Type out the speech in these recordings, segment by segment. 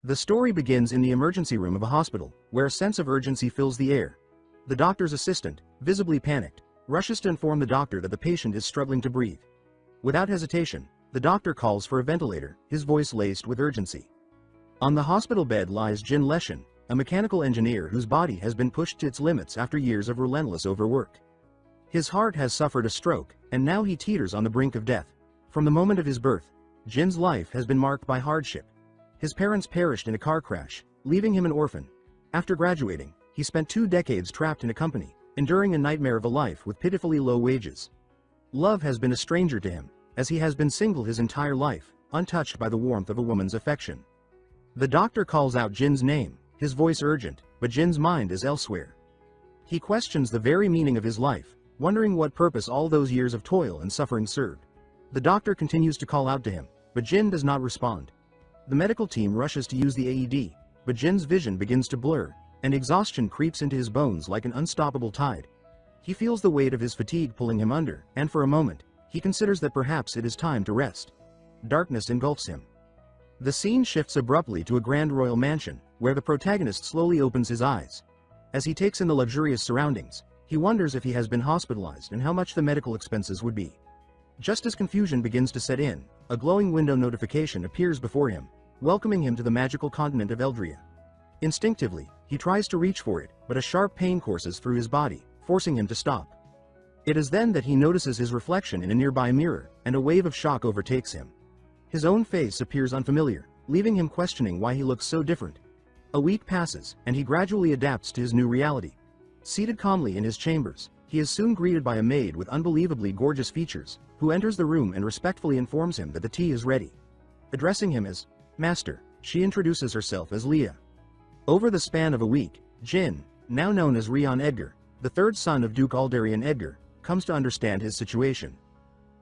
The story begins in the emergency room of a hospital, where a sense of urgency fills the air. The doctor's assistant, visibly panicked, rushes to inform the doctor that the patient is struggling to breathe. Without hesitation, the doctor calls for a ventilator, his voice laced with urgency. On the hospital bed lies Jin Leshin, a mechanical engineer whose body has been pushed to its limits after years of relentless overwork. His heart has suffered a stroke, and now he teeters on the brink of death. From the moment of his birth, Jin's life has been marked by hardship. His parents perished in a car crash, leaving him an orphan. After graduating, he spent 2 decades trapped in a company, enduring a nightmare of a life with pitifully low wages. Love has been a stranger to him, as he has been single his entire life, untouched by the warmth of a woman's affection. The doctor calls out Jin's name, his voice urgent, but Jin's mind is elsewhere. He questions the very meaning of his life, wondering what purpose all those years of toil and suffering served. The doctor continues to call out to him, but Jin does not respond. The medical team rushes to use the AED, but Jin's vision begins to blur, and exhaustion creeps into his bones like an unstoppable tide. He feels the weight of his fatigue pulling him under, and for a moment, he considers that perhaps it is time to rest. Darkness engulfs him. The scene shifts abruptly to a grand royal mansion, where the protagonist slowly opens his eyes. As he takes in the luxurious surroundings, he wonders if he has been hospitalized and how much the medical expenses would be. Just as confusion begins to set in, a glowing window notification appears before him, welcoming him to the magical continent of Eldria. Instinctively, he tries to reach for it, but a sharp pain courses through his body, forcing him to stop. It is then that he notices his reflection in a nearby mirror, and a wave of shock overtakes him. His own face appears unfamiliar, leaving him questioning why he looks so different. A week passes, and he gradually adapts to his new reality. Seated calmly in his chambers, he is soon greeted by a maid with unbelievably gorgeous features, who enters the room and respectfully informs him that the tea is ready. Addressing him as Master, she introduces herself as Leah. Over the span of a week, Jin, now known as Rion Edgar, the third son of Duke Aldarian Edgar, comes to understand his situation.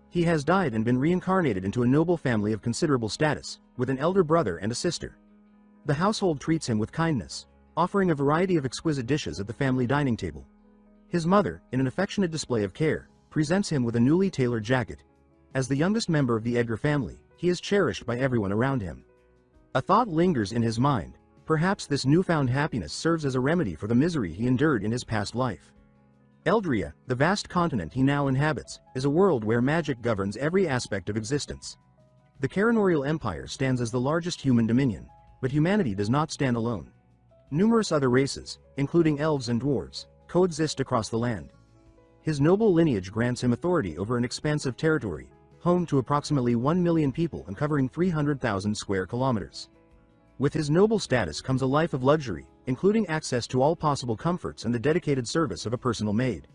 He has died and been reincarnated into a noble family of considerable status, with an elder brother and a sister. The household treats him with kindness, offering a variety of exquisite dishes at the family dining table. His mother, in an affectionate display of care, presents him with a newly tailored jacket. As the youngest member of the Edgar family, he is cherished by everyone around him. A thought lingers in his mind. Perhaps this newfound happiness serves as a remedy for the misery he endured in his past life. Eldria, the vast continent he now inhabits, is a world where magic governs every aspect of existence. The Carinorial Empire stands as the largest human dominion, but humanity does not stand alone. Numerous other races, including elves and dwarves, coexist across the land. His noble lineage grants him authority over an expansive territory, home to approximately 1 million people and covering 300,000 square kilometers. With his noble status comes a life of luxury, including access to all possible comforts and the dedicated service of a personal maid.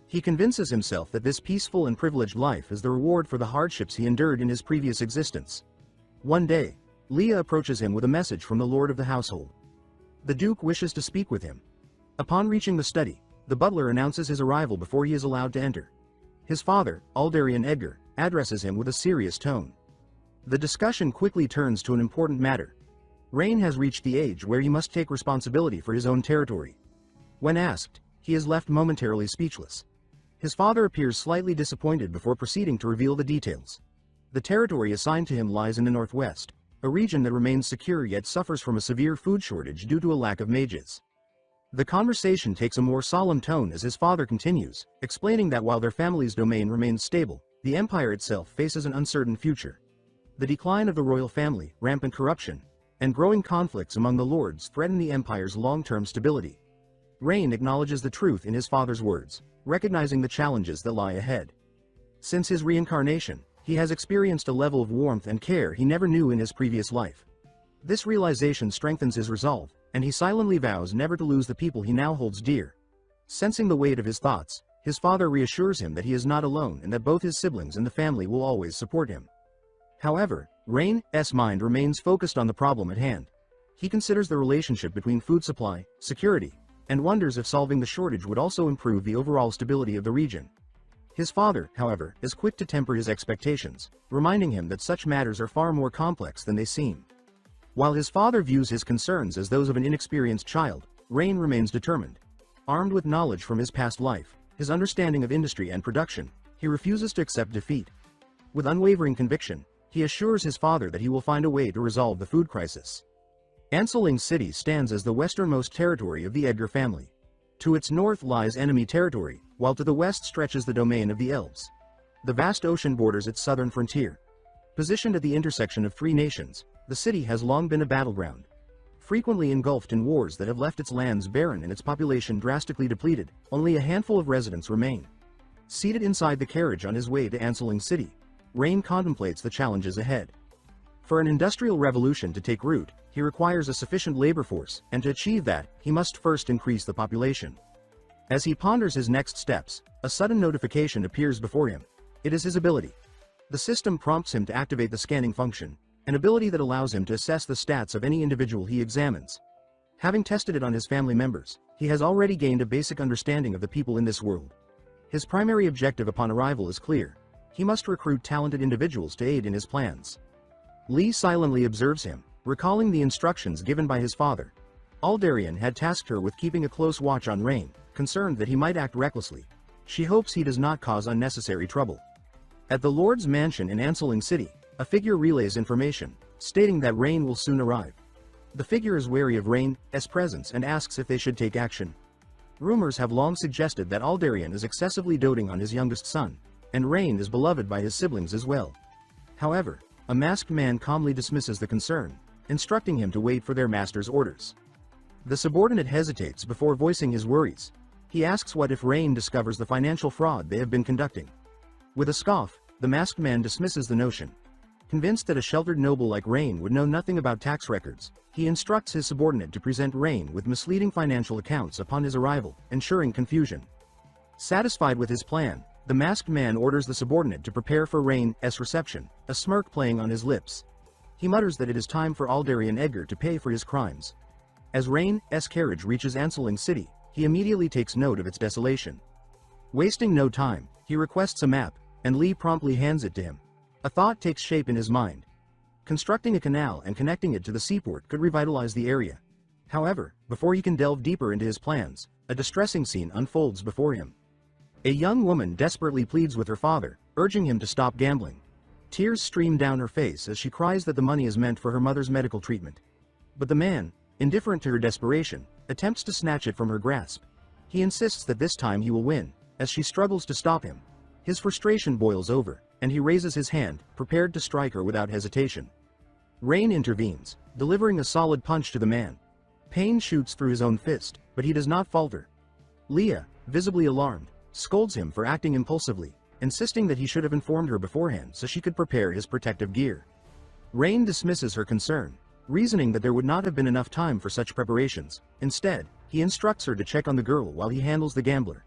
He convinces himself that this peaceful and privileged life is the reward for the hardships he endured in his previous existence. One day, Leah approaches him with a message from the lord of the household. The Duke wishes to speak with him. Upon reaching the study, the butler announces his arrival before he is allowed to enter. His father, Aldarian Edgar, addresses him with a serious tone. The discussion quickly turns to an important matter. Rain has reached the age where he must take responsibility for his own territory. When asked, he is left momentarily speechless. His father appears slightly disappointed before proceeding to reveal the details. The territory assigned to him lies in the northwest, a region that remains secure yet suffers from a severe food shortage due to a lack of mages. The conversation takes a more solemn tone as his father continues, explaining that while their family's domain remains stable, the empire itself faces an uncertain future. The decline of the royal family, rampant corruption, and growing conflicts among the lords threaten the empire's long-term stability. Rain acknowledges the truth in his father's words, recognizing the challenges that lie ahead. Since his reincarnation, he has experienced a level of warmth and care he never knew in his previous life. This realization strengthens his resolve, and he silently vows never to lose the people he now holds dear. Sensing the weight of his thoughts, his father reassures him that he is not alone and that both his siblings and the family will always support him. However, Rain's mind remains focused on the problem at hand. He considers the relationship between food supply, security, and wonders if solving the shortage would also improve the overall stability of the region. His father, however, is quick to temper his expectations, reminding him that such matters are far more complex than they seem. While his father views his concerns as those of an inexperienced child, Rain remains determined. Armed with knowledge from his past life, his understanding of industry and production, he refuses to accept defeat. With unwavering conviction, he assures his father that he will find a way to resolve the food crisis. Anseling City stands as the westernmost territory of the Edgar family. To its north lies enemy territory, while to the west stretches the domain of the Elves. The vast ocean borders its southern frontier. Positioned at the intersection of three nations, the city has long been a battleground. Frequently engulfed in wars that have left its lands barren and its population drastically depleted, only a handful of residents remain. Seated inside the carriage on his way to Anseling City, Rain contemplates the challenges ahead. For an industrial revolution to take root, he requires a sufficient labor force, and to achieve that, he must first increase the population. As he ponders his next steps, a sudden notification appears before him. It is his ability. The system prompts him to activate the scanning function, an ability that allows him to assess the stats of any individual he examines. Having tested it on his family members, he has already gained a basic understanding of the people in this world. His primary objective upon arrival is clear. He must recruit talented individuals to aid in his plans. Lee silently observes him, recalling the instructions given by his father. Aldarian had tasked her with keeping a close watch on Rain, concerned that he might act recklessly. She hopes he does not cause unnecessary trouble. At the Lord's mansion in Anseling City, a figure relays information, stating that Rain will soon arrive. The figure is wary of Rain's presence and asks if they should take action. Rumors have long suggested that Aldarian is excessively doting on his youngest son, and Rain is beloved by his siblings as well. However, a masked man calmly dismisses the concern, instructing him to wait for their master's orders. The subordinate hesitates before voicing his worries. He asks what if Rain discovers the financial fraud they have been conducting. With a scoff, the masked man dismisses the notion. Convinced that a sheltered noble like Rain would know nothing about tax records, he instructs his subordinate to present Rain with misleading financial accounts upon his arrival, ensuring confusion. Satisfied with his plan, the masked man orders the subordinate to prepare for Rain's reception, a smirk playing on his lips. He mutters that it is time for Aldarian Edgar to pay for his crimes. As Rain's carriage reaches Anseling City, he immediately takes note of its desolation. Wasting no time, he requests a map, and Lee promptly hands it to him. A thought takes shape in his mind. Constructing a canal and connecting it to the seaport could revitalize the area. However, before he can delve deeper into his plans, a distressing scene unfolds before him. A young woman desperately pleads with her father, urging him to stop gambling. Tears stream down her face as she cries that the money is meant for her mother's medical treatment. But the man, indifferent to her desperation, attempts to snatch it from her grasp. He insists that this time he will win, as she struggles to stop him. His frustration boils over, and he raises his hand, prepared to strike her without hesitation. Rain intervenes, delivering a solid punch to the man. Pain shoots through his own fist, but he does not falter. Leah, visibly alarmed, scolds him for acting impulsively, insisting that he should have informed her beforehand so she could prepare his protective gear. Rain dismisses her concern, reasoning that there would not have been enough time for such preparations. Instead, he instructs her to check on the girl while he handles the gambler.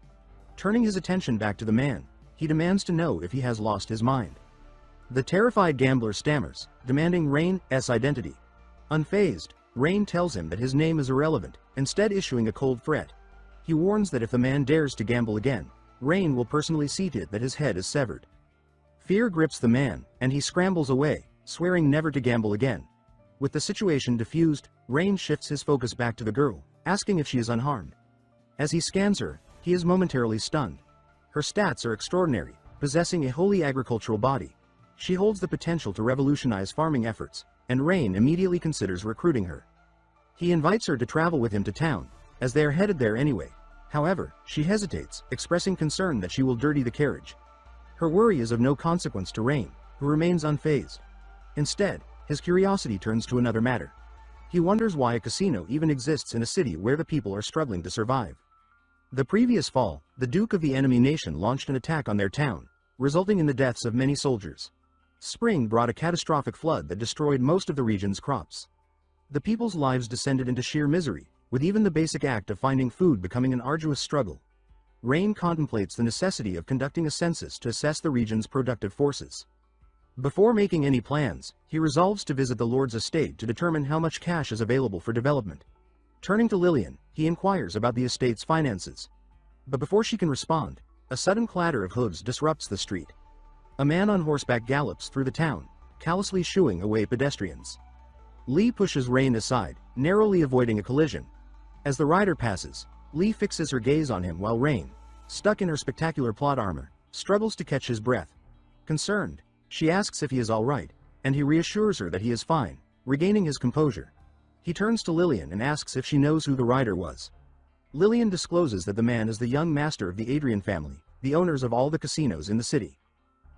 Turning his attention back to the man, he demands to know if he has lost his mind. The terrified gambler stammers, demanding Rain's identity. Unfazed, Rain tells him that his name is irrelevant, instead issuing a cold threat. He warns that if the man dares to gamble again, Rain will personally see to it that his head is severed. Fear grips the man, and he scrambles away, swearing never to gamble again. With the situation diffused, Rain shifts his focus back to the girl, asking if she is unharmed. As he scans her, he is momentarily stunned. Her stats are extraordinary, possessing a wholly agricultural body. She holds the potential to revolutionize farming efforts, and Rain immediately considers recruiting her. He invites her to travel with him to town, as they are headed there anyway. However, she hesitates, expressing concern that she will dirty the carriage. Her worry is of no consequence to Rain, who remains unfazed. Instead, his curiosity turns to another matter. He wonders why a casino even exists in a city where the people are struggling to survive. The previous fall, the Duke of the enemy nation launched an attack on their town, resulting in the deaths of many soldiers. Spring brought a catastrophic flood that destroyed most of the region's crops. The people's lives descended into sheer misery, with even the basic act of finding food becoming an arduous struggle. Rain contemplates the necessity of conducting a census to assess the region's productive forces. Before making any plans, he resolves to visit the Lord's estate to determine how much cash is available for development. Turning to Lillian, he inquires about the estate's finances. But before she can respond, a sudden clatter of hooves disrupts the street. A man on horseback gallops through the town, callously shooing away pedestrians. Lee pushes Rain aside, narrowly avoiding a collision. As the rider passes, Lee fixes her gaze on him while Rain, stuck in her spectacular plot armor, struggles to catch his breath. Concerned, she asks if he is all right, and he reassures her that he is fine, regaining his composure. He turns to Lillian and asks if she knows who the rider was. Lillian discloses that the man is the young master of the Adrian family, the owners of all the casinos in the city.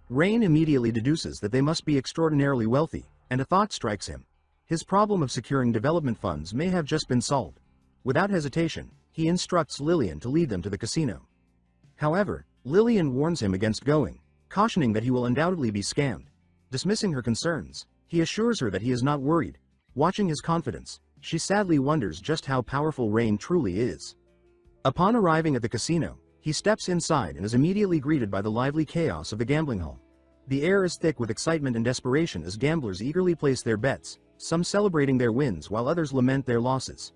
Rain immediately deduces that they must be extraordinarily wealthy, and a thought strikes him. His problem of securing development funds may have just been solved. Without hesitation, he instructs Lillian to lead them to the casino. However, Lillian warns him against going, cautioning that he will undoubtedly be scammed. Dismissing her concerns, he assures her that he is not worried. Watching his confidence, she sadly wonders just how powerful Rain truly is. Upon arriving at the casino, he steps inside and is immediately greeted by the lively chaos of the gambling hall. The air is thick with excitement and desperation as gamblers eagerly place their bets, some celebrating their wins while others lament their losses.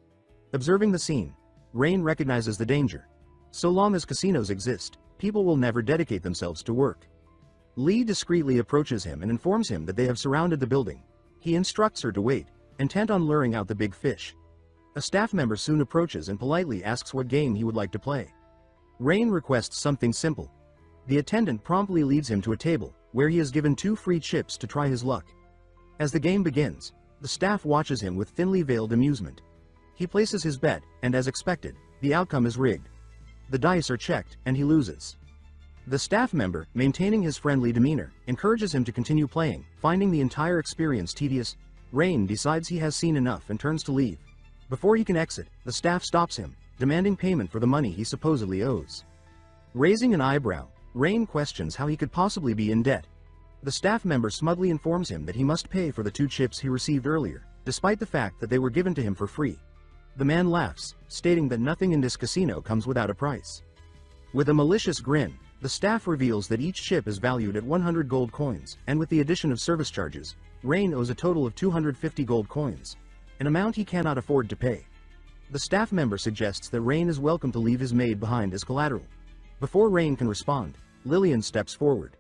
Observing the scene, Rain recognizes the danger. So long as casinos exist, people will never dedicate themselves to work. Lee discreetly approaches him and informs him that they have surrounded the building. He instructs her to wait, intent on luring out the big fish. A staff member soon approaches and politely asks what game he would like to play. Rain requests something simple. The attendant promptly leads him to a table, where he is given 2 free chips to try his luck. As the game begins, the staff watches him with thinly veiled amusement. He places his bet, and as expected, the outcome is rigged. The dice are checked, and he loses. The staff member, maintaining his friendly demeanor, encourages him to continue playing. Finding the entire experience tedious, Rain decides he has seen enough and turns to leave. Before he can exit, the staff stops him, demanding payment for the money he supposedly owes. Raising an eyebrow, Rain questions how he could possibly be in debt. The staff member smugly informs him that he must pay for the 2 chips he received earlier, despite the fact that they were given to him for free. The man laughs, stating that nothing in this casino comes without a price. With a malicious grin, the staff reveals that each chip is valued at 100 gold coins, and with the addition of service charges, Rain owes a total of 250 gold coins, an amount he cannot afford to pay. The staff member suggests that Rain is welcome to leave his maid behind as collateral. Before Rain can respond, Lillian steps forward.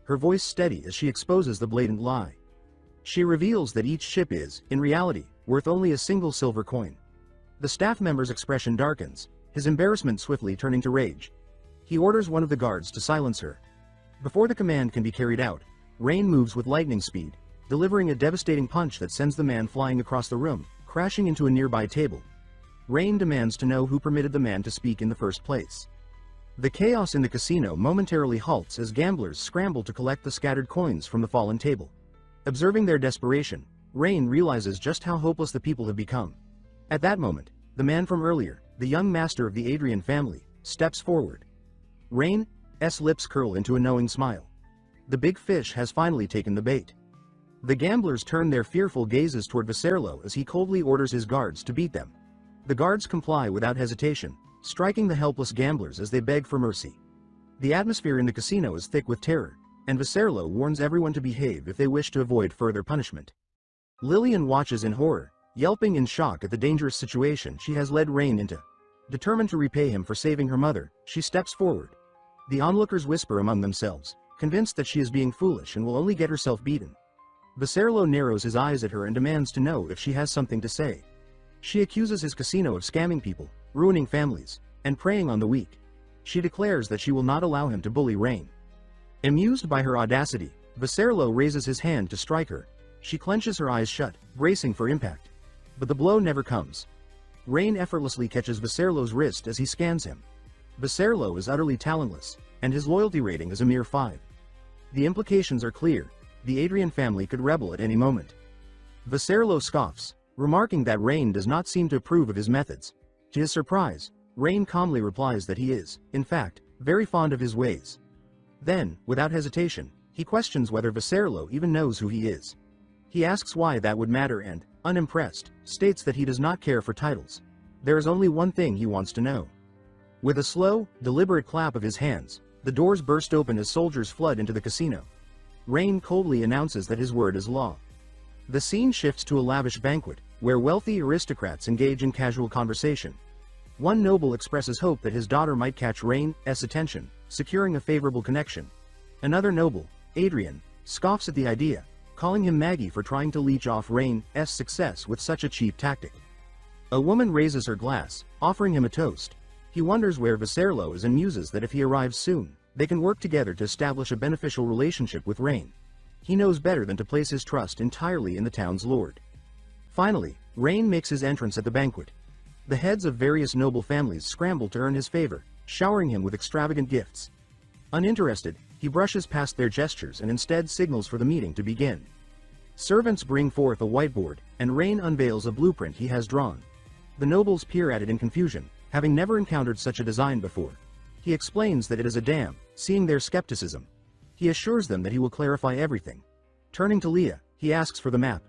Her voice steady as she exposes the blatant lie. She reveals that each chip is, in reality, worth only a single silver coin. The staff member's expression darkens, his embarrassment swiftly turning to rage. He orders one of the guards to silence her. Before the command can be carried out, Rain moves with lightning speed, delivering a devastating punch that sends the man flying across the room, crashing into a nearby table. Rain demands to know who permitted the man to speak in the first place. The chaos in the casino momentarily halts as gamblers scramble to collect the scattered coins from the fallen table. Observing their desperation, Rain realizes just how hopeless the people have become. At that moment, the man from earlier, the young master of the Adrian family, steps forward. Rain's lips curl into a knowing smile. The big fish has finally taken the bait. The gamblers turn their fearful gazes toward Viserlo as he coldly orders his guards to beat them. The guards comply without hesitation, striking the helpless gamblers as they beg for mercy. The atmosphere in the casino is thick with terror, and Viserlo warns everyone to behave if they wish to avoid further punishment. Lillian watches in horror, yelping in shock at the dangerous situation she has led Rain into. Determined to repay him for saving her mother, she steps forward. The onlookers whisper among themselves, convinced that she is being foolish and will only get herself beaten. Viserlo narrows his eyes at her and demands to know if she has something to say. She accuses his casino of scamming people, ruining families, and preying on the weak. She declares that she will not allow him to bully Rain. Amused by her audacity, Viserlo raises his hand to strike her. She clenches her eyes shut, bracing for impact. But the blow never comes. Rain effortlessly catches Viserlo's wrist as he scans him. Viserlo is utterly talentless, and his loyalty rating is a mere 5. The implications are clear. The Adrian family could rebel at any moment. Viserlo scoffs, remarking that Rain does not seem to approve of his methods. To his surprise, Rain calmly replies that he is, in fact, very fond of his ways. Then, without hesitation, he questions whether Viserlo even knows who he is. He asks why that would matter and, unimpressed, states that he does not care for titles. There is only one thing he wants to know. With a slow, deliberate clap of his hands, the doors burst open as soldiers flood into the casino. Rain coldly announces that his word is law. The scene shifts to a lavish banquet, where wealthy aristocrats engage in casual conversation. One noble expresses hope that his daughter might catch Rain's attention, securing a favorable connection. Another noble, Adrian, scoffs at the idea, calling him Maggie for trying to leech off Rain's success with such a cheap tactic. A woman raises her glass, offering him a toast. He wonders where Viserlo is and muses that if he arrives soon, they can work together to establish a beneficial relationship with Rain. He knows better than to place his trust entirely in the town's lord. Finally, Rain makes his entrance at the banquet. The heads of various noble families scramble to earn his favor, showering him with extravagant gifts. Uninterested, he brushes past their gestures and instead signals for the meeting to begin. Servants bring forth a whiteboard, and Rain unveils a blueprint he has drawn. The nobles peer at it in confusion, having never encountered such a design before. He explains that it is a dam, seeing their skepticism. He assures them that he will clarify everything. Turning to Leah, he asks for the map.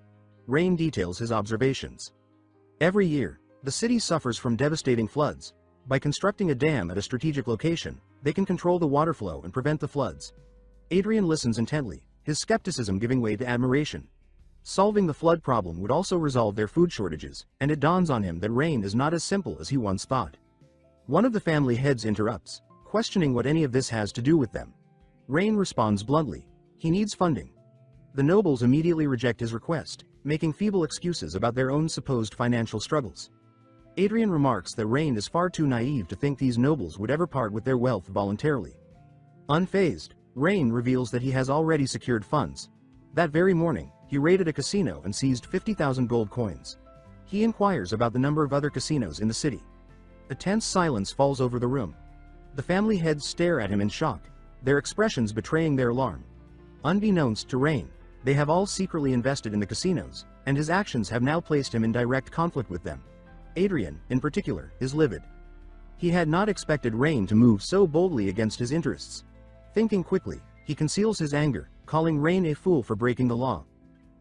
Rain details his observations. Every year, the city suffers from devastating floods. By constructing a dam at a strategic location, they can control the water flow and prevent the floods. Adrian listens intently, his skepticism giving way to admiration. Solving the flood problem would also resolve their food shortages, and it dawns on him that Rain is not as simple as he once thought. One of the family heads interrupts, questioning what any of this has to do with them. Rain responds bluntly, he needs funding. The nobles immediately reject his request, making feeble excuses about their own supposed financial struggles. Adrian remarks that Rain is far too naive to think these nobles would ever part with their wealth voluntarily. Unfazed, Rain reveals that he has already secured funds. That very morning, he raided a casino and seized 50,000 gold coins. He inquires about the number of other casinos in the city. A tense silence falls over the room. The family heads stare at him in shock, their expressions betraying their alarm. Unbeknownst to Rain, they have all secretly invested in the casinos, and his actions have now placed him in direct conflict with them. Adrian, in particular, is livid. He had not expected Rain to move so boldly against his interests. Thinking quickly, he conceals his anger, calling Rain a fool for breaking the law.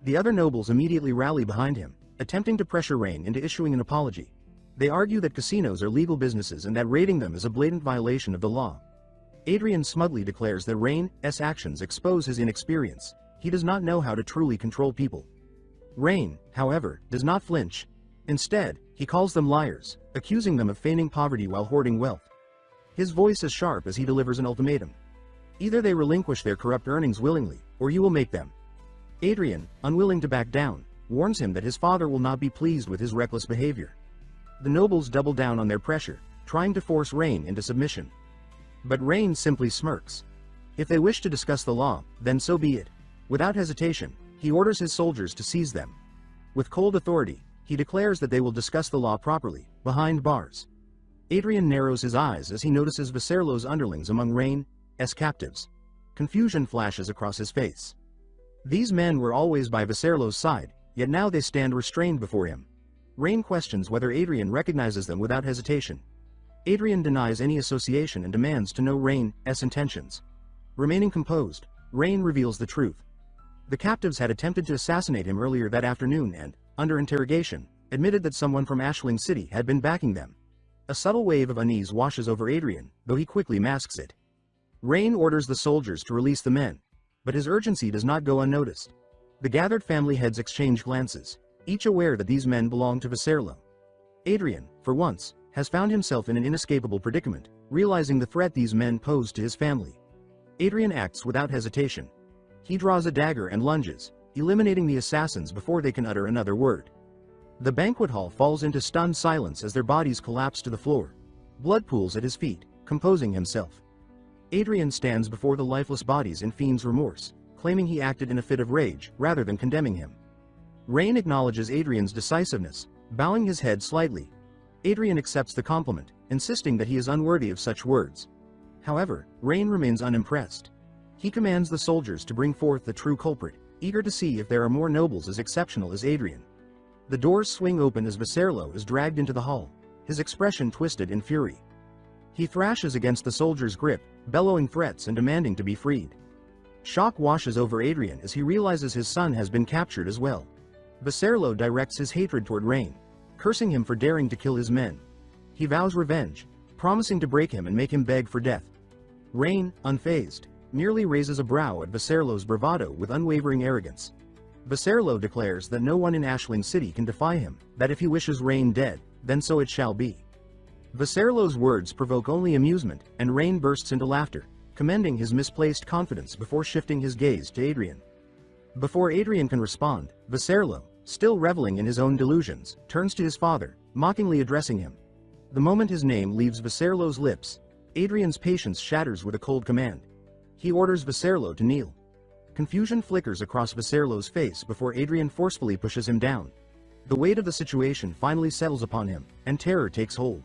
The other nobles immediately rally behind him, attempting to pressure Rain into issuing an apology. They argue that casinos are legal businesses and that raiding them is a blatant violation of the law. Adrian smugly declares that Rain's actions expose his inexperience. He does not know how to truly control people. Rain, however, does not flinch. Instead, he calls them liars, accusing them of feigning poverty while hoarding wealth. His voice is sharp as he delivers an ultimatum. Either they relinquish their corrupt earnings willingly, or you will make them. Adrian, unwilling to back down, warns him that his father will not be pleased with his reckless behavior. The nobles double down on their pressure, trying to force Rain into submission. But Rain simply smirks. If they wish to discuss the law, then so be it. Without hesitation, he orders his soldiers to seize them. With cold authority, he declares that they will discuss the law properly, behind bars. Adrian narrows his eyes as he notices Viserlo's underlings among Rain's captives. Confusion flashes across his face. These men were always by Viserlo's side, yet now they stand restrained before him. Rain questions whether Adrian recognizes them without hesitation. Adrian denies any association and demands to know Rain's intentions. Remaining composed, Rain reveals the truth. The captives had attempted to assassinate him earlier that afternoon and, under interrogation, admitted that someone from Ashling City had been backing them. A subtle wave of unease washes over Adrian, though he quickly masks it. Rain orders the soldiers to release the men, but his urgency does not go unnoticed. The gathered family heads exchange glances, each aware that these men belong to Viserlo. Adrian, for once, has found himself in an inescapable predicament, realizing the threat these men pose to his family. Adrian acts without hesitation. He draws a dagger and lunges, eliminating the assassins before they can utter another word. The banquet hall falls into stunned silence as their bodies collapse to the floor. Blood pools at his feet, composing himself. Adrian stands before the lifeless bodies in fiend's remorse, claiming he acted in a fit of rage rather than condemning him. Rain acknowledges Adrian's decisiveness, bowing his head slightly. Adrian accepts the compliment, insisting that he is unworthy of such words. However, Rain remains unimpressed. He commands the soldiers to bring forth the true culprit, eager to see if there are more nobles as exceptional as Adrian. The doors swing open as Viserlo is dragged into the hall, his expression twisted in fury. He thrashes against the soldier's grip, bellowing threats and demanding to be freed. Shock washes over Adrian as he realizes his son has been captured as well. Viserlo directs his hatred toward Rain, cursing him for daring to kill his men. He vows revenge, promising to break him and make him beg for death. Rain, unfazed, merely raises a brow at Viserlo's bravado with unwavering arrogance. Viserlo declares that no one in Ashling City can defy him, that if he wishes Rain dead, then so it shall be. Viserlo's words provoke only amusement, and Rain bursts into laughter, commending his misplaced confidence before shifting his gaze to Adrian. Before Adrian can respond, Viserlo, still reveling in his own delusions, turns to his father, mockingly addressing him. The moment his name leaves Viserlo's lips, Adrian's patience shatters with a cold command. He orders Viserlo to kneel. Confusion flickers across Viserlo's face before Adrian forcefully pushes him down. The weight of the situation finally settles upon him, and terror takes hold.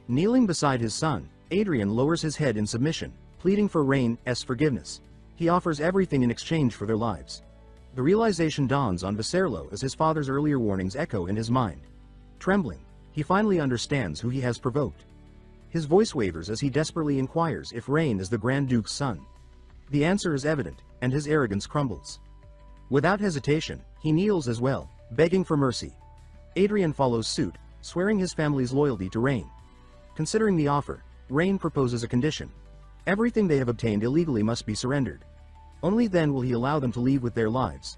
Kneeling beside his son, Adrian lowers his head in submission, pleading for Rain's forgiveness. He offers everything in exchange for their lives. The realization dawns on Viserlo as his father's earlier warnings echo in his mind. Trembling, he finally understands who he has provoked. His voice wavers as he desperately inquires if Rain is the Grand Duke's son. The answer is evident, and his arrogance crumbles. Without hesitation, he kneels as well, begging for mercy. Adrian follows suit, swearing his family's loyalty to Rain. Considering the offer, Rain proposes a condition. Everything they have obtained illegally must be surrendered. Only then will he allow them to leave with their lives.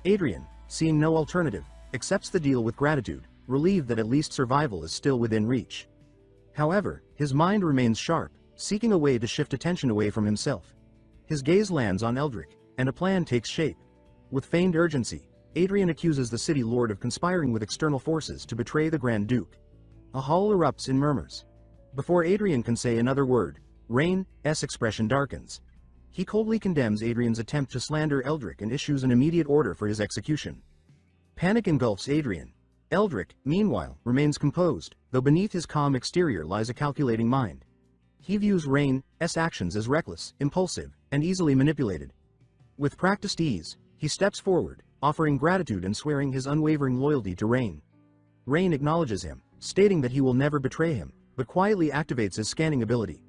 Adrian, seeing no alternative, accepts the deal with gratitude, relieved that at least survival is still within reach. However, his mind remains sharp, seeking a way to shift attention away from himself. His gaze lands on Eldrick, and a plan takes shape. With feigned urgency, Adrian accuses the city lord of conspiring with external forces to betray the Grand Duke. A hall erupts in murmurs. Before Adrian can say another word, Rain's expression darkens. He coldly condemns Adrian's attempt to slander Eldrick and issues an immediate order for his execution. Panic engulfs Adrian. Eldrick, meanwhile, remains composed, though beneath his calm exterior lies a calculating mind. He views Rain's actions as reckless, impulsive, and easily manipulated. With practiced ease, he steps forward, offering gratitude and swearing his unwavering loyalty to Rain. Rain acknowledges him, stating that he will never betray him, but quietly activates his scanning ability.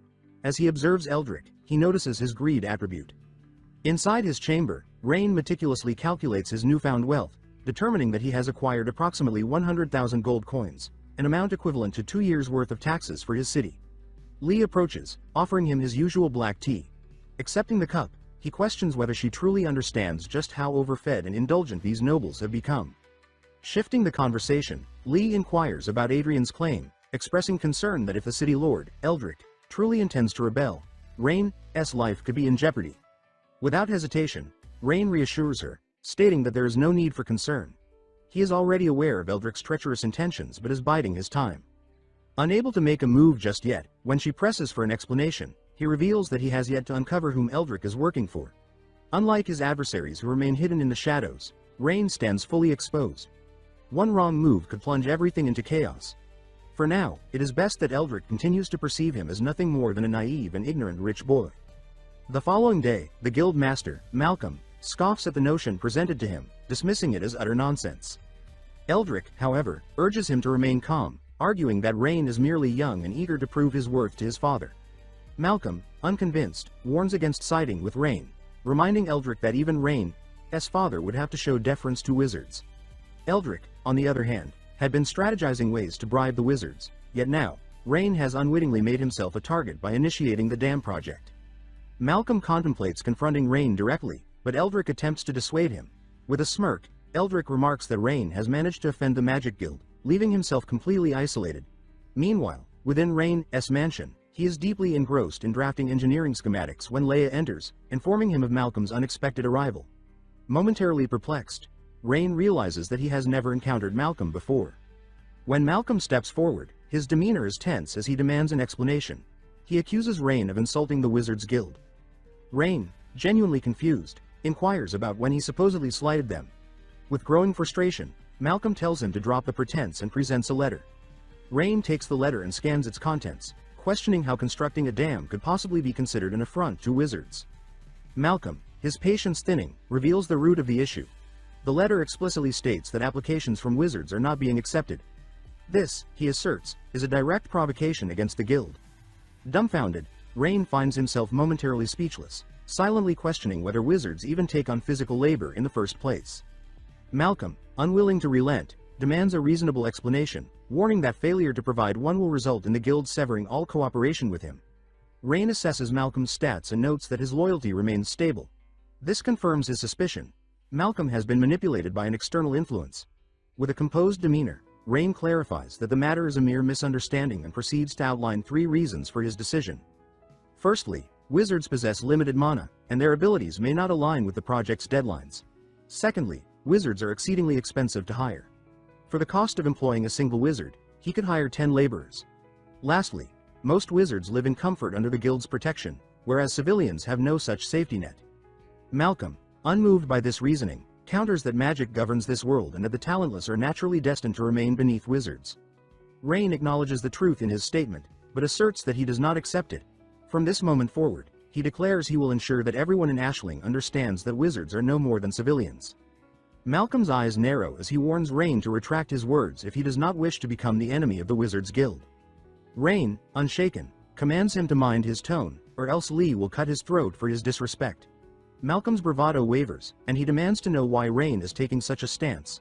As he observes Eldrick, he notices his greed attribute. Inside his chamber, Rain meticulously calculates his newfound wealth, determining that he has acquired approximately 100,000 gold coins, an amount equivalent to 2 years' worth of taxes for his city. Lee approaches, offering him his usual black tea. Accepting the cup, he questions whether she truly understands just how overfed and indulgent these nobles have become. Shifting the conversation, Lee inquires about Adrian's claim, expressing concern that if the city lord, Eldrick, truly intends to rebel, Rain's life could be in jeopardy. Without hesitation, Rain reassures her, stating that there is no need for concern. He is already aware of Eldrick's treacherous intentions but is biding his time. Unable to make a move just yet, when she presses for an explanation, he reveals that he has yet to uncover whom Eldrick is working for. Unlike his adversaries who remain hidden in the shadows, Rain stands fully exposed. One wrong move could plunge everything into chaos. For now, it is best that Eldrick continues to perceive him as nothing more than a naive and ignorant rich boy. The following day, the guild master, Malcolm, scoffs at the notion presented to him, dismissing it as utter nonsense. Eldrick, however, urges him to remain calm, arguing that Rain is merely young and eager to prove his worth to his father. Malcolm, unconvinced, warns against siding with Rain, reminding Eldrick that even Rain's father would have to show deference to wizards. Eldrick, on the other hand, had been strategizing ways to bribe the wizards, yet now, Rain has unwittingly made himself a target by initiating the dam project. Malcolm contemplates confronting Rain directly, but Eldrick attempts to dissuade him. With a smirk, Eldrick remarks that Rain has managed to offend the Magic Guild, leaving himself completely isolated. Meanwhile, within Rain's mansion, he is deeply engrossed in drafting engineering schematics when Leia enters, informing him of Malcolm's unexpected arrival. Momentarily perplexed, Rain realizes that he has never encountered Malcolm before. When Malcolm steps forward, his demeanor is tense as he demands an explanation. He accuses Rain of insulting the Wizards Guild. Rain, genuinely confused, inquires about when he supposedly slighted them. With growing frustration, Malcolm tells him to drop the pretense and presents a letter. Rain takes the letter and scans its contents, questioning how constructing a dam could possibly be considered an affront to wizards. Malcolm, his patience thinning, reveals the root of the issue. The letter explicitly states that applications from wizards are not being accepted. This, he asserts, is a direct provocation against the guild. Dumbfounded, Rain finds himself momentarily speechless, silently questioning whether wizards even take on physical labor in the first place. Malcolm, unwilling to relent, demands a reasonable explanation, warning that failure to provide one will result in the guild severing all cooperation with him. Rain assesses Malcolm's stats and notes that his loyalty remains stable. This confirms his suspicion. Malcolm has been manipulated by an external influence. With a composed demeanor, Rain clarifies that the matter is a mere misunderstanding and proceeds to outline 3 reasons for his decision. Firstly, wizards possess limited mana, and their abilities may not align with the project's deadlines. Secondly, wizards are exceedingly expensive to hire. For the cost of employing a single wizard, he could hire 10 laborers. Lastly, most wizards live in comfort under the guild's protection, whereas civilians have no such safety net. Malcolm, unmoved by this reasoning, counters that magic governs this world and that the talentless are naturally destined to remain beneath wizards. Rain acknowledges the truth in his statement, but asserts that he does not accept it. From this moment forward, he declares he will ensure that everyone in Ashling understands that wizards are no more than civilians. Malcolm's eyes narrow as he warns Rain to retract his words if he does not wish to become the enemy of the Wizards Guild. Rain, unshaken, commands him to mind his tone, or else Lee will cut his throat for his disrespect. Malcolm's bravado wavers, and he demands to know why Rain is taking such a stance.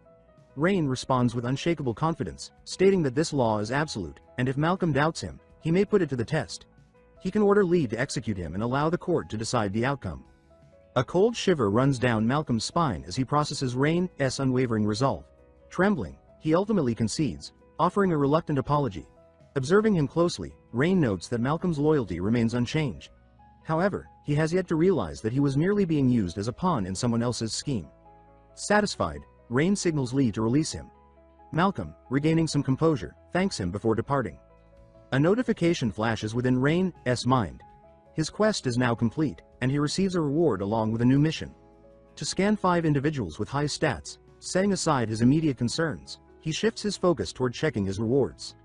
Rain responds with unshakable confidence, stating that this law is absolute, and if Malcolm doubts him, he may put it to the test. He can order Lee to execute him and allow the court to decide the outcome. A cold shiver runs down Malcolm's spine as he processes Rain's unwavering resolve. Trembling, he ultimately concedes, offering a reluctant apology. Observing him closely, Rain notes that Malcolm's loyalty remains unchanged. However, he has yet to realize that he was merely being used as a pawn in someone else's scheme. Satisfied, Rain signals Lee to release him. Malcolm, regaining some composure, thanks him before departing. A notification flashes within Rain's mind. His quest is now complete, and he receives a reward along with a new mission. To scan 5 individuals with high stats, setting aside his immediate concerns, he shifts his focus toward checking his rewards.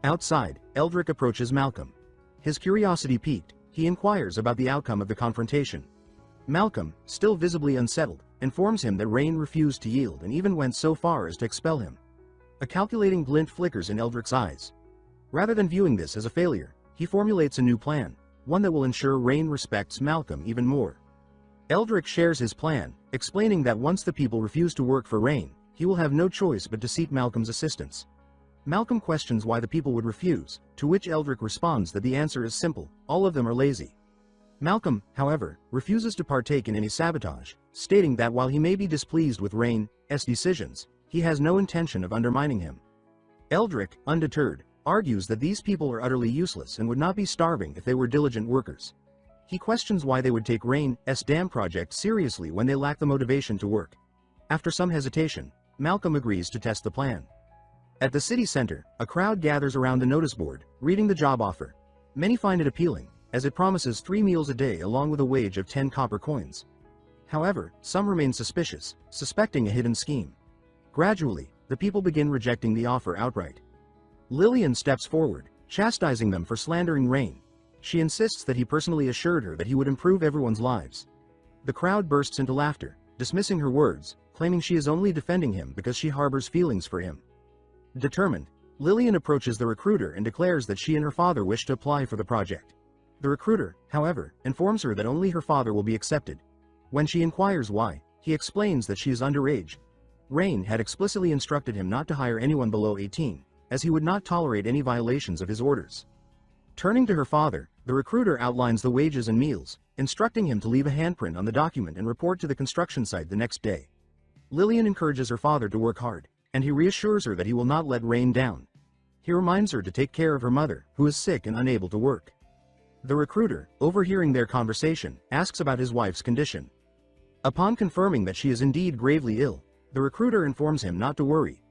Outside, Eldrick approaches Malcolm. His curiosity piqued, he inquires about the outcome of the confrontation. Malcolm, still visibly unsettled, informs him that Rain refused to yield and even went so far as to expel him. A calculating glint flickers in Eldrick's eyes. Rather than viewing this as a failure, he formulates a new plan, one that will ensure Rain respects Malcolm even more. Eldrick shares his plan, explaining that once the people refuse to work for Rain, he will have no choice but to seek Malcolm's assistance. Malcolm questions why the people would refuse, to which Eldrick responds that the answer is simple: all of them are lazy. Malcolm, however, refuses to partake in any sabotage, stating that while he may be displeased with Rain's decisions, he has no intention of undermining him. Eldrick, undeterred, argues that these people are utterly useless and would not be starving if they were diligent workers. He questions why they would take Rain's dam project seriously when they lack the motivation to work. After some hesitation, Malcolm agrees to test the plan. At the city center, a crowd gathers around the notice board, reading the job offer. Many find it appealing, as it promises 3 meals a day along with a wage of 10 copper coins. However, some remain suspicious, suspecting a hidden scheme. Gradually, the people begin rejecting the offer outright. Lillian steps forward, chastising them for slandering Rain. She insists that he personally assured her that he would improve everyone's lives. The crowd bursts into laughter, dismissing her words, claiming she is only defending him because she harbors feelings for him. Determined, Lillian approaches the recruiter and declares that she and her father wish to apply for the project. The recruiter, however, informs her that only her father will be accepted. When she inquires why, he explains that she is underage. Rain had explicitly instructed him not to hire anyone below 18, as he would not tolerate any violations of his orders. Turning to her father, the recruiter outlines the wages and meals, instructing him to leave a handprint on the document and report to the construction site the next day. Lillian encourages her father to work hard, and he reassures her that he will not let Rain down. He reminds her to take care of her mother, who is sick and unable to work. The recruiter, overhearing their conversation, asks about his wife's condition. Upon confirming that she is indeed gravely ill, the recruiter informs him not to worry.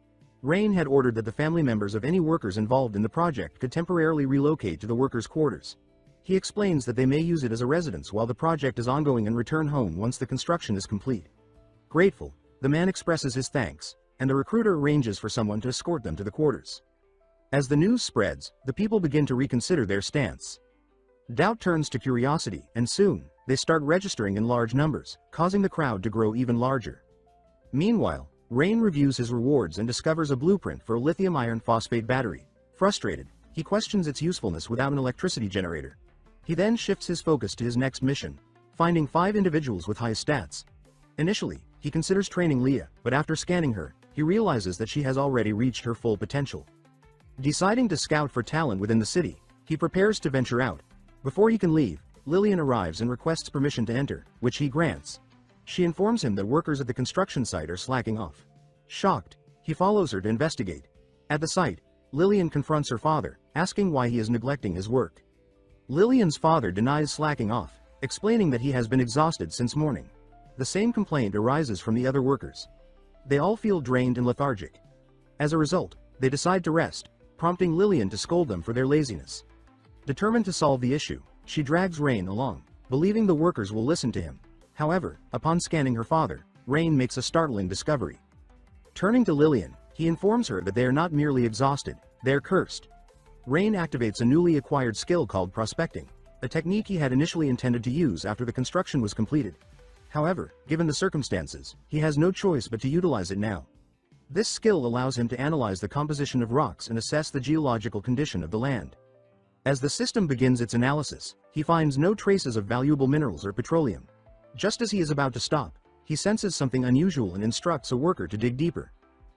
Rain had ordered that the family members of any workers involved in the project could temporarily relocate to the workers' quarters. He explains that they may use it as a residence while the project is ongoing and return home once the construction is complete. Grateful, the man expresses his thanks, and the recruiter arranges for someone to escort them to the quarters. As the news spreads, the people begin to reconsider their stance. Doubt turns to curiosity, and soon, they start registering in large numbers, causing the crowd to grow even larger. Meanwhile, Rain reviews his rewards and discovers a blueprint for a lithium iron phosphate battery. Frustrated, he questions its usefulness without an electricity generator. He then shifts his focus to his next mission, finding 5 individuals with high stats. Initially, he considers training Leah, but after scanning her, he realizes that she has already reached her full potential. Deciding to scout for talent within the city, he prepares to venture out. Before he can leave, Lillian arrives and requests permission to enter, which he grants. She informs him that workers at the construction site are slacking off. Shocked, he follows her to investigate. At the site, Lillian confronts her father, asking why he is neglecting his work. Lillian's father denies slacking off, explaining that he has been exhausted since morning. The same complaint arises from the other workers. They all feel drained and lethargic. As a result, they decide to rest, prompting Lillian to scold them for their laziness. Determined to solve the issue, she drags Rain along, believing the workers will listen to him. However, upon scanning her father, Rain makes a startling discovery. Turning to Lillian, he informs her that they are not merely exhausted, they're cursed. Rain activates a newly acquired skill called prospecting, a technique he had initially intended to use after the construction was completed. However, given the circumstances, he has no choice but to utilize it now. This skill allows him to analyze the composition of rocks and assess the geological condition of the land. As the system begins its analysis, he finds no traces of valuable minerals or petroleum. Just as he is about to stop, he senses something unusual and instructs a worker to dig deeper.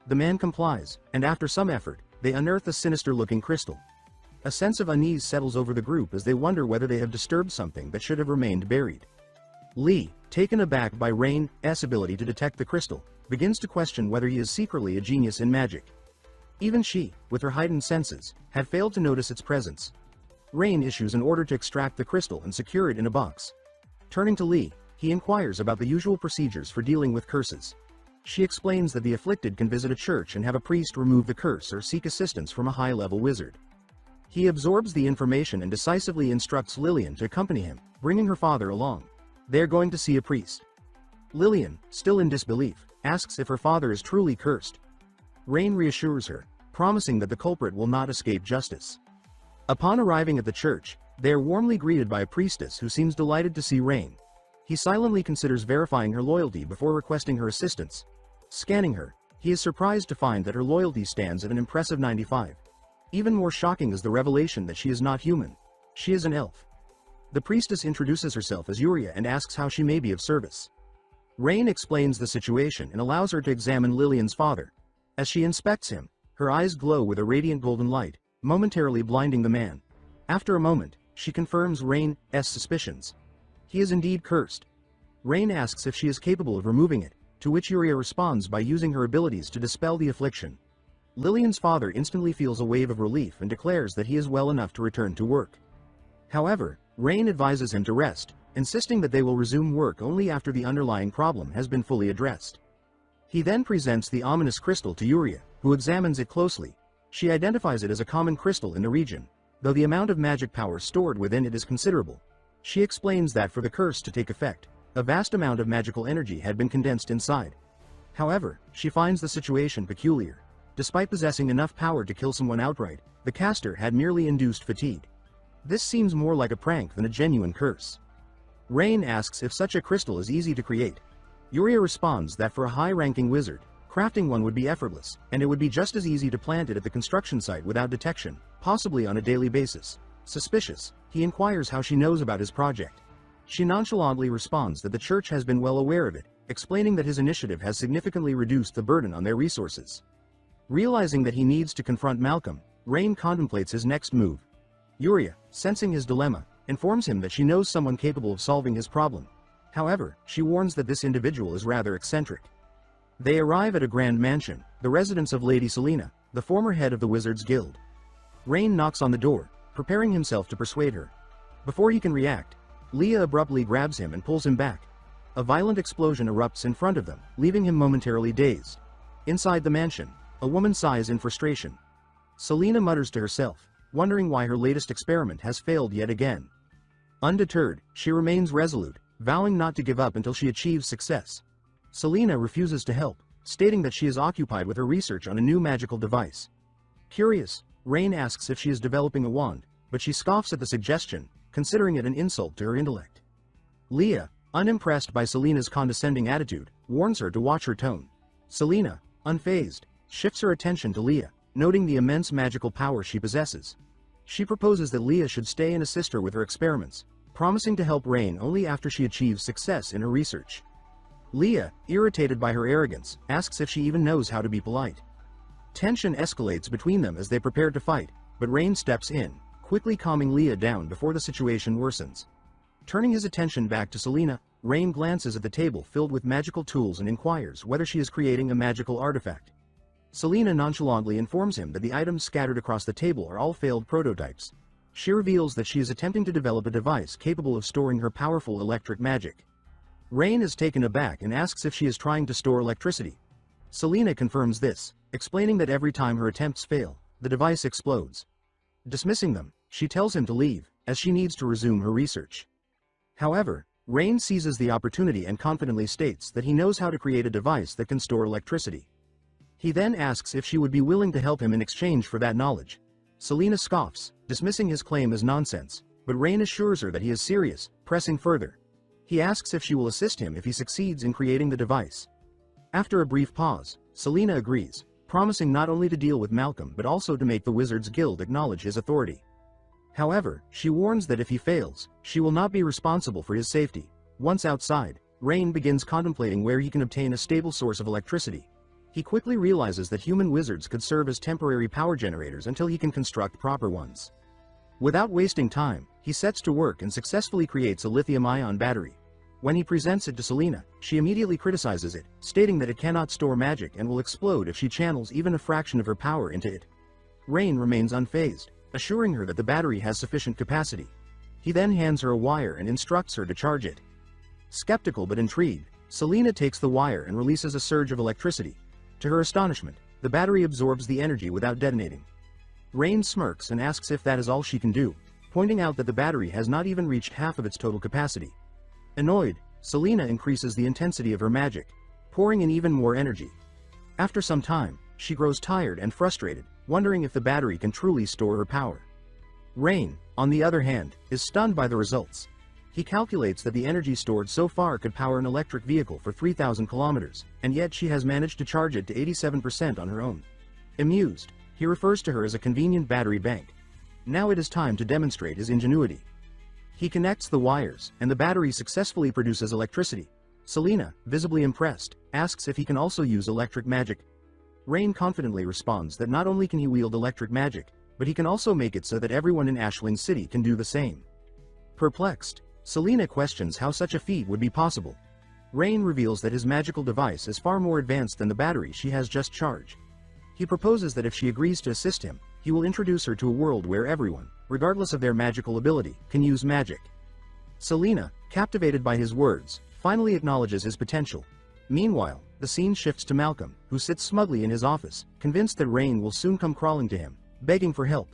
The man complies, and after some effort, they unearth a sinister-looking crystal. A sense of unease settles over the group as they wonder whether they have disturbed something that should have remained buried. Lee, taken aback by Rain's ability to detect the crystal, begins to question whether he is secretly a genius in magic. Even she, with her heightened senses, had failed to notice its presence. Rain issues an order to extract the crystal and secure it in a box. Turning to Lee, he inquires about the usual procedures for dealing with curses. She explains that the afflicted can visit a church and have a priest remove the curse or seek assistance from a high-level wizard. He absorbs the information and decisively instructs Lillian to accompany him, bringing her father along. They're going to see a priest. Lillian, still in disbelief, asks if her father is truly cursed. Rain reassures her, promising that the culprit will not escape justice. Upon arriving at the church, they are warmly greeted by a priestess who seems delighted to see Rain. He silently considers verifying her loyalty before requesting her assistance. Scanning her, he is surprised to find that her loyalty stands at an impressive 95. Even more shocking is the revelation that she is not human. She is an elf. The priestess introduces herself as Yuria and asks how she may be of service. Rain explains the situation and allows her to examine Lillian's father. As she inspects him, her eyes glow with a radiant golden light, momentarily blinding the man. After a moment, she confirms Rain's suspicions. He is indeed cursed. Rain asks if she is capable of removing it, to which Yuria responds by using her abilities to dispel the affliction. Lillian's father instantly feels a wave of relief and declares that he is well enough to return to work. However, Rain advises him to rest, insisting that they will resume work only after the underlying problem has been fully addressed. He then presents the ominous crystal to Yuria, who examines it closely. She identifies it as a common crystal in the region, though the amount of magic power stored within it is considerable. She explains that for the curse to take effect, a vast amount of magical energy had been condensed inside. However, she finds the situation peculiar. Despite possessing enough power to kill someone outright, the caster had merely induced fatigue. This seems more like a prank than a genuine curse. Rain asks if such a crystal is easy to create. Yuria responds that for a high-ranking wizard, crafting one would be effortless, and it would be just as easy to plant it at the construction site without detection, possibly on a daily basis. Suspicious, he inquires how she knows about his project. She nonchalantly responds that the church has been well aware of it, explaining that his initiative has significantly reduced the burden on their resources. Realizing that he needs to confront Malcolm, Rain contemplates his next move. Yuria, sensing his dilemma, informs him that she knows someone capable of solving his problem. However, she warns that this individual is rather eccentric. They arrive at a grand mansion, the residence of Lady Selena, the former head of the Wizards Guild. Rain knocks on the door, preparing himself to persuade her. Before he can react, Leah abruptly grabs him and pulls him back. A violent explosion erupts in front of them, leaving him momentarily dazed. Inside the mansion, a woman sighs in frustration. Selena mutters to herself, wondering why her latest experiment has failed yet again. Undeterred, she remains resolute, vowing not to give up until she achieves success. Selena refuses to help, stating that she is occupied with her research on a new magical device. Curious, Rain asks if she is developing a wand, but she scoffs at the suggestion, considering it an insult to her intellect. Leah, unimpressed by Selena's condescending attitude, warns her to watch her tone. Selena, unfazed, shifts her attention to Leah, noting the immense magical power she possesses. She proposes that Leah should stay and assist her with her experiments, promising to help Rain only after she achieves success in her research. Leah, irritated by her arrogance, asks if she even knows how to be polite. Tension escalates between them as they prepare to fight, but Rain steps in, quickly calming Leah down before the situation worsens. Turning his attention back to Selena, Rain glances at the table filled with magical tools and inquires whether she is creating a magical artifact. Selena nonchalantly informs him that the items scattered across the table are all failed prototypes. She reveals that she is attempting to develop a device capable of storing her powerful electric magic. Rain is taken aback and asks if she is trying to store electricity. Selena confirms this, explaining that every time her attempts fail, the device explodes. Dismissing them, she tells him to leave, as she needs to resume her research. However, Rain seizes the opportunity and confidently states that he knows how to create a device that can store electricity. He then asks if she would be willing to help him in exchange for that knowledge. Selena scoffs, dismissing his claim as nonsense, but Rain assures her that he is serious, pressing further. He asks if she will assist him if he succeeds in creating the device. After a brief pause, Selena agrees, promising not only to deal with Malcolm but also to make the Wizards Guild acknowledge his authority. However, she warns that if he fails, she will not be responsible for his safety. Once outside, Rain begins contemplating where he can obtain a stable source of electricity. He quickly realizes that human wizards could serve as temporary power generators until he can construct proper ones. Without wasting time, he sets to work and successfully creates a lithium-ion battery. When he presents it to Selena, she immediately criticizes it, stating that it cannot store magic and will explode if she channels even a fraction of her power into it. Rain remains unfazed, assuring her that the battery has sufficient capacity. He then hands her a wire and instructs her to charge it. Skeptical but intrigued, Selena takes the wire and releases a surge of electricity. To her astonishment, the battery absorbs the energy without detonating. Rain smirks and asks if that is all she can do, pointing out that the battery has not even reached half of its total capacity. Annoyed, Selena increases the intensity of her magic, pouring in even more energy. After some time, she grows tired and frustrated, wondering if the battery can truly store her power. Rain, on the other hand, is stunned by the results. He calculates that the energy stored so far could power an electric vehicle for 3,000 kilometers, and yet she has managed to charge it to 87% on her own. Amused, he refers to her as a convenient battery bank. Now it is time to demonstrate his ingenuity. He connects the wires, and the battery successfully produces electricity. Selena, visibly impressed, asks if he can also use electric magic. Rain confidently responds that not only can he wield electric magic, but he can also make it so that everyone in Ashling City can do the same. Perplexed, Selena questions how such a feat would be possible. Rain reveals that his magical device is far more advanced than the battery she has just charged. He proposes that if she agrees to assist him, he will introduce her to a world where everyone, regardless of their magical ability, can use magic. Selena, captivated by his words, finally acknowledges his potential. Meanwhile, the scene shifts to Malcolm, who sits smugly in his office, convinced that Rain will soon come crawling to him, begging for help.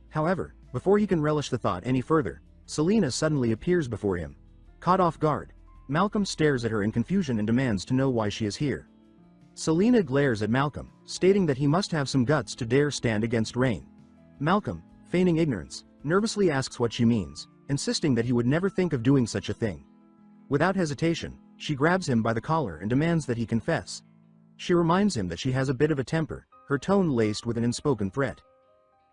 However, before he can relish the thought any further, Selena suddenly appears before him. Caught off guard, Malcolm stares at her in confusion and demands to know why she is here. Selena glares at Malcolm, stating that he must have some guts to dare stand against Rain. Malcolm, feigning ignorance, nervously asks what she means, insisting that he would never think of doing such a thing. Without hesitation, she grabs him by the collar and demands that he confess. She reminds him that she has a bit of a temper, her tone laced with an unspoken threat.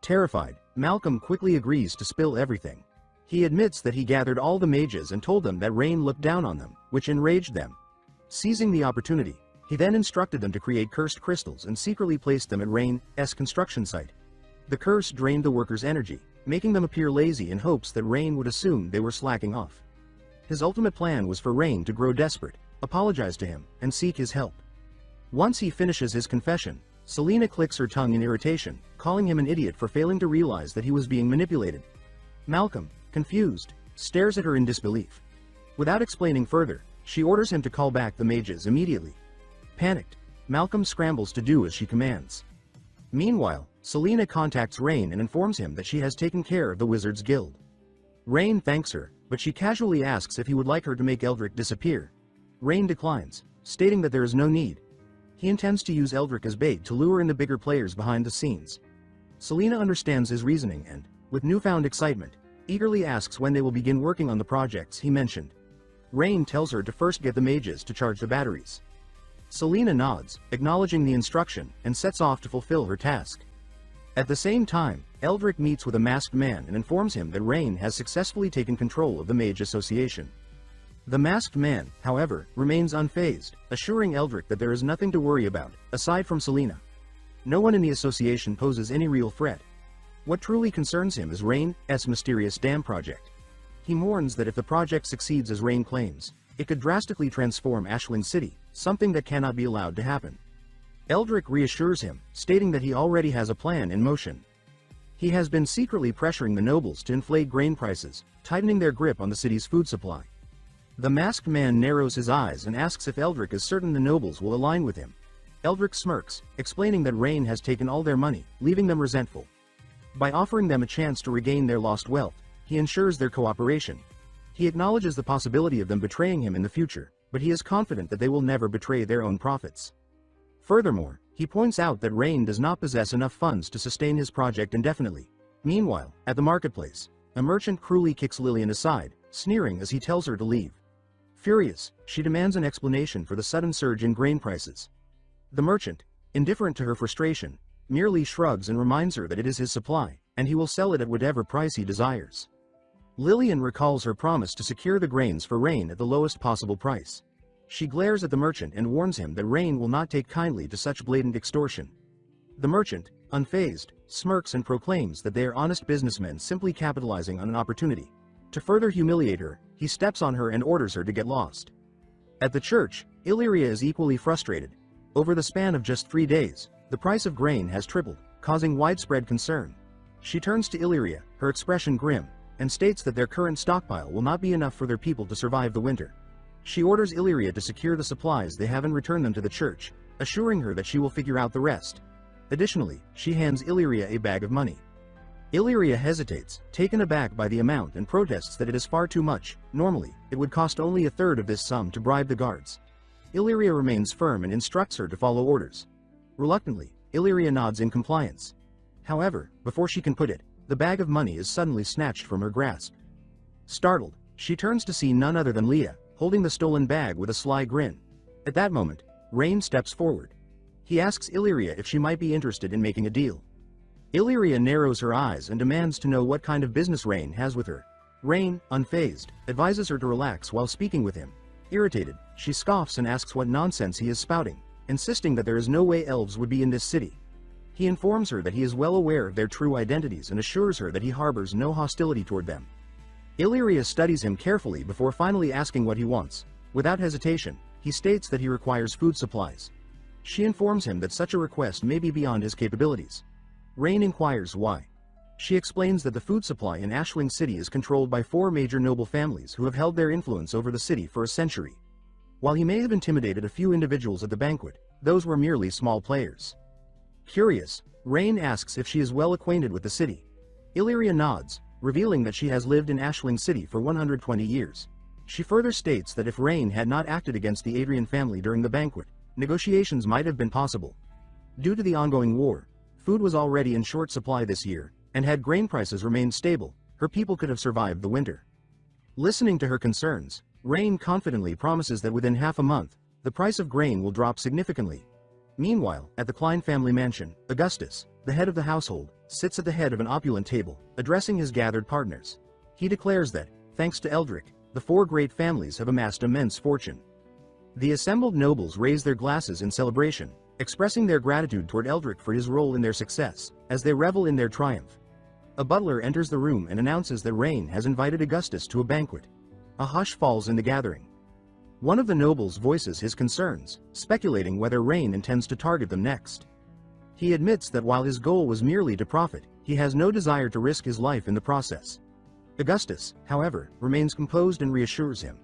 Terrified, Malcolm quickly agrees to spill everything. He admits that he gathered all the mages and told them that Rain looked down on them, which enraged them. Seizing the opportunity, he then instructed them to create cursed crystals and secretly placed them at Rain's construction site. The curse drained the workers' energy, making them appear lazy in hopes that Rain would assume they were slacking off. His ultimate plan was for Rain to grow desperate, apologize to him, and seek his help. Once he finishes his confession, Selena clicks her tongue in irritation, calling him an idiot for failing to realize that he was being manipulated. Malcolm, confused, stares at her in disbelief. Without explaining further, she orders him to call back the mages immediately. Panicked, Malcolm scrambles to do as she commands. Meanwhile, Selena contacts Rain and informs him that she has taken care of the Wizards Guild. Rain thanks her, but she casually asks if he would like her to make Eldrick disappear. Rain declines, stating that there is no need. He intends to use Eldrick as bait to lure in the bigger players behind the scenes. Selena understands his reasoning and, with newfound excitement, eagerly asks when they will begin working on the projects he mentioned. Rain tells her to first get the mages to charge the batteries. Selena nods, acknowledging the instruction, and sets off to fulfill her task. At the same time, Eldrick meets with a masked man and informs him that Rain has successfully taken control of the Mage Association. The masked man, however, remains unfazed, assuring Eldrick that there is nothing to worry about, aside from Selena. No one in the association poses any real threat. What truly concerns him is Rain's mysterious dam project. He mourns that if the project succeeds as Rain claims, it could drastically transform Ashling City, something that cannot be allowed to happen. Eldrick reassures him, stating that he already has a plan in motion. He has been secretly pressuring the nobles to inflate grain prices, tightening their grip on the city's food supply. The masked man narrows his eyes and asks if Eldrick is certain the nobles will align with him. Eldrick smirks, explaining that Rain has taken all their money, leaving them resentful. By offering them a chance to regain their lost wealth, he ensures their cooperation. He acknowledges the possibility of them betraying him in the future, but he is confident that they will never betray their own profits. Furthermore, he points out that Rain does not possess enough funds to sustain his project indefinitely. Meanwhile, at the marketplace, a merchant cruelly kicks Lillian aside, sneering as he tells her to leave. Furious, she demands an explanation for the sudden surge in grain prices. The merchant, indifferent to her frustration, merely shrugs and reminds her that it is his supply, and he will sell it at whatever price he desires. Lillian recalls her promise to secure the grains for Rain at the lowest possible price. She glares at the merchant and warns him that Rain will not take kindly to such blatant extortion. The merchant, unfazed, smirks and proclaims that they are honest businessmen simply capitalizing on an opportunity. To further humiliate her, he steps on her and orders her to get lost. At the church, Illyria is equally frustrated. Over the span of just 3 days, the price of grain has tripled, causing widespread concern. She turns to Illyria, her expression grim, and states that their current stockpile will not be enough for their people to survive the winter. She orders Illyria to secure the supplies they have and return them to the church, assuring her that she will figure out the rest. Additionally, she hands Illyria a bag of money. Illyria hesitates, taken aback by the amount, and protests that it is far too much. Normally, it would cost only a third of this sum to bribe the guards. Illyria remains firm and instructs her to follow orders. Reluctantly, Illyria nods in compliance. However, before she can put it, the bag of money is suddenly snatched from her grasp. Startled, she turns to see none other than Leah, holding the stolen bag with a sly grin. At that moment, Rain steps forward. He asks Illyria if she might be interested in making a deal. Illyria narrows her eyes and demands to know what kind of business Rain has with her. Rain, unfazed, advises her to relax while speaking with him. Irritated, she scoffs and asks what nonsense he is spouting, insisting that there is no way elves would be in this city. He informs her that he is well aware of their true identities and assures her that he harbors no hostility toward them. Illyria studies him carefully before finally asking what he wants. Without hesitation, he states that he requires food supplies. She informs him that such a request may be beyond his capabilities. Rain inquires why. She explains that the food supply in Ashling City is controlled by 4 major noble families who have held their influence over the city for a century. While he may have intimidated a few individuals at the banquet, those were merely small players. Curious, Rain asks if she is well acquainted with the city. Illyria nods, revealing that she has lived in Ashling City for 120 years. She further states that if Rain had not acted against the Adrian family during the banquet, negotiations might have been possible. Due to the ongoing war, food was already in short supply this year, and had grain prices remained stable, her people could have survived the winter. Listening to her concerns, Rain confidently promises that within half a month, the price of grain will drop significantly. Meanwhile, at the Klein family mansion, Augustus, the head of the household, sits at the head of an opulent table, addressing his gathered partners. He declares that, thanks to Eldrick, the 4 great families have amassed immense fortune. The assembled nobles raise their glasses in celebration, expressing their gratitude toward Eldrick for his role in their success, as they revel in their triumph. A butler enters the room and announces that Rain has invited Augustus to a banquet. A hush falls in the gathering. One of the nobles voices his concerns, speculating whether Rain intends to target them next. He admits that while his goal was merely to profit, he has no desire to risk his life in the process. Augustus, however, remains composed and reassures him.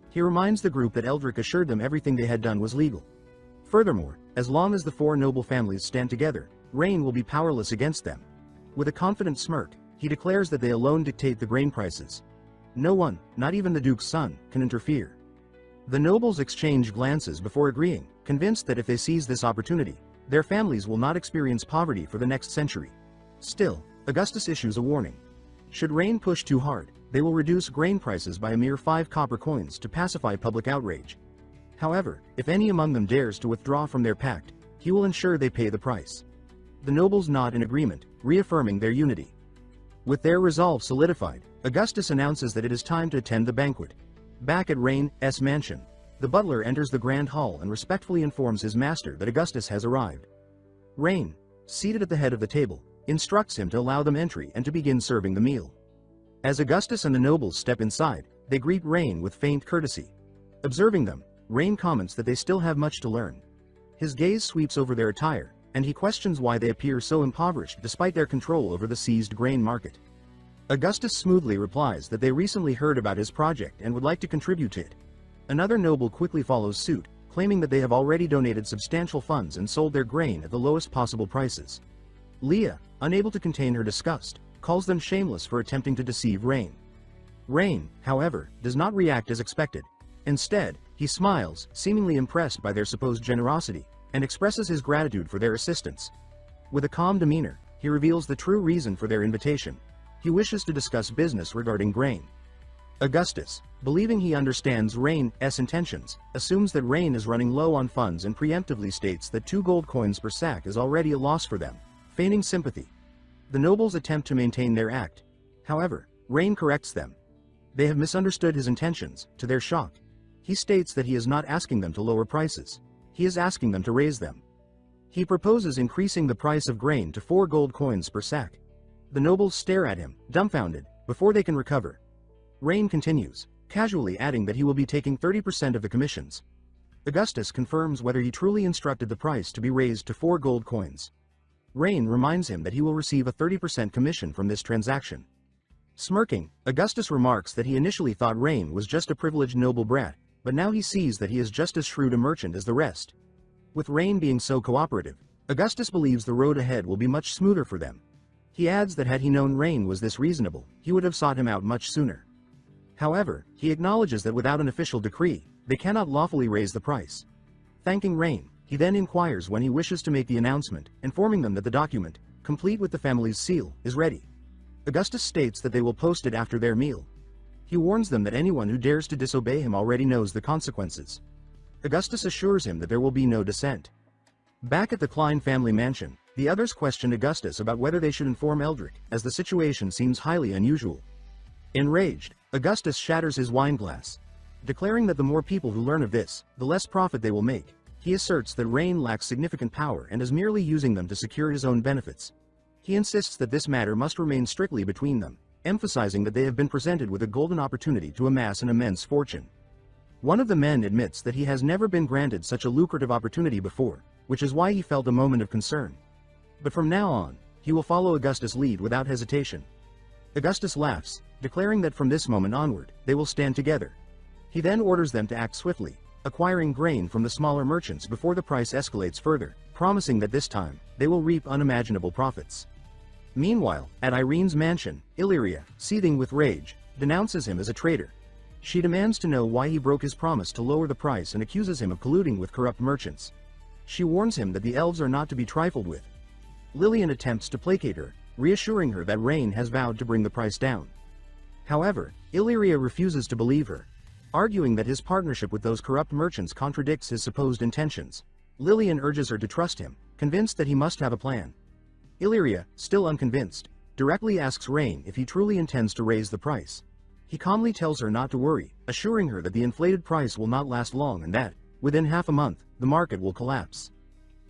He reminds the group that Eldrick assured them everything they had done was legal. Furthermore, as long as the 4 noble families stand together, Rain will be powerless against them. With a confident smirk, he declares that they alone dictate the grain prices. No one, not even the Duke's son, can interfere. The nobles exchange glances before agreeing, convinced that if they seize this opportunity, their families will not experience poverty for the next century. Still, Augustus issues a warning. Should Rain push too hard, they will reduce grain prices by a mere 5 copper coins to pacify public outrage. However, if any among them dares to withdraw from their pact, he will ensure they pay the price. The nobles nod in agreement, reaffirming their unity. With their resolve solidified, Augustus announces that it is time to attend the banquet. Back at Rain's mansion, the butler enters the grand hall and respectfully informs his master that Augustus has arrived. Rain, seated at the head of the table, instructs him to allow them entry and to begin serving the meal. As Augustus and the nobles step inside, they greet Rain with faint courtesy. Observing them, Rain comments that they still have much to learn. His gaze sweeps over their attire, and he questions why they appear so impoverished despite their control over the seized grain market. Augustus smoothly replies that they recently heard about his project and would like to contribute to it. Another noble quickly follows suit, claiming that they have already donated substantial funds and sold their grain at the lowest possible prices. Leah, unable to contain her disgust, calls them shameless for attempting to deceive Rain. Rain, however, does not react as expected. Instead, he smiles, seemingly impressed by their supposed generosity, and expresses his gratitude for their assistance. With a calm demeanor, he reveals the true reason for their invitation. He wishes to discuss business regarding grain. Augustus, believing he understands Rain's intentions, assumes that Rain is running low on funds and preemptively states that 2 gold coins per sack is already a loss for them, feigning sympathy. The nobles attempt to maintain their act. However, Rain corrects them. They have misunderstood his intentions. To their shock, he states that he is not asking them to lower prices. He is asking them to raise them. He proposes increasing the price of grain to 4 gold coins per sack. The nobles stare at him, dumbfounded, before they can recover. Rain continues, casually adding that he will be taking 30% of the commissions. Augustus confirms whether he truly instructed the price to be raised to 4 gold coins. Rain reminds him that he will receive a 30% commission from this transaction. Smirking, Augustus remarks that he initially thought Rain was just a privileged noble brat, but now he sees that he is just as shrewd a merchant as the rest. With Rain being so cooperative, Augustus believes the road ahead will be much smoother for them. He adds that had he known Rain was this reasonable, he would have sought him out much sooner. However, he acknowledges that without an official decree, they cannot lawfully raise the price. Thanking Rain, he then inquires when he wishes to make the announcement, informing them that the document, complete with the family's seal, is ready. Augustus states that they will post it after their meal. He warns them that anyone who dares to disobey him already knows the consequences. Augustus assures him that there will be no dissent. Back at the Klein family mansion, the others question Augustus about whether they should inform Eldrick, as the situation seems highly unusual. Enraged, Augustus shatters his wineglass. Declaring that the more people who learn of this, the less profit they will make, he asserts that Rain lacks significant power and is merely using them to secure his own benefits. He insists that this matter must remain strictly between them, emphasizing that they have been presented with a golden opportunity to amass an immense fortune. One of the men admits that he has never been granted such a lucrative opportunity before, which is why he felt a moment of concern. But from now on, he will follow Augustus' lead without hesitation. Augustus laughs, declaring that from this moment onward, they will stand together. He then orders them to act swiftly, acquiring grain from the smaller merchants before the price escalates further, promising that this time, they will reap unimaginable profits. Meanwhile, at Irene's mansion, Illyria, seething with rage, denounces him as a traitor. She demands to know why he broke his promise to lower the price and accuses him of colluding with corrupt merchants. She warns him that the elves are not to be trifled with. Lillian attempts to placate her, reassuring her that Rain has vowed to bring the price down. However, Illyria refuses to believe her, arguing that his partnership with those corrupt merchants contradicts his supposed intentions. Lillian urges her to trust him, convinced that he must have a plan. Illyria, still unconvinced, directly asks Rain if he truly intends to raise the price. He calmly tells her not to worry, assuring her that the inflated price will not last long and that, within half a month, the market will collapse.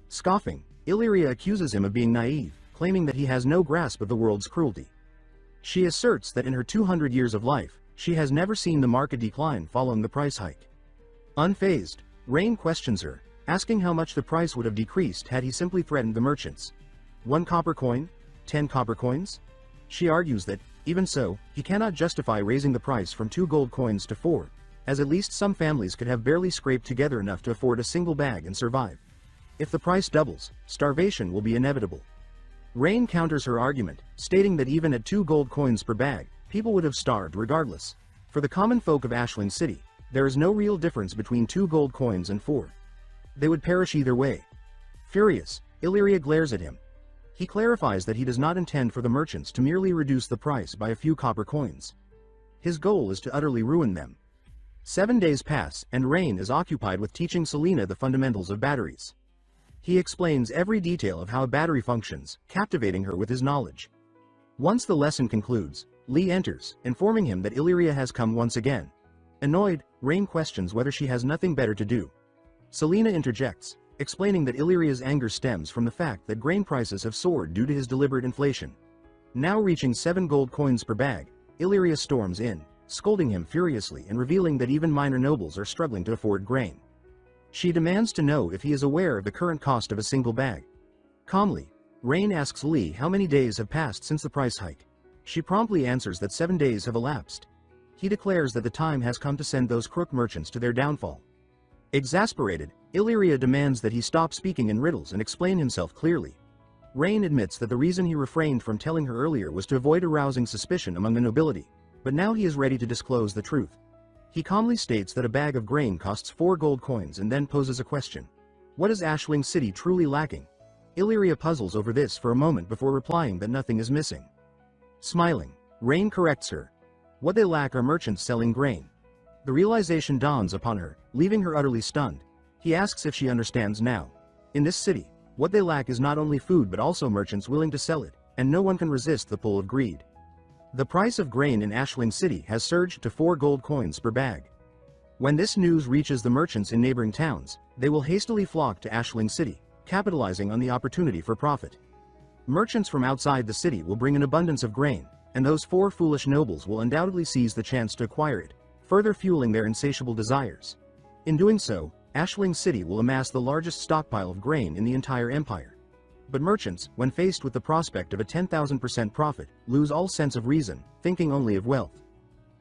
Scoffing, Illyria accuses him of being naive, claiming that he has no grasp of the world's cruelty. She asserts that in her 200 years of life, she has never seen the market decline following the price hike. Unfazed, Rain questions her, asking how much the price would have decreased had he simply threatened the merchants. 1 copper coin? 10 copper coins? She argues that, even so, he cannot justify raising the price from 2 gold coins to 4, as at least some families could have barely scraped together enough to afford a single bag and survive. If the price doubles, starvation will be inevitable. Rain counters her argument, stating that even at 2 gold coins per bag, people would have starved regardless. For the common folk of Ashland City, there is no real difference between 2 gold coins and 4. They would perish either way. Furious, Illyria glares at him. He clarifies that he does not intend for the merchants to merely reduce the price by a few copper coins. His goal is to utterly ruin them. 7 days pass, and Rain is occupied with teaching Selena the fundamentals of batteries. He explains every detail of how a battery functions, captivating her with his knowledge. Once the lesson concludes, Lee enters, informing him that Illyria has come once again. Annoyed, Rain questions whether she has nothing better to do. Selena interjects, explaining that Illyria's anger stems from the fact that grain prices have soared due to his deliberate inflation. Now reaching 7 gold coins per bag, Illyria storms in, scolding him furiously and revealing that even minor nobles are struggling to afford grain. She demands to know if he is aware of the current cost of a single bag. Calmly, Rain asks Lee how many days have passed since the price hike. She promptly answers that 7 days have elapsed. He declares that the time has come to send those crook merchants to their downfall. Exasperated, Illyria demands that he stop speaking in riddles and explain himself clearly. Rain admits that the reason he refrained from telling her earlier was to avoid arousing suspicion among the nobility. but now he is ready to disclose the truth. He calmly states that a bag of grain costs 4 gold coins and then poses a question. What is Ashling City truly lacking? Illyria puzzles over this for a moment before replying that nothing is missing. Smiling, Rain corrects her. What they lack are merchants selling grain. The realization dawns upon her, leaving her utterly stunned. He asks if she understands now. In this city, what they lack is not only food but also merchants willing to sell it, and no one can resist the pull of greed. The price of grain in Ashling City has surged to 4 gold coins per bag. When this news reaches the merchants in neighboring towns, they will hastily flock to Ashling City, capitalizing on the opportunity for profit. Merchants from outside the city will bring an abundance of grain, and those 4 foolish nobles will undoubtedly seize the chance to acquire it, further fueling their insatiable desires. In doing so, Ashling City will amass the largest stockpile of grain in the entire empire. But merchants, when faced with the prospect of a 10,000% profit, lose all sense of reason, thinking only of wealth.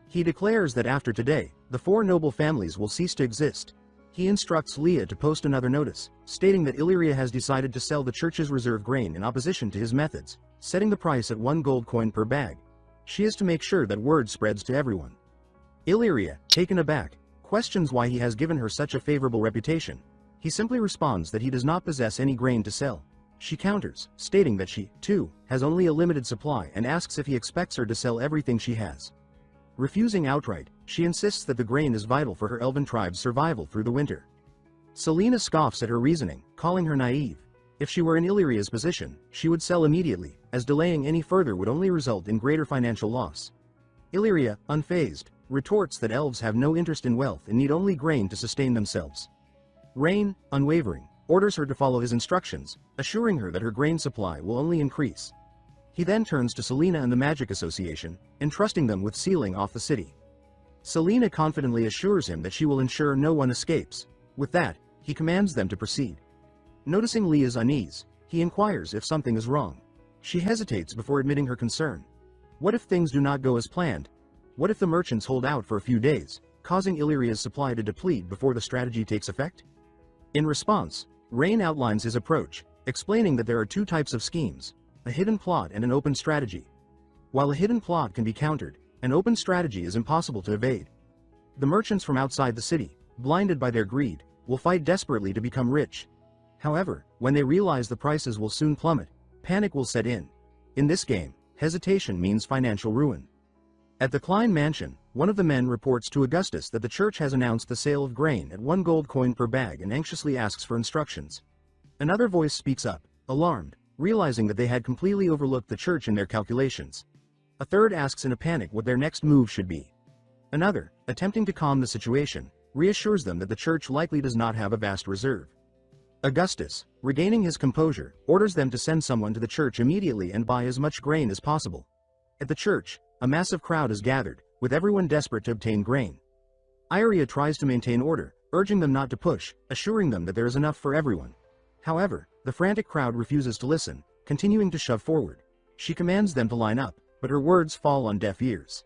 He declares that after today, the 4 noble families will cease to exist. He instructs Leah to post another notice, stating that Illyria has decided to sell the church's reserve grain in opposition to his methods, setting the price at 1 gold coin per bag. She is to make sure that word spreads to everyone. Illyria, taken aback, questions why he has given her such a favorable reputation. He simply responds that he does not possess any grain to sell. She counters, stating that she, too, has only a limited supply and asks if he expects her to sell everything she has. Refusing outright, she insists that the grain is vital for her elven tribe's survival through the winter. Selena scoffs at her reasoning, calling her naive. If she were in Illyria's position, she would sell immediately, as delaying any further would only result in greater financial loss. Illyria, unfazed, retorts that elves have no interest in wealth and need only grain to sustain themselves. Rain, unwavering, orders her to follow his instructions, assuring her that her grain supply will only increase. He then turns to Selena and the Magic Association, entrusting them with sealing off the city. Selena confidently assures him that she will ensure no one escapes. With that, he commands them to proceed. Noticing Leah's unease, he inquires if something is wrong. She hesitates before admitting her concern. What if things do not go as planned? What if the merchants hold out for a few days, causing Illyria's supply to deplete before the strategy takes effect? In response, Rain outlines his approach, explaining that there are 2 types of schemes, a hidden plot and an open strategy. While a hidden plot can be countered, an open strategy is impossible to evade. The merchants from outside the city, blinded by their greed, will fight desperately to become rich. However, when they realize the prices will soon plummet, panic will set in. In this game, hesitation means financial ruin. At the Klein mansion, one of the men reports to Augustus that the church has announced the sale of grain at 1 gold coin per bag and anxiously asks for instructions. Another voice speaks up, alarmed, realizing that they had completely overlooked the church in their calculations. A third asks in a panic what their next move should be. Another, attempting to calm the situation, reassures them that the church likely does not have a vast reserve. Augustus, regaining his composure, orders them to send someone to the church immediately and buy as much grain as possible. At the church, a massive crowd is gathered, with everyone desperate to obtain grain. Iria tries to maintain order, urging them not to push, assuring them that there is enough for everyone. However, the frantic crowd refuses to listen, continuing to shove forward. She commands them to line up, but her words fall on deaf ears.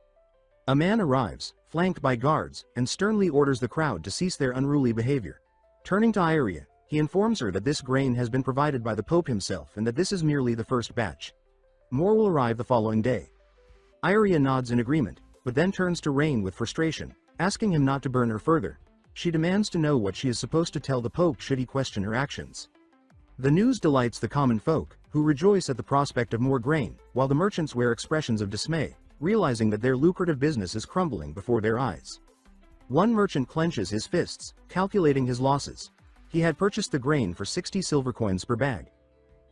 A man arrives, flanked by guards, and sternly orders the crowd to cease their unruly behavior. Turning to Iria, he informs her that this grain has been provided by the Pope himself and that this is merely the first batch. More will arrive the following day. Iria nods in agreement, but then turns to Rain with frustration, asking him not to burn her further. She demands to know what she is supposed to tell the Pope should he question her actions. The news delights the common folk, who rejoice at the prospect of more grain, while the merchants wear expressions of dismay, realizing that their lucrative business is crumbling before their eyes. One merchant clenches his fists, calculating his losses. He had purchased the grain for 60 silver coins per bag.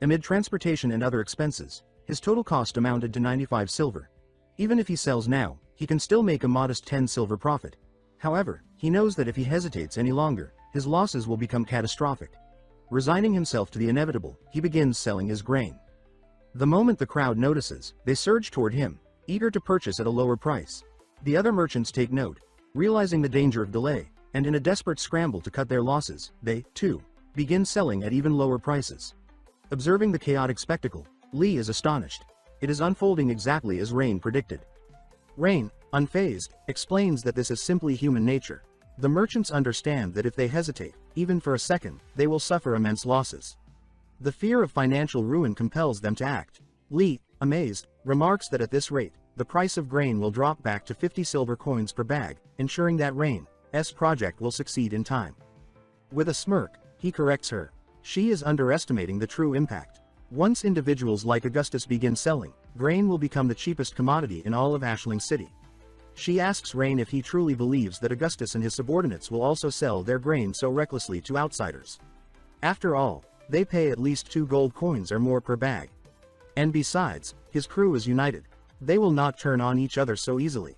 Amid transportation and other expenses, his total cost amounted to 95 silver. Even if he sells now, he can still make a modest 10 silver profit. However, he knows that if he hesitates any longer, his losses will become catastrophic. Resigning himself to the inevitable, he begins selling his grain. The moment the crowd notices, they surge toward him, eager to purchase at a lower price. The other merchants take note, realizing the danger of delay, and in a desperate scramble to cut their losses, they, too, begin selling at even lower prices. Observing the chaotic spectacle, Lee is astonished. It is unfolding exactly as Rain predicted. Rain, unfazed, explains that this is simply human nature. The merchants understand that if they hesitate, even for a second, they will suffer immense losses. The fear of financial ruin compels them to act. Lee, amazed, remarks that at this rate, the price of grain will drop back to 50 silver coins per bag, ensuring that Rain's project will succeed in time. With a smirk, he corrects her. She is underestimating the true impact. Once individuals like Augustus begin selling, grain will become the cheapest commodity in all of Ashling City. She asks Rain if he truly believes that Augustus and his subordinates will also sell their grain so recklessly to outsiders. After all, they pay at least 2 gold coins or more per bag. And besides, his crew is united. They will not turn on each other so easily.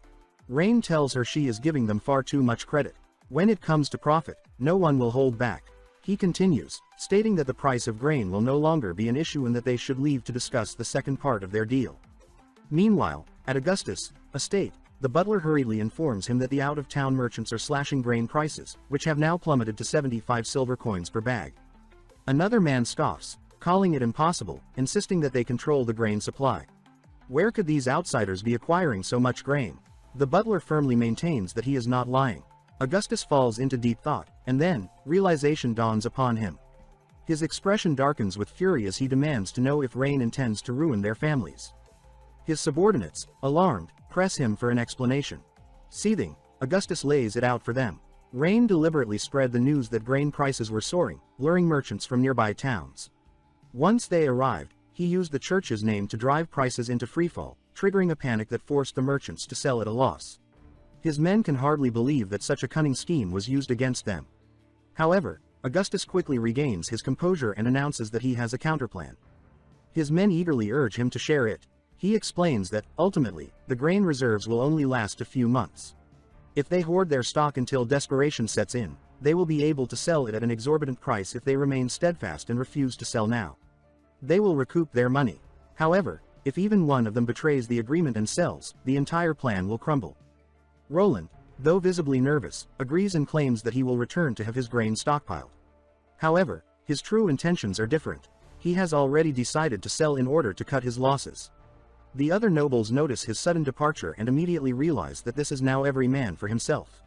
Rain tells her she is giving them far too much credit. When it comes to profit, no one will hold back. He continues, stating that the price of grain will no longer be an issue and that they should leave to discuss the second part of their deal. Meanwhile, at Augustus' estate, the butler hurriedly informs him that the out-of-town merchants are slashing grain prices, which have now plummeted to 75 silver coins per bag. Another man scoffs, calling it impossible, insisting that they control the grain supply. Where could these outsiders be acquiring so much grain? The butler firmly maintains that he is not lying. Augustus falls into deep thought, and then, realization dawns upon him. His expression darkens with fury as he demands to know if Rain intends to ruin their families. His subordinates, alarmed, press him for an explanation. Seething, Augustus lays it out for them. Rain deliberately spread the news that grain prices were soaring, luring merchants from nearby towns. Once they arrived, he used the church's name to drive prices into freefall, triggering a panic that forced the merchants to sell at a loss. His men can hardly believe that such a cunning scheme was used against them. However, Augustus quickly regains his composure and announces that he has a counterplan. His men eagerly urge him to share it. He explains that, ultimately, the grain reserves will only last a few months. If they hoard their stock until desperation sets in, they will be able to sell it at an exorbitant price if they remain steadfast and refuse to sell now. They will recoup their money. However, if even one of them betrays the agreement and sells, the entire plan will crumble. Roland, though visibly nervous, agrees and claims that he will return to have his grain stockpiled. However, his true intentions are different. He has already decided to sell in order to cut his losses. The other nobles notice his sudden departure and immediately realize that this is now every man for himself.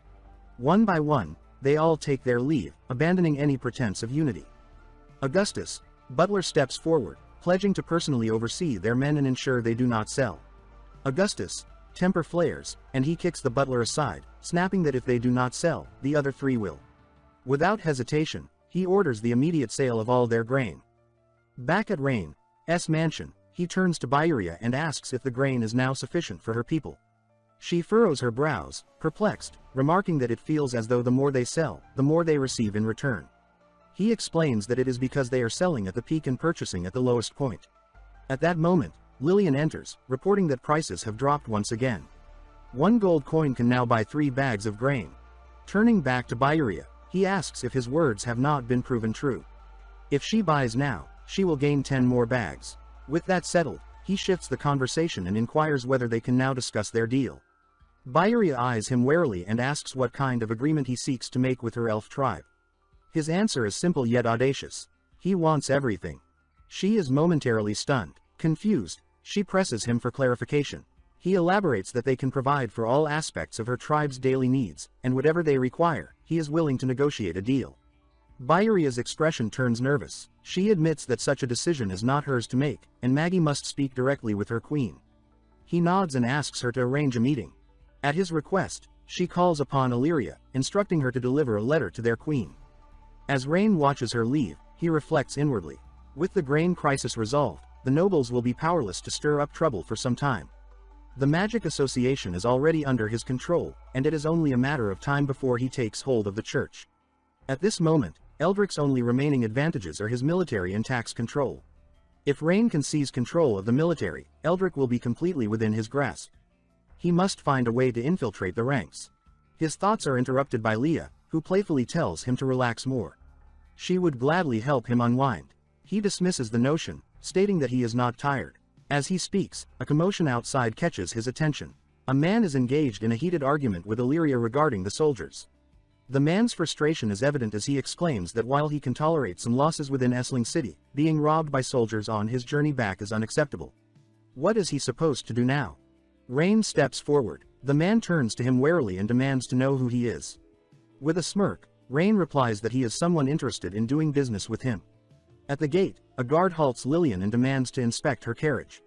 One by one, they all take their leave, abandoning any pretense of unity. Augustus, butler, steps forward, pledging to personally oversee their men and ensure they do not sell. Augustus' temper flares, and he kicks the butler aside, snapping that if they do not sell, the other 3 will. Without hesitation, he orders the immediate sale of all their grain. Back at Rain's mansion, he turns to Byaria and asks if the grain is now sufficient for her people. She furrows her brows, perplexed, remarking that it feels as though the more they sell, the more they receive in return. He explains that it is because they are selling at the peak and purchasing at the lowest point. At that moment, Lillian enters, reporting that prices have dropped once again. 1 gold coin can now buy 3 bags of grain. Turning back to Byaria, he asks if his words have not been proven true. If she buys now, she will gain 10 more bags. With that settled, he shifts the conversation and inquires whether they can now discuss their deal. Byaria eyes him warily and asks what kind of agreement he seeks to make with her elf tribe. His answer is simple yet audacious. He wants everything. She is momentarily stunned. Confused, she presses him for clarification. He elaborates that they can provide for all aspects of her tribe's daily needs, and whatever they require, he is willing to negotiate a deal. Byaria's expression turns nervous. She admits that such a decision is not hers to make, and Maggie must speak directly with her queen. He nods and asks her to arrange a meeting. At his request, she calls upon Illyria, instructing her to deliver a letter to their queen. As Rain watches her leave, he reflects inwardly. With the grain crisis resolved, the nobles will be powerless to stir up trouble for some time. The Magic Association is already under his control, and it is only a matter of time before he takes hold of the church. At this moment, Eldric's only remaining advantages are his military and tax control. If Rain can seize control of the military, Eldric will be completely within his grasp. He must find a way to infiltrate the ranks. His thoughts are interrupted by Leah, who playfully tells him to relax more. She would gladly help him unwind. He dismisses the notion, stating that he is not tired. As he speaks, a commotion outside catches his attention. A man is engaged in a heated argument with Illyria regarding the soldiers. The man's frustration is evident as he exclaims that while he can tolerate some losses within Ashling City, being robbed by soldiers on his journey back is unacceptable. What is he supposed to do now? Rain steps forward. The man turns to him warily and demands to know who he is. With a smirk, Rain replies that he is someone interested in doing business with him. At the gate, a guard halts Lillian and demands to inspect her carriage.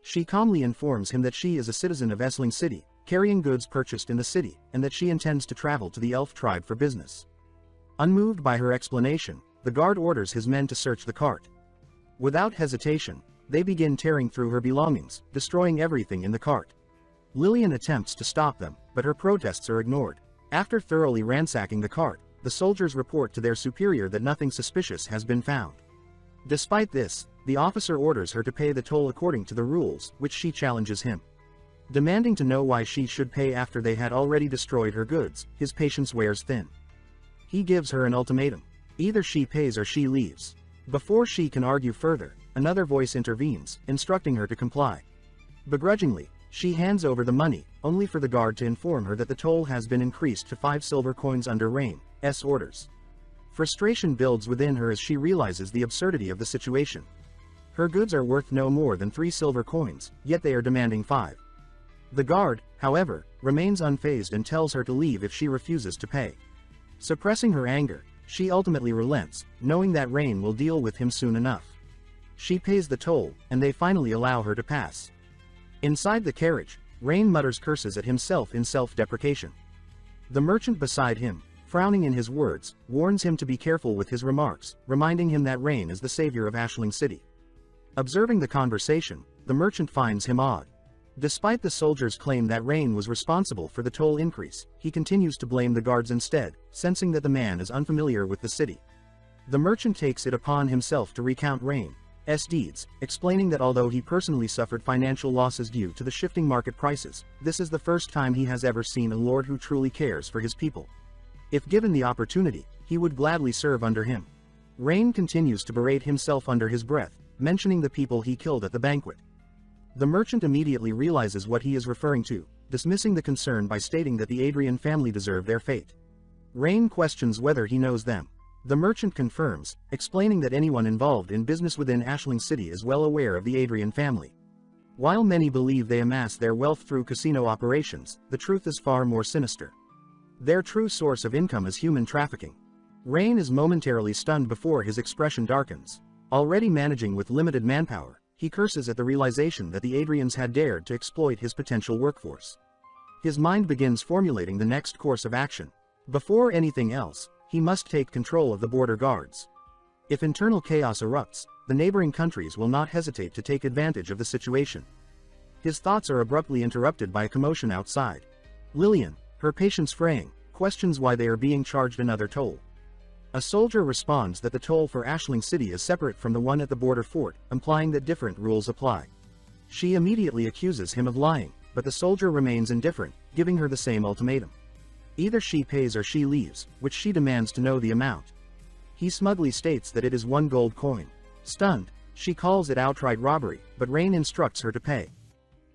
She calmly informs him that she is a citizen of Esling City, carrying goods purchased in the city, and that she intends to travel to the elf tribe for business. Unmoved by her explanation, the guard orders his men to search the cart. Without hesitation, they begin tearing through her belongings, destroying everything in the cart. Lillian attempts to stop them, but her protests are ignored. After thoroughly ransacking the cart, the soldiers report to their superior that nothing suspicious has been found. Despite this, the officer orders her to pay the toll according to the rules, which she challenges him. Demanding to know why she should pay after they had already destroyed her goods, his patience wears thin. He gives her an ultimatum. Either she pays or she leaves. Before she can argue further, another voice intervenes, instructing her to comply. Begrudgingly, she hands over the money, only for the guard to inform her that the toll has been increased to 5 silver coins under Rain's orders. Frustration builds within her as she realizes the absurdity of the situation. Her goods are worth no more than 3 silver coins, yet they are demanding 5. The guard, however, remains unfazed and tells her to leave if she refuses to pay. Suppressing her anger, she ultimately relents, knowing that Rain will deal with him soon enough. She pays the toll, and they finally allow her to pass. Inside the carriage, Rain mutters curses at himself in self-deprecation. The merchant beside him, frowning in his words, warns him to be careful with his remarks, reminding him that Rain is the savior of Ashling City. Observing the conversation, the merchant finds him odd. Despite the soldiers' claim that Rain was responsible for the toll increase, he continues to blame the guards instead, sensing that the man is unfamiliar with the city. The merchant takes it upon himself to recount Rain's deeds, explaining that although he personally suffered financial losses due to the shifting market prices, this is the first time he has ever seen a lord who truly cares for his people. If given the opportunity, he would gladly serve under him. Rain continues to berate himself under his breath, mentioning the people he killed at the banquet. The merchant immediately realizes what he is referring to, dismissing the concern by stating that the Adrian family deserve their fate. Rain questions whether he knows them. The merchant confirms, explaining that anyone involved in business within Ashling City is well aware of the Adrian family. While many believe they amass their wealth through casino operations, the truth is far more sinister. Their true source of income is human trafficking. Rain is momentarily stunned before his expression darkens. Already managing with limited manpower, he curses at the realization that the Adrians had dared to exploit his potential workforce. His mind begins formulating the next course of action. Before anything else, he must take control of the border guards. If internal chaos erupts, the neighboring countries will not hesitate to take advantage of the situation. His thoughts are abruptly interrupted by a commotion outside. Lillian, her patience fraying, questions why they are being charged another toll. A soldier responds that the toll for Ashling City is separate from the one at the border fort, implying that different rules apply. She immediately accuses him of lying, but the soldier remains indifferent, giving her the same ultimatum. Either she pays or she leaves, which she demands to know the amount. He smugly states that it is 1 gold coin. Stunned, she calls it outright robbery, but Rain instructs her to pay.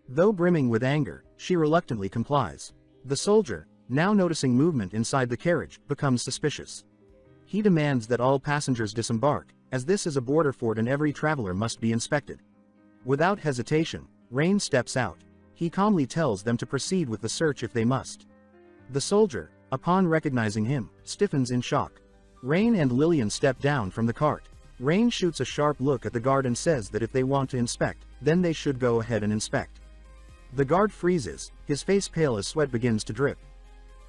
Though brimming with anger, she reluctantly complies. The soldier, now noticing movement inside the carriage, becomes suspicious. He demands that all passengers disembark, as this is a border fort and every traveler must be inspected. Without hesitation, Rain steps out. He calmly tells them to proceed with the search if they must. The soldier, upon recognizing him, stiffens in shock. Rain and Lillian step down from the cart. Rain shoots a sharp look at the guard and says that if they want to inspect, then they should go ahead and inspect. The guard freezes, his face pale as sweat begins to drip.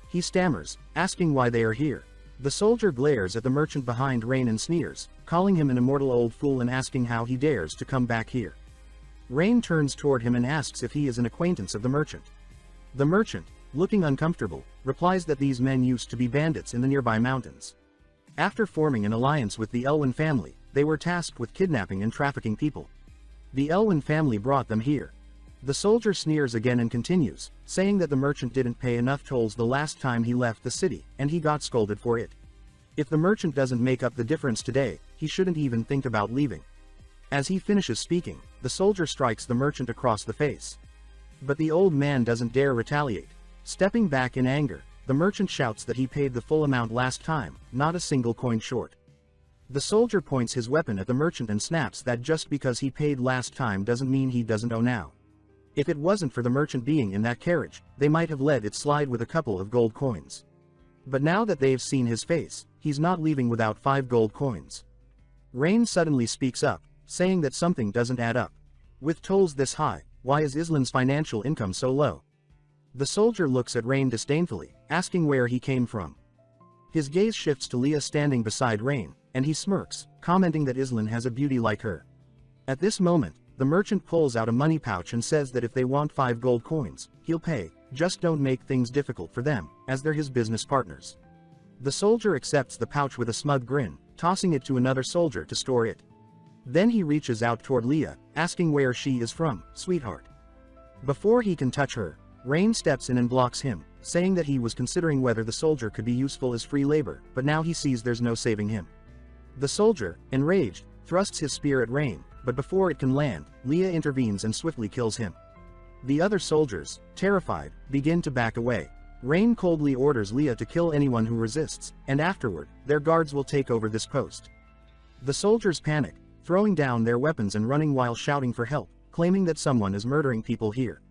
He stammers, asking why they are here. The soldier glares at the merchant behind Rain and sneers, calling him an immortal old fool and asking how he dares to come back here. Rain turns toward him and asks if he is an acquaintance of the merchant. The merchant, looking uncomfortable, replies that these men used to be bandits in the nearby mountains. After forming an alliance with the Elwyn family, they were tasked with kidnapping and trafficking people. The Elwyn family brought them here. The soldier sneers again and continues, saying that the merchant didn't pay enough tolls the last time he left the city, and he got scolded for it. If the merchant doesn't make up the difference today, he shouldn't even think about leaving. As he finishes speaking, the soldier strikes the merchant across the face. But the old man doesn't dare retaliate. Stepping back in anger, the merchant shouts that he paid the full amount last time, not a single coin short. The soldier points his weapon at the merchant and snaps that just because he paid last time doesn't mean he doesn't owe now. If it wasn't for the merchant being in that carriage, they might have let it slide with a couple of gold coins. But now that they've seen his face, he's not leaving without 5 gold coins. Rain suddenly speaks up, saying that something doesn't add up. With tolls this high, why is Islin's financial income so low? The soldier looks at Rain disdainfully, asking where he came from. His gaze shifts to Leah standing beside Rain, and he smirks, commenting that Islin has a beauty like her. At this moment, the merchant pulls out a money pouch and says that if they want 5 gold coins, he'll pay, just don't make things difficult for them, as they're his business partners. The soldier accepts the pouch with a smug grin, tossing it to another soldier to store it. Then he reaches out toward Leah, asking where she is from, sweetheart. Before he can touch her, Rain steps in and blocks him, saying that he was considering whether the soldier could be useful as free labor, but now he sees there's no saving him. The soldier, enraged, thrusts his spear at Rain, but before it can land, Leah intervenes and swiftly kills him. The other soldiers, terrified, begin to back away. Rain coldly orders Leah to kill anyone who resists, and afterward, their guards will take over this post. The soldiers panic, throwing down their weapons and running while shouting for help, claiming that someone is murdering people here.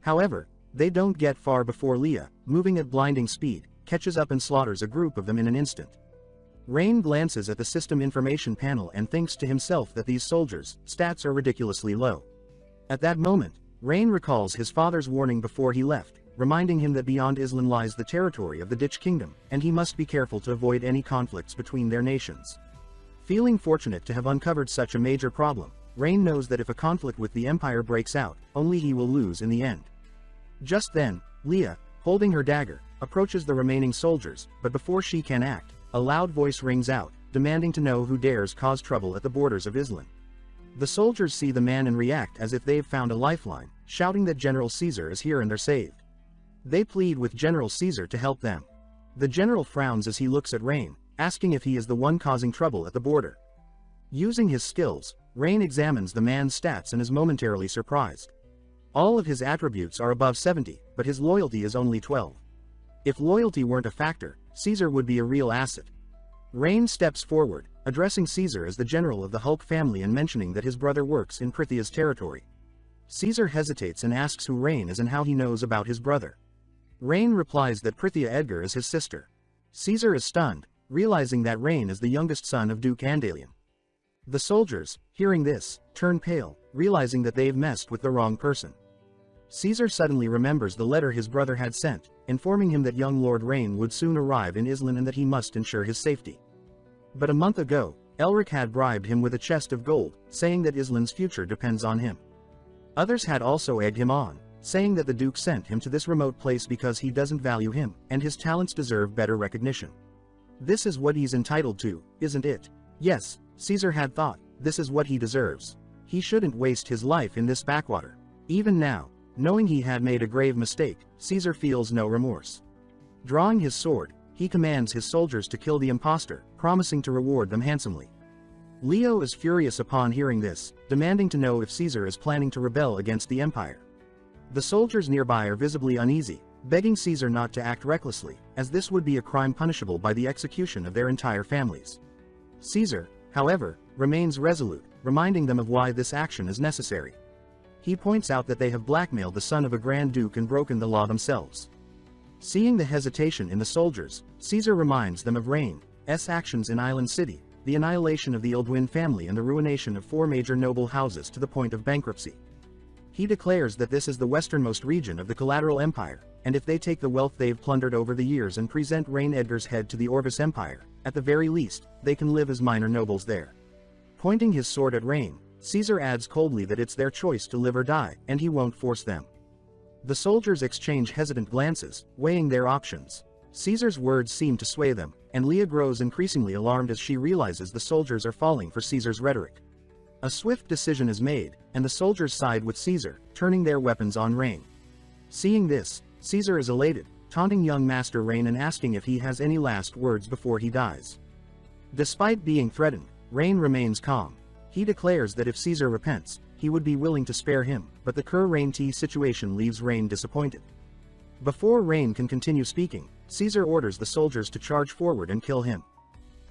However, they don't get far before Leah, moving at blinding speed, catches up and slaughters a group of them in an instant. Rain glances at the system information panel and thinks to himself that these soldiers' stats are ridiculously low. At that moment, Rain recalls his father's warning before he left, reminding him that beyond Islin lies the territory of the Ditch Kingdom, and he must be careful to avoid any conflicts between their nations. Feeling fortunate to have uncovered such a major problem, Rain knows that if a conflict with the Empire breaks out, only he will lose in the end. Just then, Leah, holding her dagger, approaches the remaining soldiers, but before she can act, a loud voice rings out, demanding to know who dares cause trouble at the borders of Islin. The soldiers see the man and react as if they've found a lifeline, shouting that General Caesar is here and they're saved. They plead with General Caesar to help them. The general frowns as he looks at Rain, asking if he is the one causing trouble at the border. Using his skills, Rain examines the man's stats and is momentarily surprised. All of his attributes are above 70, but his loyalty is only 12. If loyalty weren't a factor, Caesar would be a real asset. Rain steps forward, addressing Caesar as the general of the Hulk family and mentioning that his brother works in Prithia's territory. Caesar hesitates and asks who Rain is and how he knows about his brother. Rain replies that Prithia Edgar is his sister. Caesar is stunned, realizing that Rain is the youngest son of Duke Andalion. The soldiers, hearing this, turn pale, realizing that they've messed with the wrong person. Caesar suddenly remembers the letter his brother had sent, informing him that young Lord Rain would soon arrive in Islin and that he must ensure his safety. But a month ago, Elric had bribed him with a chest of gold, saying that Islin's future depends on him. Others had also egged him on, saying that the Duke sent him to this remote place because he doesn't value him, and his talents deserve better recognition. This is what he's entitled to, isn't it? Yes, Caesar had thought, this is what he deserves. He shouldn't waste his life in this backwater. Even now, knowing he had made a grave mistake, Caesar feels no remorse. Drawing his sword, he commands his soldiers to kill the impostor, promising to reward them handsomely. Leo is furious upon hearing this, demanding to know if Caesar is planning to rebel against the Empire. The soldiers nearby are visibly uneasy, begging Caesar not to act recklessly, as this would be a crime punishable by the execution of their entire families. Caesar, however, remains resolute, reminding them of why this action is necessary. He points out that they have blackmailed the son of a Grand Duke and broken the law themselves. Seeing the hesitation in the soldiers, Caesar reminds them of Rain's actions in Island City, the annihilation of the Ildwin family and the ruination of 4 major noble houses to the point of bankruptcy. He declares that this is the westernmost region of the Collateral Empire, and if they take the wealth they've plundered over the years and present Rain Edgar's head to the Orvis Empire, at the very least, they can live as minor nobles there. Pointing his sword at Rain, Caesar adds coldly that it's their choice to live or die, and he won't force them. The soldiers exchange hesitant glances, weighing their options. Caesar's words seem to sway them, and Leah grows increasingly alarmed as she realizes the soldiers are falling for Caesar's rhetoric. A swift decision is made, and the soldiers side with Caesar, turning their weapons on Rain. Seeing this, Caesar is elated, taunting young Master Rain and asking if he has any last words before he dies. Despite being threatened, Rain remains calm. He declares that if Caesar repents, he would be willing to spare him, but the Rain situation leaves Rain disappointed. Before Rain can continue speaking, Caesar orders the soldiers to charge forward and kill him.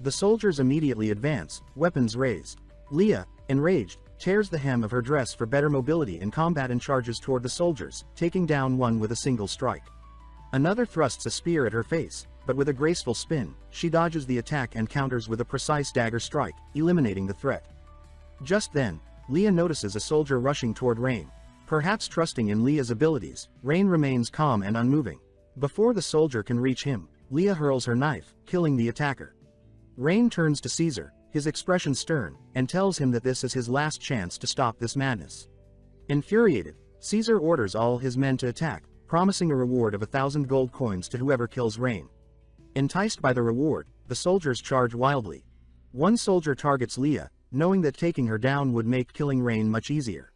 The soldiers immediately advance, weapons raised. Leah, enraged, tears the hem of her dress for better mobility in combat and charges toward the soldiers, taking down one with a single strike. Another thrusts a spear at her face, but with a graceful spin, she dodges the attack and counters with a precise dagger strike, eliminating the threat. Just then, Leah notices a soldier rushing toward Rain. Perhaps trusting in Leah's abilities, Rain remains calm and unmoving. Before the soldier can reach him, Leah hurls her knife, killing the attacker. Rain turns to Caesar, his expression stern, and tells him that this is his last chance to stop this madness. Infuriated, Caesar orders all his men to attack, promising a reward of 1,000 gold coins to whoever kills Rain. Enticed by the reward, the soldiers charge wildly. One soldier targets Leah, knowing that taking her down would make killing Rain much easier.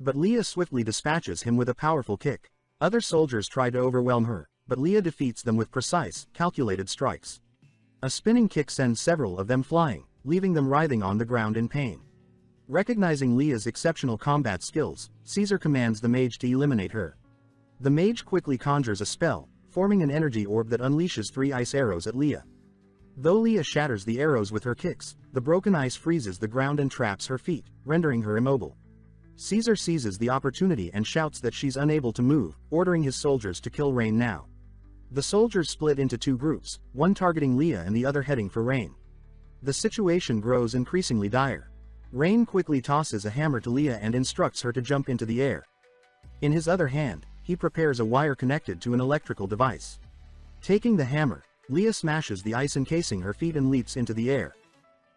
But Leah swiftly dispatches him with a powerful kick. Other soldiers try to overwhelm her, but Leah defeats them with precise, calculated strikes. A spinning kick sends several of them flying, leaving them writhing on the ground in pain. Recognizing Leah's exceptional combat skills, Caesar commands the mage to eliminate her. The mage quickly conjures a spell, forming an energy orb that unleashes 3 ice arrows at Leah. Though Leah shatters the arrows with her kicks, the broken ice freezes the ground and traps her feet, rendering her immobile. Caesar seizes the opportunity and shouts that she's unable to move, ordering his soldiers to kill Rain now. The soldiers split into 2 groups, one targeting Leah and the other heading for Rain. The situation grows increasingly dire. Rain quickly tosses a hammer to Leah and instructs her to jump into the air. In his other hand, he prepares a wire connected to an electrical device. Taking the hammer, Leah smashes the ice encasing her feet and leaps into the air.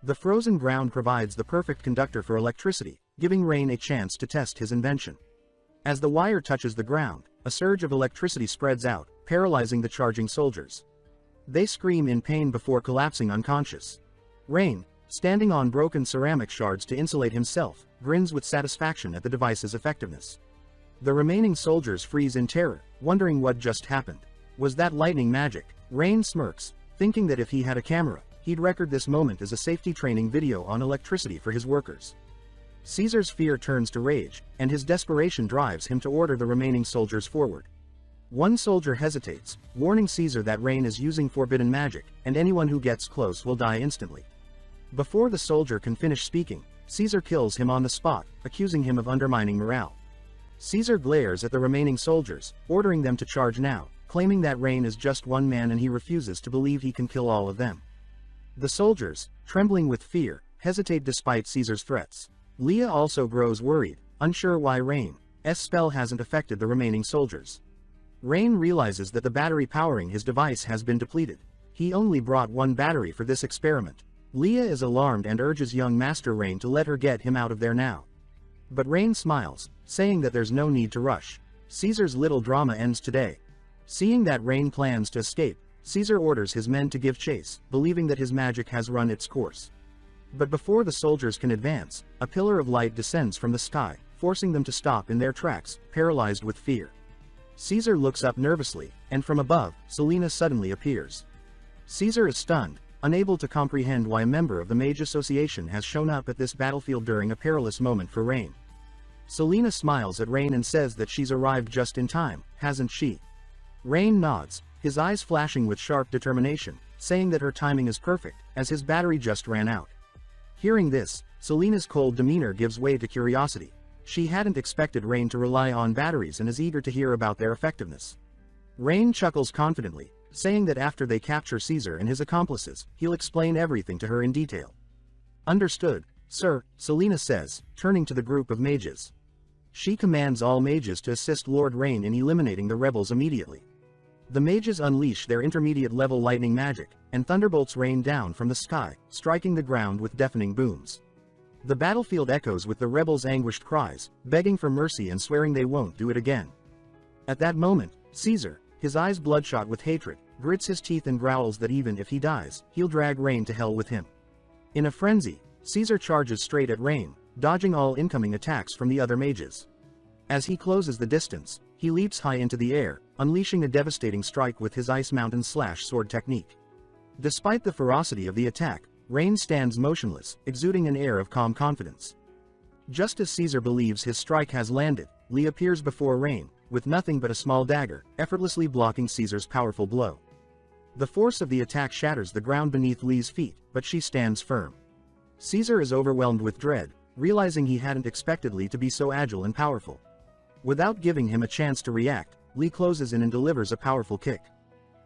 The frozen ground provides the perfect conductor for electricity, giving Rain a chance to test his invention. As the wire touches the ground, a surge of electricity spreads out, paralyzing the charging soldiers. They scream in pain before collapsing unconscious. Rain, standing on broken ceramic shards to insulate himself, grins with satisfaction at the device's effectiveness. The remaining soldiers freeze in terror, wondering what just happened. Was that lightning magic? Rain smirks, thinking that if he had a camera, he'd record this moment as a safety training video on electricity for his workers. Caesar's fear turns to rage, and his desperation drives him to order the remaining soldiers forward. One soldier hesitates, warning Caesar that Rain is using forbidden magic, and anyone who gets close will die instantly. Before the soldier can finish speaking, Caesar kills him on the spot, accusing him of undermining morale. Caesar glares at the remaining soldiers, ordering them to charge now, claiming that Rain is just one man and he refuses to believe he can kill all of them. The soldiers, trembling with fear, hesitate despite Caesar's threats. Leah also grows worried, unsure why Rain's spell hasn't affected the remaining soldiers. Rain realizes that the battery powering his device has been depleted. He only brought 1 battery for this experiment. Leah is alarmed and urges young Master Rain to let her get him out of there now. But Rain smiles, saying that there's no need to rush. Caesar's little drama ends today. Seeing that Rain plans to escape, Caesar orders his men to give chase, believing that his magic has run its course. But before the soldiers can advance, a pillar of light descends from the sky, forcing them to stop in their tracks, paralyzed with fear. Caesar looks up nervously, and from above, Selena suddenly appears. Caesar is stunned, unable to comprehend why a member of the Mage Association has shown up at this battlefield during a perilous moment for Rain. Selena smiles at Rain and says that she's arrived just in time, hasn't she? Rain nods, his eyes flashing with sharp determination, saying that her timing is perfect, as his battery just ran out. Hearing this, Selena's cold demeanor gives way to curiosity. She hadn't expected Rain to rely on batteries and is eager to hear about their effectiveness. Rain chuckles confidently, saying that after they capture Caesar and his accomplices, he'll explain everything to her in detail. Understood, sir, Selena says, turning to the group of mages. She commands all mages to assist Lord Rain in eliminating the rebels immediately. The mages unleash their intermediate-level lightning magic, and thunderbolts rain down from the sky, striking the ground with deafening booms. The battlefield echoes with the rebels' anguished cries, begging for mercy and swearing they won't do it again. At that moment, Caesar, his eyes bloodshot with hatred, grits his teeth and growls that even if he dies, he'll drag Rain to hell with him. In a frenzy, Caesar charges straight at Rain, dodging all incoming attacks from the other mages. As he closes the distance, he leaps high into the air, unleashing a devastating strike with his Ice Mountain Slash sword technique. Despite the ferocity of the attack, Rain stands motionless, exuding an air of calm confidence. Just as Caesar believes his strike has landed, Lee appears before Rain, with nothing but a small dagger, effortlessly blocking Caesar's powerful blow. The force of the attack shatters the ground beneath Lee's feet, but she stands firm. Caesar is overwhelmed with dread, realizing he hadn't expected Lee to be so agile and powerful. Without giving him a chance to react, Lee closes in and delivers a powerful kick.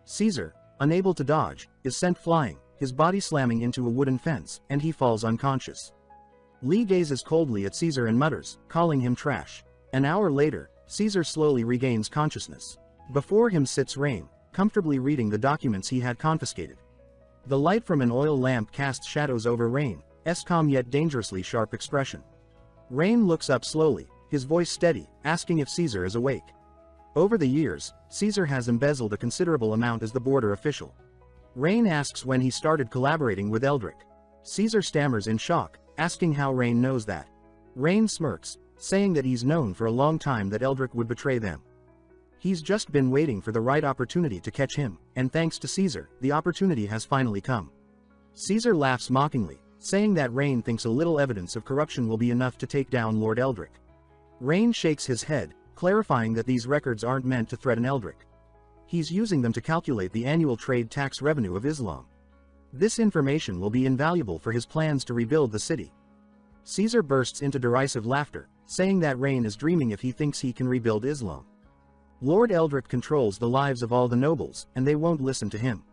Caesar, unable to dodge, is sent flying, his body slamming into a wooden fence, and he falls unconscious. Lee gazes coldly at Caesar and mutters, calling him trash. An hour later, Caesar slowly regains consciousness. Before him sits Rain, comfortably reading the documents he had confiscated. The light from an oil lamp casts shadows over Rain's calm yet dangerously sharp expression. Rain looks up slowly, his voice steady, asking if Caesar is awake. Over the years, Caesar has embezzled a considerable amount as the border official. Rain asks when he started collaborating with Eldrick. Caesar stammers in shock, asking how Rain knows that. Rain smirks, saying that he's known for a long time that Eldrick would betray them. He's just been waiting for the right opportunity to catch him, and thanks to Caesar, the opportunity has finally come. Caesar laughs mockingly, saying that Rain thinks a little evidence of corruption will be enough to take down Lord Eldrick. Rain shakes his head, clarifying that these records aren't meant to threaten Eldrick. He's using them to calculate the annual trade tax revenue of Islam. This information will be invaluable for his plans to rebuild the city. Caesar bursts into derisive laughter, saying that Rain is dreaming if he thinks he can rebuild Islam. Lord Eldrick controls the lives of all the nobles, and they won't listen to him.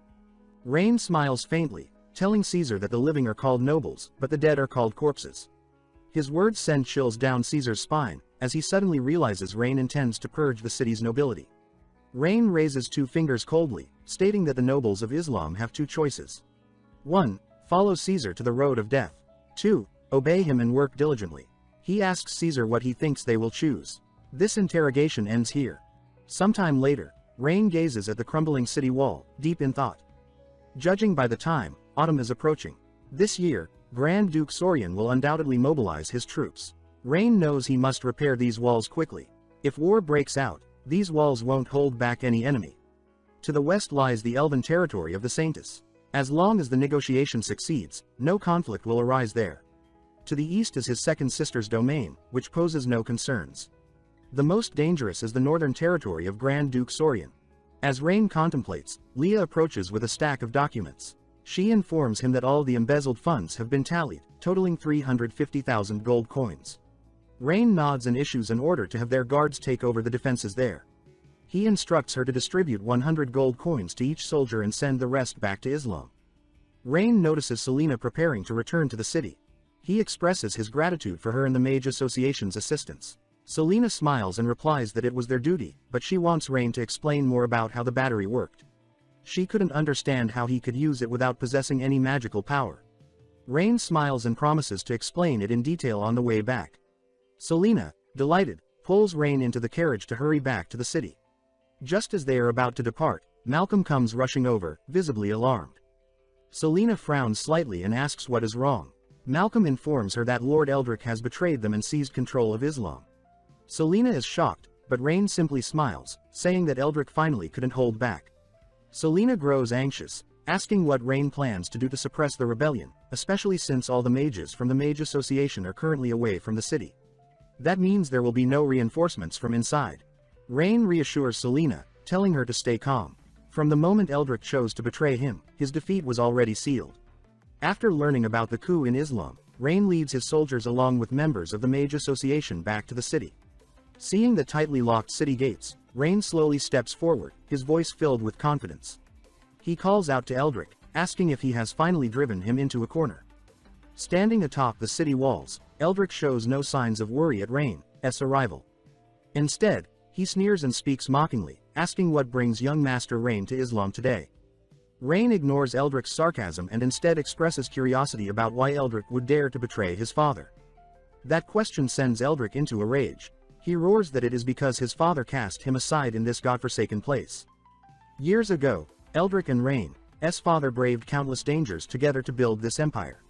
Rain smiles faintly, telling Caesar that the living are called nobles, but the dead are called corpses. His words send chills down Caesar's spine, as he suddenly realizes Rain intends to purge the city's nobility. Rain raises two fingers coldly, stating that the nobles of Islam have two choices. 1. Follow Caesar to the road of death. 2. Obey him and work diligently. He asks Caesar what he thinks they will choose. This interrogation ends here. Sometime later, Rain gazes at the crumbling city wall, deep in thought. Judging by the time, autumn is approaching. This year, Grand Duke Sorian will undoubtedly mobilize his troops. Rain knows he must repair these walls quickly. If war breaks out, these walls won't hold back any enemy. To the west lies the elven territory of the Saintis. As long as the negotiation succeeds, no conflict will arise there. To the east is his second sister's domain, which poses no concerns. The most dangerous is the northern territory of Grand Duke Sorian. As Rain contemplates, Leah approaches with a stack of documents. She informs him that all the embezzled funds have been tallied, totaling 350,000 gold coins. Rain nods and issues an order to have their guards take over the defenses there. He instructs her to distribute 100 gold coins to each soldier and send the rest back to Islam. Rain notices Selena preparing to return to the city. He expresses his gratitude for her and the Mage Association's assistance. Selena smiles and replies that it was their duty, but she wants Rain to explain more about how the battery worked. She couldn't understand how he could use it without possessing any magical power. Rain smiles and promises to explain it in detail on the way back. Selena, delighted, pulls Rain into the carriage to hurry back to the city. Just as they are about to depart, Malcolm comes rushing over, visibly alarmed. Selena frowns slightly and asks what is wrong. Malcolm informs her that Lord Eldrick has betrayed them and seized control of Islam. Selena is shocked, but Rain simply smiles, saying that Eldrick finally couldn't hold back. Selena grows anxious, asking what Rain plans to do to suppress the rebellion, especially since all the mages from the Mage Association are currently away from the city. That means there will be no reinforcements from inside. Rain reassures Selena, telling her to stay calm. From the moment Eldrick chose to betray him, his defeat was already sealed. After learning about the coup in Islam, Rain leads his soldiers along with members of the Mage Association back to the city. Seeing the tightly locked city gates, Rain slowly steps forward, his voice filled with confidence. He calls out to Eldrick, asking if he has finally driven him into a corner. Standing atop the city walls, Eldrick shows no signs of worry at Rain's arrival. Instead, he sneers and speaks mockingly, asking what brings young Master Rain to Islam today. Rain ignores Eldrick's sarcasm and instead expresses curiosity about why Eldrick would dare to betray his father. That question sends Eldrick into a rage. He roars that it is because his father cast him aside in this godforsaken place. Years ago, Eldrick and Rain's father braved countless dangers together to build this empire.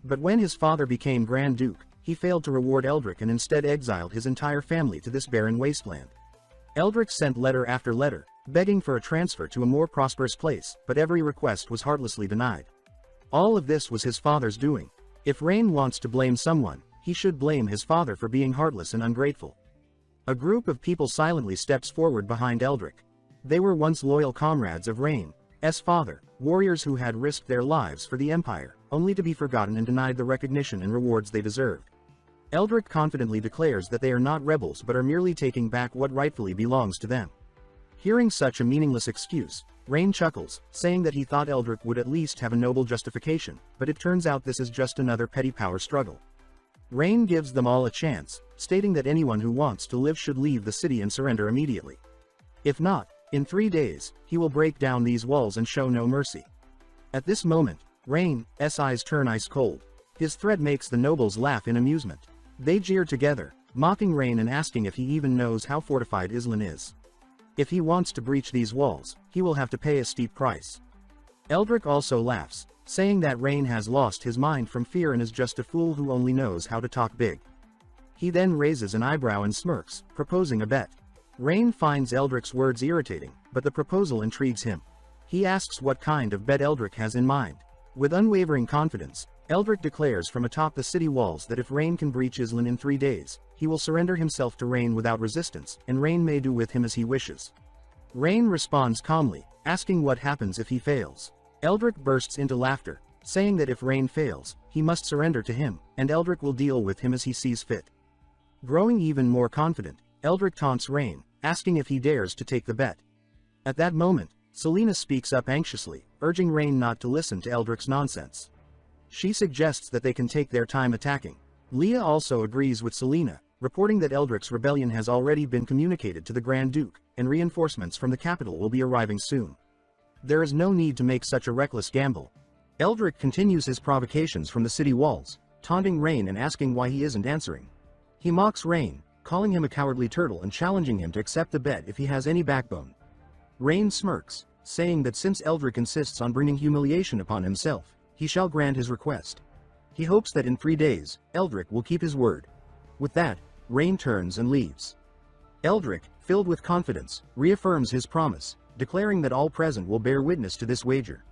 But when his father became Grand Duke, he failed to reward Eldrick and instead exiled his entire family to this barren wasteland. Eldrick sent letter after letter, begging for a transfer to a more prosperous place, but every request was heartlessly denied. All of this was his father's doing. If Rain wants to blame someone, he should blame his father for being heartless and ungrateful. A group of people silently steps forward behind Eldrick. They were once loyal comrades of Rain's father, warriors who had risked their lives for the empire, only to be forgotten and denied the recognition and rewards they deserved. Eldrick confidently declares that they are not rebels but are merely taking back what rightfully belongs to them. Hearing such a meaningless excuse, Rain chuckles, saying that he thought Eldrick would at least have a noble justification, but it turns out this is just another petty power struggle. Rain gives them all a chance, stating that anyone who wants to live should leave the city and surrender immediately. If not, in 3 days, he will break down these walls and show no mercy. At this moment, Rain's eyes turn ice cold. His threat makes the nobles laugh in amusement. They jeer together, mocking Rain and asking if he even knows how fortified Islan is. If he wants to breach these walls, he will have to pay a steep price. Eldrick also laughs, saying that Rain has lost his mind from fear and is just a fool who only knows how to talk big. He then raises an eyebrow and smirks, proposing a bet. Rain finds Eldrick's words irritating, but the proposal intrigues him. He asks what kind of bet Eldrick has in mind. With unwavering confidence, Eldrick declares from atop the city walls that if Rain can breach Islan in 3 days, he will surrender himself to Rain without resistance, and Rain may do with him as he wishes. Rain responds calmly, asking what happens if he fails. Eldrick bursts into laughter, saying that if Rain fails, he must surrender to him, and Eldrick will deal with him as he sees fit. Growing even more confident, Eldrick taunts Rain, asking if he dares to take the bet. At that moment, Selena speaks up anxiously, urging Rain not to listen to Eldrick's nonsense. She suggests that they can take their time attacking. Leah also agrees with Selena, reporting that Eldrick's rebellion has already been communicated to the Grand Duke, and reinforcements from the capital will be arriving soon. There is no need to make such a reckless gamble. Eldrick continues his provocations from the city walls, taunting Rain and asking why he isn't answering. He mocks Rain, calling him a cowardly turtle and challenging him to accept the bet if he has any backbone. Rain smirks, saying that since Eldrick insists on bringing humiliation upon himself, he shall grant his request. He hopes that in 3 days, Eldrick will keep his word. With that, Rain turns and leaves. Eldrick, filled with confidence, reaffirms his promise, declaring that all present will bear witness to this wager.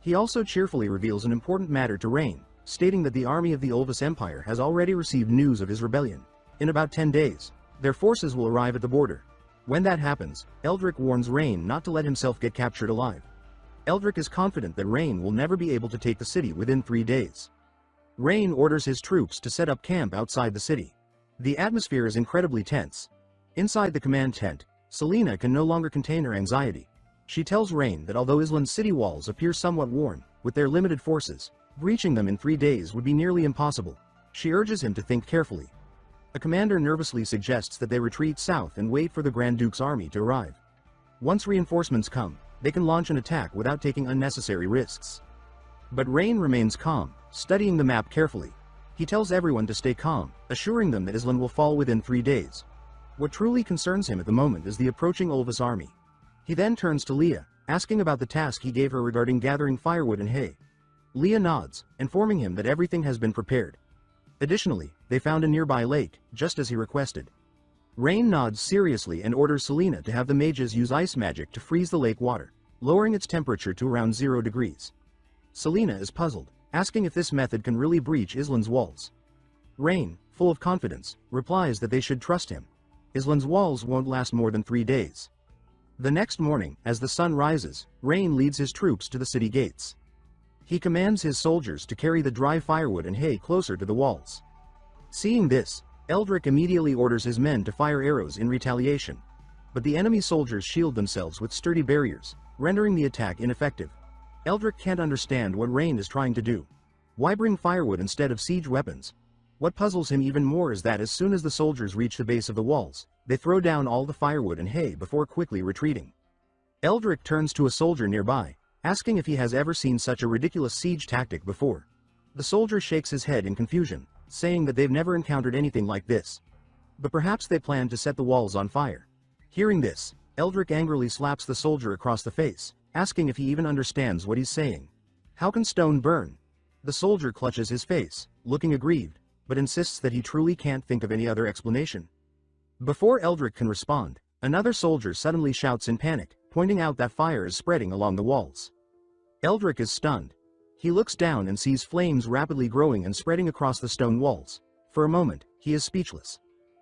He also cheerfully reveals an important matter to Rain, stating that the army of the Olvis Empire has already received news of his rebellion. In about 10 days, their forces will arrive at the border. When that happens, Eldrick warns Rain not to let himself get captured alive. Eldrick is confident that Rain will never be able to take the city within 3 days. Rain orders his troops to set up camp outside the city. The atmosphere is incredibly tense. Inside the command tent, Selena can no longer contain her anxiety. She tells Rain that although Islan's city walls appear somewhat worn, with their limited forces, breaching them in 3 days would be nearly impossible. She urges him to think carefully. A commander nervously suggests that they retreat south and wait for the Grand Duke's army to arrive. Once reinforcements come, they can launch an attack without taking unnecessary risks. But Rain remains calm, studying the map carefully. He tells everyone to stay calm, assuring them that Islan will fall within 3 days. What truly concerns him at the moment is the approaching Olvis army. He then turns to Leah, asking about the task he gave her regarding gathering firewood and hay. Leah nods, informing him that everything has been prepared. Additionally, they found a nearby lake, just as he requested. Rain nods seriously and orders Selena to have the mages use ice magic to freeze the lake water, lowering its temperature to around 0 degrees. Selena is puzzled, asking if this method can really breach Islan's walls. Rain, full of confidence, replies that they should trust him. Islan's walls won't last more than 3 days. The next morning, as the sun rises, Rain leads his troops to the city gates. He commands his soldiers to carry the dry firewood and hay closer to the walls. Seeing this, Eldrick immediately orders his men to fire arrows in retaliation. But the enemy soldiers shield themselves with sturdy barriers, rendering the attack ineffective. Eldrick can't understand what Rain is trying to do. Why bring firewood instead of siege weapons? What puzzles him even more is that as soon as the soldiers reach the base of the walls, they throw down all the firewood and hay before quickly retreating. Eldrick turns to a soldier nearby, asking if he has ever seen such a ridiculous siege tactic before. The soldier shakes his head in confusion, saying that they've never encountered anything like this. But perhaps they plan to set the walls on fire. Hearing this, Eldrick angrily slaps the soldier across the face, asking if he even understands what he's saying. How can stone burn? The soldier clutches his face, looking aggrieved, but insists that he truly can't think of any other explanation. Before Eldrick can respond, another soldier suddenly shouts in panic, pointing out that fire is spreading along the walls. Eldrick is stunned. He looks down and sees flames rapidly growing and spreading across the stone walls. For a moment, he is speechless.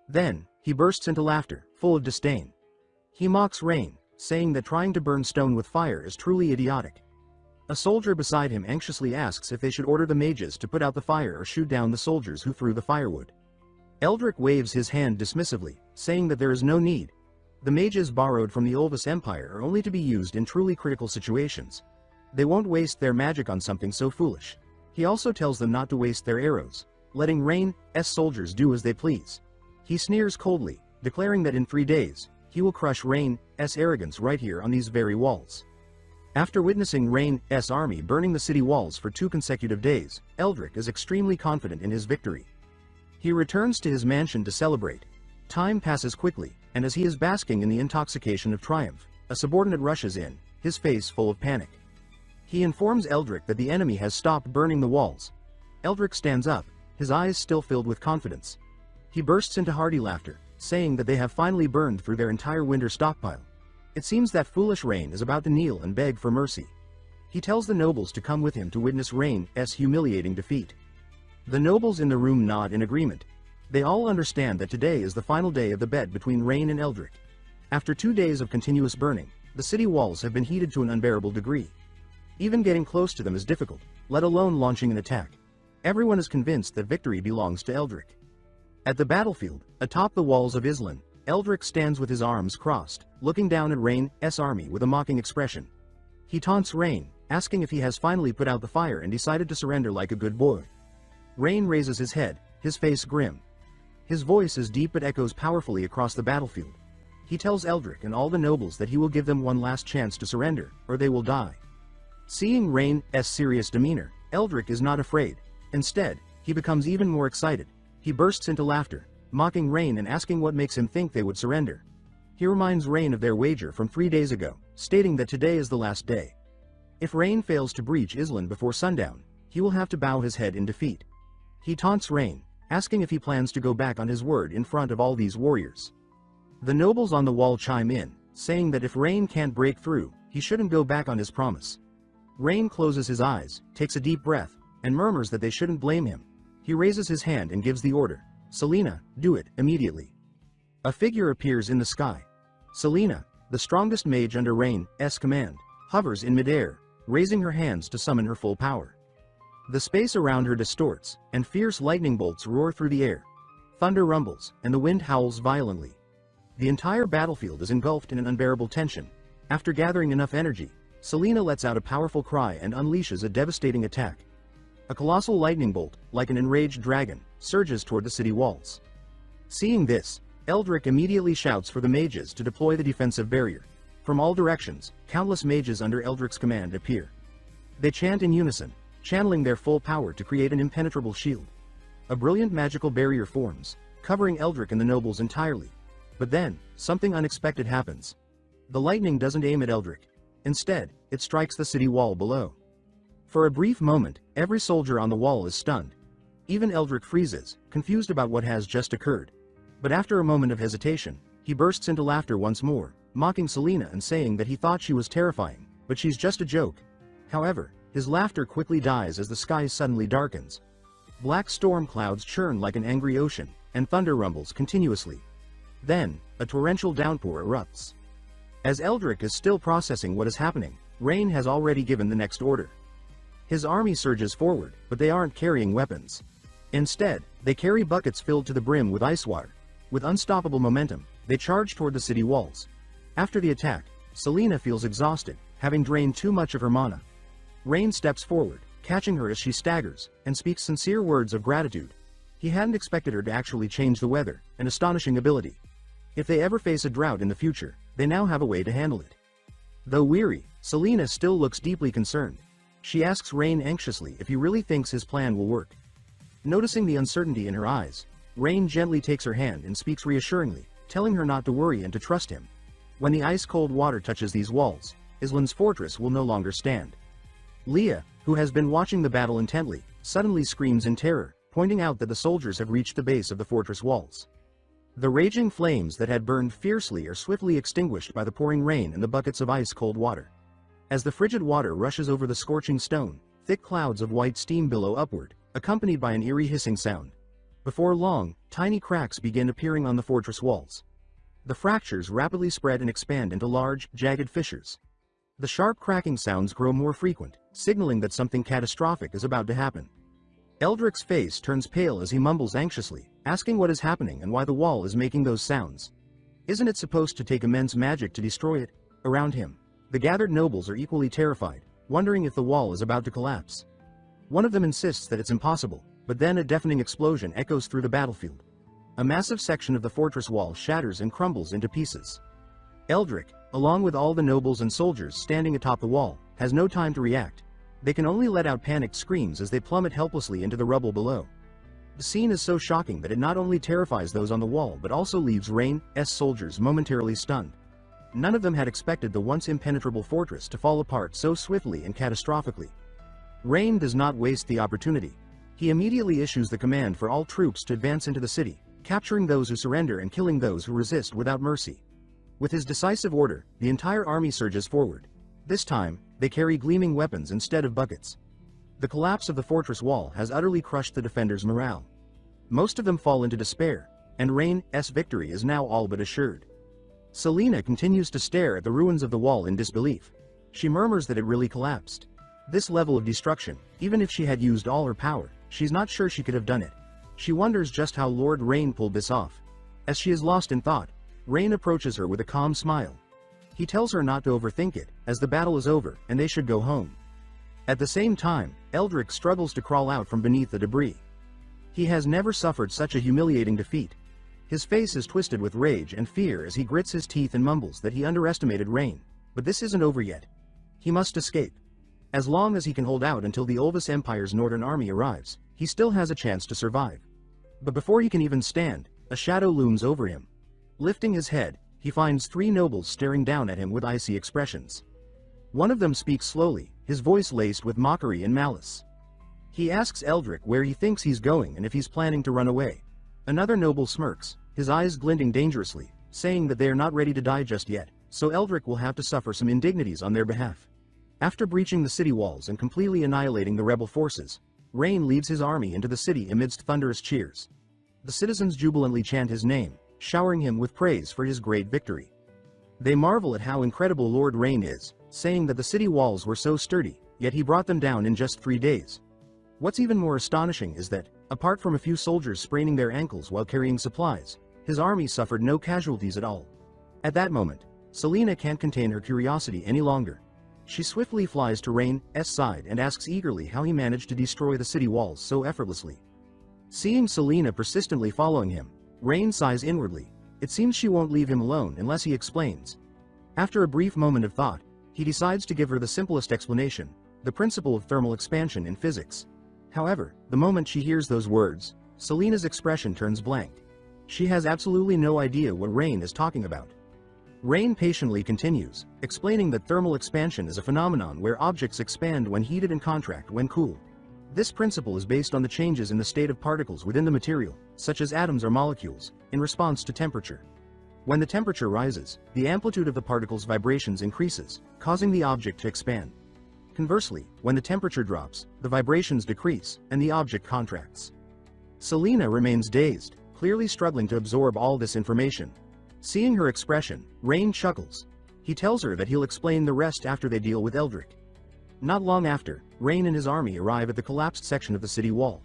Then, he bursts into laughter, full of disdain. He mocks Rain, saying that trying to burn stone with fire is truly idiotic. A soldier beside him anxiously asks if they should order the mages to put out the fire or shoot down the soldiers who threw the firewood. Eldrick waves his hand dismissively, saying that there is no need. The mages borrowed from the Olvis Empire are only to be used in truly critical situations. They won't waste their magic on something so foolish. He also tells them not to waste their arrows, letting Rain's soldiers do as they please. He sneers coldly, declaring that in 3 days, he will crush Rain's arrogance right here on these very walls. After witnessing Rain's army burning the city walls for 2 consecutive days, Eldrick is extremely confident in his victory. He returns to his mansion to celebrate. Time passes quickly, and as he is basking in the intoxication of triumph, a subordinate rushes in, his face full of panic. He informs Eldrick that the enemy has stopped burning the walls. Eldrick stands up, his eyes still filled with confidence. He bursts into hearty laughter, saying that they have finally burned through their entire winter stockpile. It seems that foolish Rain is about to kneel and beg for mercy. He tells the nobles to come with him to witness Rain's humiliating defeat. The nobles in the room nod in agreement. They all understand that today is the final day of the bet between Rain and Eldrick. After 2 days of continuous burning, the city walls have been heated to an unbearable degree. Even getting close to them is difficult, let alone launching an attack. Everyone is convinced that victory belongs to Eldrick. At the battlefield, atop the walls of Islan, Eldrick stands with his arms crossed, looking down at Rain's army with a mocking expression. He taunts Rain, asking if he has finally put out the fire and decided to surrender like a good boy. Rain raises his head, his face grim. His voice is deep but echoes powerfully across the battlefield. He tells Eldrick and all the nobles that he will give them one last chance to surrender, or they will die. Seeing Rain's serious demeanor, Eldrick is not afraid. Instead, he becomes even more excited. He bursts into laughter, mocking Rain and asking what makes him think they would surrender. He reminds Rain of their wager from 3 days ago, stating that today is the last day. If Rain fails to breach Islan before sundown, he will have to bow his head in defeat. He taunts Rain, asking if he plans to go back on his word in front of all these warriors. The nobles on the wall chime in, saying that if Rain can't break through, he shouldn't go back on his promise. Rain closes his eyes, takes a deep breath, and murmurs that they shouldn't blame him. He raises his hand and gives the order, "Selena, do it, immediately." A figure appears in the sky. Selena, the strongest mage under Rain's command, hovers in midair, raising her hands to summon her full power. The space around her distorts, and fierce lightning bolts roar through the air. Thunder rumbles, and the wind howls violently. The entire battlefield is engulfed in an unbearable tension. After gathering enough energy, Selena lets out a powerful cry and unleashes a devastating attack. A colossal lightning bolt, like an enraged dragon, surges toward the city walls. Seeing this, Eldrick immediately shouts for the mages to deploy the defensive barrier. From all directions, countless mages under Eldrick's command appear. They chant in unison, channeling their full power to create an impenetrable shield. A brilliant magical barrier forms, covering Eldrick and the nobles entirely. But then, something unexpected happens. The lightning doesn't aim at Eldrick. Instead, it strikes the city wall below. For a brief moment, every soldier on the wall is stunned. Even Eldrick freezes, confused about what has just occurred. But after a moment of hesitation, he bursts into laughter once more, mocking Selena and saying that he thought she was terrifying, but she's just a joke. However, his laughter quickly dies as the sky suddenly darkens. Black storm clouds churn like an angry ocean, and thunder rumbles continuously. Then, a torrential downpour erupts. As Eldrick is still processing what is happening, Rain has already given the next order. His army surges forward, but they aren't carrying weapons. Instead, they carry buckets filled to the brim with ice water. With unstoppable momentum, they charge toward the city walls. After the attack, Selena feels exhausted, having drained too much of her mana. Rain steps forward, catching her as she staggers, and speaks sincere words of gratitude. He hadn't expected her to actually change the weather, an astonishing ability. If they ever face a drought in the future, they now have a way to handle it. Though weary, Selena still looks deeply concerned. She asks Rain anxiously if he really thinks his plan will work. Noticing the uncertainty in her eyes, Rain gently takes her hand and speaks reassuringly, telling her not to worry and to trust him. When the ice-cold water touches these walls, Islan's fortress will no longer stand. Leah, who has been watching the battle intently, suddenly screams in terror, pointing out that the soldiers have reached the base of the fortress walls. The raging flames that had burned fiercely are swiftly extinguished by the pouring rain and the buckets of ice-cold water. As the frigid water rushes over the scorching stone, thick clouds of white steam billow upward, accompanied by an eerie hissing sound. Before long, tiny cracks begin appearing on the fortress walls. The fractures rapidly spread and expand into large, jagged fissures. The sharp cracking sounds grow more frequent, signaling that something catastrophic is about to happen. Eldrick's face turns pale as he mumbles anxiously, asking what is happening and why the wall is making those sounds. Isn't it supposed to take immense magic to destroy it? Around him, the gathered nobles are equally terrified, wondering if the wall is about to collapse. One of them insists that it's impossible, but then a deafening explosion echoes through the battlefield. A massive section of the fortress wall shatters and crumbles into pieces. Eldrick, along with all the nobles and soldiers standing atop the wall, has no time to react. They can only let out panicked screams as they plummet helplessly into the rubble below. The scene is so shocking that it not only terrifies those on the wall but also leaves Rain's soldiers momentarily stunned. None of them had expected the once impenetrable fortress to fall apart so swiftly and catastrophically. Rain does not waste the opportunity. He immediately issues the command for all troops to advance into the city, capturing those who surrender and killing those who resist without mercy. With his decisive order, the entire army surges forward. This time, they carry gleaming weapons instead of buckets. The collapse of the fortress wall has utterly crushed the defenders' morale. Most of them fall into despair, and Rain's victory is now all but assured. Selena continues to stare at the ruins of the wall in disbelief. She murmurs that it really collapsed. This level of destruction, even if she had used all her power, she's not sure she could have done it. She wonders just how Lord Rain pulled this off. As she is lost in thought, Rain approaches her with a calm smile. He tells her not to overthink it, as the battle is over and they should go home. At the same time, Eldrick struggles to crawl out from beneath the debris. He has never suffered such a humiliating defeat. His face is twisted with rage and fear as he grits his teeth and mumbles that he underestimated Rain. But this isn't over yet. He must escape. As long as he can hold out until the Olvis Empire's northern army arrives, he still has a chance to survive. But before he can even stand, a shadow looms over him. Lifting his head, he finds three nobles staring down at him with icy expressions. One of them speaks slowly, his voice laced with mockery and malice. He asks Eldrick where he thinks he's going and if he's planning to run away. Another noble smirks, his eyes glinting dangerously, saying that they are not ready to die just yet, so Eldrick will have to suffer some indignities on their behalf. After breaching the city walls and completely annihilating the rebel forces, Rain leads his army into the city amidst thunderous cheers. The citizens jubilantly chant his name, showering him with praise for his great victory. They marvel at how incredible Lord Rain is, saying that the city walls were so sturdy, yet he brought them down in just 3 days. What's even more astonishing is that, apart from a few soldiers spraining their ankles while carrying supplies, his army suffered no casualties at all. At that moment, Selena can't contain her curiosity any longer. She swiftly flies to Rain's side and asks eagerly how he managed to destroy the city walls so effortlessly. Seeing Selena persistently following him, Rain sighs inwardly. It seems she won't leave him alone unless he explains. After a brief moment of thought, he decides to give her the simplest explanation, the principle of thermal expansion in physics. However, the moment she hears those words, Selena's expression turns blank. She has absolutely no idea what Rain is talking about. Rain patiently continues, explaining that thermal expansion is a phenomenon where objects expand when heated and contract when cooled. This principle is based on the changes in the state of particles within the material, such as atoms or molecules, in response to temperature. When the temperature rises, the amplitude of the particle's vibrations increases, causing the object to expand. Conversely, when the temperature drops, the vibrations decrease, and the object contracts. Selena remains dazed, clearly struggling to absorb all this information. Seeing her expression, Rain chuckles. He tells her that he'll explain the rest after they deal with Eldrick. Not long after, Rain and his army arrive at the collapsed section of the city wall.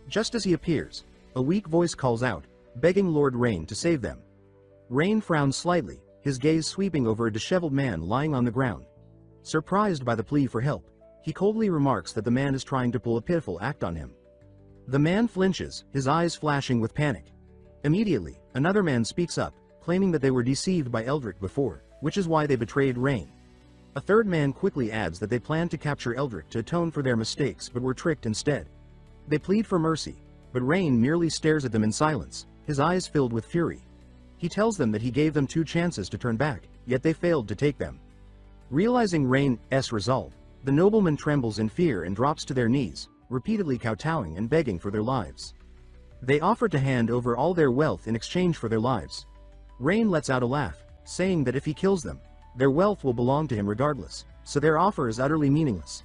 Just as he appears, a weak voice calls out, begging Lord Rain to save them. Rain frowns slightly, his gaze sweeping over a disheveled man lying on the ground. Surprised by the plea for help, he coldly remarks that the man is trying to pull a pitiful act on him. The man flinches, his eyes flashing with panic. Immediately, another man speaks up, claiming that they were deceived by Eldrick before, which is why they betrayed Rain. A third man quickly adds that they planned to capture Eldrick to atone for their mistakes but were tricked instead. They plead for mercy, but Rain merely stares at them in silence, his eyes filled with fury. He tells them that he gave them 2 chances to turn back, yet they failed to take them. Realizing Rain's resolve, the nobleman trembles in fear and drops to their knees, repeatedly kowtowing and begging for their lives. They offer to hand over all their wealth in exchange for their lives. Rain lets out a laugh, saying that if he kills them, their wealth will belong to him regardless, so their offer is utterly meaningless.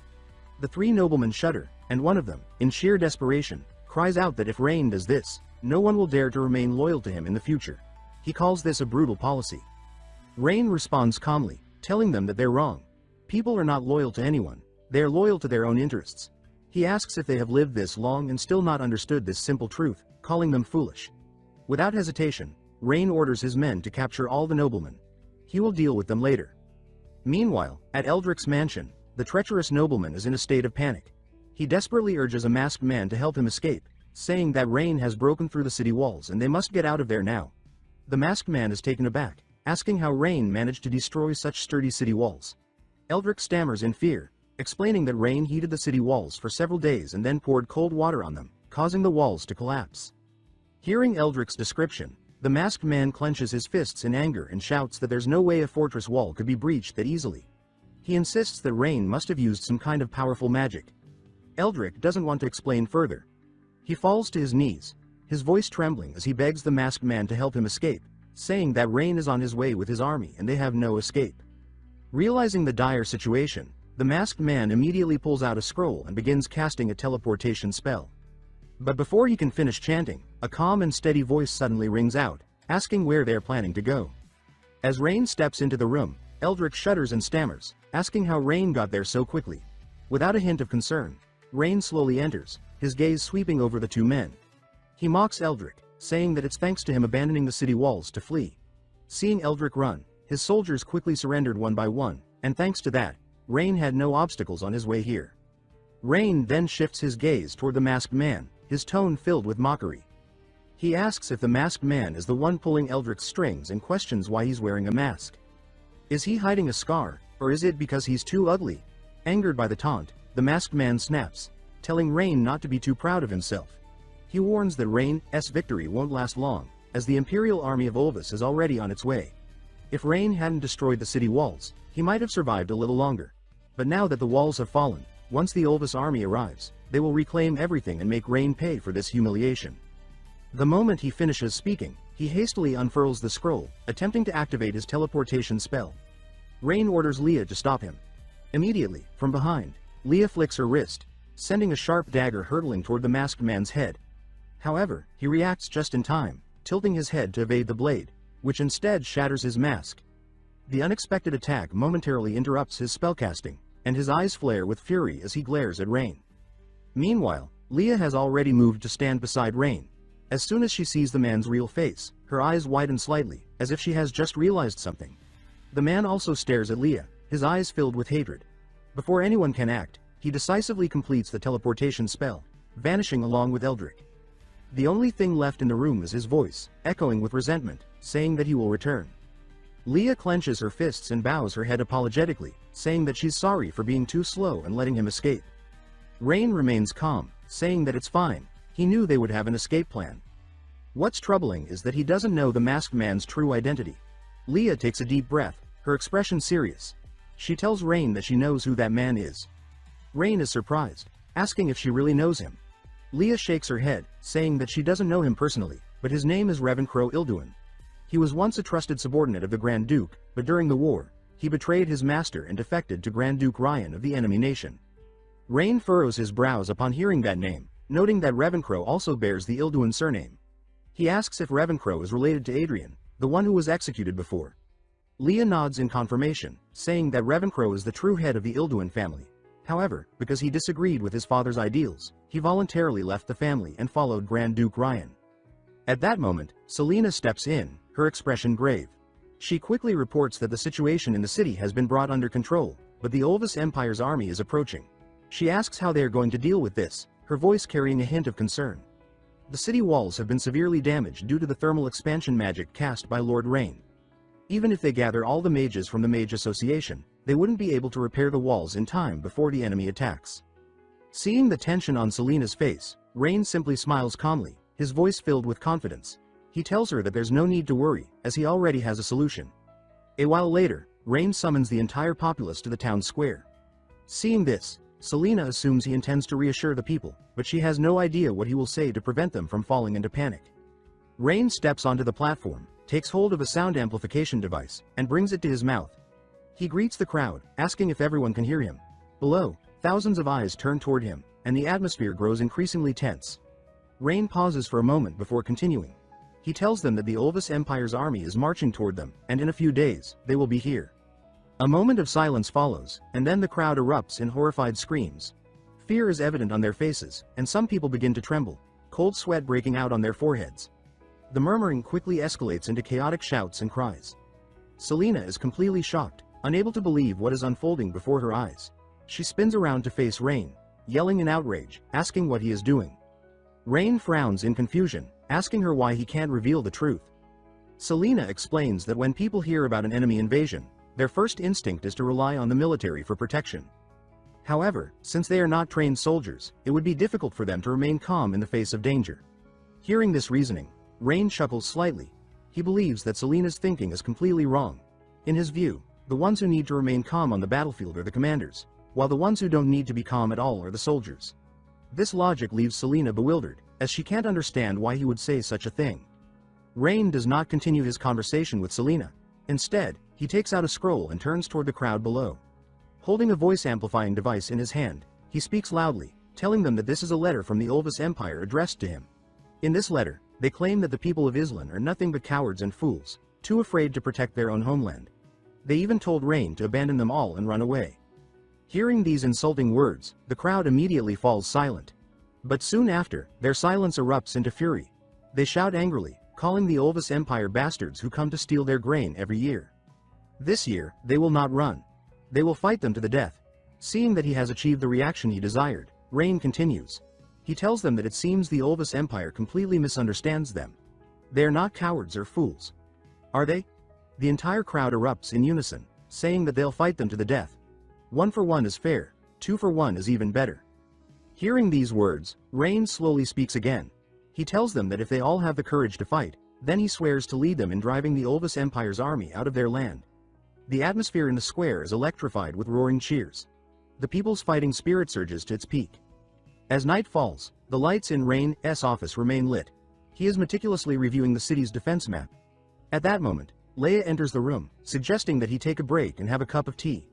The 3 noblemen shudder, and one of them, in sheer desperation, cries out that if Rain does this, no one will dare to remain loyal to him in the future. He calls this a brutal policy. Rain responds calmly, telling them that they're wrong. People are not loyal to anyone, they are loyal to their own interests. He asks if they have lived this long and still not understood this simple truth, calling them foolish. Without hesitation, Rain orders his men to capture all the noblemen. He will deal with them later. Meanwhile, at Eldrick's mansion, the treacherous nobleman is in a state of panic. He desperately urges a masked man to help him escape, saying that Rain has broken through the city walls and they must get out of there now. The masked man is taken aback, asking how Rain managed to destroy such sturdy city walls. Eldrick stammers in fear, explaining that Rain heated the city walls for several days and then poured cold water on them, causing the walls to collapse. Hearing Eldrick's description, the masked man clenches his fists in anger and shouts that there's no way a fortress wall could be breached that easily. He insists that Rain must have used some kind of powerful magic. Eldrick doesn't want to explain further. He falls to his knees, his voice trembling as he begs the masked man to help him escape, saying that Rain is on his way with his army and they have no escape. Realizing the dire situation, the masked man immediately pulls out a scroll and begins casting a teleportation spell. But before he can finish chanting, a calm and steady voice suddenly rings out, asking where they're planning to go. As Rain steps into the room, Eldrick shudders and stammers, asking how Rain got there so quickly. Without a hint of concern, Rain slowly enters, his gaze sweeping over the two men. He mocks Eldrick, saying that it's thanks to him abandoning the city walls to flee. Seeing Eldrick run, his soldiers quickly surrendered one by one, and thanks to that, Rain had no obstacles on his way here. Rain then shifts his gaze toward the masked man, his tone filled with mockery. He asks if the masked man is the one pulling Eldrick's strings and questions why he's wearing a mask. Is he hiding a scar, or is it because he's too ugly? Angered by the taunt, the masked man snaps, telling Rain not to be too proud of himself. He warns that Rain's victory won't last long, as the Imperial army of Olvis is already on its way. If Rain hadn't destroyed the city walls, he might have survived a little longer. But now that the walls have fallen, once the Olvis army arrives, they will reclaim everything and make Rain pay for this humiliation. The moment he finishes speaking, he hastily unfurls the scroll, attempting to activate his teleportation spell. Rain orders Leah to stop him. Immediately, from behind, Leah flicks her wrist, sending a sharp dagger hurtling toward the masked man's head. However, he reacts just in time, tilting his head to evade the blade, which instead shatters his mask. The unexpected attack momentarily interrupts his spellcasting, and his eyes flare with fury as he glares at Rain. Meanwhile, Leah has already moved to stand beside Rain. As soon as she sees the man's real face, her eyes widen slightly, as if she has just realized something. The man also stares at Leah, his eyes filled with hatred. Before anyone can act, he decisively completes the teleportation spell, vanishing along with Eldrick. The only thing left in the room is his voice, echoing with resentment, saying that he will return. Leah clenches her fists and bows her head apologetically, saying that she's sorry for being too slow and letting him escape. Rain remains calm, saying that it's fine, he knew they would have an escape plan. What's troubling is that he doesn't know the masked man's true identity. Leah takes a deep breath, her expression serious. She tells Rain that she knows who that man is. Rain is surprised, asking if she really knows him. Leah shakes her head, saying that she doesn't know him personally, but his name is Revencrow Ilduin. He was once a trusted subordinate of the Grand Duke, but during the war, he betrayed his master and defected to Grand Duke Ryan of the enemy nation. Rain furrows his brows upon hearing that name, noting that Revencrow also bears the Ilduin surname. He asks if Revencrow is related to Adrian, the one who was executed before. Leah nods in confirmation, saying that Revencrow is the true head of the Ilduin family. However, because he disagreed with his father's ideals, he voluntarily left the family and followed Grand Duke Ryan. At that moment, Selena steps in, her expression grave. She quickly reports that the situation in the city has been brought under control, but the Olvis Empire's army is approaching. She asks how they are going to deal with this, her voice carrying a hint of concern. The city walls have been severely damaged due to the thermal expansion magic cast by Lord Rain. Even if they gather all the mages from the Mage Association, they wouldn't be able to repair the walls in time before the enemy attacks. Seeing the tension on Selena's face, Rain simply smiles calmly, his voice filled with confidence. He tells her that there's no need to worry, as he already has a solution. A while later, Rain summons the entire populace to the town square. Seeing this, Selena assumes he intends to reassure the people, but she has no idea what he will say to prevent them from falling into panic. Rain steps onto the platform, takes hold of a sound amplification device, and brings it to his mouth. He greets the crowd, asking if everyone can hear him. Below, thousands of eyes turn toward him, and the atmosphere grows increasingly tense. Rain pauses for a moment before continuing. He tells them that the Olvis Empire's army is marching toward them, and in a few days, they will be here. A moment of silence follows, and then the crowd erupts in horrified screams. Fear is evident on their faces, and some people begin to tremble, cold sweat breaking out on their foreheads. The murmuring quickly escalates into chaotic shouts and cries. Selena is completely shocked, unable to believe what is unfolding before her eyes. She spins around to face Rain, yelling in outrage, asking what he is doing. Rain frowns in confusion, asking her why he can't reveal the truth. Selena explains that when people hear about an enemy invasion, their first instinct is to rely on the military for protection. However, since they are not trained soldiers, it would be difficult for them to remain calm in the face of danger. Hearing this reasoning, Rain chuckles slightly. He believes that Selena's thinking is completely wrong. In his view, the ones who need to remain calm on the battlefield are the commanders, while the ones who don't need to be calm at all are the soldiers. This logic leaves Selena bewildered, as she can't understand why he would say such a thing. Rain does not continue his conversation with Selena. Instead, he takes out a scroll and turns toward the crowd below. Holding a voice-amplifying device in his hand, he speaks loudly, telling them that this is a letter from the Olvis Empire addressed to him. In this letter, they claim that the people of Islan are nothing but cowards and fools, too afraid to protect their own homeland. They even told Rain to abandon them all and run away. Hearing these insulting words, the crowd immediately falls silent. But soon after, their silence erupts into fury. They shout angrily, calling the Olvis Empire bastards who come to steal their grain every year. This year, they will not run. They will fight them to the death. Seeing that he has achieved the reaction he desired, Rain continues. He tells them that it seems the Olvis Empire completely misunderstands them. They are not cowards or fools. Are they? The entire crowd erupts in unison, saying that they'll fight them to the death. 1 for 1 is fair, 2 for 1 is even better. Hearing these words, Rain slowly speaks again. He tells them that if they all have the courage to fight, then he swears to lead them in driving the Olvis Empire's army out of their land. The atmosphere in the square is electrified with roaring cheers. The people's fighting spirit surges to its peak. As night falls, the lights in Rain's office remain lit. He is meticulously reviewing the city's defense map. At that moment, Leia enters the room, suggesting that he take a break and have a cup of tea.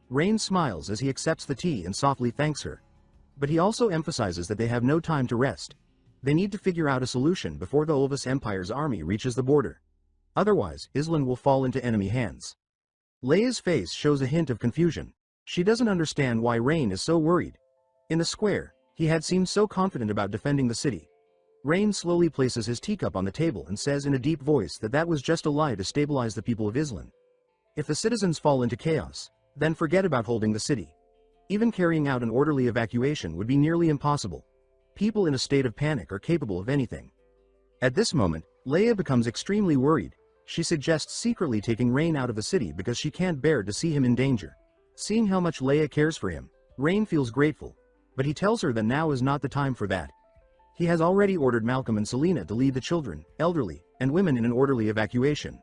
Rain smiles as he accepts the tea and softly thanks her. But he also emphasizes that they have no time to rest. They need to figure out a solution before the Olvis Empire's army reaches the border. Otherwise, Islan will fall into enemy hands. Leia's face shows a hint of confusion. She doesn't understand why Rain is so worried. In the square, he had seemed so confident about defending the city. Rain slowly places his teacup on the table and says in a deep voice that that was just a lie to stabilize the people of Islan. If the citizens fall into chaos, then forget about holding the city. Even carrying out an orderly evacuation would be nearly impossible. People in a state of panic are capable of anything. At this moment, Leia becomes extremely worried. She suggests secretly taking Rain out of the city because she can't bear to see him in danger. Seeing how much Leia cares for him, Rain feels grateful, but he tells her that now is not the time for that. He has already ordered Malcolm and Selena to lead the children, elderly, and women in an orderly evacuation.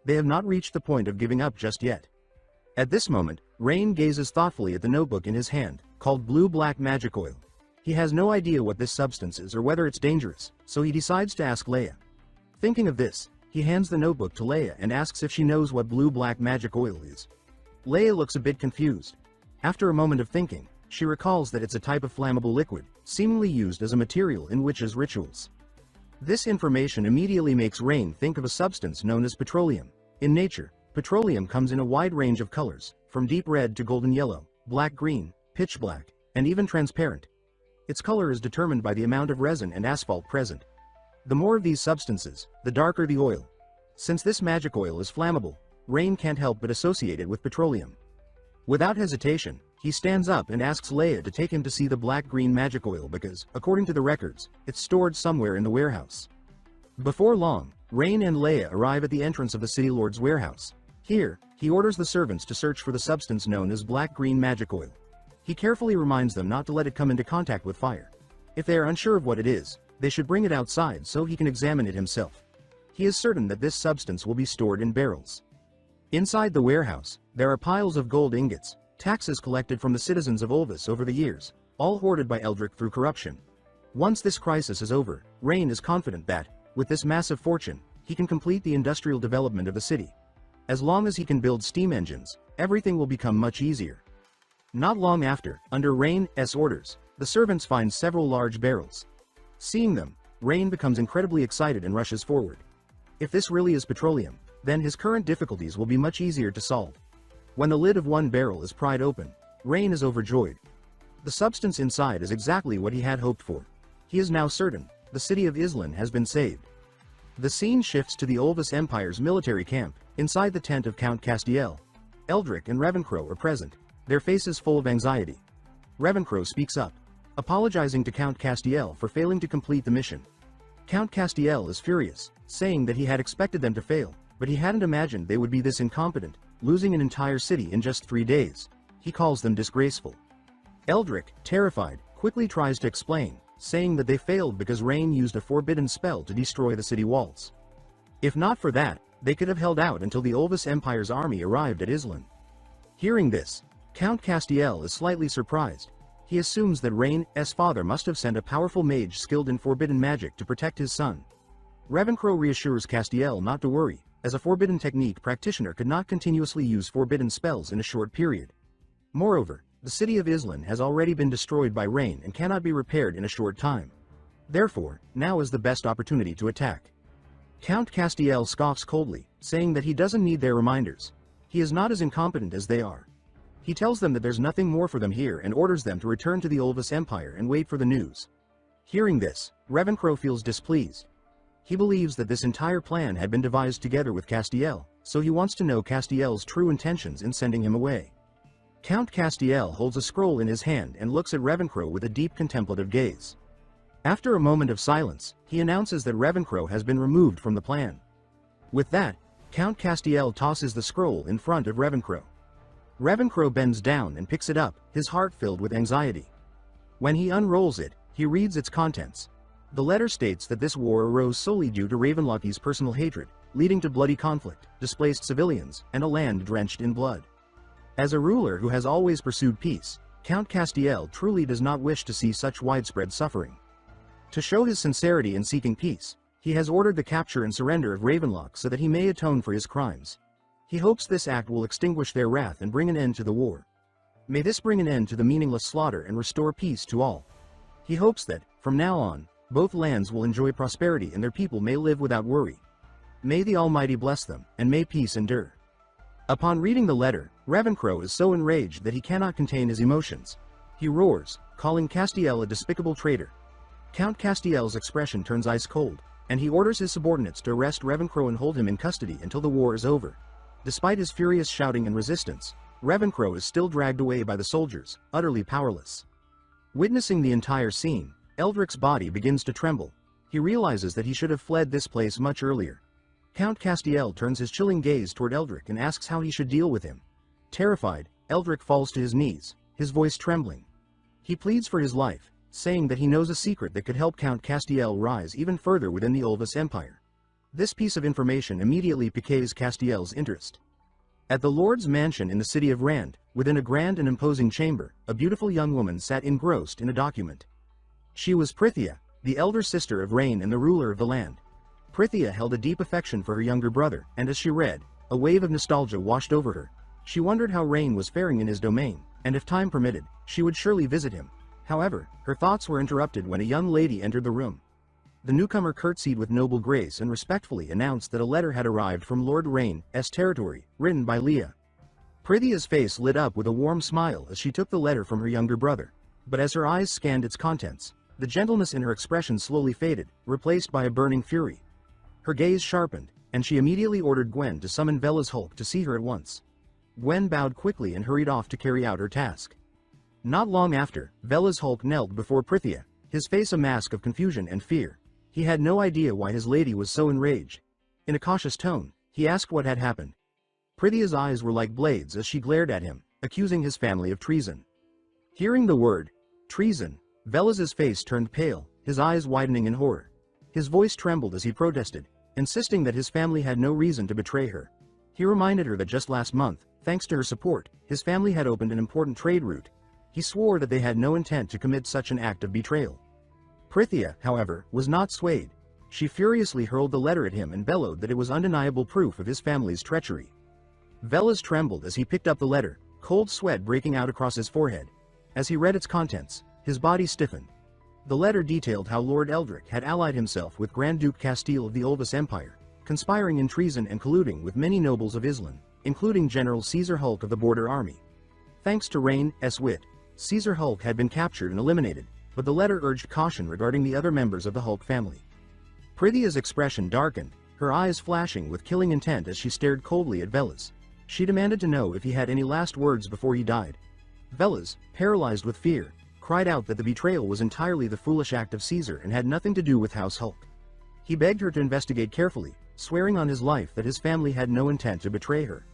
They have not reached the point of giving up just yet. At this moment, Rain gazes thoughtfully at the notebook in his hand, called Blue-Black Magic Oil. He has no idea what this substance is or whether it's dangerous, so he decides to ask Leia. Thinking of this, he hands the notebook to Leia and asks if she knows what Blue-Black Magic Oil is. Leia looks a bit confused. After a moment of thinking, she recalls that it's a type of flammable liquid, seemingly used as a material in witches' rituals. This information immediately makes Rain think of a substance known as petroleum. In nature, petroleum comes in a wide range of colors, from deep red to golden yellow, black-green, pitch black, and even transparent. Its color is determined by the amount of resin and asphalt present. The more of these substances, the darker the oil. Since this magic oil is flammable, Rain can't help but associate it with petroleum. Without hesitation, he stands up and asks Leia to take him to see the black-green magic oil because, according to the records, it's stored somewhere in the warehouse. Before long, Rain and Leia arrive at the entrance of the City Lord's warehouse. Here, he orders the servants to search for the substance known as black-green magic oil. He carefully reminds them not to let it come into contact with fire. If they are unsure of what it is, they should bring it outside so he can examine it himself. He is certain that this substance will be stored in barrels. Inside the warehouse, there are piles of gold ingots, taxes collected from the citizens of Olvis over the years, all hoarded by Eldrick through corruption. Once this crisis is over, Rain is confident that, with this massive fortune, he can complete the industrial development of the city. As long as he can build steam engines, everything will become much easier. Not long after, under Rain's orders, the servants find several large barrels. Seeing them, Rain becomes incredibly excited and rushes forward. If this really is petroleum, then his current difficulties will be much easier to solve. When the lid of one barrel is pried open, Rain is overjoyed. The substance inside is exactly what he had hoped for. He is now certain, the city of Islan has been saved. The scene shifts to the Olvis Empire's military camp, inside the tent of Count Castiel. Eldrick and Ravencrow are present, their faces full of anxiety. Ravencrow speaks up. apologizing to Count Castiel for failing to complete the mission. Count Castiel is furious, saying that he had expected them to fail, but he hadn't imagined they would be this incompetent, losing an entire city in just 3 days. He calls them disgraceful. Eldrick, terrified, quickly tries to explain, saying that they failed because Rain used a forbidden spell to destroy the city walls. If not for that, they could have held out until the Olvis Empire's army arrived at Islan. Hearing this, Count Castiel is slightly surprised. He assumes that Rain's father must have sent a powerful mage skilled in forbidden magic to protect his son. Ravencrow reassures Castiel not to worry, as a forbidden technique practitioner could not continuously use forbidden spells in a short period. Moreover, the city of Islan has already been destroyed by Rain and cannot be repaired in a short time. Therefore, now is the best opportunity to attack. Count Castiel scoffs coldly, saying that he doesn't need their reminders. He is not as incompetent as they are. He tells them that there's nothing more for them here and orders them to return to the Olvis Empire and wait for the news. Hearing this, Ravencrow feels displeased. He believes that this entire plan had been devised together with Castiel, so he wants to know Castiel's true intentions in sending him away. Count Castiel holds a scroll in his hand and looks at Ravencrow with a deep contemplative gaze. After a moment of silence, he announces that Ravencrow has been removed from the plan. With that, Count Castiel tosses the scroll in front of Ravencrow. Ravencrow bends down and picks it up, his heart filled with anxiety. When he unrolls it, he reads its contents. The letter states that this war arose solely due to Ravenlocky's personal hatred, leading to bloody conflict, displaced civilians, and a land drenched in blood. As a ruler who has always pursued peace, Count Castiel truly does not wish to see such widespread suffering. To show his sincerity in seeking peace, he has ordered the capture and surrender of Ravenlock so that he may atone for his crimes. He hopes this act will extinguish their wrath and bring an end to the war. May this bring an end to the meaningless slaughter and restore peace to all. He hopes that, from now on, both lands will enjoy prosperity and their people may live without worry. May the Almighty bless them, and may peace endure. Upon reading the letter, Ravencrow is so enraged that he cannot contain his emotions. He roars, calling Castiel a despicable traitor. Count Castiel's expression turns ice cold, and he orders his subordinates to arrest Ravencrow and hold him in custody until the war is over. Despite his furious shouting and resistance, Ravencrow is still dragged away by the soldiers, utterly powerless. Witnessing the entire scene, Eldrick's body begins to tremble. He realizes that he should have fled this place much earlier. Count Castiel turns his chilling gaze toward Eldrick and asks how he should deal with him. Terrified, Eldrick falls to his knees, his voice trembling. He pleads for his life, saying that he knows a secret that could help Count Castiel rise even further within the Olvis Empire. This piece of information immediately piques Castiel's interest. At the Lord's mansion in the city of Rand, within a grand and imposing chamber, a beautiful young woman sat engrossed in a document. She was Prithia, the elder sister of Rain and the ruler of the land. Prithia held a deep affection for her younger brother, and as she read, a wave of nostalgia washed over her. She wondered how Rain was faring in his domain, and if time permitted, she would surely visit him. However, her thoughts were interrupted when a young lady entered the room. The newcomer curtsied with noble grace and respectfully announced that a letter had arrived from Lord Rain's territory, written by Leah. Prithia's face lit up with a warm smile as she took the letter from her younger brother. But as her eyes scanned its contents, the gentleness in her expression slowly faded, replaced by a burning fury. Her gaze sharpened, and she immediately ordered Gwen to summon Velas Hulk to see her at once. Gwen bowed quickly and hurried off to carry out her task. Not long after, Velas Hulk knelt before Prithia, his face a mask of confusion and fear. He had no idea why his lady was so enraged. In a cautious tone, he asked what had happened. Prithia's eyes were like blades as she glared at him, accusing his family of treason. Hearing the word, treason, Velas's face turned pale, his eyes widening in horror. His voice trembled as he protested, insisting that his family had no reason to betray her. He reminded her that just last month, thanks to her support, his family had opened an important trade route. He swore that they had no intent to commit such an act of betrayal. Prithia, however, was not swayed. She furiously hurled the letter at him and bellowed that it was undeniable proof of his family's treachery. Velas trembled as he picked up the letter, cold sweat breaking out across his forehead. As he read its contents, his body stiffened. The letter detailed how Lord Eldrick had allied himself with Grand Duke Castile of the Olvis Empire, conspiring in treason and colluding with many nobles of Islan, including General Caesar Hulk of the Border Army. Thanks to Rain's wit, Caesar Hulk had been captured and eliminated, but the letter urged caution regarding the other members of the Hulk family. Prithia's expression darkened, her eyes flashing with killing intent as she stared coldly at Velas. She demanded to know if he had any last words before he died. Velas, paralyzed with fear, cried out that the betrayal was entirely the foolish act of Caesar and had nothing to do with House Hulk. He begged her to investigate carefully, swearing on his life that his family had no intent to betray her.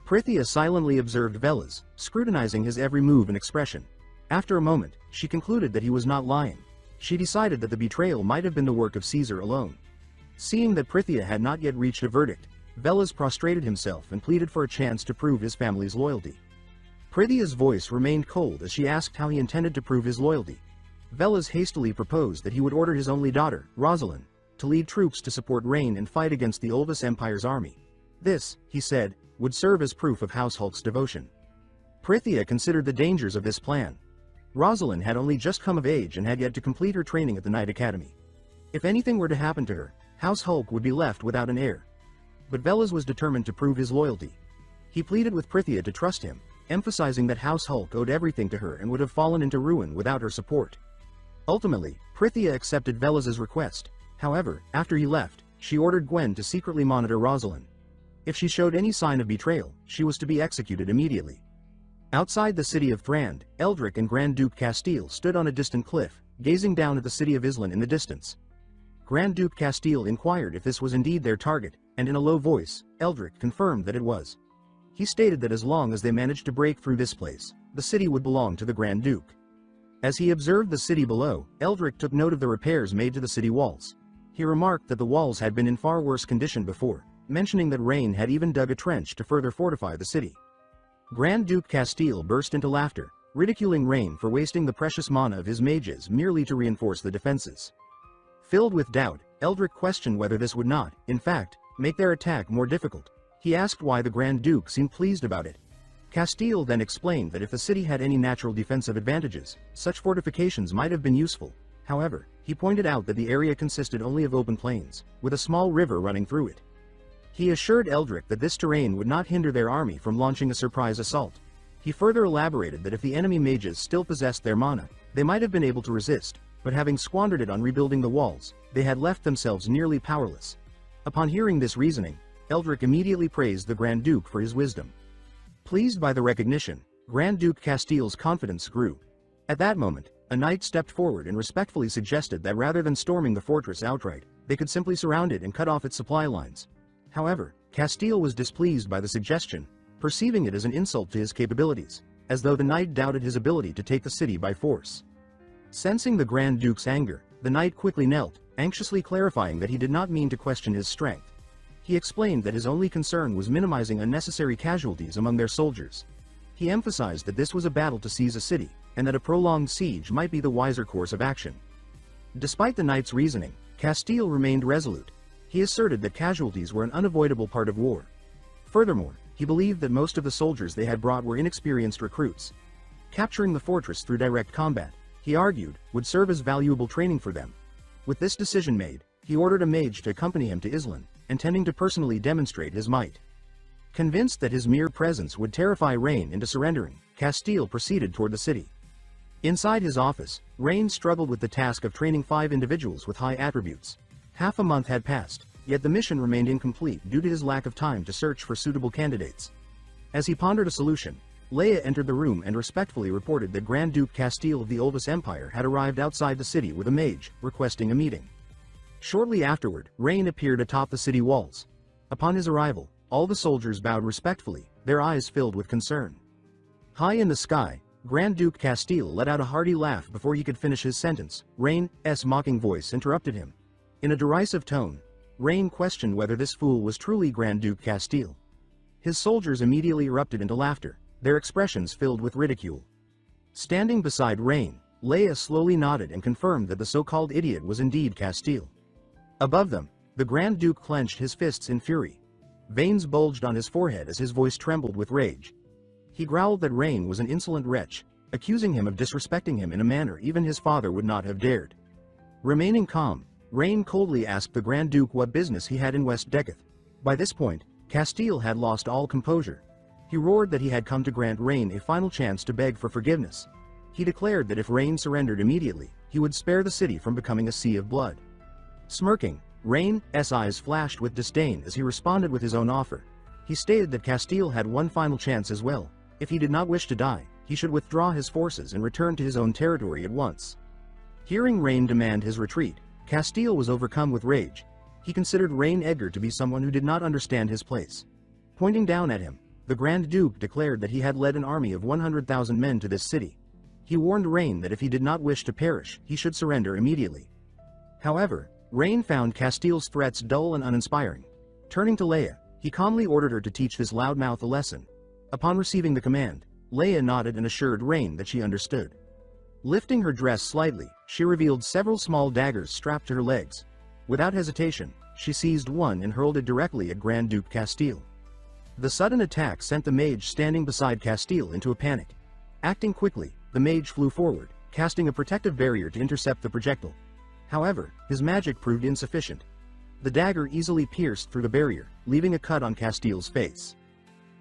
Prithia silently observed Velas, scrutinizing his every move and expression. After a moment, she concluded that he was not lying. She decided that the betrayal might have been the work of Caesar alone. Seeing that Prithia had not yet reached a verdict, Velas prostrated himself and pleaded for a chance to prove his family's loyalty. Prithia's voice remained cold as she asked how he intended to prove his loyalty. Velas hastily proposed that he would order his only daughter, Rosalind, to lead troops to support Rain and fight against the Oldest Empire's army. This, he said, would serve as proof of House Hulk's devotion. Prithia considered the dangers of this plan. Rosalind had only just come of age and had yet to complete her training at the Knight Academy. If anything were to happen to her, House Hulk would be left without an heir. But Velas was determined to prove his loyalty. He pleaded with Prithia to trust him, emphasizing that House Hulk owed everything to her and would have fallen into ruin without her support. Ultimately, Prithia accepted Velas's request. However, after he left, she ordered Gwen to secretly monitor Rosalind. If she showed any sign of betrayal, she was to be executed immediately. Outside the city of Thrand, Eldric and Grand Duke Castile stood on a distant cliff, gazing down at the city of Islan in the distance. Grand Duke Castile inquired if this was indeed their target, and in a low voice, Eldric confirmed that it was. He stated that as long as they managed to break through this place, the city would belong to the Grand Duke. As he observed the city below, Eldric took note of the repairs made to the city walls. He remarked that the walls had been in far worse condition before, mentioning that Rain had even dug a trench to further fortify the city. Grand Duke Castile burst into laughter, ridiculing Rain for wasting the precious mana of his mages merely to reinforce the defenses. Filled with doubt, Eldric questioned whether this would not, in fact, make their attack more difficult. He asked why the Grand Duke seemed pleased about it. Castile then explained that if the city had any natural defensive advantages, such fortifications might have been useful. However, he pointed out that the area consisted only of open plains, with a small river running through it. He assured Eldric that this terrain would not hinder their army from launching a surprise assault. He further elaborated that if the enemy mages still possessed their mana, they might have been able to resist, but having squandered it on rebuilding the walls, they had left themselves nearly powerless. Upon hearing this reasoning, Eldric immediately praised the Grand Duke for his wisdom. Pleased by the recognition, Grand Duke Castile's confidence grew. At that moment, a knight stepped forward and respectfully suggested that rather than storming the fortress outright, they could simply surround it and cut off its supply lines. However, Castile was displeased by the suggestion, perceiving it as an insult to his capabilities, as though the knight doubted his ability to take the city by force. Sensing the Grand Duke's anger, the knight quickly knelt, anxiously clarifying that he did not mean to question his strength. He explained that his only concern was minimizing unnecessary casualties among their soldiers. He emphasized that this was a battle to seize a city, and that a prolonged siege might be the wiser course of action. Despite the knight's reasoning, Castile remained resolute. He asserted that casualties were an unavoidable part of war. Furthermore, he believed that most of the soldiers they had brought were inexperienced recruits. Capturing the fortress through direct combat, he argued, would serve as valuable training for them. With this decision made, he ordered a mage to accompany him to Islan, intending to personally demonstrate his might. Convinced that his mere presence would terrify Rain into surrendering, Castile proceeded toward the city. Inside his office, Rain struggled with the task of training 5 individuals with high attributes. Half a month had passed, yet the mission remained incomplete due to his lack of time to search for suitable candidates. As he pondered a solution, Leia entered the room and respectfully reported that Grand Duke Castile of the Oldest Empire had arrived outside the city with a mage, requesting a meeting. Shortly afterward, Rain appeared atop the city walls. Upon his arrival, all the soldiers bowed respectfully, their eyes filled with concern. High in the sky, Grand Duke Castile let out a hearty laugh before he could finish his sentence. Rain's mocking voice interrupted him. In a derisive tone, Rain questioned whether this fool was truly Grand Duke Castile. His soldiers immediately erupted into laughter, their expressions filled with ridicule. Standing beside Rain, Leia slowly nodded and confirmed that the so-called idiot was indeed Castile. Above them, the Grand Duke clenched his fists in fury. Veins bulged on his forehead as his voice trembled with rage. He growled that Rain was an insolent wretch, accusing him of disrespecting him in a manner even his father would not have dared. Remaining calm, Rain coldly asked the Grand Duke what business he had in West Deccath. By this point, Castile had lost all composure. He roared that he had come to grant Rain a final chance to beg for forgiveness. He declared that if Rain surrendered immediately, he would spare the city from becoming a sea of blood. Smirking, Rain's eyes flashed with disdain as he responded with his own offer. He stated that Castile had one final chance as well. If he did not wish to die, he should withdraw his forces and return to his own territory at once. Hearing Rain demand his retreat, Castile was overcome with rage. He considered Rain Edgar to be someone who did not understand his place. Pointing down at him, the Grand Duke declared that he had led an army of 100,000 men to this city. He warned Rain that if he did not wish to perish, he should surrender immediately. However, Rain found Castile's threats dull and uninspiring. Turning to Leia, he calmly ordered her to teach this loudmouth a lesson. Upon receiving the command, Leia nodded and assured Rain that she understood. Lifting her dress slightly, she revealed several small daggers strapped to her legs. Without hesitation, she seized one and hurled it directly at Grand Duke Castile. The sudden attack sent the mage standing beside Castile into a panic. Acting quickly, the mage flew forward, casting a protective barrier to intercept the projectile. However, his magic proved insufficient. The dagger easily pierced through the barrier, leaving a cut on Castile's face.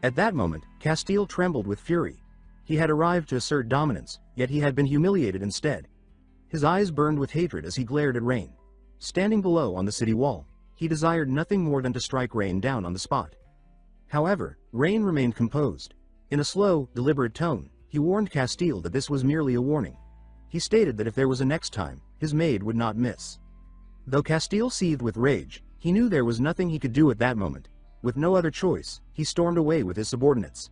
At that moment, Castile trembled with fury. He had arrived to assert dominance, yet he had been humiliated instead. His eyes burned with hatred as he glared at Rain. Standing below on the city wall, he desired nothing more than to strike Rain down on the spot. However, Rain remained composed. In a slow, deliberate tone, he warned Castile that this was merely a warning. He stated that if there was a next time, his maid would not miss. Though Castile seethed with rage, he knew there was nothing he could do at that moment. With no other choice, he stormed away with his subordinates.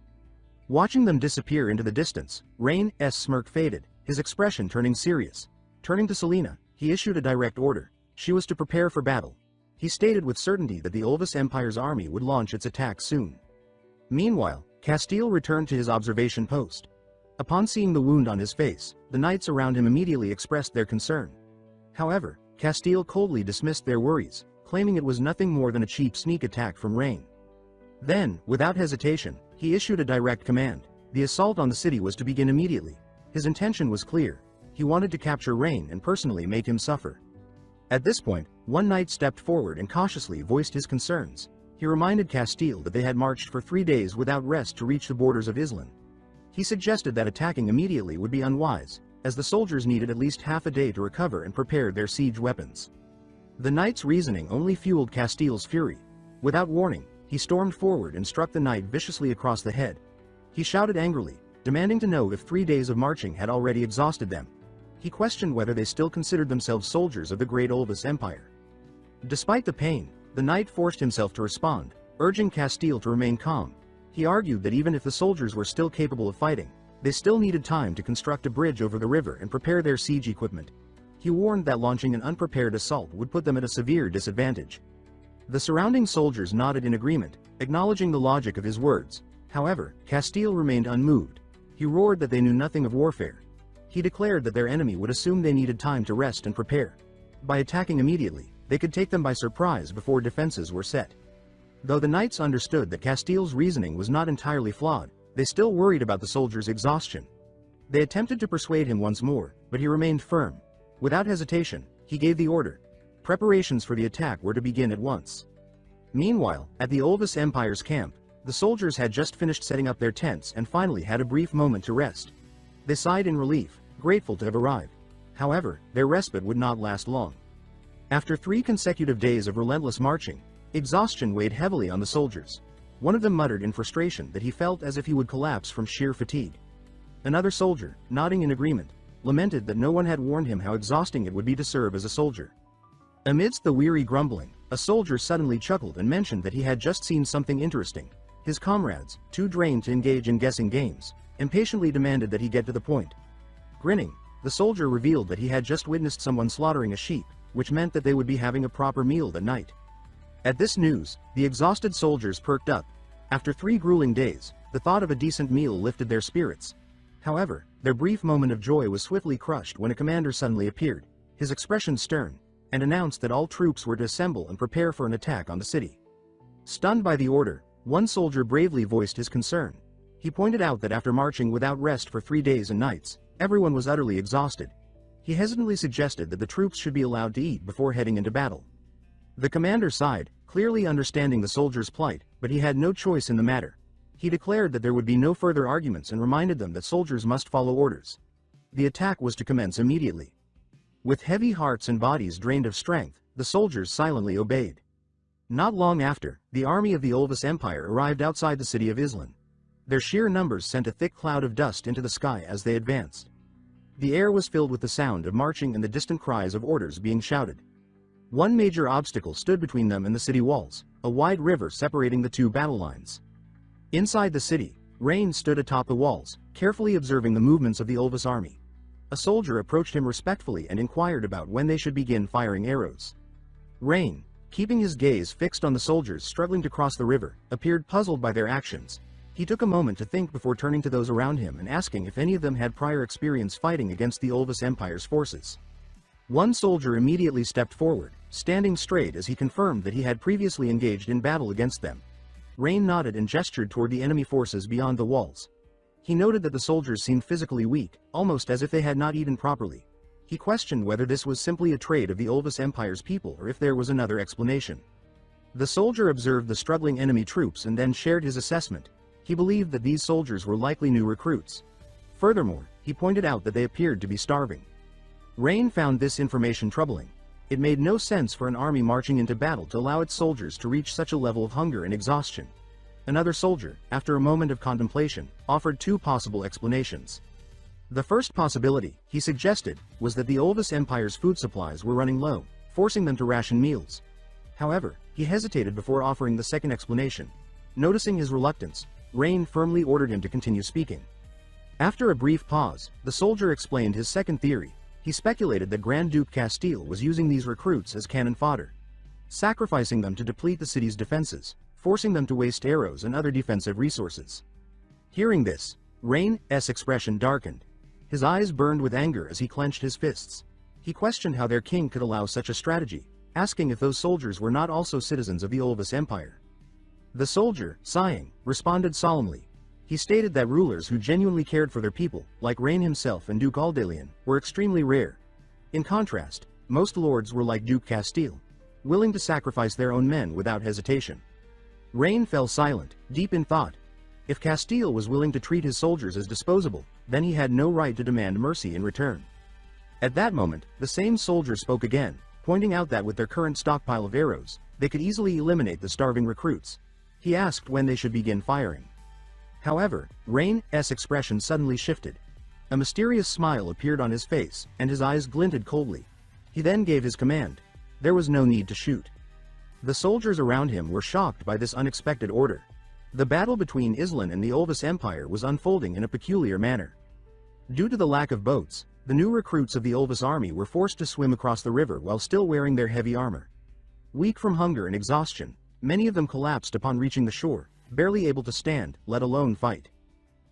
Watching them disappear into the distance, Rain's smirk faded, his expression turning serious. Turning to Selena, he issued a direct order. She was to prepare for battle. He stated with certainty that the Olvis Empire's army would launch its attack soon. Meanwhile, Castile returned to his observation post. Upon seeing the wound on his face, the knights around him immediately expressed their concern. However, Castile coldly dismissed their worries, claiming it was nothing more than a cheap sneak attack from Rain. Then, without hesitation, he issued a direct command. The assault on the city was to begin immediately. His intention was clear. He wanted to capture Rain and personally make him suffer. At this point, one knight stepped forward and cautiously voiced his concerns. He reminded Castile that they had marched for 3 days without rest to reach the borders of Islan. He suggested that attacking immediately would be unwise, as the soldiers needed at least half a day to recover and prepare their siege weapons. The knight's reasoning only fueled Castile's fury. Without warning, he stormed forward and struck the knight viciously across the head. He shouted angrily, demanding to know if 3 days of marching had already exhausted them. He questioned whether they still considered themselves soldiers of the great Olvis Empire. Despite the pain, the knight forced himself to respond, urging Castile to remain calm. He argued that even if the soldiers were still capable of fighting, they still needed time to construct a bridge over the river and prepare their siege equipment. He warned that launching an unprepared assault would put them at a severe disadvantage. The surrounding soldiers nodded in agreement, acknowledging the logic of his words. However, Castile remained unmoved. He roared that they knew nothing of warfare. He declared that their enemy would assume they needed time to rest and prepare. By attacking immediately, they could take them by surprise before defenses were set. Though the knights understood that Castile's reasoning was not entirely flawed, they still worried about the soldiers' exhaustion. They attempted to persuade him once more, but he remained firm. Without hesitation, he gave the order. Preparations for the attack were to begin at once. Meanwhile, at the Olvis Empire's camp, the soldiers had just finished setting up their tents and finally had a brief moment to rest. They sighed in relief, grateful to have arrived. However, their respite would not last long. After 3 consecutive days of relentless marching, exhaustion weighed heavily on the soldiers. One of them muttered in frustration that he felt as if he would collapse from sheer fatigue. Another soldier, nodding in agreement, lamented that no one had warned him how exhausting it would be to serve as a soldier. Amidst the weary grumbling, a soldier suddenly chuckled and mentioned that he had just seen something interesting. His comrades, too drained to engage in guessing games, impatiently demanded that he get to the point. Grinning, the soldier revealed that he had just witnessed someone slaughtering a sheep, which meant that they would be having a proper meal that night. At this news, the exhausted soldiers perked up. After 3 grueling days, the thought of a decent meal lifted their spirits. However, their brief moment of joy was swiftly crushed when a commander suddenly appeared, his expression stern, and announced that all troops were to assemble and prepare for an attack on the city. Stunned by the order, one soldier bravely voiced his concern. He pointed out that after marching without rest for 3 days and nights, everyone was utterly exhausted. He hesitantly suggested that the troops should be allowed to eat before heading into battle. The commander sighed, clearly understanding the soldiers' plight, but he had no choice in the matter. He declared that there would be no further arguments and reminded them that soldiers must follow orders. The attack was to commence immediately. With heavy hearts and bodies drained of strength, the soldiers silently obeyed. Not long after, the army of the Olvis Empire arrived outside the city of Islan. Their sheer numbers sent a thick cloud of dust into the sky as they advanced. The air was filled with the sound of marching and the distant cries of orders being shouted. One major obstacle stood between them and the city walls, a wide river separating the two battle lines. Inside the city, Rain stood atop the walls, carefully observing the movements of the Ulvis army. A soldier approached him respectfully and inquired about when they should begin firing arrows. Rain, keeping his gaze fixed on the soldiers struggling to cross the river, appeared puzzled by their actions. He took a moment to think before turning to those around him and asking if any of them had prior experience fighting against the Ulvis Empire's forces. One soldier immediately stepped forward, standing straight as he confirmed that he had previously engaged in battle against them. Rain nodded and gestured toward the enemy forces beyond the walls. He noted that the soldiers seemed physically weak, almost as if they had not eaten properly. He questioned whether this was simply a trait of the Ulvis Empire's people or if there was another explanation. The soldier observed the struggling enemy troops and then shared his assessment. He believed that these soldiers were likely new recruits. Furthermore, he pointed out that they appeared to be starving. Rain found this information troubling. It made no sense for an army marching into battle to allow its soldiers to reach such a level of hunger and exhaustion. Another soldier, after a moment of contemplation, offered two possible explanations. The first possibility, he suggested, was that the Ulvis Empire's food supplies were running low, forcing them to ration meals. However, he hesitated before offering the second explanation. Noticing his reluctance, Rain firmly ordered him to continue speaking. After a brief pause, the soldier explained his second theory. He speculated that Grand Duke Castile was using these recruits as cannon fodder, sacrificing them to deplete the city's defenses, forcing them to waste arrows and other defensive resources. Hearing this, Rain's expression darkened. His eyes burned with anger as he clenched his fists. He questioned how their king could allow such a strategy, asking if those soldiers were not also citizens of the Ulvis Empire. The soldier, sighing, responded solemnly. He stated that rulers who genuinely cared for their people, like Rain himself and Duke Aldalion, were extremely rare. In contrast, most lords were like Duke Castile, willing to sacrifice their own men without hesitation. Rain fell silent, deep in thought. If Castile was willing to treat his soldiers as disposable, then he had no right to demand mercy in return. At that moment, the same soldier spoke again, pointing out that with their current stockpile of arrows, they could easily eliminate the starving recruits. He asked when they should begin firing. However, Rain's expression suddenly shifted. A mysterious smile appeared on his face, and his eyes glinted coldly. He then gave his command. There was no need to shoot. The soldiers around him were shocked by this unexpected order. The battle between Islan and the Ulvis Empire was unfolding in a peculiar manner. Due to the lack of boats, the new recruits of the Ulvis army were forced to swim across the river while still wearing their heavy armor. Weak from hunger and exhaustion, many of them collapsed upon reaching the shore, barely able to stand, let alone fight.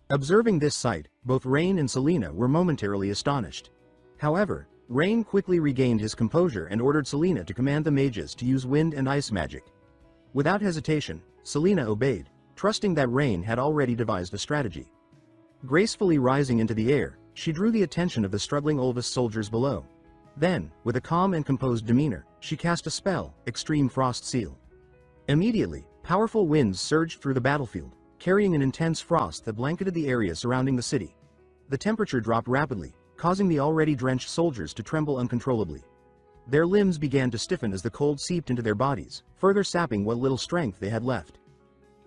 Observing this sight, both Rain and Selena were momentarily astonished. However, Rain quickly regained his composure and ordered Selena to command the mages to use wind and ice magic. Without hesitation, Selena obeyed, trusting that Rain had already devised a strategy. Gracefully rising into the air, she drew the attention of the struggling Ulvis soldiers below. Then, with a calm and composed demeanor, she cast a spell, Extreme Frost Seal. Immediately, powerful winds surged through the battlefield, carrying an intense frost that blanketed the area surrounding the city. The temperature dropped rapidly, causing the already drenched soldiers to tremble uncontrollably. Their limbs began to stiffen as the cold seeped into their bodies, further sapping what little strength they had left.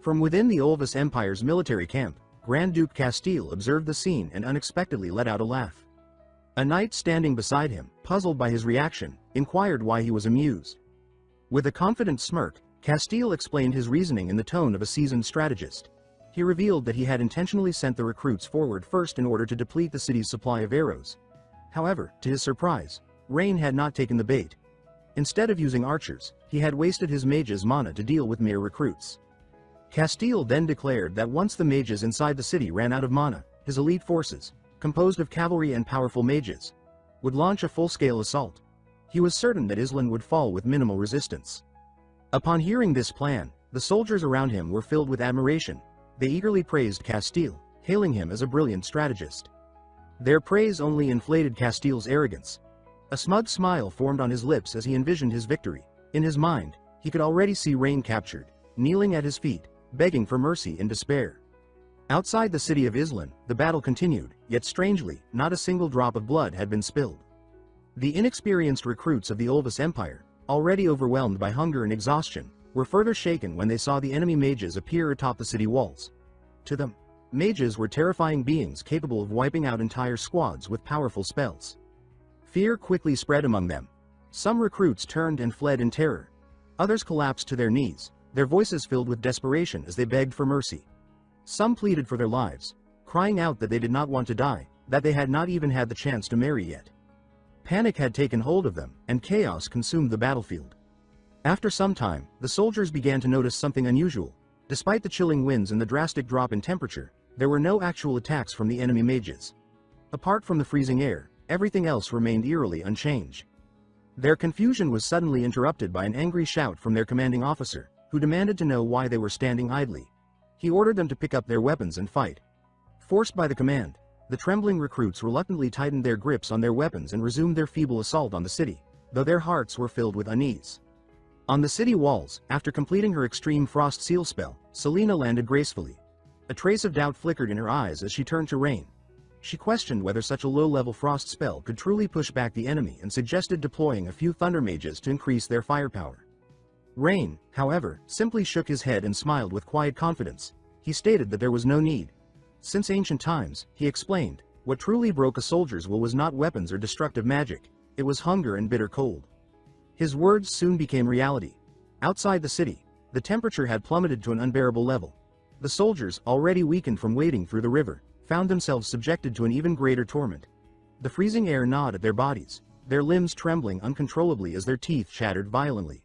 From within the Ulvis Empire's military camp, Grand Duke Castile observed the scene and unexpectedly let out a laugh. A knight standing beside him, puzzled by his reaction, inquired why he was amused. With a confident smirk, Castile explained his reasoning in the tone of a seasoned strategist. He revealed that he had intentionally sent the recruits forward first in order to deplete the city's supply of arrows. However, to his surprise, Rain had not taken the bait. Instead of using archers, he had wasted his mages' mana to deal with mere recruits. Castile then declared that once the mages inside the city ran out of mana, his elite forces, composed of cavalry and powerful mages, would launch a full-scale assault. He was certain that Islan would fall with minimal resistance. Upon hearing this plan, the soldiers around him were filled with admiration. They eagerly praised Castile, hailing him as a brilliant strategist. Their praise only inflated Castile's arrogance. A smug smile formed on his lips as he envisioned his victory. In his mind, he could already see Rain captured, kneeling at his feet, begging for mercy in despair. Outside the city of Islan, the battle continued, yet strangely, not a single drop of blood had been spilled. The inexperienced recruits of the Ulvis Empire, already overwhelmed by hunger and exhaustion, were further shaken when they saw the enemy mages appear atop the city walls. To them, Mages were terrifying beings capable of wiping out entire squads with powerful spells. Fear quickly spread among them. Some recruits turned and fled in terror. Others collapsed to their knees, their voices filled with desperation as they begged for mercy. Some pleaded for their lives, crying out that they did not want to die, that they had not even had the chance to marry yet. Panic had taken hold of them, and chaos consumed the battlefield. After some time, the soldiers began to notice something unusual. Despite the chilling winds and the drastic drop in temperature, there were no actual attacks from the enemy mages. Apart from the freezing air, everything else remained eerily unchanged. Their confusion was suddenly interrupted by an angry shout from their commanding officer, who demanded to know why they were standing idly. He ordered them to pick up their weapons and fight. Forced by the command, the trembling recruits reluctantly tightened their grips on their weapons and resumed their feeble assault on the city, though their hearts were filled with unease. On the city walls, after completing her extreme frost seal spell, Selena landed gracefully. A trace of doubt flickered in her eyes as she turned to Rain. She questioned whether such a low-level frost spell could truly push back the enemy and suggested deploying a few thunder mages to increase their firepower. Rain, however, simply shook his head and smiled with quiet confidence. He stated that there was no need. Since ancient times, he explained, what truly broke a soldier's will was not weapons or destructive magic, it was hunger and bitter cold. His words soon became reality. Outside the city, the temperature had plummeted to an unbearable level. The soldiers, already weakened from wading through the river, found themselves subjected to an even greater torment. The freezing air gnawed at their bodies, their limbs trembling uncontrollably as their teeth chattered violently.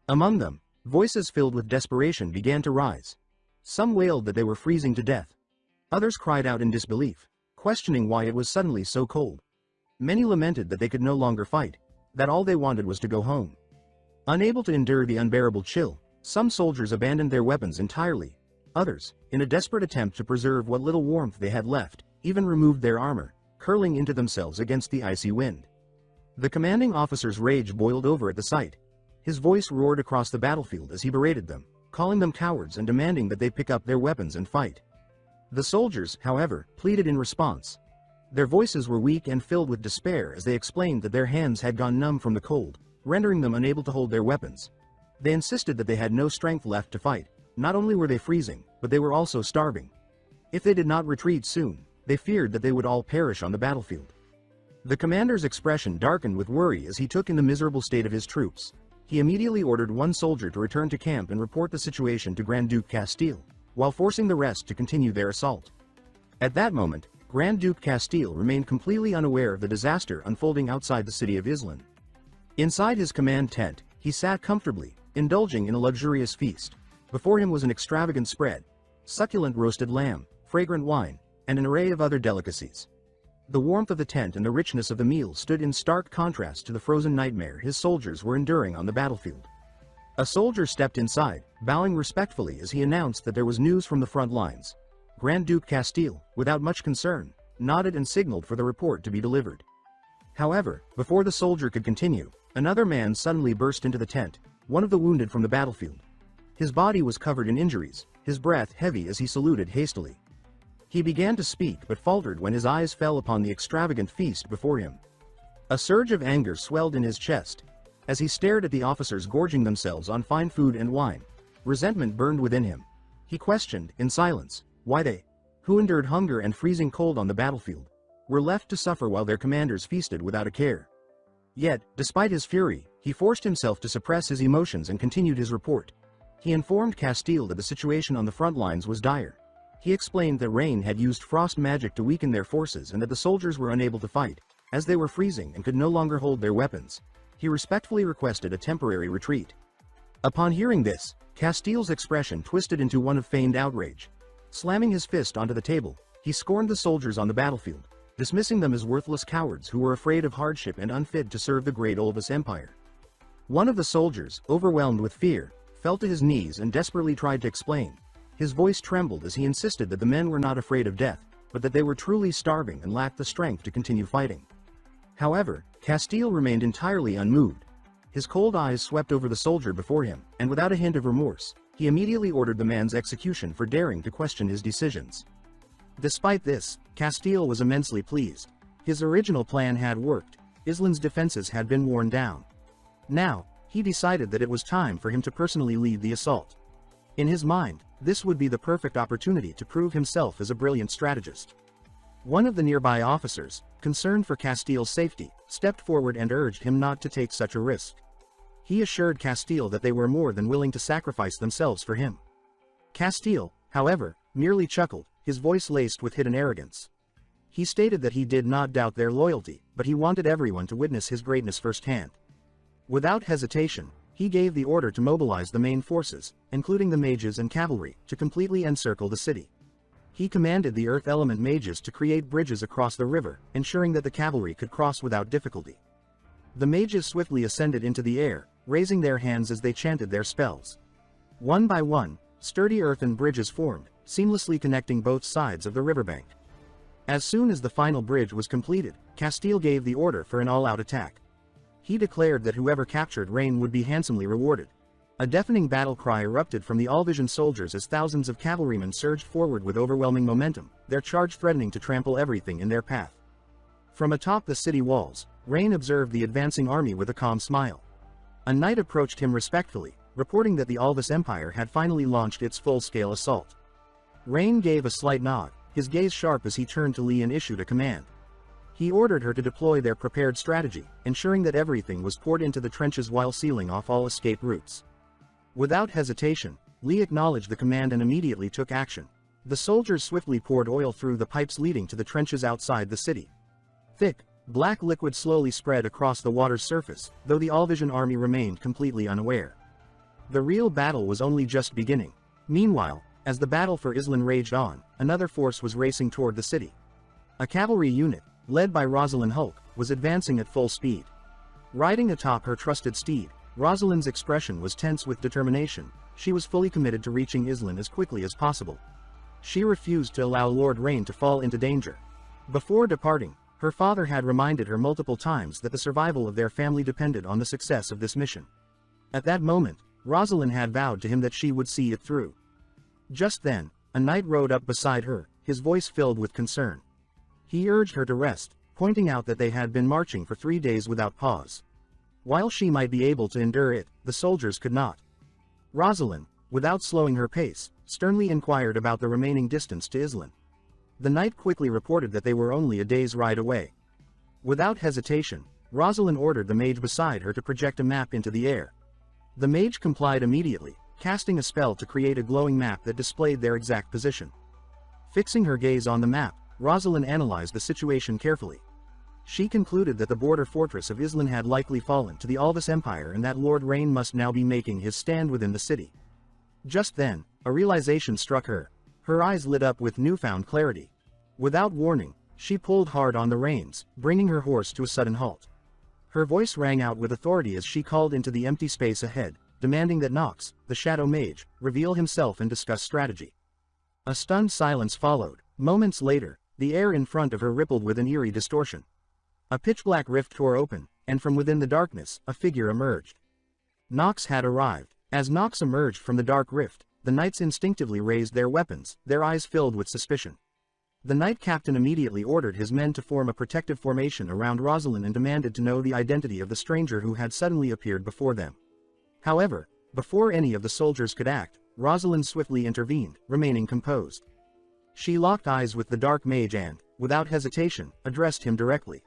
Among them, voices filled with desperation began to rise. Some wailed that they were freezing to death. Others cried out in disbelief, questioning why it was suddenly so cold. Many lamented that they could no longer fight, that all they wanted was to go home. Unable to endure the unbearable chill, some soldiers abandoned their weapons entirely. Others, in a desperate attempt to preserve what little warmth they had left, even removed their armor, curling into themselves against the icy wind. The commanding officer's rage boiled over at the sight. His voice roared across the battlefield as he berated them, calling them cowards and demanding that they pick up their weapons and fight. The soldiers, however, pleaded in response. Their voices were weak and filled with despair as they explained that their hands had gone numb from the cold, rendering them unable to hold their weapons. They insisted that they had no strength left to fight. Not only were they freezing, but they were also starving. If they did not retreat soon, they feared that they would all perish on the battlefield. The commander's expression darkened with worry as he took in the miserable state of his troops. He immediately ordered one soldier to return to camp and report the situation to Grand Duke Castile, while forcing the rest to continue their assault. At that moment, Grand Duke Castile remained completely unaware of the disaster unfolding outside the city of Islan. Inside his command tent, he sat comfortably, indulging in a luxurious feast. Before him was an extravagant spread, succulent roasted lamb, fragrant wine, and an array of other delicacies. The warmth of the tent and the richness of the meal stood in stark contrast to the frozen nightmare his soldiers were enduring on the battlefield. A soldier stepped inside, bowing respectfully as he announced that there was news from the front lines. Grand Duke Castile, without much concern, nodded and signaled for the report to be delivered. However, before the soldier could continue, another man suddenly burst into the tent, one of the wounded from the battlefield. His body was covered in injuries, his breath heavy as he saluted hastily. He began to speak but faltered when his eyes fell upon the extravagant feast before him. A surge of anger swelled in his chest. As he stared at the officers gorging themselves on fine food and wine, resentment burned within him. He questioned, in silence, why they, who endured hunger and freezing cold on the battlefield, were left to suffer while their commanders feasted without a care. Yet, despite his fury, he forced himself to suppress his emotions and continued his report. He informed Castile that the situation on the front lines was dire. He explained that Rain had used frost magic to weaken their forces and that the soldiers were unable to fight, as they were freezing and could no longer hold their weapons. He respectfully requested a temporary retreat. Upon hearing this, Castile's expression twisted into one of feigned outrage. Slamming his fist onto the table, he scorned the soldiers on the battlefield, dismissing them as worthless cowards who were afraid of hardship and unfit to serve the great Olvis Empire. One of the soldiers, overwhelmed with fear, fell to his knees and desperately tried to explain. His voice trembled as he insisted that the men were not afraid of death, but that they were truly starving and lacked the strength to continue fighting. However, Castile remained entirely unmoved. His cold eyes swept over the soldier before him, and without a hint of remorse, he immediately ordered the man's execution for daring to question his decisions. Despite this, Castile was immensely pleased. His original plan had worked. Islan's defenses had been worn down. Now, he decided that it was time for him to personally lead the assault. In his mind, This would be the perfect opportunity to prove himself as a brilliant strategist. One of the nearby officers, concerned for Castile's safety, stepped forward and urged him not to take such a risk. He assured Castile that they were more than willing to sacrifice themselves for him. Castile, however, merely chuckled, his voice laced with hidden arrogance. He stated that he did not doubt their loyalty, but he wanted everyone to witness his greatness firsthand. Without hesitation, he gave the order to mobilize the main forces, including the mages and cavalry, to completely encircle the city. He commanded the earth element mages to create bridges across the river, ensuring that the cavalry could cross without difficulty. The mages swiftly ascended into the air, raising their hands as they chanted their spells. One by one, sturdy earthen bridges formed, seamlessly connecting both sides of the riverbank. As soon as the final bridge was completed, Castile gave the order for an all-out attack. He declared that whoever captured Rain would be handsomely rewarded. A deafening battle cry erupted from the Alvision soldiers as thousands of cavalrymen surged forward with overwhelming momentum, their charge threatening to trample everything in their path. From atop the city walls, Rain observed the advancing army with a calm smile. A knight approached him respectfully, reporting that the Alvis Empire had finally launched its full-scale assault. Rain gave a slight nod, his gaze sharp as he turned to Lee and issued a command. He ordered her to deploy their prepared strategy, ensuring that everything was poured into the trenches while sealing off all escape routes. Without hesitation, Lee acknowledged the command and immediately took action. The soldiers swiftly poured oil through the pipes leading to the trenches outside the city. Thick, black liquid slowly spread across the water's surface, though the Alvision army remained completely unaware. The real battle was only just beginning. Meanwhile, as the battle for Islan raged on, another force was racing toward the city. A cavalry unit, led by Rosalind Hulk, was advancing at full speed. Riding atop her trusted steed, Rosalind's expression was tense with determination. She was fully committed to reaching Islan as quickly as possible. She refused to allow Lord Rain to fall into danger. Before departing, her father had reminded her multiple times that the survival of their family depended on the success of this mission. At that moment, Rosalind had vowed to him that she would see it through. Just then, a knight rode up beside her, his voice filled with concern. He urged her to rest, pointing out that they had been marching for 3 days without pause. While she might be able to endure it, the soldiers could not. Rosalind, without slowing her pace, sternly inquired about the remaining distance to Islan. The knight quickly reported that they were only a day's ride away. Without hesitation, Rosalind ordered the mage beside her to project a map into the air. The mage complied immediately, casting a spell to create a glowing map that displayed their exact position. Fixing her gaze on the map, Rosalind analyzed the situation carefully. She concluded that the border fortress of Islan had likely fallen to the Alvis Empire and that Lord Rain must now be making his stand within the city. Just then, a realization struck her. Her eyes lit up with newfound clarity. Without warning, she pulled hard on the reins, bringing her horse to a sudden halt. Her voice rang out with authority as she called into the empty space ahead, demanding that Nox, the Shadow Mage, reveal himself and discuss strategy. A stunned silence followed. Moments later, the air in front of her rippled with an eerie distortion. A pitch-black rift tore open, and from within the darkness, a figure emerged. Nox had arrived. As Nox emerged from the dark rift, the knights instinctively raised their weapons, their eyes filled with suspicion. The knight captain immediately ordered his men to form a protective formation around Rosalind and demanded to know the identity of the stranger who had suddenly appeared before them. However, before any of the soldiers could act, Rosalind swiftly intervened, remaining composed. She locked eyes with the dark mage and, without hesitation, addressed him directly.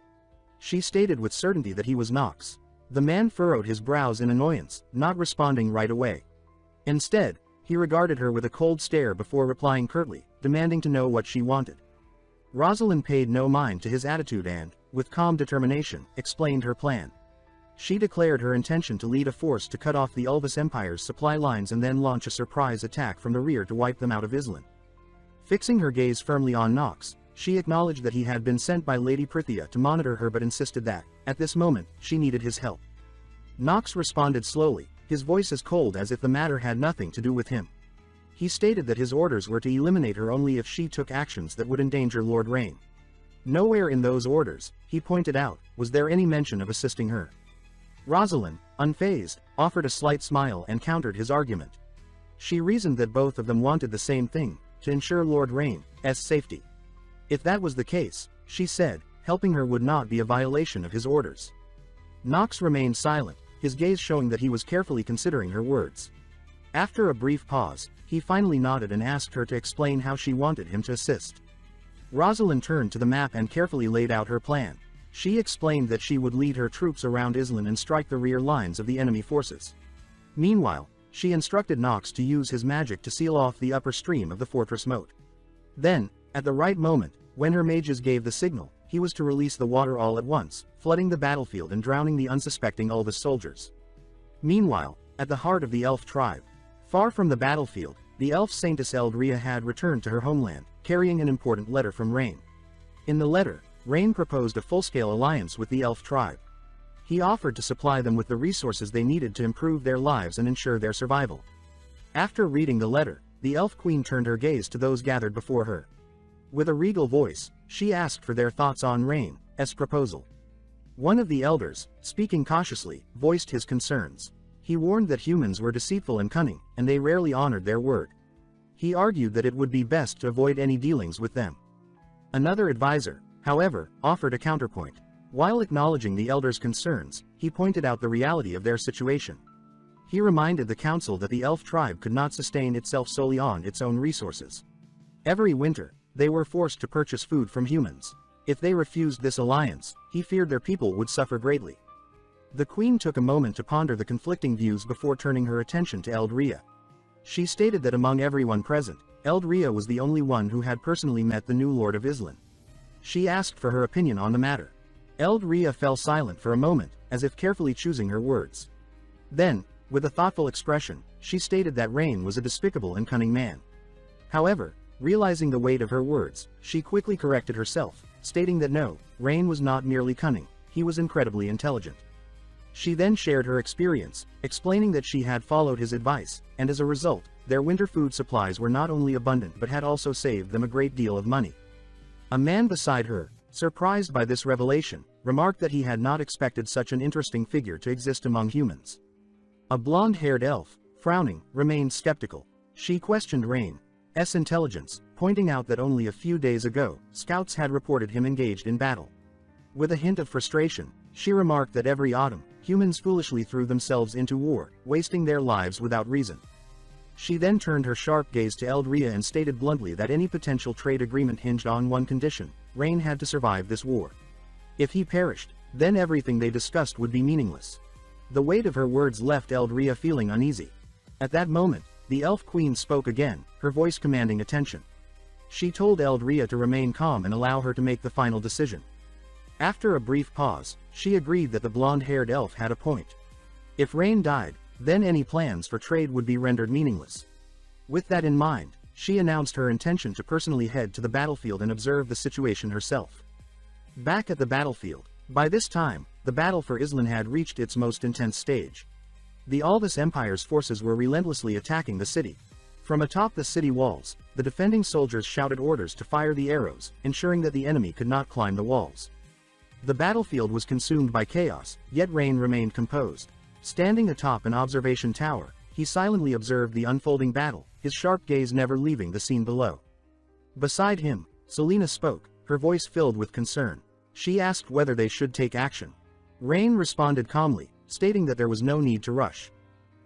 She stated with certainty that he was Nox. The man furrowed his brows in annoyance, not responding right away. Instead, he regarded her with a cold stare before replying curtly, demanding to know what she wanted. Rosalind paid no mind to his attitude and, with calm determination, explained her plan. She declared her intention to lead a force to cut off the Alvis Empire's supply lines and then launch a surprise attack from the rear to wipe them out of Islan. Fixing her gaze firmly on Nox, she acknowledged that he had been sent by Lady Prithia to monitor her but insisted that, at this moment, she needed his help. Nox responded slowly, his voice as cold as if the matter had nothing to do with him. He stated that his orders were to eliminate her only if she took actions that would endanger Lord Rain. Nowhere in those orders, he pointed out, was there any mention of assisting her. Rosalind, unfazed, offered a slight smile and countered his argument. She reasoned that both of them wanted the same thing, to ensure Lord Rain's safety. If that was the case, she said, helping her would not be a violation of his orders. Nox remained silent, his gaze showing that he was carefully considering her words. After a brief pause, he finally nodded and asked her to explain how she wanted him to assist. Rosalind turned to the map and carefully laid out her plan. She explained that she would lead her troops around Islan and strike the rear lines of the enemy forces. Meanwhile, she instructed Nox to use his magic to seal off the upper stream of the fortress moat. Then, at the right moment, when her mages gave the signal, he was to release the water all at once, flooding the battlefield and drowning the unsuspecting Ulvis soldiers. Meanwhile, at the heart of the elf tribe, far from the battlefield, the elf saintess Eldria had returned to her homeland, carrying an important letter from Rain. In the letter, Rain proposed a full-scale alliance with the elf tribe. He offered to supply them with the resources they needed to improve their lives and ensure their survival. After reading the letter, the elf queen turned her gaze to those gathered before her. With a regal voice, she asked for their thoughts on Rain's proposal. One of the elders, speaking cautiously, voiced his concerns. He warned that humans were deceitful and cunning, and they rarely honored their word. He argued that it would be best to avoid any dealings with them. Another advisor, however, offered a counterpoint. While acknowledging the elders' concerns, he pointed out the reality of their situation. He reminded the council that the elf tribe could not sustain itself solely on its own resources. Every winter, they were forced to purchase food from humans. If they refused this alliance, he feared their people would suffer greatly. The queen took a moment to ponder the conflicting views before turning her attention to Eldria. She stated that among everyone present, Eldria was the only one who had personally met the new lord of Islan. She asked for her opinion on the matter. Eldria fell silent for a moment, as if carefully choosing her words. Then, with a thoughtful expression, she stated that Rain was a despicable and cunning man. However, realizing the weight of her words, she quickly corrected herself, stating that no, Rain was not merely cunning, he was incredibly intelligent. She then shared her experience, explaining that she had followed his advice, and as a result, their winter food supplies were not only abundant but had also saved them a great deal of money. A man beside her, surprised by this revelation, remarked that he had not expected such an interesting figure to exist among humans. A blonde-haired elf, frowning, remained skeptical. She questioned Rain's intelligence, pointing out that only a few days ago, scouts had reported him engaged in battle. With a hint of frustration, she remarked that every autumn, humans foolishly threw themselves into war, wasting their lives without reason. She then turned her sharp gaze to Eldria and stated bluntly that any potential trade agreement hinged on one condition: Rain had to survive this war. If he perished, then everything they discussed would be meaningless. The weight of her words left Eldria feeling uneasy. At that moment, the elf queen spoke again, her voice commanding attention. She told Eldria to remain calm and allow her to make the final decision. After a brief pause, she agreed that the blonde-haired elf had a point. If Rain died, then any plans for trade would be rendered meaningless. With that in mind, she announced her intention to personally head to the battlefield and observe the situation herself. Back at the battlefield, by this time, the battle for Islan had reached its most intense stage. The Ulvis Empire's forces were relentlessly attacking the city. From atop the city walls, the defending soldiers shouted orders to fire the arrows, ensuring that the enemy could not climb the walls. The battlefield was consumed by chaos, yet Rain remained composed. Standing atop an observation tower, he silently observed the unfolding battle, his sharp gaze never leaving the scene below. Beside him, Selena spoke, her voice filled with concern. She asked whether they should take action. Rain responded calmly, stating that there was no need to rush.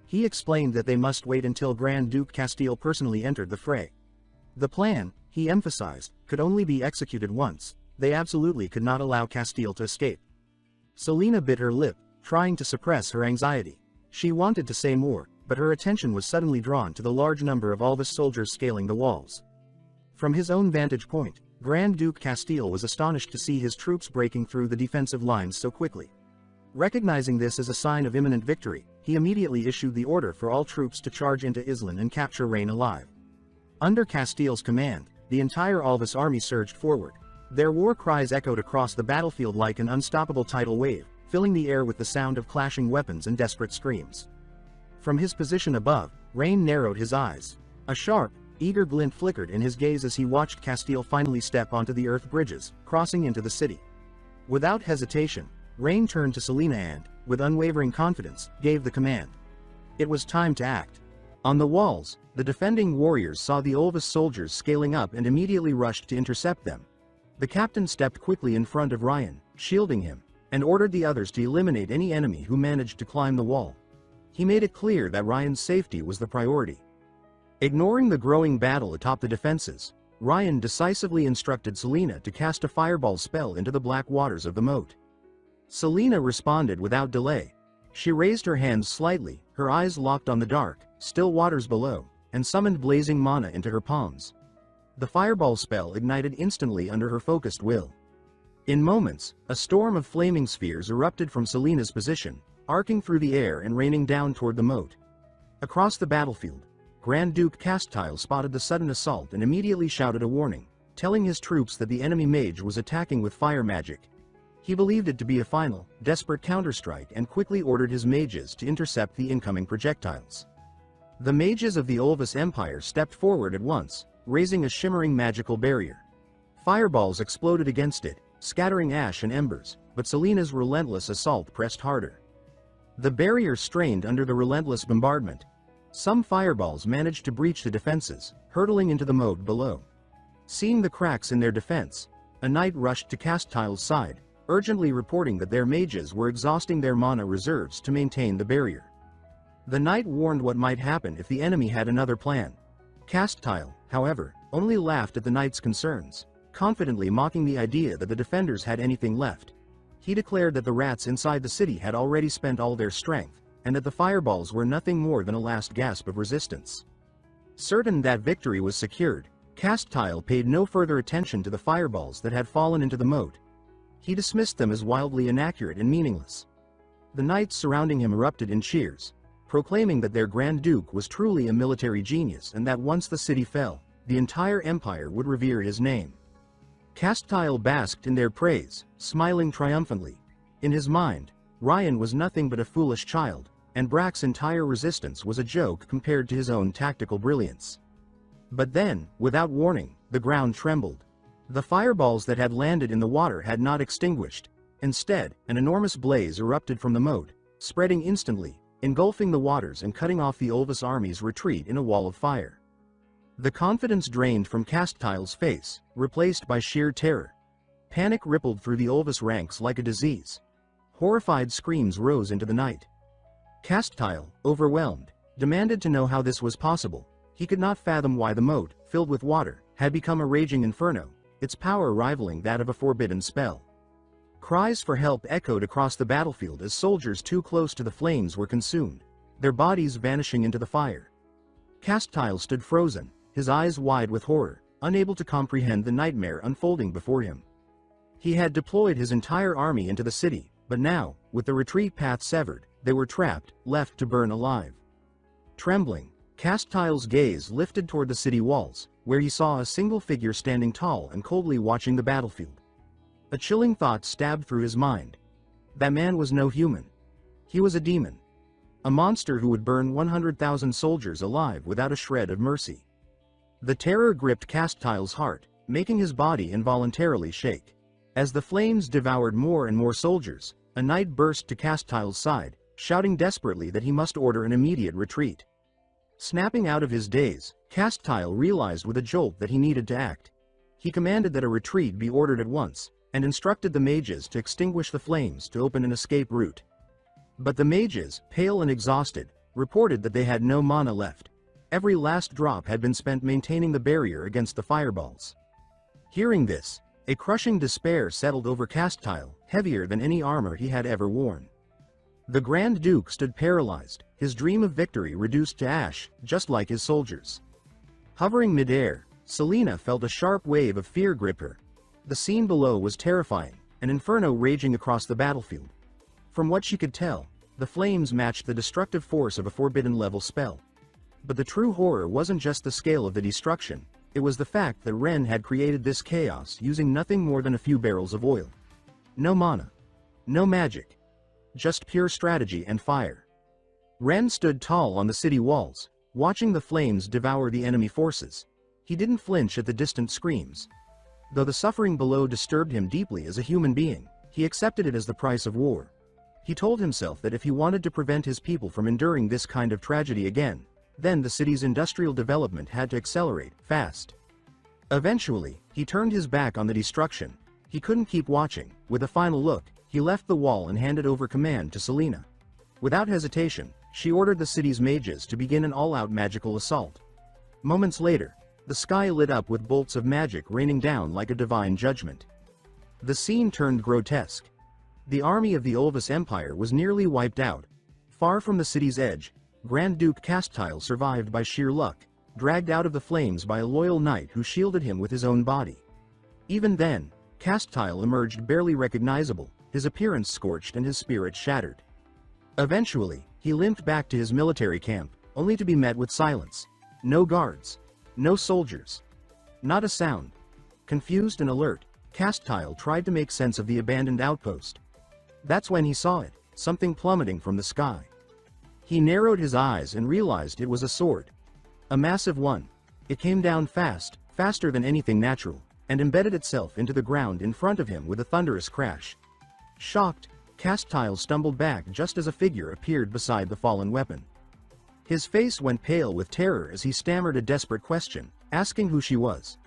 He explained that they must wait until Grand Duke Castile personally entered the fray. The plan, he emphasized, could only be executed once. They absolutely could not allow Castile to escape. Selena bit her lip, trying to suppress her anxiety. She wanted to say more, but her attention was suddenly drawn to the large number of Ulvis soldiers scaling the walls. From his own vantage point, Grand Duke Castile was astonished to see his troops breaking through the defensive lines so quickly. Recognizing this as a sign of imminent victory, he immediately issued the order for all troops to charge into Islan and capture Rain alive. Under Castile's command, the entire Ulvis army surged forward. Their war cries echoed across the battlefield like an unstoppable tidal wave, filling the air with the sound of clashing weapons and desperate screams. From his position above, Rain narrowed his eyes. A sharp, eager glint flickered in his gaze as he watched Castile finally step onto the earth bridges, crossing into the city. Without hesitation, Rain turned to Selena and, with unwavering confidence, gave the command. It was time to act. On the walls, the defending warriors saw the Ulvis soldiers scaling up and immediately rushed to intercept them. The captain stepped quickly in front of Ryan, shielding him, and ordered the others to eliminate any enemy who managed to climb the wall. He made it clear that Ryan's safety was the priority. Ignoring the growing battle atop the defenses, Ryan decisively instructed Selena to cast a fireball spell into the black waters of the moat. Selena responded without delay. She raised her hands slightly, her eyes locked on the dark, still waters below, and summoned blazing mana into her palms. The fireball spell ignited instantly under her focused will. In moments, a storm of flaming spheres erupted from Selena's position, arcing through the air and raining down toward the moat. Across the battlefield, Grand Duke Castile spotted the sudden assault and immediately shouted a warning, telling his troops that the enemy mage was attacking with fire magic. He believed it to be a final, desperate counterstrike and quickly ordered his mages to intercept the incoming projectiles. The mages of the Olvis Empire stepped forward at once, raising a shimmering magical barrier. Fireballs exploded against it, scattering ash and embers, but Selena's relentless assault pressed harder. The barrier strained under the relentless bombardment. Some fireballs managed to breach the defenses, hurtling into the moat below. Seeing the cracks in their defense, a knight rushed to Castile's side, urgently reporting that their mages were exhausting their mana reserves to maintain the barrier. The knight warned what might happen if the enemy had another plan. Castile, however, only laughed at the knight's concerns, confidently mocking the idea that the defenders had anything left. He declared that the rats inside the city had already spent all their strength, and that the fireballs were nothing more than a last gasp of resistance. Certain that victory was secured, Castile paid no further attention to the fireballs that had fallen into the moat. He dismissed them as wildly inaccurate and meaningless. The knights surrounding him erupted in cheers, proclaiming that their Grand Duke was truly a military genius and that once the city fell, the entire empire would revere his name. Castile basked in their praise, smiling triumphantly. In his mind, Ryan was nothing but a foolish child, and Brack's entire resistance was a joke compared to his own tactical brilliance. But then, without warning, the ground trembled. The fireballs that had landed in the water had not extinguished. Instead, an enormous blaze erupted from the moat, spreading instantly, engulfing the waters and cutting off the Olvis army's retreat in a wall of fire. The confidence drained from Castile's face, replaced by sheer terror. Panic rippled through the Olvis ranks like a disease. Horrified screams rose into the night. Castile, overwhelmed, demanded to know how this was possible. He could not fathom why the moat, filled with water, had become a raging inferno, its power rivaling that of a forbidden spell. Cries for help echoed across the battlefield as soldiers too close to the flames were consumed, their bodies vanishing into the fire. Castile stood frozen, his eyes wide with horror, unable to comprehend the nightmare unfolding before him. He had deployed his entire army into the city, but now, with the retreat path severed, they were trapped, left to burn alive. Trembling, Castile's gaze lifted toward the city walls, where he saw a single figure standing tall and coldly watching the battlefield. A chilling thought stabbed through his mind. That man was no human. He was a demon. A monster who would burn 100,000 soldiers alive without a shred of mercy. The terror gripped Castile's heart, making his body involuntarily shake. As the flames devoured more and more soldiers, a knight burst to Castile's side, shouting desperately that he must order an immediate retreat. Snapping out of his daze, Castile realized with a jolt that he needed to act. He commanded that a retreat be ordered at once, and instructed the mages to extinguish the flames to open an escape route. But the mages, pale and exhausted, reported that they had no mana left. Every last drop had been spent maintaining the barrier against the fireballs. Hearing this, a crushing despair settled over Castile, heavier than any armor he had ever worn. The Grand Duke stood paralyzed, his dream of victory reduced to ash, just like his soldiers. Hovering midair, Selena felt a sharp wave of fear grip her. The scene below was terrifying, an inferno raging across the battlefield. From what she could tell, the flames matched the destructive force of a forbidden-level spell. But the true horror wasn't just the scale of the destruction, it was the fact that Ren had created this chaos using nothing more than a few barrels of oil. No mana. No magic. Just pure strategy and fire. Ren stood tall on the city walls, watching the flames devour the enemy forces. He didn't flinch at the distant screams. Though the suffering below disturbed him deeply as a human being, he accepted it as the price of war. He told himself that if he wanted to prevent his people from enduring this kind of tragedy again, then the city's industrial development had to accelerate, fast. Eventually, he turned his back on the destruction. He couldn't keep watching. With a final look, he left the wall and handed over command to Selena. Without hesitation, she ordered the city's mages to begin an all-out magical assault. Moments later, the sky lit up with bolts of magic raining down like a divine judgment. The scene turned grotesque. The army of the Olvis Empire was nearly wiped out. Far from the city's edge, Grand Duke Castile survived by sheer luck, dragged out of the flames by a loyal knight who shielded him with his own body. Even then, Castile emerged barely recognizable, his appearance scorched and his spirit shattered. Eventually, he limped back to his military camp, only to be met with silence. No guards. No soldiers. Not a sound. Confused and alert, Castile tried to make sense of the abandoned outpost. That's when he saw it, something plummeting from the sky. He narrowed his eyes and realized it was a sword. A massive one. It came down fast, faster than anything natural, and embedded itself into the ground in front of him with a thunderous crash. Shocked, Castile stumbled back just as a figure appeared beside the fallen weapon. His face went pale with terror as he stammered a desperate question, asking who she was.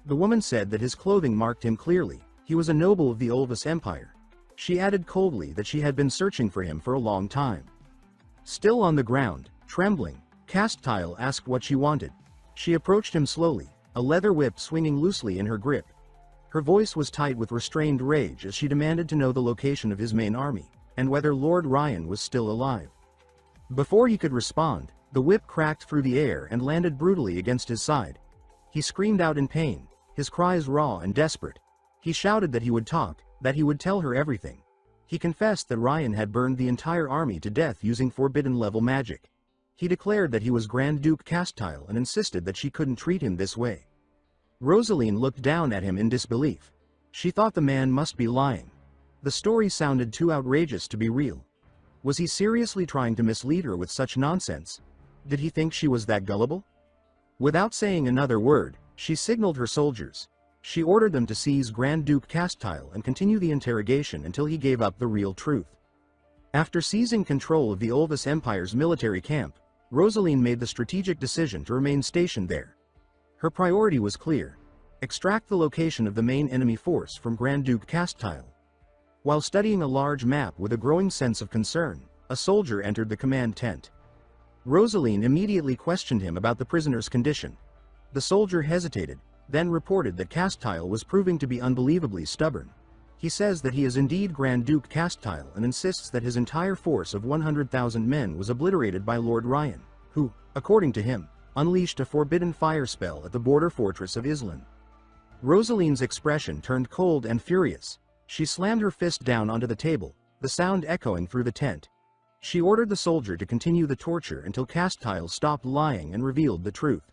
The woman said that his clothing marked him clearly, he was a noble of the Olvis Empire. She added coldly that she had been searching for him for a long time. Still on the ground, trembling, Castile asked what she wanted. She approached him slowly, a leather whip swinging loosely in her grip. Her voice was tight with restrained rage as she demanded to know the location of his main army, and whether Lord Ryan was still alive. Before he could respond, the whip cracked through the air and landed brutally against his side. He screamed out in pain, his cries raw and desperate. He shouted that he would talk, that he would tell her everything. He confessed that Ryan had burned the entire army to death using forbidden-level magic. He declared that he was Grand Duke Castile and insisted that she couldn't treat him this way. Rosaline looked down at him in disbelief. She thought the man must be lying. The story sounded too outrageous to be real. Was he seriously trying to mislead her with such nonsense? Did he think she was that gullible? Without saying another word, she signaled her soldiers. She ordered them to seize Grand Duke Castile and continue the interrogation until he gave up the real truth. After seizing control of the Olvis Empire's military camp, Rosaline made the strategic decision to remain stationed there. Her priority was clear: extract the location of the main enemy force from Grand Duke Castile. While studying a large map with a growing sense of concern, a soldier entered the command tent. Rosaline immediately questioned him about the prisoner's condition. The soldier hesitated, then reported that Castile was proving to be unbelievably stubborn. He says that he is indeed Grand Duke Castile and insists that his entire force of 100,000 men was obliterated by Lord Ryan, who, according to him, unleashed a forbidden fire spell at the border fortress of Islan. Rosaline's expression turned cold and furious. She slammed her fist down onto the table, the sound echoing through the tent. She ordered the soldier to continue the torture until Castile stopped lying and revealed the truth.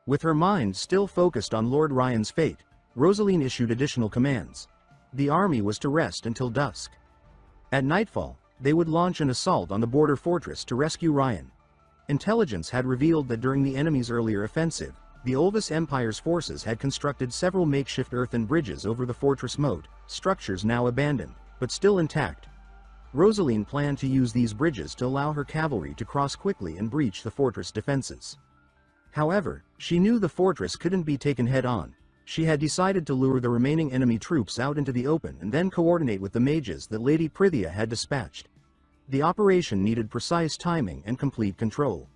With her mind still focused on Lord Ryan's fate, Rosaline issued additional commands. The army was to rest until dusk. At nightfall, they would launch an assault on the border fortress to rescue Ryan. Intelligence had revealed that during the enemy's earlier offensive, the Olvis Empire's forces had constructed several makeshift earthen bridges over the fortress moat, structures now abandoned, but still intact. Rosaline planned to use these bridges to allow her cavalry to cross quickly and breach the fortress defenses. However, she knew the fortress couldn't be taken head-on. She had decided to lure the remaining enemy troops out into the open and then coordinate with the mages that Lady Prithia had dispatched. The operation needed precise timing and complete control.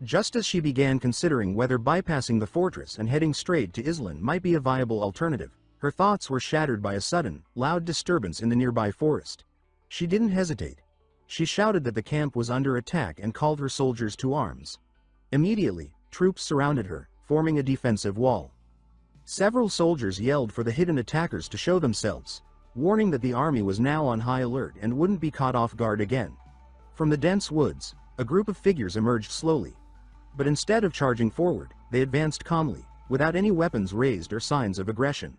Just as she began considering whether bypassing the fortress and heading straight to Islan might be a viable alternative, her thoughts were shattered by a sudden, loud disturbance in the nearby forest. She didn't hesitate. She shouted that the camp was under attack and called her soldiers to arms. Immediately, troops surrounded her, forming a defensive wall. Several soldiers yelled for the hidden attackers to show themselves, warning that the army was now on high alert and wouldn't be caught off guard again. From the dense woods, a group of figures emerged slowly. But instead of charging forward, they advanced calmly, without any weapons raised or signs of aggression.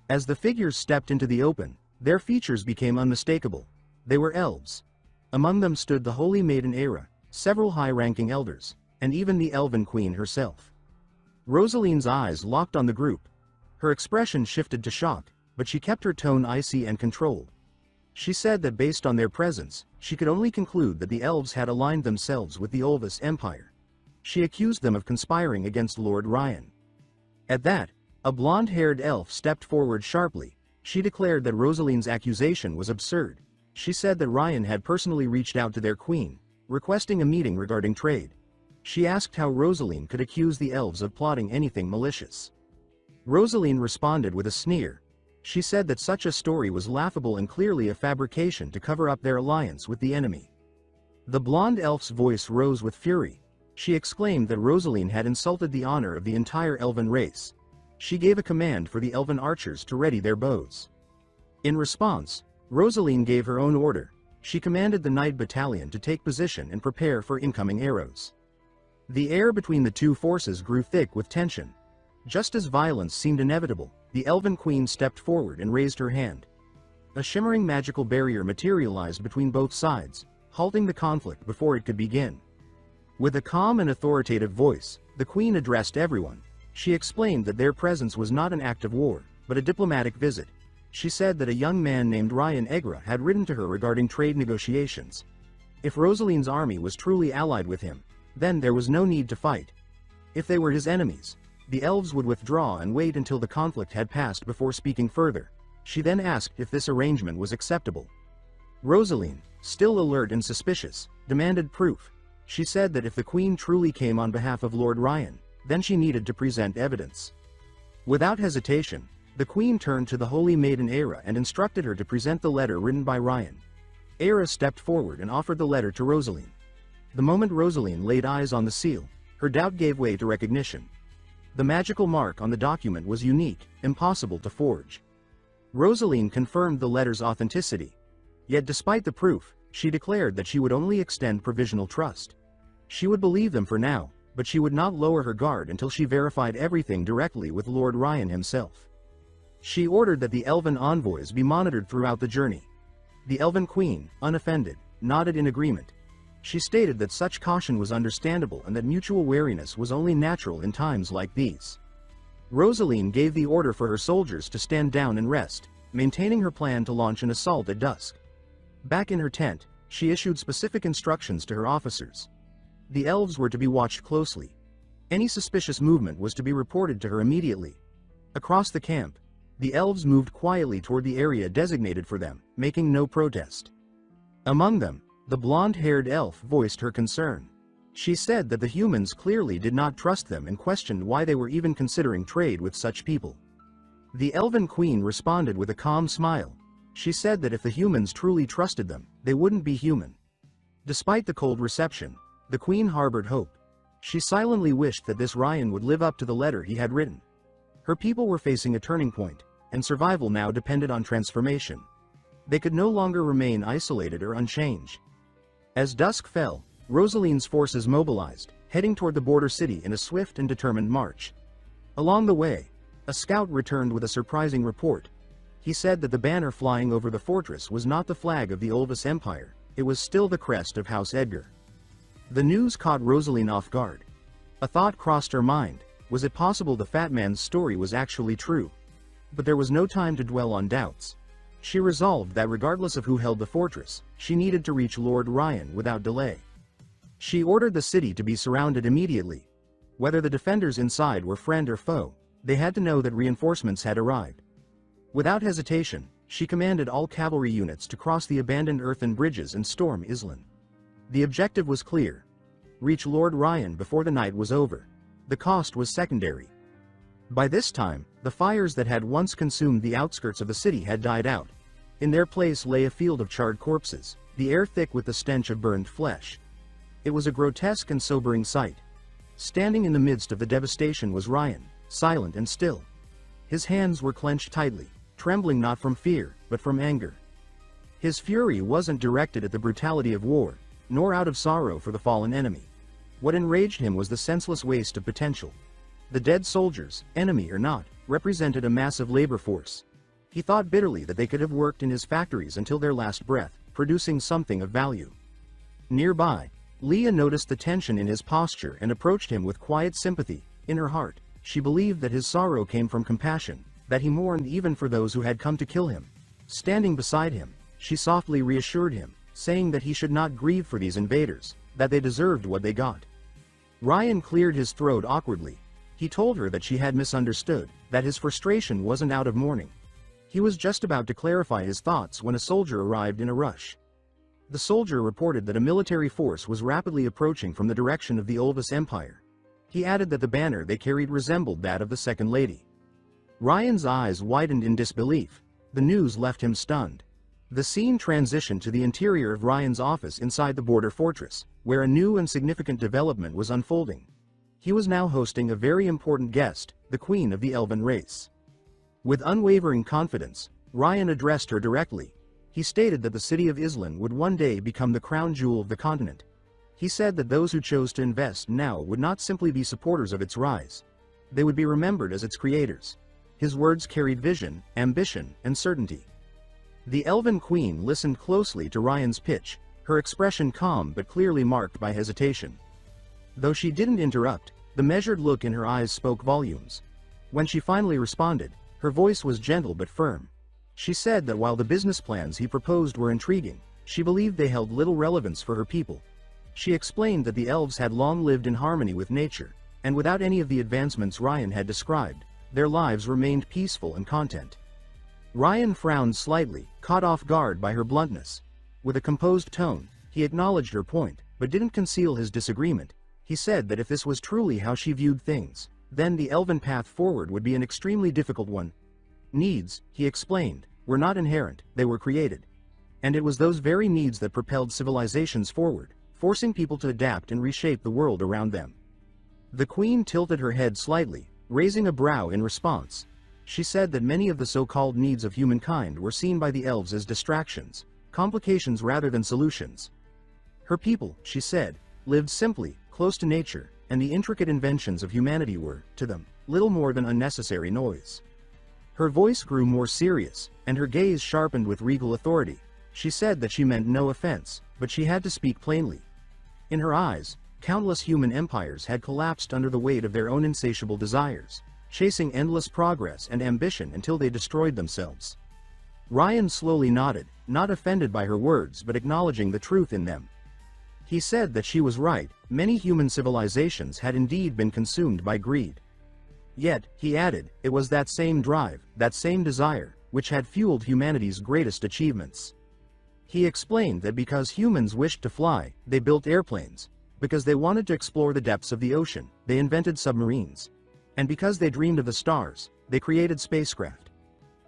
As the figures stepped into the open, their features became unmistakable. They were elves. Among them stood the Holy Maiden Era, several high-ranking elders, and even the Elven Queen herself. Rosaline's eyes locked on the group. Her expression shifted to shock, but she kept her tone icy and controlled. She said that based on their presence, she could only conclude that the elves had aligned themselves with the Olvis Empire. She accused them of conspiring against Lord Ryan. At that, a blonde-haired elf stepped forward sharply. She declared that Rosaline's accusation was absurd. She said that Ryan had personally reached out to their queen, requesting a meeting regarding trade. She asked how Rosaline could accuse the elves of plotting anything malicious. Rosaline responded with a sneer. She said that such a story was laughable and clearly a fabrication to cover up their alliance with the enemy. The blonde elf's voice rose with fury. She exclaimed that Rosaline had insulted the honor of the entire elven race. She gave a command for the elven archers to ready their bows. In response, Rosaline gave her own order. She commanded the Knight Battalion to take position and prepare for incoming arrows. The air between the two forces grew thick with tension. Just as violence seemed inevitable, the Elven Queen stepped forward and raised her hand. A shimmering magical barrier materialized between both sides, halting the conflict before it could begin. With a calm and authoritative voice, the Queen addressed everyone. She explained that their presence was not an act of war, but a diplomatic visit. She said that a young man named Ryan Egra had written to her regarding trade negotiations. If Rosaline's army was truly allied with him, then there was no need to fight. If they were his enemies, the elves would withdraw and wait until the conflict had passed before speaking further. She then asked if this arrangement was acceptable. Rosaline, still alert and suspicious, demanded proof. She said that if the Queen truly came on behalf of Lord Ryan, then she needed to present evidence. Without hesitation, the Queen turned to the Holy Maiden Aira and instructed her to present the letter written by Ryan. Aira stepped forward and offered the letter to Rosaline. The moment Rosaline laid eyes on the seal, her doubt gave way to recognition. The magical mark on the document was unique, impossible to forge. Rosaline confirmed the letter's authenticity. Yet despite the proof, she declared that she would only extend provisional trust. She would believe them for now, but she would not lower her guard until she verified everything directly with Lord Ryan himself. She ordered that the elven envoys be monitored throughout the journey. The Elven Queen, unoffended, nodded in agreement. She stated that such caution was understandable and that mutual wariness was only natural in times like these. Rosaline gave the order for her soldiers to stand down and rest, maintaining her plan to launch an assault at dusk. Back in her tent, she issued specific instructions to her officers. The elves were to be watched closely. Any suspicious movement was to be reported to her immediately. Across the camp, the elves moved quietly toward the area designated for them, making no protest. Among them, the blonde-haired elf voiced her concern. She said that the humans clearly did not trust them and questioned why they were even considering trade with such people. The Elven Queen responded with a calm smile. She said that if the humans truly trusted them, they wouldn't be human. Despite the cold reception, the Queen harbored hope. She silently wished that this Ryan would live up to the letter he had written. Her people were facing a turning point, and survival now depended on transformation. They could no longer remain isolated or unchanged. As dusk fell, Rosaline's forces mobilized, heading toward the border city in a swift and determined march. Along the way, a scout returned with a surprising report. He said that the banner flying over the fortress was not the flag of the Olvis Empire, it was still the crest of House Edgar. The news caught Rosaline off guard. A thought crossed her mind: was it possible the fat man's story was actually true? But there was no time to dwell on doubts. She resolved that regardless of who held the fortress, she needed to reach Lord Ryan without delay. She ordered the city to be surrounded immediately. Whether the defenders inside were friend or foe, they had to know that reinforcements had arrived. Without hesitation, she commanded all cavalry units to cross the abandoned earthen bridges and storm Islan. The objective was clear: reach Lord Ryan before the night was over. The cost was secondary. By this time, the fires that had once consumed the outskirts of the city had died out. In their place lay a field of charred corpses, the air thick with the stench of burned flesh. It was a grotesque and sobering sight. Standing in the midst of the devastation was Ryan, silent and still. His hands were clenched tightly, trembling not from fear, but from anger. His fury wasn't directed at the brutality of war, nor out of sorrow for the fallen enemy. What enraged him was the senseless waste of potential. The dead soldiers, enemy or not, represented a massive labor force. He thought bitterly that they could have worked in his factories until their last breath, producing something of value. Nearby, Leah noticed the tension in his posture and approached him with quiet sympathy. In her heart, she believed that his sorrow came from compassion, that he mourned even for those who had come to kill him. Standing beside him, she softly reassured him, saying that he should not grieve for these invaders, that they deserved what they got. Ryan cleared his throat awkwardly. He told her that she had misunderstood, that his frustration wasn't out of mourning. He was just about to clarify his thoughts when a soldier arrived in a rush. The soldier reported that a military force was rapidly approaching from the direction of the Ulvis Empire. He added that the banner they carried resembled that of the Second Lady. Ryan's eyes widened in disbelief. The news left him stunned. The scene transitioned to the interior of Ryan's office inside the border fortress, where a new and significant development was unfolding. He was now hosting a very important guest, the Queen of the Elven race. With unwavering confidence, Ryan addressed her directly. He stated that the city of Islan would one day become the crown jewel of the continent. He said that those who chose to invest now would not simply be supporters of its rise. They would be remembered as its creators. His words carried vision, ambition, and certainty. The Elven Queen listened closely to Ryan's pitch, her expression calm but clearly marked by hesitation. Though she didn't interrupt, the measured look in her eyes spoke volumes. When she finally responded, her voice was gentle but firm. She said that while the business plans he proposed were intriguing, she believed they held little relevance for her people. She explained that the elves had long lived in harmony with nature, and without any of the advancements Ryan had described, their lives remained peaceful and content. Ryan frowned slightly, caught off guard by her bluntness. With a composed tone, he acknowledged her point, but didn't conceal his disagreement. He said that if this was truly how she viewed things, then the elven path forward would be an extremely difficult one. Needs, he explained, were not inherent, they were created. And it was those very needs that propelled civilizations forward, forcing people to adapt and reshape the world around them. The Queen tilted her head slightly, raising a brow in response. She said that many of the so-called needs of humankind were seen by the elves as distractions, complications rather than solutions. Her people, she said, lived simply, close to nature, and the intricate inventions of humanity were, to them, little more than unnecessary noise. Her voice grew more serious, and her gaze sharpened with regal authority. She said that she meant no offense, but she had to speak plainly. In her eyes, countless human empires had collapsed under the weight of their own insatiable desires, chasing endless progress and ambition until they destroyed themselves. Ryan slowly nodded, not offended by her words but acknowledging the truth in them. He said that she was right, many human civilizations had indeed been consumed by greed. Yet, he added, it was that same drive, that same desire, which had fueled humanity's greatest achievements. He explained that because humans wished to fly, they built airplanes. Because they wanted to explore the depths of the ocean, they invented submarines. And because they dreamed of the stars, they created spacecraft.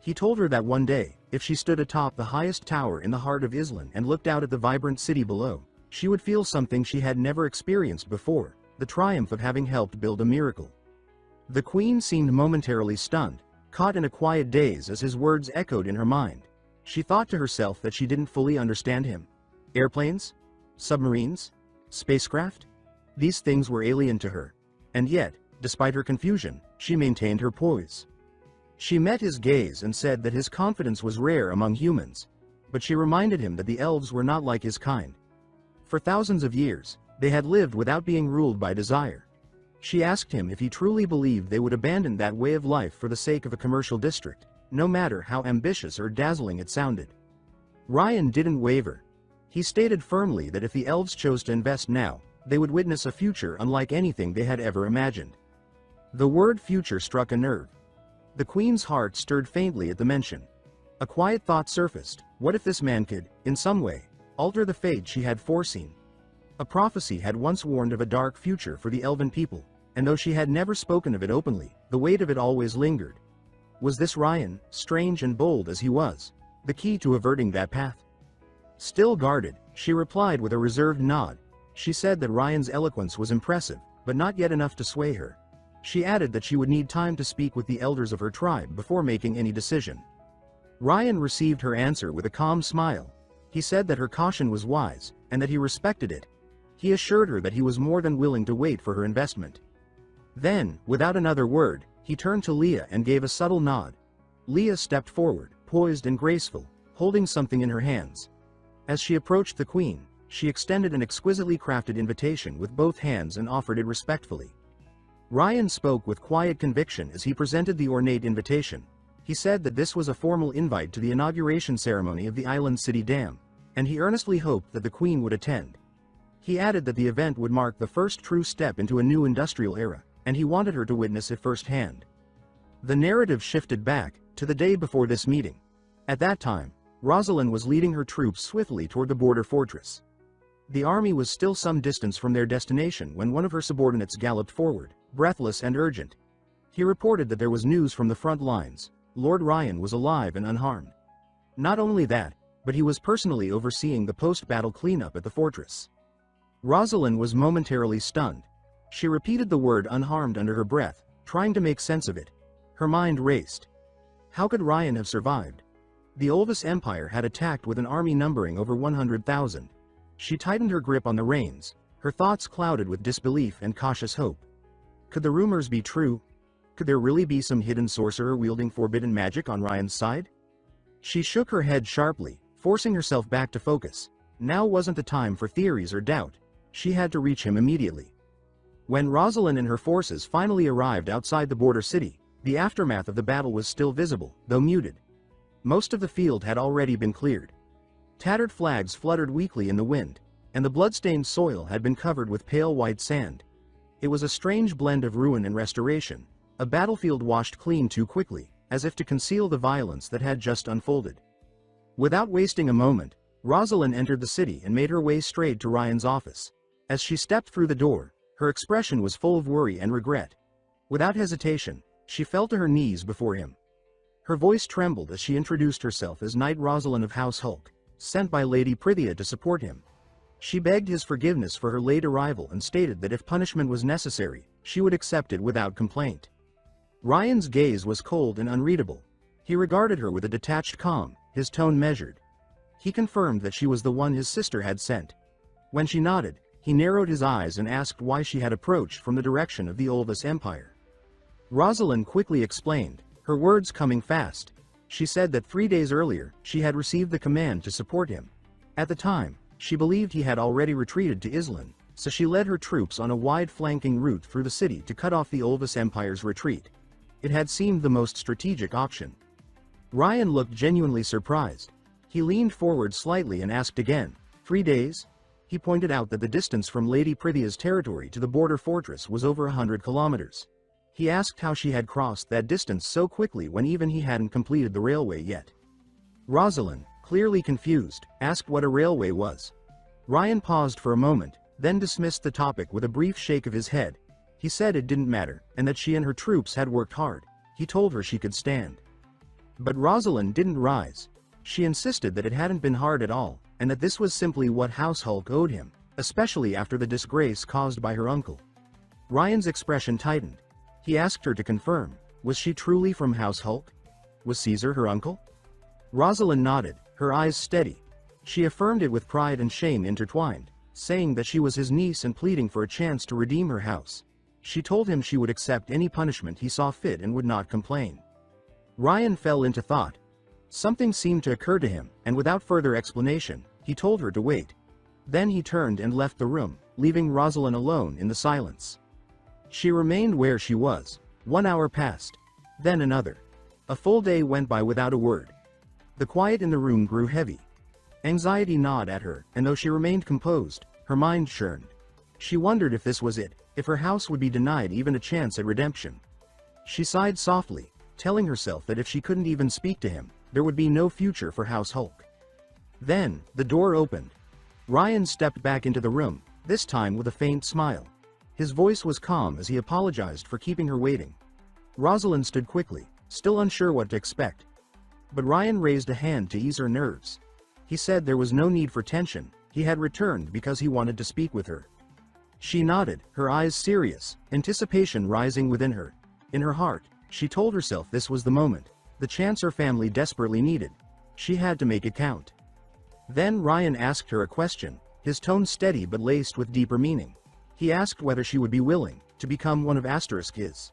He told her that one day, if she stood atop the highest tower in the heart of Islan and looked out at the vibrant city below, she would feel something she had never experienced before, the triumph of having helped build a miracle. The Queen seemed momentarily stunned, caught in a quiet daze as his words echoed in her mind. She thought to herself that she didn't fully understand him. Airplanes? Submarines? Spacecraft? These things were alien to her. And yet, despite her confusion, she maintained her poise. She met his gaze and said that his confidence was rare among humans. But she reminded him that the elves were not like his kind. For thousands of years, they had lived without being ruled by desire. She asked him if he truly believed they would abandon that way of life for the sake of a commercial district, no matter how ambitious or dazzling it sounded. Ryan didn't waver. He stated firmly that if the elves chose to invest now, they would witness a future unlike anything they had ever imagined. The word future struck a nerve. The Queen's heart stirred faintly at the mention. A quiet thought surfaced: what if this man could, in some way, alter the fate she had foreseen? A prophecy had once warned of a dark future for the elven people, and though she had never spoken of it openly, the weight of it always lingered. Was this Ryan, strange and bold as he was, the key to averting that path? Still guarded, she replied with a reserved nod. She said that Ryan's eloquence was impressive, but not yet enough to sway her. She added that she would need time to speak with the elders of her tribe before making any decision. Ryan received her answer with a calm smile. He said that her caution was wise, and that he respected it. He assured her that he was more than willing to wait for her investment. Then, without another word, he turned to Leah and gave a subtle nod. Leah stepped forward, poised and graceful, holding something in her hands. As she approached the Queen, she extended an exquisitely crafted invitation with both hands and offered it respectfully. Ryan spoke with quiet conviction as he presented the ornate invitation. He said that this was a formal invite to the inauguration ceremony of the island city dam, and he earnestly hoped that the Queen would attend. He added that the event would mark the first true step into a new industrial era, and he wanted her to witness it firsthand. The narrative shifted back to the day before this meeting. At that time, Rosalind was leading her troops swiftly toward the border fortress. The army was still some distance from their destination when one of her subordinates galloped forward, breathless and urgent. He reported that there was news from the front lines. Lord Ryan was alive and unharmed. Not only that, but he was personally overseeing the post-battle cleanup at the fortress. Rosalind was momentarily stunned. She repeated the word unharmed under her breath, trying to make sense of it. Her mind raced. How could Ryan have survived? The Olvis Empire had attacked with an army numbering over 100,000. She tightened her grip on the reins, her thoughts clouded with disbelief and cautious hope. Could the rumors be true? Could there really be some hidden sorcerer wielding forbidden magic on Ryan's side? She shook her head sharply, forcing herself back to focus. Now wasn't the time for theories or doubt. She had to reach him immediately. When Rosalind and her forces finally arrived outside the border city, the aftermath of the battle was still visible, though muted. Most of the field had already been cleared. Tattered flags fluttered weakly in the wind, and the blood-stained soil had been covered with pale white sand. It was a strange blend of ruin and restoration, a battlefield washed clean too quickly, as if to conceal the violence that had just unfolded. Without wasting a moment, Rosalind entered the city and made her way straight to Ryan's office. As she stepped through the door, her expression was full of worry and regret. Without hesitation, she fell to her knees before him. Her voice trembled as she introduced herself as Knight Rosalind of House Hulk, sent by Lady Prithia to support him. She begged his forgiveness for her late arrival and stated that if punishment was necessary, she would accept it without complaint. Ryan's gaze was cold and unreadable. He regarded her with a detached calm, his tone measured. He confirmed that she was the one his sister had sent. When she nodded, he narrowed his eyes and asked why she had approached from the direction of the Olvis Empire. Rosalind quickly explained, her words coming fast. She said that 3 days earlier, she had received the command to support him. At the time, she believed he had already retreated to Islan, so she led her troops on a wide flanking route through the city to cut off the Olvis Empire's retreat. It had seemed the most strategic option. Ryan looked genuinely surprised. He leaned forward slightly and asked again, 3 days? He pointed out that the distance from Lady Prithia's territory to the border fortress was over 100 kilometers. He asked how she had crossed that distance so quickly when even he hadn't completed the railway yet. Rosalind, clearly confused, asked what a railway was. Ryan paused for a moment, then dismissed the topic with a brief shake of his head. He said it didn't matter, and that she and her troops had worked hard. He told her she could stand. But Rosalind didn't rise. She insisted that it hadn't been hard at all, and that this was simply what House Hulk owed him, especially after the disgrace caused by her uncle. Ryan's expression tightened. He asked her to confirm, was she truly from House Hulk? Was Caesar her uncle? Rosalind nodded, her eyes steady. She affirmed it with pride and shame intertwined, saying that she was his niece and pleading for a chance to redeem her house. She told him she would accept any punishment he saw fit and would not complain. Ryan fell into thought. Something seemed to occur to him, and without further explanation, he told her to wait. Then he turned and left the room, leaving Rosalind alone in the silence. She remained where she was. 1 hour passed. Then another. A full day went by without a word. The quiet in the room grew heavy. Anxiety gnawed at her, and though she remained composed, her mind churned. She wondered if this was it, if her house would be denied even a chance at redemption. She sighed softly, telling herself that if she couldn't even speak to him, there would be no future for House Hulk. Then, the door opened. Ryan stepped back into the room, this time with a faint smile. His voice was calm as he apologized for keeping her waiting. Rosalind stood quickly, still unsure what to expect. But Ryan raised a hand to ease her nerves. He said there was no need for tension, he had returned because he wanted to speak with her. She nodded, her eyes serious, anticipation rising within her. In her heart, she told herself this was the moment, the chance her family desperately needed. She had to make it count. Then Ryan asked her a question, his tone steady but laced with deeper meaning. He asked whether she would be willing to become one of his.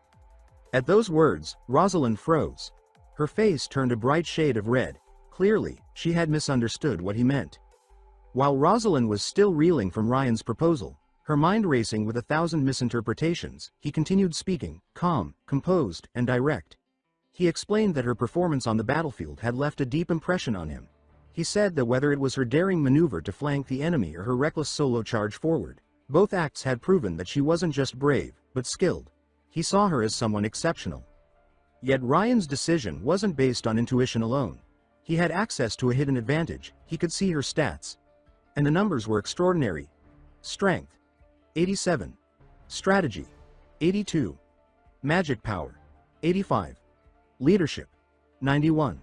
At those words, Rosalind froze. Her face turned a bright shade of red. Clearly, she had misunderstood what he meant. While Rosalind was still reeling from Ryan's proposal, her mind racing with 1,000 misinterpretations, he continued speaking, calm, composed, and direct. He explained that her performance on the battlefield had left a deep impression on him. He said that whether it was her daring maneuver to flank the enemy or her reckless solo charge forward, both acts had proven that she wasn't just brave, but skilled. He saw her as someone exceptional. Yet Ryan's decision wasn't based on intuition alone. He had access to a hidden advantage, he could see her stats. And the numbers were extraordinary. Strength: 87. Strategy: 82. Magic power: 85. Leadership: 91.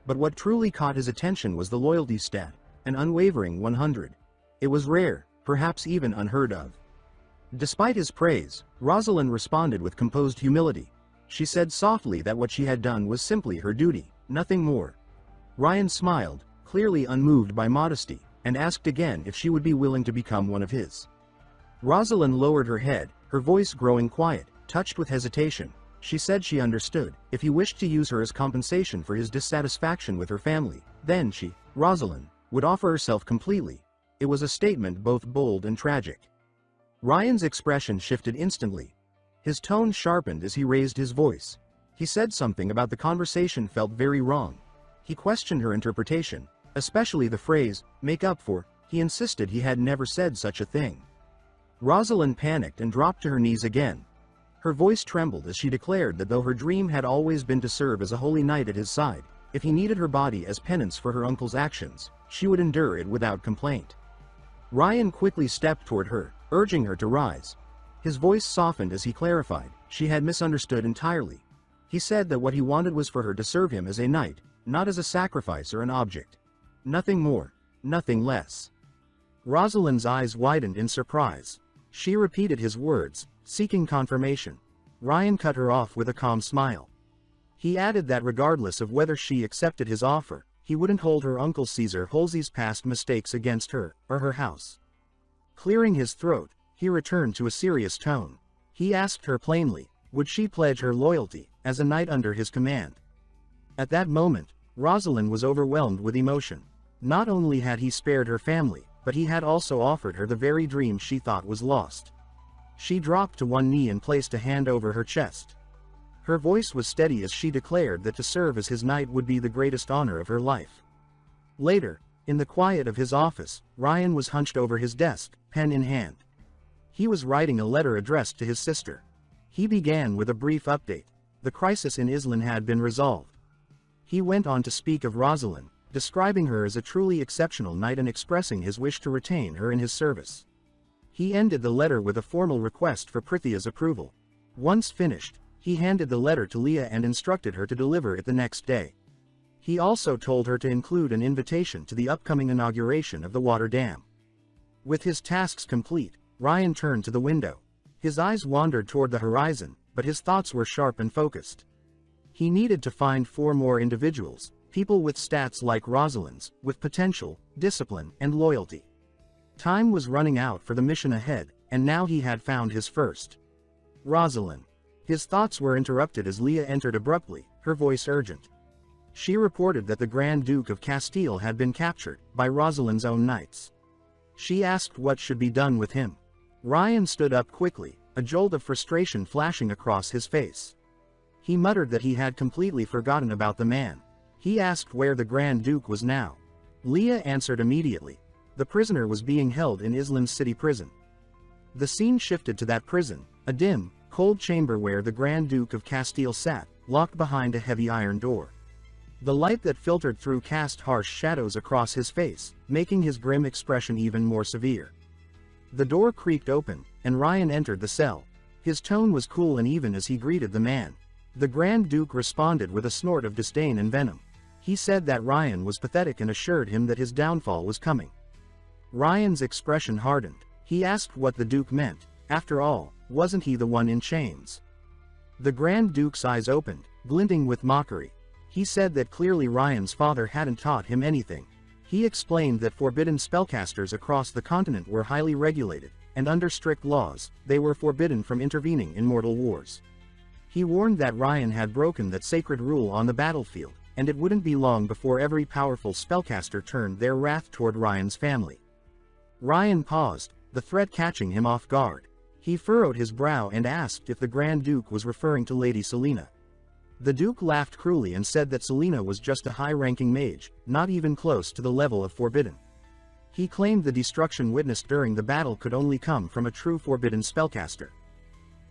But what truly caught his attention was the loyalty stat, an unwavering 100. It was rare, perhaps even unheard of. Despite his praise, Rosalind responded with composed humility. She said softly that what she had done was simply her duty, nothing more. Ryan smiled, clearly unmoved by modesty, and asked again if she would be willing to become one of his. Rosalind lowered her head, her voice growing quiet, touched with hesitation. She said she understood. If he wished to use her as compensation for his dissatisfaction with her family, then she, Rosalind, would offer herself completely. It was a statement both bold and tragic. Ryan's expression shifted instantly. His tone sharpened as he raised his voice. He said something about the conversation felt very wrong. He questioned her interpretation, especially the phrase, "make up for." He insisted he had never said such a thing. Rosalind panicked and dropped to her knees again. Her voice trembled as she declared that though her dream had always been to serve as a holy knight at his side, if he needed her body as penance for her uncle's actions, she would endure it without complaint. Ryan quickly stepped toward her, urging her to rise. His voice softened as he clarified, she had misunderstood entirely. He said that what he wanted was for her to serve him as a knight, not as a sacrifice or an object. Nothing more, nothing less. Rosalind's eyes widened in surprise. She repeated his words, seeking confirmation. Ryan cut her off with a calm smile. He added that regardless of whether she accepted his offer, he wouldn't hold her uncle Caesar Halsey's past mistakes against her, or her house. Clearing his throat, he returned to a serious tone. He asked her plainly, would she pledge her loyalty, as a knight under his command? At that moment, Rosalind was overwhelmed with emotion. Not only had he spared her family, but he had also offered her the very dream she thought was lost. She dropped to one knee and placed a hand over her chest. Her voice was steady as she declared that to serve as his knight would be the greatest honor of her life. Later, in the quiet of his office, Ryan was hunched over his desk, pen in hand. He was writing a letter addressed to his sister. He began with a brief update. The crisis in Islan had been resolved. He went on to speak of Rosalind, describing her as a truly exceptional knight and expressing his wish to retain her in his service. He ended the letter with a formal request for Prithia's approval. Once finished, he handed the letter to Leah and instructed her to deliver it the next day. He also told her to include an invitation to the upcoming inauguration of the water dam. With his tasks complete, Ryan turned to the window. His eyes wandered toward the horizon, but his thoughts were sharp and focused. He needed to find 4 more individuals, people with stats like Rosalind's, with potential, discipline, and loyalty. Time was running out for the mission ahead, and now he had found his first. Rosalind. His thoughts were interrupted as Leah entered abruptly, her voice urgent. She reported that the Grand Duke of Castile had been captured, by Rosalind's own knights. She asked what should be done with him. Ryan stood up quickly, a jolt of frustration flashing across his face. He muttered that he had completely forgotten about the man. He asked where the Grand Duke was now. Leah answered immediately. The prisoner was being held in Islan's city prison. The scene shifted to that prison, a dim, cold chamber where the Grand Duke of Castile sat, locked behind a heavy iron door. The light that filtered through cast harsh shadows across his face, making his grim expression even more severe. The door creaked open, and Ryan entered the cell. His tone was cool and even as he greeted the man. The Grand Duke responded with a snort of disdain and venom. He said that Ryan was pathetic and assured him that his downfall was coming. Ryan's expression hardened. He asked what the Duke meant. After all, wasn't he the one in chains? The Grand Duke's eyes opened, glinting with mockery. He said that clearly Ryan's father hadn't taught him anything. He explained that forbidden spellcasters across the continent were highly regulated, and under strict laws, they were forbidden from intervening in mortal wars. He warned that Ryan had broken that sacred rule on the battlefield, and it wouldn't be long before every powerful spellcaster turned their wrath toward Ryan's family. Ryan paused, the threat catching him off guard. He furrowed his brow and asked if the Grand Duke was referring to Lady Selena. The Duke laughed cruelly and said that Selena was just a high-ranking mage, not even close to the level of forbidden. He claimed the destruction witnessed during the battle could only come from a true forbidden spellcaster.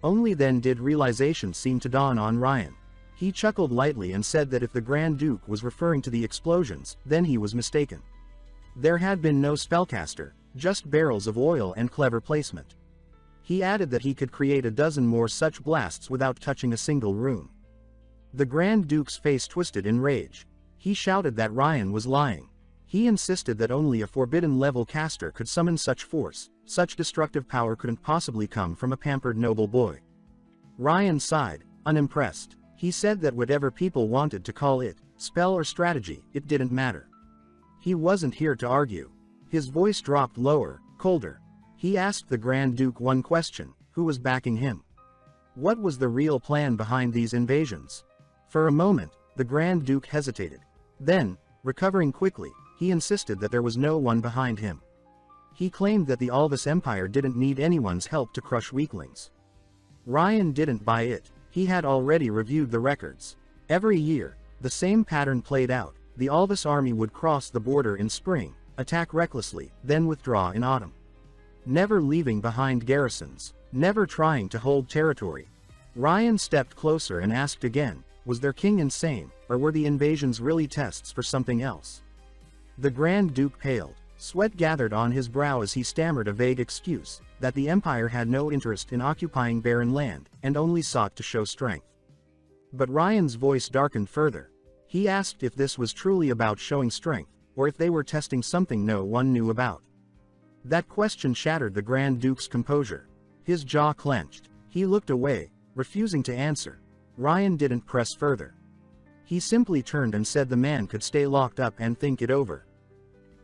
Only then did realization seem to dawn on Ryan. He chuckled lightly and said that if the Grand Duke was referring to the explosions, then he was mistaken. There had been no spellcaster, just barrels of oil and clever placement. He added that he could create a dozen more such blasts without touching a single room. The Grand Duke's face twisted in rage. He shouted that Ryan was lying. He insisted that only a forbidden-level caster could summon such force. Such destructive power couldn't possibly come from a pampered noble boy. Ryan sighed, unimpressed. He said that whatever people wanted to call it, spell or strategy, it didn't matter. He wasn't here to argue. His voice dropped lower, colder. He asked the Grand Duke one question: who was backing him? What was the real plan behind these invasions? For a moment, the Grand Duke hesitated. Then, recovering quickly, he insisted that there was no one behind him. He claimed that the Alvis Empire didn't need anyone's help to crush weaklings. Ryan didn't buy it. He had already reviewed the records. Every year, the same pattern played out. The Alvis army would cross the border in spring, attack recklessly, then withdraw in autumn. Never leaving behind garrisons, never trying to hold territory. Ryan stepped closer and asked again, was their king insane, or were the invasions really tests for something else? The Grand Duke paled. Sweat gathered on his brow as he stammered a vague excuse, that the Empire had no interest in occupying barren land, and only sought to show strength. But Ryan's voice darkened further. He asked if this was truly about showing strength, or if they were testing something no one knew about. That question shattered the Grand Duke's composure. His jaw clenched. He looked away, refusing to answer. Ryan didn't press further. He simply turned and said the man could stay locked up and think it over.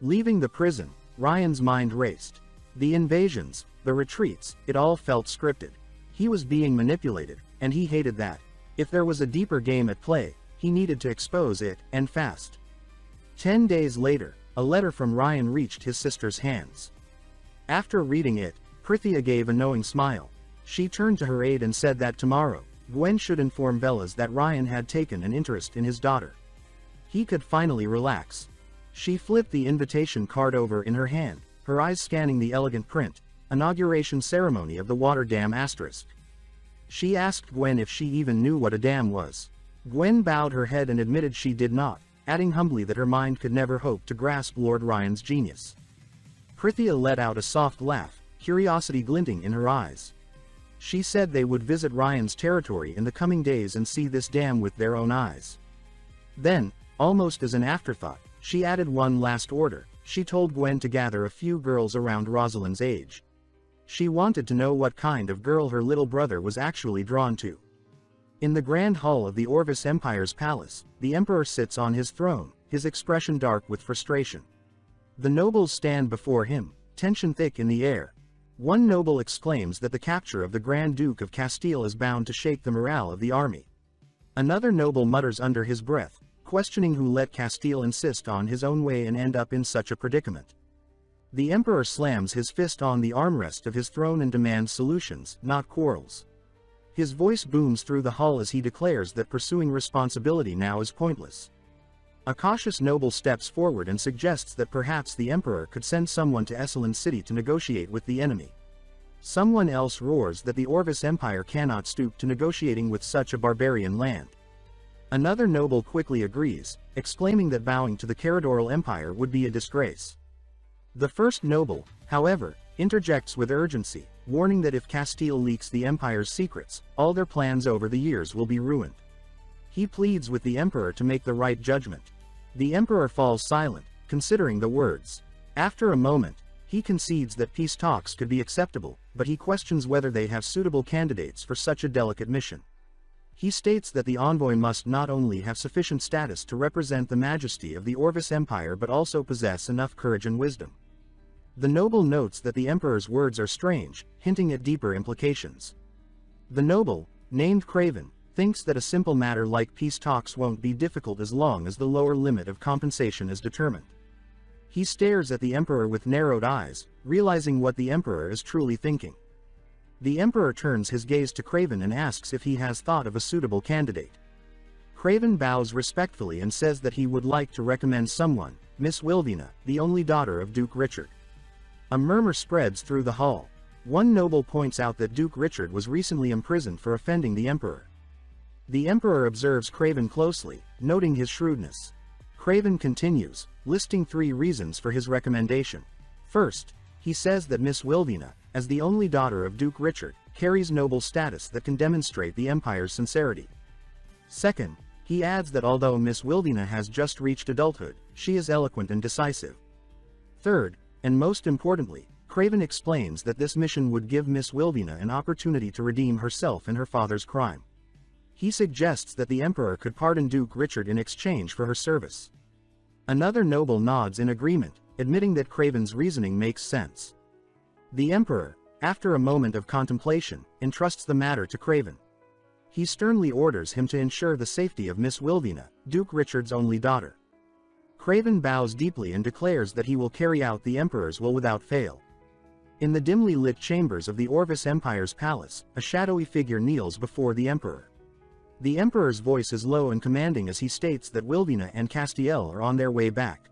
Leaving the prison, Ryan's mind raced. The invasions, the retreats, it all felt scripted. He was being manipulated, and he hated that. If there was a deeper game at play, he needed to expose it, and fast. 10 days later, a letter from Ryan reached his sister's hands. After reading it, Prithia gave a knowing smile. She turned to her aide and said that tomorrow, Gwen should inform Bellas that Ryan had taken an interest in his daughter. He could finally relax. She flipped the invitation card over in her hand, her eyes scanning the elegant print, inauguration ceremony of the water dam asterisk. She asked Gwen if she even knew what a dam was. Gwen bowed her head and admitted she did not, adding humbly that her mind could never hope to grasp Lord Ryan's genius. Prithia let out a soft laugh, curiosity glinting in her eyes. She said they would visit Ryan's territory in the coming days and see this dam with their own eyes. Then, almost as an afterthought, she added one last order. She told Gwen to gather a few girls around Rosalind's age. She wanted to know what kind of girl her little brother was actually drawn to. In the grand hall of the Orvis Empire's palace, the emperor sits on his throne, his expression dark with frustration. The nobles stand before him, tension thick in the air. One noble exclaims that the capture of the Grand Duke of Castile is bound to shake the morale of the army. Another noble mutters under his breath, questioning who let Castile insist on his own way and end up in such a predicament. The emperor slams his fist on the armrest of his throne and demands solutions, not quarrels. His voice booms through the hall as he declares that pursuing responsibility now is pointless. A cautious noble steps forward and suggests that perhaps the emperor could send someone to Esselin City to negotiate with the enemy. Someone else roars that the Orvis Empire cannot stoop to negotiating with such a barbarian land. Another noble quickly agrees, exclaiming that bowing to the Caradorial Empire would be a disgrace. The first noble, however, interjects with urgency, warning that if Castile leaks the Empire's secrets, all their plans over the years will be ruined. He pleads with the emperor to make the right judgment. The emperor falls silent, considering the words. After a moment, he concedes that peace talks could be acceptable, but he questions whether they have suitable candidates for such a delicate mission. He states that the envoy must not only have sufficient status to represent the majesty of the Orvis Empire but also possess enough courage and wisdom. The noble notes that the emperor's words are strange, hinting at deeper implications. The noble, named Craven, thinks that a simple matter like peace talks won't be difficult as long as the lower limit of compensation is determined. He stares at the emperor with narrowed eyes, realizing what the emperor is truly thinking. The emperor turns his gaze to Craven and asks if he has thought of a suitable candidate. Craven bows respectfully and says that he would like to recommend someone, Miss Wilvina, the only daughter of Duke Richard. A murmur spreads through the hall. One noble points out that Duke Richard was recently imprisoned for offending the emperor. The Emperor observes Craven closely, noting his shrewdness. Craven continues, listing 3 reasons for his recommendation. First, he says that Miss Wilvina, as the only daughter of Duke Richard, carries noble status that can demonstrate the Empire's sincerity. Second, he adds that although Miss Wilvina has just reached adulthood, she is eloquent and decisive. Third, and most importantly, Craven explains that this mission would give Miss Wilvina an opportunity to redeem herself and her father's crime. He suggests that the Emperor could pardon Duke Richard in exchange for her service. Another noble nods in agreement, admitting that Craven's reasoning makes sense. The Emperor, after a moment of contemplation, entrusts the matter to Craven. He sternly orders him to ensure the safety of Miss Wilvina, Duke Richard's only daughter. Craven bows deeply and declares that he will carry out the Emperor's will without fail. In the dimly lit chambers of the Orvis Empire's palace, a shadowy figure kneels before the Emperor. The Emperor's voice is low and commanding as he states that Wilvina and Castiel are on their way back.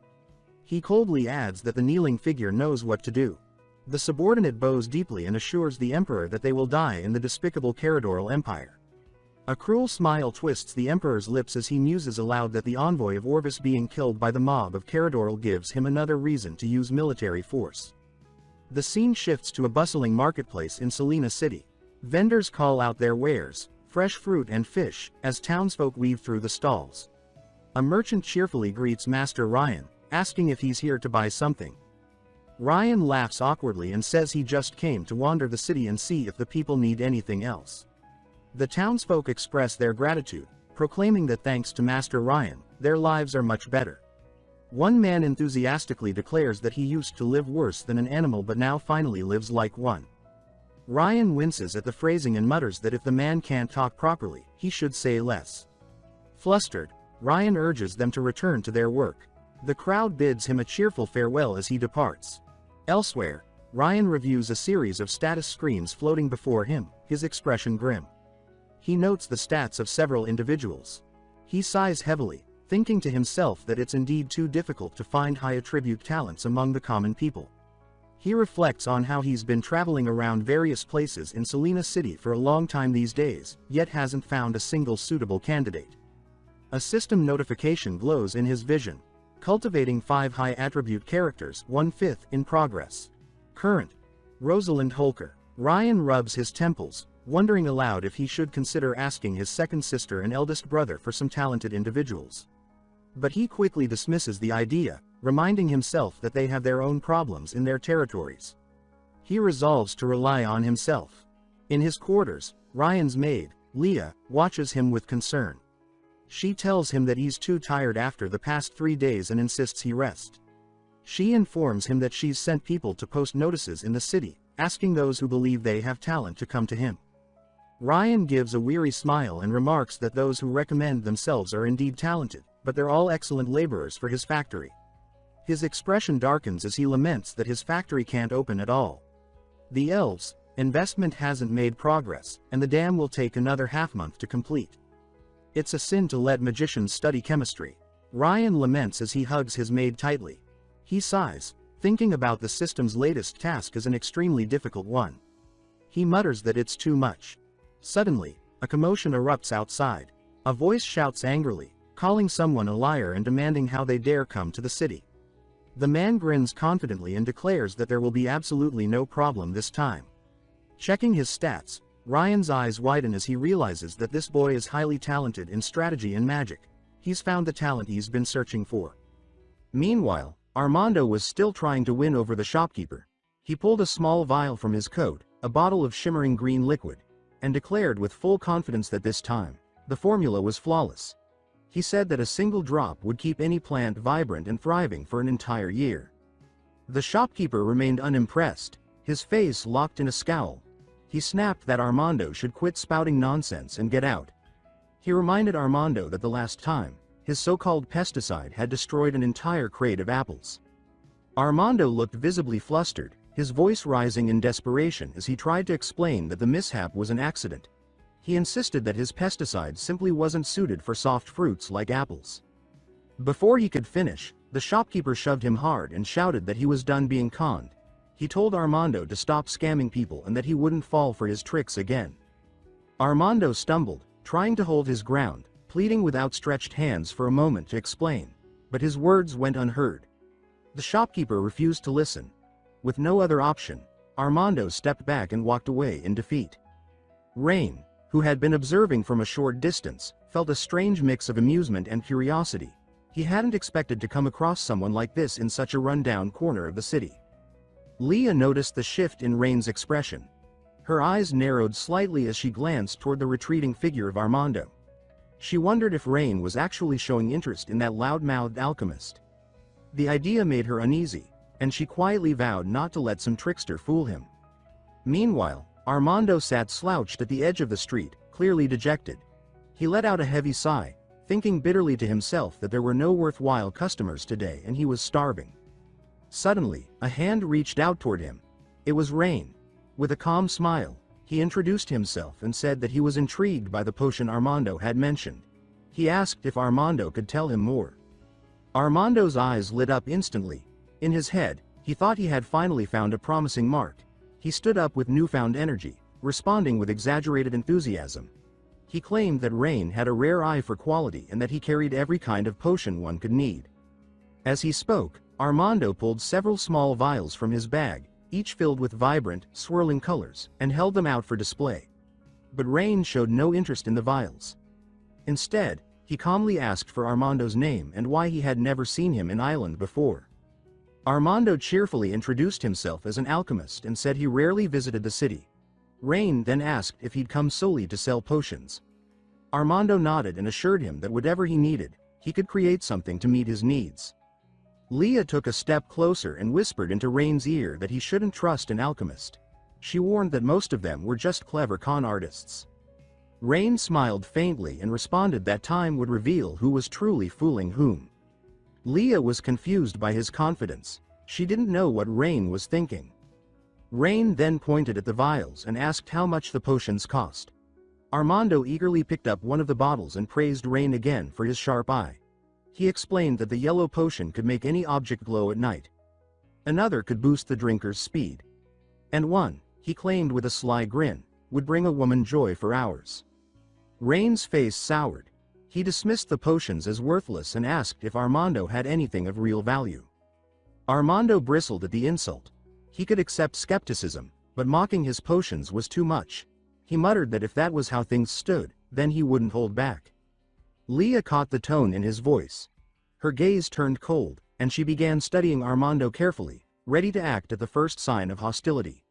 He coldly adds that the kneeling figure knows what to do. The subordinate bows deeply and assures the Emperor that they will die in the despicable Caradoril Empire. A cruel smile twists the Emperor's lips as he muses aloud that the envoy of Orvis being killed by the mob of Caradoril gives him another reason to use military force. The scene shifts to a bustling marketplace in Selena City. Vendors call out their wares, fresh fruit and fish, as townsfolk weave through the stalls. A merchant cheerfully greets Master Ryan, asking if he's here to buy something. Ryan laughs awkwardly and says he just came to wander the city and see if the people need anything else. The townsfolk express their gratitude, proclaiming that thanks to Master Ryan, their lives are much better. One man enthusiastically declares that he used to live worse than an animal but now finally lives like one. Ryan winces at the phrasing and mutters that if the man can't talk properly, he should say less. Flustered, Ryan urges them to return to their work. The crowd bids him a cheerful farewell as he departs. Elsewhere, Ryan reviews a series of status screens floating before him, his expression grim. He notes the stats of several individuals. He sighs heavily, thinking to himself that it's indeed too difficult to find high-attribute talents among the common people. He reflects on how he's been traveling around various places in Selena City for a long time these days, yet hasn't found a single suitable candidate. A system notification glows in his vision. Cultivating 5 high-attribute characters, 1/5 in progress. Current: Rosalind Holker. Ryan rubs his temples, wondering aloud if he should consider asking his second sister and eldest brother for some talented individuals. But he quickly dismisses the idea, reminding himself that they have their own problems in their territories. He resolves to rely on himself. In his quarters, Ryan's maid, Leah, watches him with concern. She tells him that he's too tired after the past 3 days and insists he rest. She informs him that she's sent people to post notices in the city, asking those who believe they have talent to come to him. Ryan gives a weary smile and remarks that those who recommend themselves are indeed talented, but they're all excellent laborers for his factory. His expression darkens as he laments that his factory can't open at all. The elves, investment hasn't made progress, and the dam will take another half-month to complete. It's a sin to let magicians study chemistry. Ryan laments as he hugs his maid tightly. He sighs, thinking about the system's latest task as an extremely difficult one. He mutters that it's too much. Suddenly, a commotion erupts outside. A voice shouts angrily, calling someone a liar and demanding how they dare come to the city. The man grins confidently and declares that there will be absolutely no problem this time. Checking his stats, Ryan's eyes widen as he realizes that this boy is highly talented in strategy and magic. He's found the talent he's been searching for. Meanwhile, Armando was still trying to win over the shopkeeper. He pulled a small vial from his coat, a bottle of shimmering green liquid, and declared with full confidence that this time, the formula was flawless. He said that a single drop would keep any plant vibrant and thriving for an entire year. The shopkeeper remained unimpressed, his face locked in a scowl. He snapped that Armando should quit spouting nonsense and get out. He reminded Armando that the last time, his so-called pesticide had destroyed an entire crate of apples. Armando looked visibly flustered, his voice rising in desperation as he tried to explain that the mishap was an accident. He insisted that his pesticide simply wasn't suited for soft fruits like apples. Before he could finish, the shopkeeper shoved him hard and shouted that he was done being conned. He told Armando to stop scamming people and that he wouldn't fall for his tricks again. Armando stumbled, trying to hold his ground, pleading with outstretched hands for a moment to explain. But his words went unheard. The shopkeeper refused to listen. With no other option, Armando stepped back and walked away in defeat. Rain, who had been observing from a short distance, felt a strange mix of amusement and curiosity. He hadn't expected to come across someone like this in such a rundown corner of the city. Leah noticed the shift in Rain's expression. Her eyes narrowed slightly as she glanced toward the retreating figure of Armando. She wondered if Rain was actually showing interest in that loud-mouthed alchemist. The idea made her uneasy, and she quietly vowed not to let some trickster fool him. Meanwhile, Armando sat slouched at the edge of the street, clearly dejected. He let out a heavy sigh, thinking bitterly to himself that there were no worthwhile customers today and he was starving. Suddenly, a hand reached out toward him. It was Rain. With a calm smile, he introduced himself and said that he was intrigued by the potion Armando had mentioned. He asked if Armando could tell him more. Armando's eyes lit up instantly. In his head, he thought he had finally found a promising mark. He stood up with newfound energy, responding with exaggerated enthusiasm. He claimed that Rain had a rare eye for quality and that he carried every kind of potion one could need. As he spoke, Armando pulled several small vials from his bag, each filled with vibrant, swirling colors, and held them out for display. But Rain showed no interest in the vials. Instead, he calmly asked for Armando's name and why he had never seen him in Island before. Armando cheerfully introduced himself as an alchemist and said he rarely visited the city. Rain then asked if he'd come solely to sell potions. Armando nodded and assured him that whatever he needed, he could create something to meet his needs. Leah took a step closer and whispered into Rain's ear that he shouldn't trust an alchemist. She warned that most of them were just clever con artists. Rain smiled faintly and responded that time would reveal who was truly fooling whom. Leah was confused by his confidence. She didn't know what Rain was thinking. Rain then pointed at the vials and asked how much the potions cost. Armando eagerly picked up one of the bottles and praised Rain again for his sharp eye. He explained that the yellow potion could make any object glow at night. Another could boost the drinker's speed. And one, he claimed with a sly grin, would bring a woman joy for hours. Rain's face soured. He dismissed the potions as worthless and asked if Armando had anything of real value. Armando bristled at the insult. He could accept skepticism, but mocking his potions was too much. He muttered that if that was how things stood, then he wouldn't hold back. Leah caught the tone in his voice. Her gaze turned cold, and she began studying Armando carefully, ready to act at the first sign of hostility.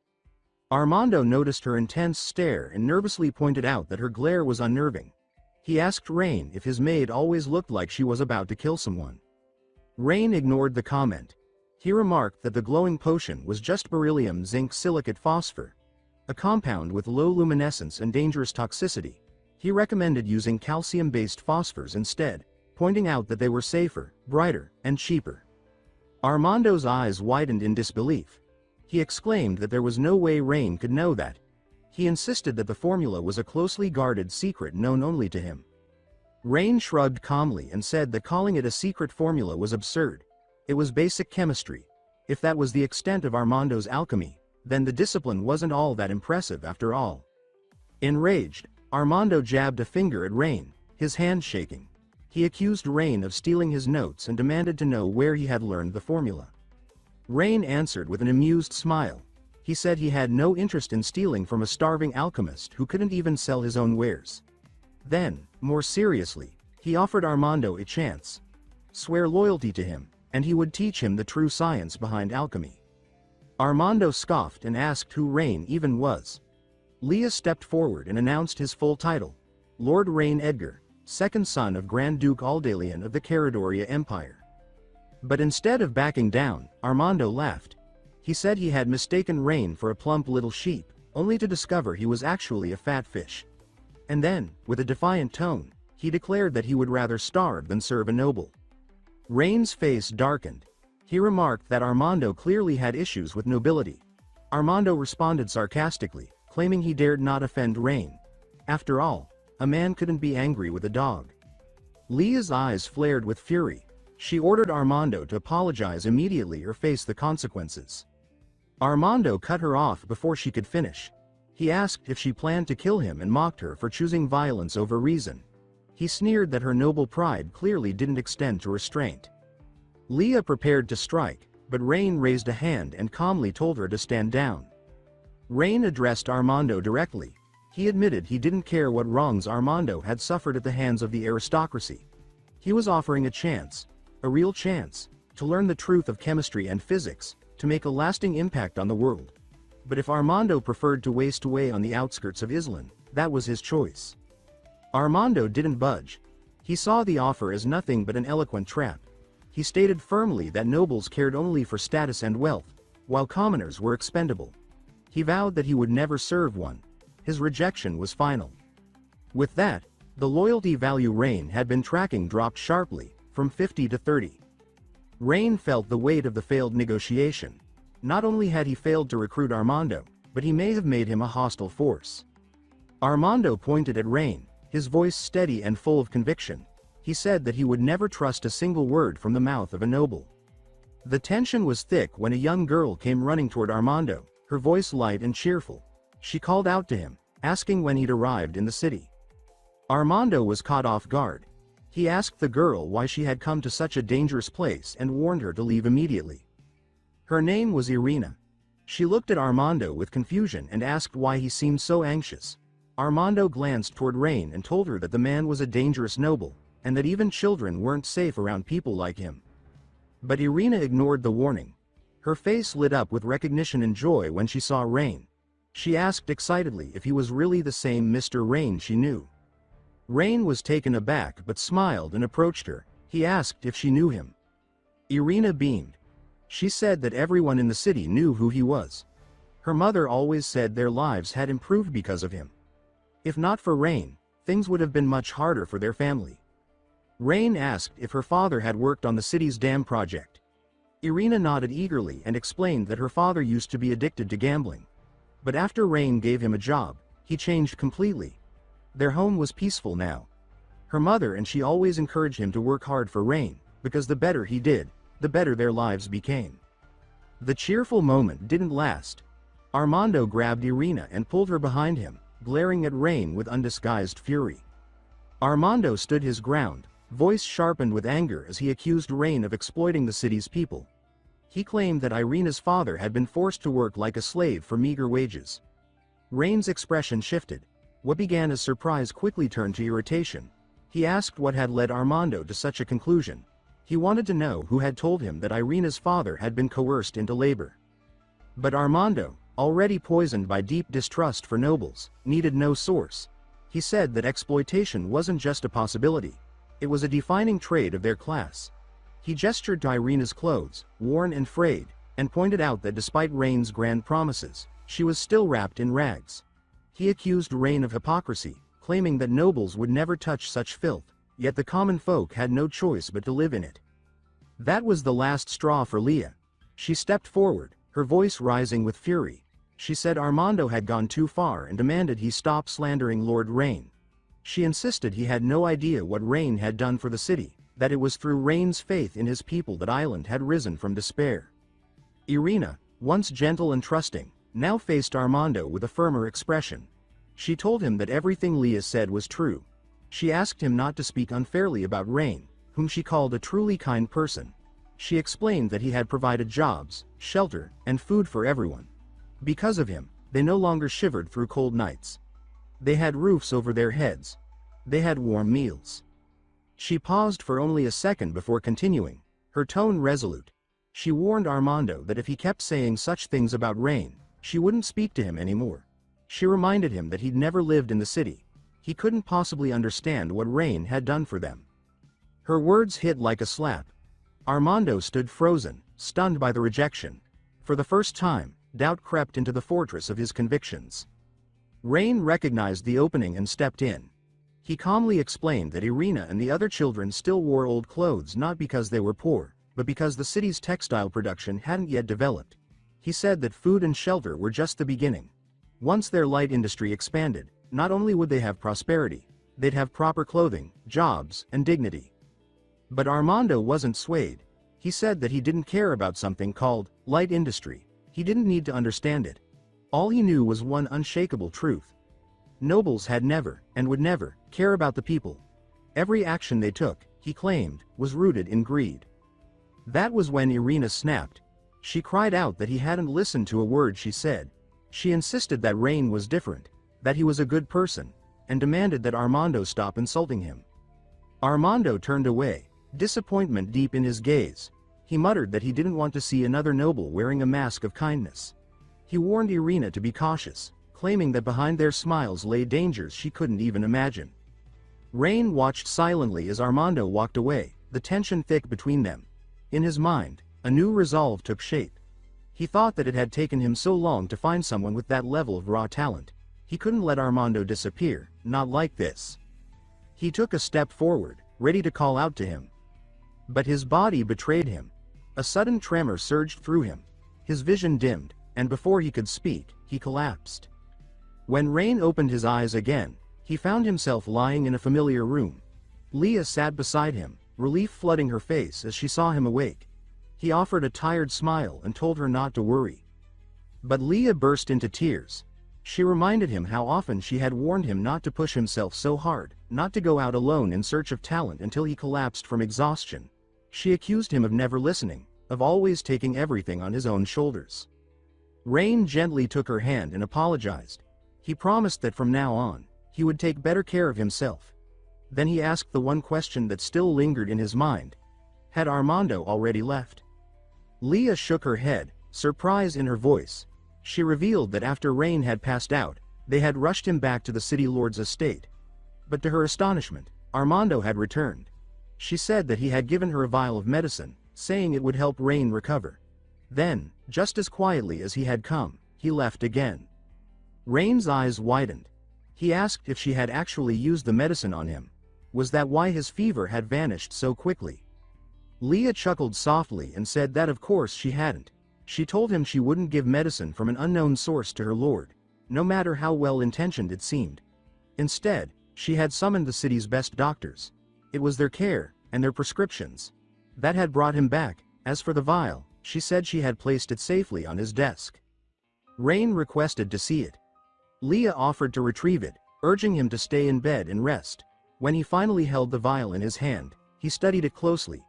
Armando noticed her intense stare and nervously pointed out that her glare was unnerving. He asked Rain if his maid always looked like she was about to kill someone. Rain ignored the comment. He remarked that the glowing potion was just beryllium zinc silicate phosphor, a compound with low luminescence and dangerous toxicity. He recommended using calcium-based phosphors instead, pointing out that they were safer, brighter, and cheaper. Armando's eyes widened in disbelief. He exclaimed that there was no way Rain could know that. He insisted that the formula was a closely guarded secret known only to him. Rain shrugged calmly and said that calling it a secret formula was absurd. It was basic chemistry. If that was the extent of Armando's alchemy, then the discipline wasn't all that impressive after all. Enraged, Armando jabbed a finger at Rain, his hand shaking. He accused Rain of stealing his notes and demanded to know where he had learned the formula. Rain answered with an amused smile. He said he had no interest in stealing from a starving alchemist who couldn't even sell his own wares. Then, more seriously, he offered Armando a chance. Swear loyalty to him, and he would teach him the true science behind alchemy. Armando scoffed and asked who Rain even was. Leah stepped forward and announced his full title, Lord Rain Edgar, second son of Grand Duke Aldalian of the Caradoria Empire. But instead of backing down, Armando laughed. He said he had mistaken Rain for a plump little sheep, only to discover he was actually a fat fish. And then, with a defiant tone, he declared that he would rather starve than serve a noble. Rain's face darkened. He remarked that Armando clearly had issues with nobility. Armando responded sarcastically, claiming he dared not offend Rain. After all, a man couldn't be angry with a dog. Leah's eyes flared with fury. She ordered Armando to apologize immediately or face the consequences. Armando cut her off before she could finish. He asked if she planned to kill him and mocked her for choosing violence over reason. He sneered that her noble pride clearly didn't extend to restraint. Leah prepared to strike, but Rain raised a hand and calmly told her to stand down. Rain addressed Armando directly. He admitted he didn't care what wrongs Armando had suffered at the hands of the aristocracy. He was offering a chance, a real chance, to learn the truth of chemistry and physics, to make a lasting impact on the world. But if Armando preferred to waste away on the outskirts of Islan, that was his choice. Armando didn't budge. He saw the offer as nothing but an eloquent trap. He stated firmly that nobles cared only for status and wealth, while commoners were expendable. He vowed that he would never serve one. His rejection was final. With that, the loyalty value Rain had been tracking dropped sharply, from 50 to 30. Rain felt the weight of the failed negotiation. Not only had he failed to recruit Armando, but he may have made him a hostile force. Armando pointed at Rain, his voice steady and full of conviction. He said that he would never trust a single word from the mouth of a noble. The tension was thick when a young girl came running toward Armando, her voice light and cheerful. She called out to him, asking when he'd arrived in the city. Armando was caught off guard. He asked the girl why she had come to such a dangerous place and warned her to leave immediately. Her name was Irina. She looked at Armando with confusion and asked why he seemed so anxious. Armando glanced toward Rain and told her that the man was a dangerous noble, and that even children weren't safe around people like him. But Irina ignored the warning. Her face lit up with recognition and joy when she saw Rain. She asked excitedly if he was really the same Mr. Rain she knew. Rain was taken aback but smiled and approached her. He asked if she knew him. Irina beamed. She said that everyone in the city knew who he was. Her mother always said their lives had improved because of him. If not for Rain, things would have been much harder for their family. Rain asked if her father had worked on the city's dam project. Irina nodded eagerly and explained that her father used to be addicted to gambling. But after Rain gave him a job, he changed completely. Their home was peaceful now. Her mother and she always encouraged him to work hard for Rain, because the better he did, the better their lives became. The cheerful moment didn't last. Armando grabbed Irina and pulled her behind him, glaring at Rain with undisguised fury. Armando stood his ground, voice sharpened with anger as he accused Rain of exploiting the city's people. He claimed that Irina's father had been forced to work like a slave for meager wages. Rain's expression shifted. What began as surprise quickly turned to irritation. He asked what had led Armando to such a conclusion. He wanted to know who had told him that Irina's father had been coerced into labor. But Armando, already poisoned by deep distrust for nobles, needed no source. He said that exploitation wasn't just a possibility. It was a defining trait of their class. He gestured to Irina's clothes, worn and frayed, and pointed out that despite Rain's grand promises, she was still wrapped in rags. He accused Rain of hypocrisy, claiming that nobles would never touch such filth, yet the common folk had no choice but to live in it. That was the last straw for Leah. She stepped forward, her voice rising with fury. She said Armando had gone too far and demanded he stop slandering Lord Rain. She insisted he had no idea what Rain had done for the city, that it was through Rain's faith in his people that Island had risen from despair. Irina, once gentle and trusting, now faced Armando with a firmer expression. She told him that everything Leah said was true. She asked him not to speak unfairly about Rain, whom she called a truly kind person. She explained that he had provided jobs, shelter, and food for everyone. Because of him, they no longer shivered through cold nights. They had roofs over their heads. They had warm meals. She paused for only a second before continuing, her tone resolute. She warned Armando that if he kept saying such things about Rain, she wouldn't speak to him anymore. She reminded him that he'd never lived in the city. He couldn't possibly understand what Rain had done for them. Her words hit like a slap. Armando stood frozen, stunned by the rejection. For the first time, doubt crept into the fortress of his convictions. Rain recognized the opening and stepped in. He calmly explained that Irina and the other children still wore old clothes not because they were poor, but because the city's textile production hadn't yet developed. He said that food and shelter were just the beginning. Once their light industry expanded, not only would they have prosperity, they'd have proper clothing, jobs, and dignity. But Armando wasn't swayed. He said that he didn't care about something called light industry. He didn't need to understand it. All he knew was one unshakable truth. Nobles had never, and would never, care about the people. Every action they took, he claimed, was rooted in greed. That was when Irina snapped. She cried out that he hadn't listened to a word she said. She insisted that Rain was different, that he was a good person, and demanded that Armando stop insulting him. Armando turned away, disappointment deep in his gaze. He muttered that he didn't want to see another noble wearing a mask of kindness. He warned Irina to be cautious, claiming that behind their smiles lay dangers she couldn't even imagine. Rain watched silently as Armando walked away, the tension thick between them. In his mind, a new resolve took shape. He thought that it had taken him so long to find someone with that level of raw talent. He couldn't let Armando disappear, not like this. He took a step forward, ready to call out to him. But his body betrayed him. A sudden tremor surged through him. His vision dimmed, and before he could speak, he collapsed. When Rain opened his eyes again, he found himself lying in a familiar room. Leah sat beside him, relief flooding her face as she saw him awake. He offered a tired smile and told her not to worry. But Leah burst into tears. She reminded him how often she had warned him not to push himself so hard, not to go out alone in search of talent until he collapsed from exhaustion. She accused him of never listening, of always taking everything on his own shoulders. Rain gently took her hand and apologized. He promised that from now on, he would take better care of himself. Then he asked the one question that still lingered in his mind. Had Armando already left? Leah shook her head, surprise in her voice. She revealed that after Rain had passed out, they had rushed him back to the city lord's estate. But to her astonishment, Armando had returned. She said that he had given her a vial of medicine, saying it would help Rain recover. Then, just as quietly as he had come, he left again. Rain's eyes widened. He asked if she had actually used the medicine on him. Was that why his fever had vanished so quickly? Leah chuckled softly and said that of course she hadn't. She told him she wouldn't give medicine from an unknown source to her lord, no matter how well-intentioned it seemed. Instead, she had summoned the city's best doctors. It was their care, and their prescriptions, that had brought him back. As for the vial, she said she had placed it safely on his desk. Rain requested to see it. Leah offered to retrieve it, urging him to stay in bed and rest. When he finally held the vial in his hand, he studied it closely.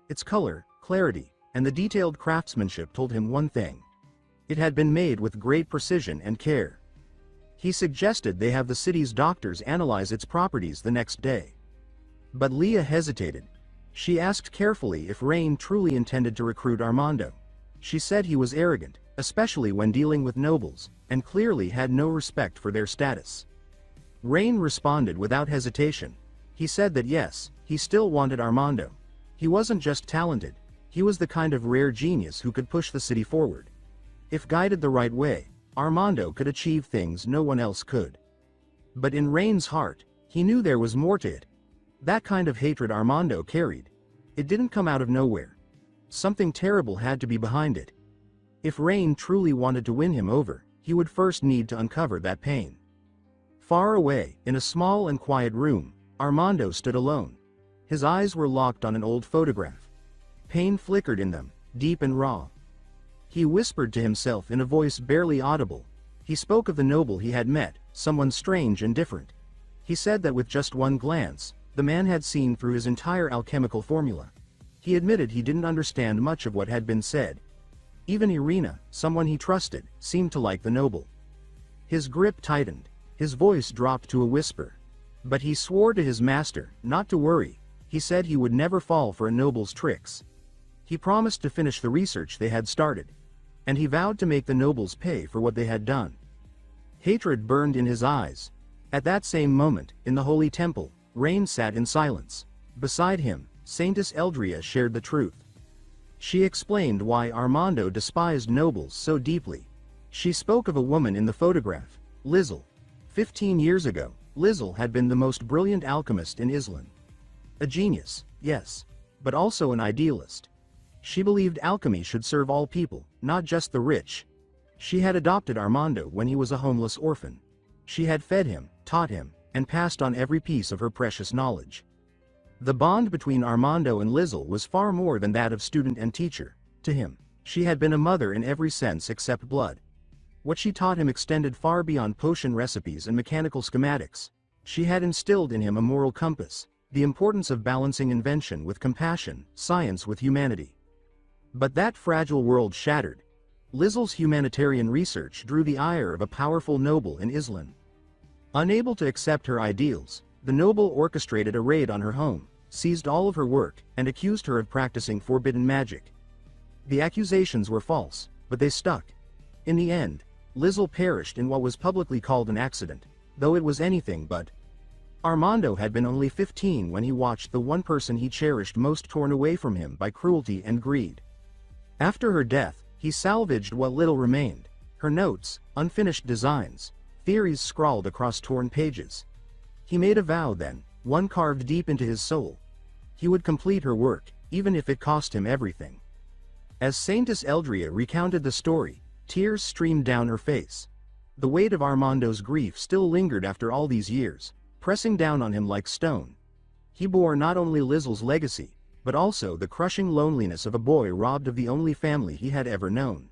Its color, clarity, and the detailed craftsmanship told him one thing. It had been made with great precision and care. He suggested they have the city's doctors analyze its properties the next day. But Leah hesitated. She asked carefully if Rain truly intended to recruit Armando. She said he was arrogant, especially when dealing with nobles, and clearly had no respect for their status. Rain responded without hesitation. He said that yes, he still wanted Armando. He wasn't just talented, he was the kind of rare genius who could push the city forward. If guided the right way, Armando could achieve things no one else could. But in Rain's heart, he knew there was more to it. That kind of hatred Armando carried. It didn't come out of nowhere. Something terrible had to be behind it. If Rain truly wanted to win him over, he would first need to uncover that pain. Far away, in a small and quiet room, Armando stood alone. His eyes were locked on an old photograph. Pain flickered in them, deep and raw. He whispered to himself in a voice barely audible. He spoke of the noble he had met, someone strange and different. He said that with just one glance, the man had seen through his entire alchemical formula. He admitted he didn't understand much of what had been said. Even Irina, someone he trusted, seemed to like the noble. His grip tightened. His voice dropped to a whisper. But he swore to his master, not to worry. He said he would never fall for a noble's tricks. He promised to finish the research they had started. And he vowed to make the nobles pay for what they had done. Hatred burned in his eyes. At that same moment, in the holy temple, Rain sat in silence. Beside him, Saintess Eldria shared the truth. She explained why Armando despised nobles so deeply. She spoke of a woman in the photograph, Lizzle. 15 years ago, Lizzle had been the most brilliant alchemist in Islam. A genius, yes, but also an idealist. She believed alchemy should serve all people, not just the rich. She had adopted Armando when he was a homeless orphan. She had fed him, taught him, and passed on every piece of her precious knowledge. The bond between Armando and Lizzle was far more than that of student and teacher. To him, she had been a mother in every sense except blood. What she taught him extended far beyond potion recipes and mechanical schematics. She had instilled in him a moral compass, the importance of balancing invention with compassion, science with humanity. But that fragile world shattered. Lizel's humanitarian research drew the ire of a powerful noble in Islan. Unable to accept her ideals, the noble orchestrated a raid on her home, seized all of her work, and accused her of practicing forbidden magic. The accusations were false, but they stuck. In the end, Lizel perished in what was publicly called an accident, though it was anything but. Armando had been only 15 when he watched the one person he cherished most torn away from him by cruelty and greed. After her death, he salvaged what little remained: her notes, unfinished designs, theories scrawled across torn pages. He made a vow then, one carved deep into his soul. He would complete her work, even if it cost him everything. As Saintess Eldria recounted the story, tears streamed down her face. The weight of Armando's grief still lingered after all these years, pressing down on him like stone. He bore not only Lizel's legacy, but also the crushing loneliness of a boy robbed of the only family he had ever known.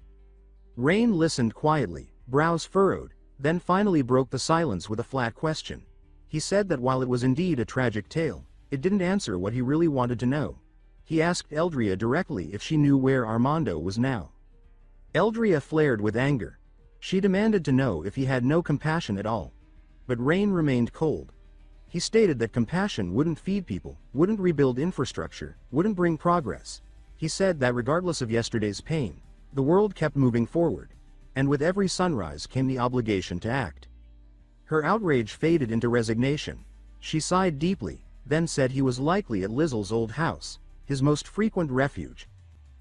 Rain listened quietly, brows furrowed, then finally broke the silence with a flat question. He said that while it was indeed a tragic tale, it didn't answer what he really wanted to know. He asked Eldria directly if she knew where Armando was now. Eldria flared with anger. She demanded to know if he had no compassion at all. But Rain remained cold. He stated that compassion wouldn't feed people, wouldn't rebuild infrastructure, wouldn't bring progress. He said that regardless of yesterday's pain, the world kept moving forward, and with every sunrise came the obligation to act. Her outrage faded into resignation. She sighed deeply, then said he was likely at Lizel's old house, his most frequent refuge.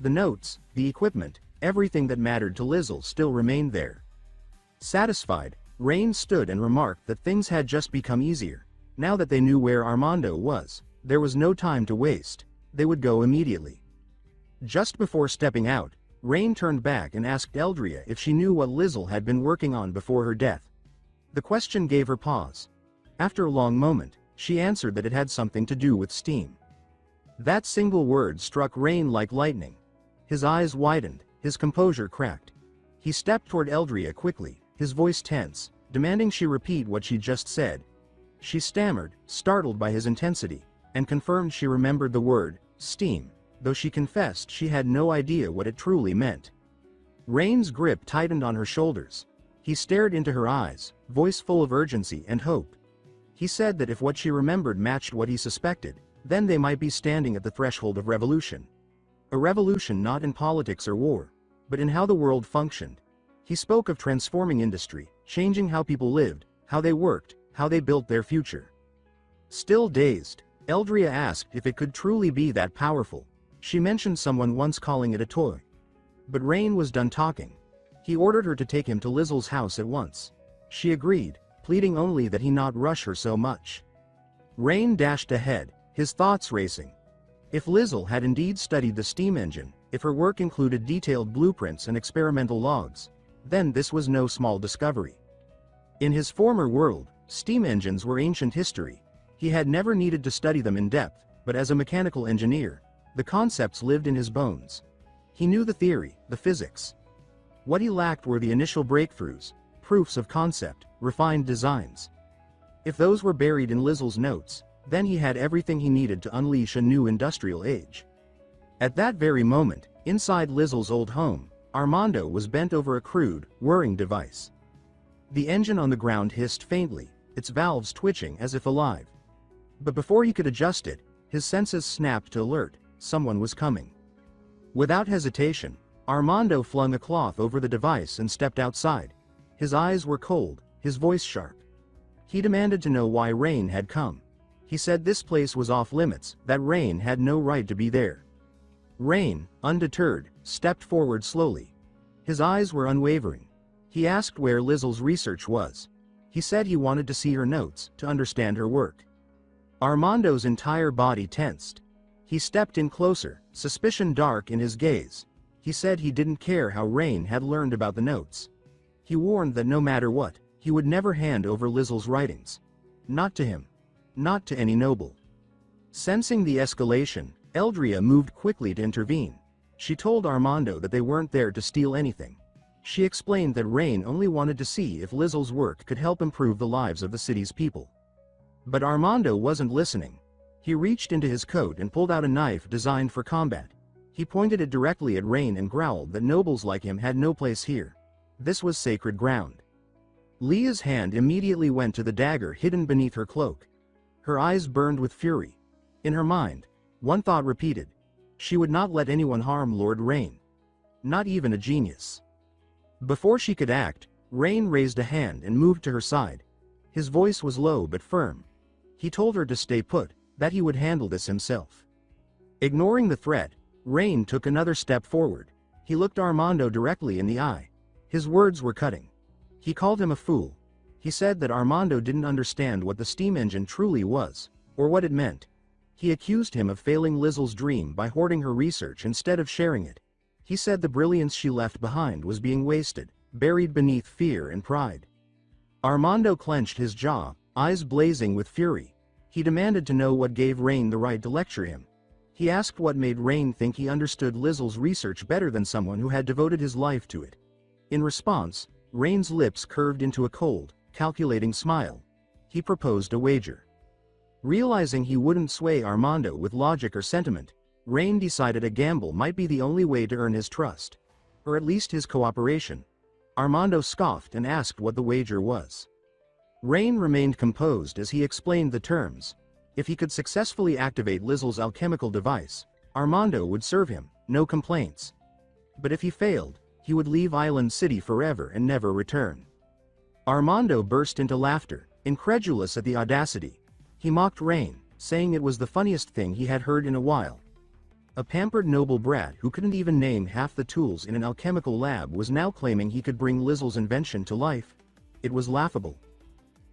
The notes, the equipment, everything that mattered to Lizel still remained there. Satisfied, Rain stood and remarked that things had just become easier. Now that they knew where Armando was, there was no time to waste. They would go immediately. Just before stepping out, Rain turned back and asked Eldria if she knew what Lizel had been working on before her death. The question gave her pause. After a long moment, she answered that it had something to do with steam. That single word struck Rain like lightning. His eyes widened, his composure cracked. He stepped toward Eldria quickly, his voice tense, demanding she repeat what she just said. She stammered, startled by his intensity, and confirmed she remembered the word, steam, though she confessed she had no idea what it truly meant. Rain's grip tightened on her shoulders. He stared into her eyes, voice full of urgency and hope. He said that if what she remembered matched what he suspected, then they might be standing at the threshold of revolution. A revolution not in politics or war, but in how the world functioned. He spoke of transforming industry, changing how people lived, how they worked, how they built their future. Still dazed, Eldria asked if it could truly be that powerful. She mentioned someone once calling it a toy. But Rain was done talking. He ordered her to take him to Lizel's house at once. She agreed, pleading only that he not rush her so much. Rain dashed ahead, his thoughts racing. If Lizel had indeed studied the steam engine, if her work included detailed blueprints and experimental logs, then this was no small discovery. In his former world, steam engines were ancient history. He had never needed to study them in depth, but as a mechanical engineer, the concepts lived in his bones. He knew the theory, the physics. What he lacked were the initial breakthroughs, proofs of concept, refined designs. If those were buried in Lizel's notes, then he had everything he needed to unleash a new industrial age. At that very moment, inside Lizel's old home, Armando was bent over a crude, whirring device. The engine on the ground hissed faintly, its valves twitching as if alive. But before he could adjust it, his senses snapped to alert: someone was coming. Without hesitation, Armando flung a cloth over the device and stepped outside. His eyes were cold, his voice sharp. He demanded to know why Rain had come. He said this place was off limits, that Rain had no right to be there. Rain, undeterred, stepped forward slowly. His eyes were unwavering. He asked where Lizel's research was. He said he wanted to see her notes, to understand her work. Armando's entire body tensed. He stepped in closer, suspicion dark in his gaze. He said he didn't care how Rain had learned about the notes. He warned that no matter what, he would never hand over Lizel's writings. Not to him. Not to any noble. Sensing the escalation, Eldria moved quickly to intervene. She told Armando that they weren't there to steal anything. She explained that Rain only wanted to see if Lizel's work could help improve the lives of the city's people. But Armando wasn't listening. He reached into his coat and pulled out a knife designed for combat. He pointed it directly at Rain and growled that nobles like him had no place here. This was sacred ground. Leah's hand immediately went to the dagger hidden beneath her cloak. Her eyes burned with fury. In her mind, one thought repeated. She would not let anyone harm Lord Rain. Not even a genius. Before she could act, Rain raised a hand and moved to her side. His voice was low but firm. He told her to stay put, that he would handle this himself. Ignoring the threat, Rain took another step forward. He looked Armando directly in the eye. His words were cutting. He called him a fool. He said that Armando didn't understand what the steam engine truly was, or what it meant. He accused him of failing Lizel's dream by hoarding her research instead of sharing it. He said the brilliance she left behind was being wasted, buried beneath fear and pride. Armando clenched his jaw, eyes blazing with fury. He demanded to know what gave Rain the right to lecture him. He asked what made Rain think he understood Lizel's research better than someone who had devoted his life to it. In response, Rain's lips curved into a cold, calculating smile. He proposed a wager. Realizing he wouldn't sway Armando with logic or sentiment, Rain decided a gamble might be the only way to earn his trust. Or at least his cooperation. Armando scoffed and asked what the wager was. Rain remained composed as he explained the terms. If he could successfully activate Lizel's alchemical device, Armando would serve him, no complaints. But if he failed, he would leave Island City forever and never return. Armando burst into laughter, incredulous at the audacity. He mocked Rain, saying it was the funniest thing he had heard in a while. A pampered noble brat who couldn't even name half the tools in an alchemical lab was now claiming he could bring Lizel's invention to life. It was laughable.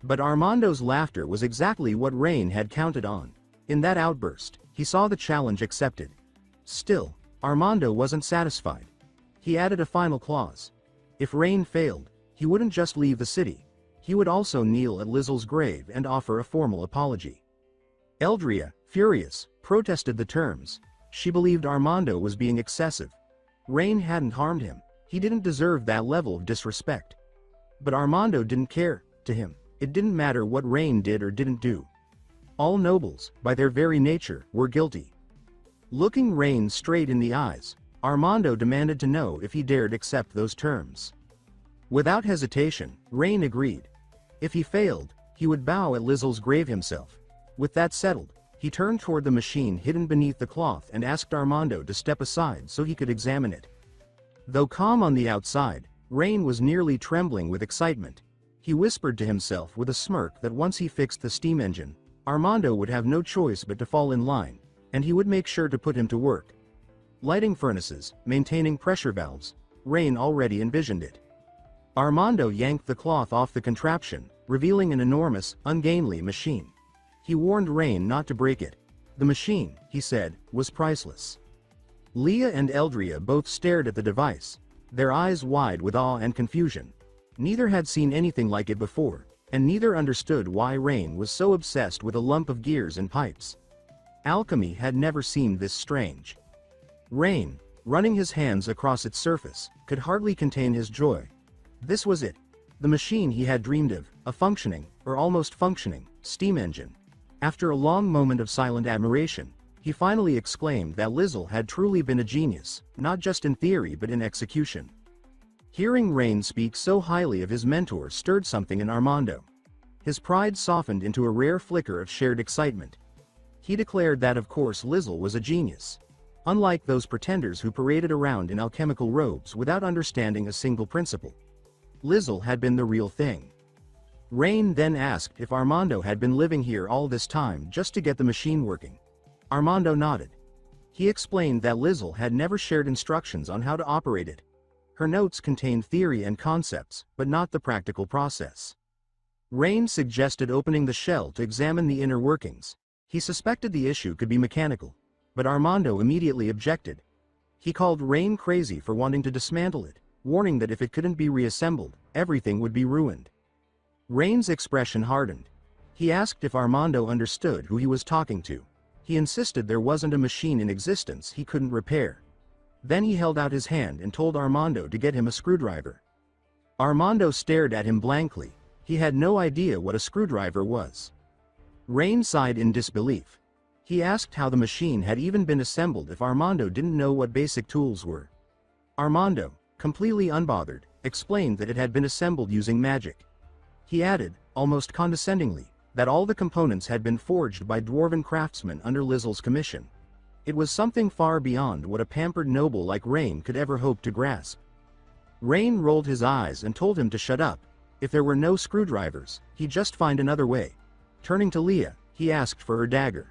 But Armando's laughter was exactly what Rain had counted on. In that outburst, he saw the challenge accepted. Still, Armando wasn't satisfied. He added a final clause. If Rain failed, he wouldn't just leave the city. He would also kneel at Lizel's grave and offer a formal apology. Eldria, furious, protested the terms. She believed Armando was being excessive. Rain hadn't harmed him. He didn't deserve that level of disrespect. But Armando didn't care. To him, it didn't matter what Rain did or didn't do. All nobles, by their very nature, were guilty. Looking Rain straight in the eyes, Armando demanded to know if he dared accept those terms. Without hesitation, Rain agreed. If he failed, he would bow at Lizel's grave himself. With that settled, he turned toward the machine hidden beneath the cloth and asked Armando to step aside so he could examine it. Though calm on the outside, Rain was nearly trembling with excitement. He whispered to himself with a smirk that once he fixed the steam engine, Armando would have no choice but to fall in line, and he would make sure to put him to work. Lighting furnaces, maintaining pressure valves, Rain already envisioned it. Armando yanked the cloth off the contraption, revealing an enormous, ungainly machine. He warned Rain not to break it. The machine, he said, was priceless. Leah and Eldria both stared at the device, their eyes wide with awe and confusion. Neither had seen anything like it before, and neither understood why Rain was so obsessed with a lump of gears and pipes. Alchemy had never seemed this strange. Rain, running his hands across its surface, could hardly contain his joy. This was it. The machine he had dreamed of, a functioning, or almost functioning, steam engine. After a long moment of silent admiration, he finally exclaimed that Lizel had truly been a genius, not just in theory but in execution. Hearing Rain speak so highly of his mentor stirred something in Armando. His pride softened into a rare flicker of shared excitement. He declared that of course Lizel was a genius. Unlike those pretenders who paraded around in alchemical robes without understanding a single principle. Lizel had been the real thing. Rain then asked if Armando had been living here all this time just to get the machine working. Armando nodded. He explained that Lizel had never shared instructions on how to operate it. Her notes contained theory and concepts, but not the practical process. Rain suggested opening the shell to examine the inner workings. He suspected the issue could be mechanical, but Armando immediately objected. He called Rain crazy for wanting to dismantle it, warning that if it couldn't be reassembled, everything would be ruined. Rain's expression hardened. He asked if Armando understood who he was talking to. He insisted there wasn't a machine in existence he couldn't repair. Then he held out his hand and told Armando to get him a screwdriver. Armando stared at him blankly. He had no idea what a screwdriver was. Rain sighed in disbelief. He asked how the machine had even been assembled if Armando didn't know what basic tools were. Armando, completely unbothered, explained that it had been assembled using magic. He added, almost condescendingly, that all the components had been forged by dwarven craftsmen under Lizel's commission. It was something far beyond what a pampered noble like Rain could ever hope to grasp. Rain rolled his eyes and told him to shut up. If there were no screwdrivers, he'd just find another way. Turning to Leah, he asked for her dagger.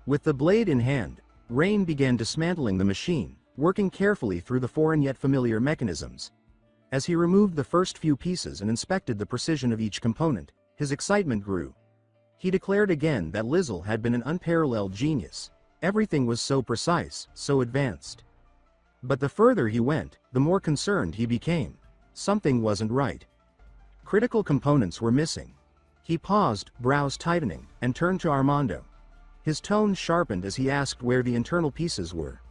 With the blade in hand, Rain began dismantling the machine, working carefully through the foreign yet familiar mechanisms. As he removed the first few pieces and inspected the precision of each component, his excitement grew. He declared again that Lizel had been an unparalleled genius. Everything was so precise, so advanced. But the further he went, the more concerned he became. Something wasn't right. Critical components were missing. He paused, brows tightening, and turned to Armando. His tone sharpened as he asked where the internal pieces were.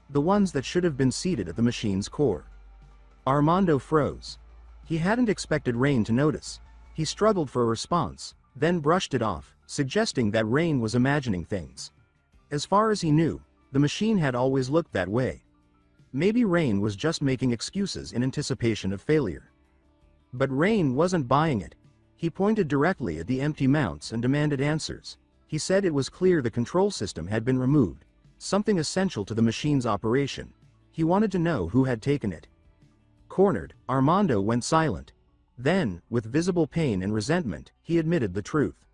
The ones that should have been seated at the machine's core. Armando froze. He hadn't expected Rain to notice. He struggled for a response, then brushed it off, suggesting that Rain was imagining things. As far as he knew, the machine had always looked that way. Maybe Rain was just making excuses in anticipation of failure. But Rain wasn't buying it. He pointed directly at the empty mounts and demanded answers. He said it was clear the control system had been removed, something essential to the machine's operation. He wanted to know who had taken it. Cornered, Armando went silent. Then, with visible pain and resentment, he admitted the truth.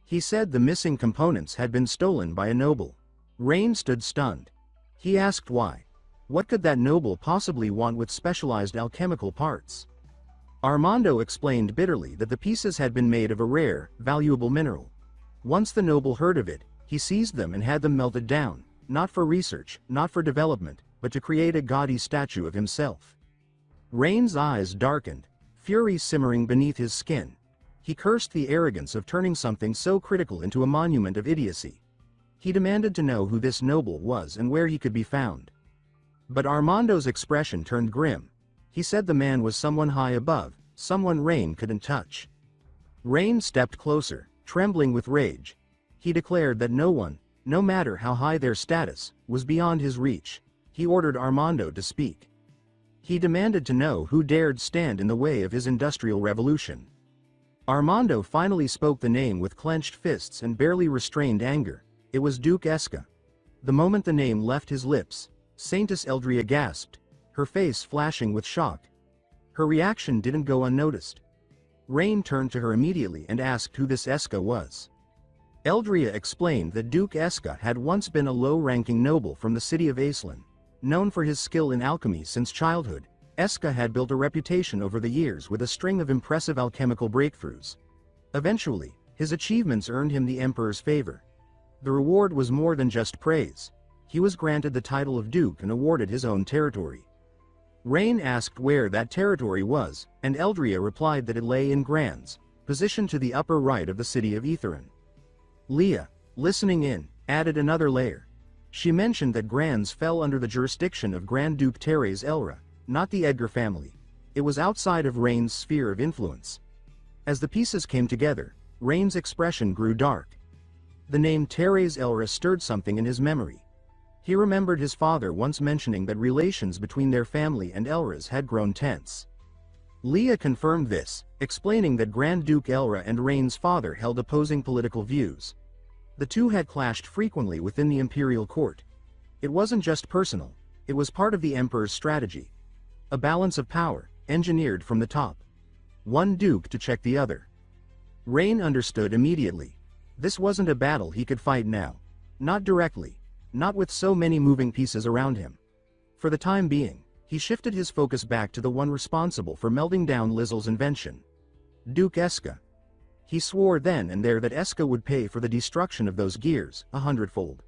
He said the missing components had been stolen by a noble. Rain stood stunned. He asked why. What could that noble possibly want with specialized alchemical parts? Armando explained bitterly that the pieces had been made of a rare, valuable mineral. Once the noble heard of it, he seized them and had them melted down, not for research, not for development, but to create a gaudy statue of himself. Rain's eyes darkened, fury simmering beneath his skin. He cursed the arrogance of turning something so critical into a monument of idiocy. He demanded to know who this noble was and where he could be found. But Armando's expression turned grim. He said the man was someone high above, someone Rain couldn't touch. Rain stepped closer, trembling with rage. He declared that no one, no matter how high their status, was beyond his reach. He ordered Armando to speak. He demanded to know who dared stand in the way of his industrial revolution. Armando finally spoke the name with clenched fists and barely restrained anger. It was Duke Eska. The moment the name left his lips, Saintess Eldria gasped, her face flashing with shock. Her reaction didn't go unnoticed. Rain turned to her immediately and asked who this Eska was. Eldria explained that Duke Eska had once been a low-ranking noble from the city of Aislinn. Known for his skill in alchemy since childhood, Eska had built a reputation over the years with a string of impressive alchemical breakthroughs. Eventually, his achievements earned him the Emperor's favor. The reward was more than just praise. He was granted the title of Duke and awarded his own territory. Rain asked where that territory was, and Eldria replied that it lay in Grands, positioned to the upper right of the city of Etherin. Leah, listening in, added another layer. She mentioned that Grands fell under the jurisdiction of Grand Duke Teres Elra, not the Edgar family. It was outside of Rain's sphere of influence. As the pieces came together, Rain's expression grew dark. The name Teres Elra stirred something in his memory. He remembered his father once mentioning that relations between their family and Elra's had grown tense. Leah confirmed this, explaining that Grand Duke Elra and Rain's father held opposing political views. The two had clashed frequently within the imperial court. It wasn't just personal, it was part of the Emperor's strategy. A balance of power, engineered from the top. One duke to check the other. Rain understood immediately. This wasn't a battle he could fight now. Not directly. Not with so many moving pieces around him. For the time being, he shifted his focus back to the one responsible for melting down Lizel's invention. Duke Eska. He swore then and there that Eska would pay for the destruction of those gears, 100-fold.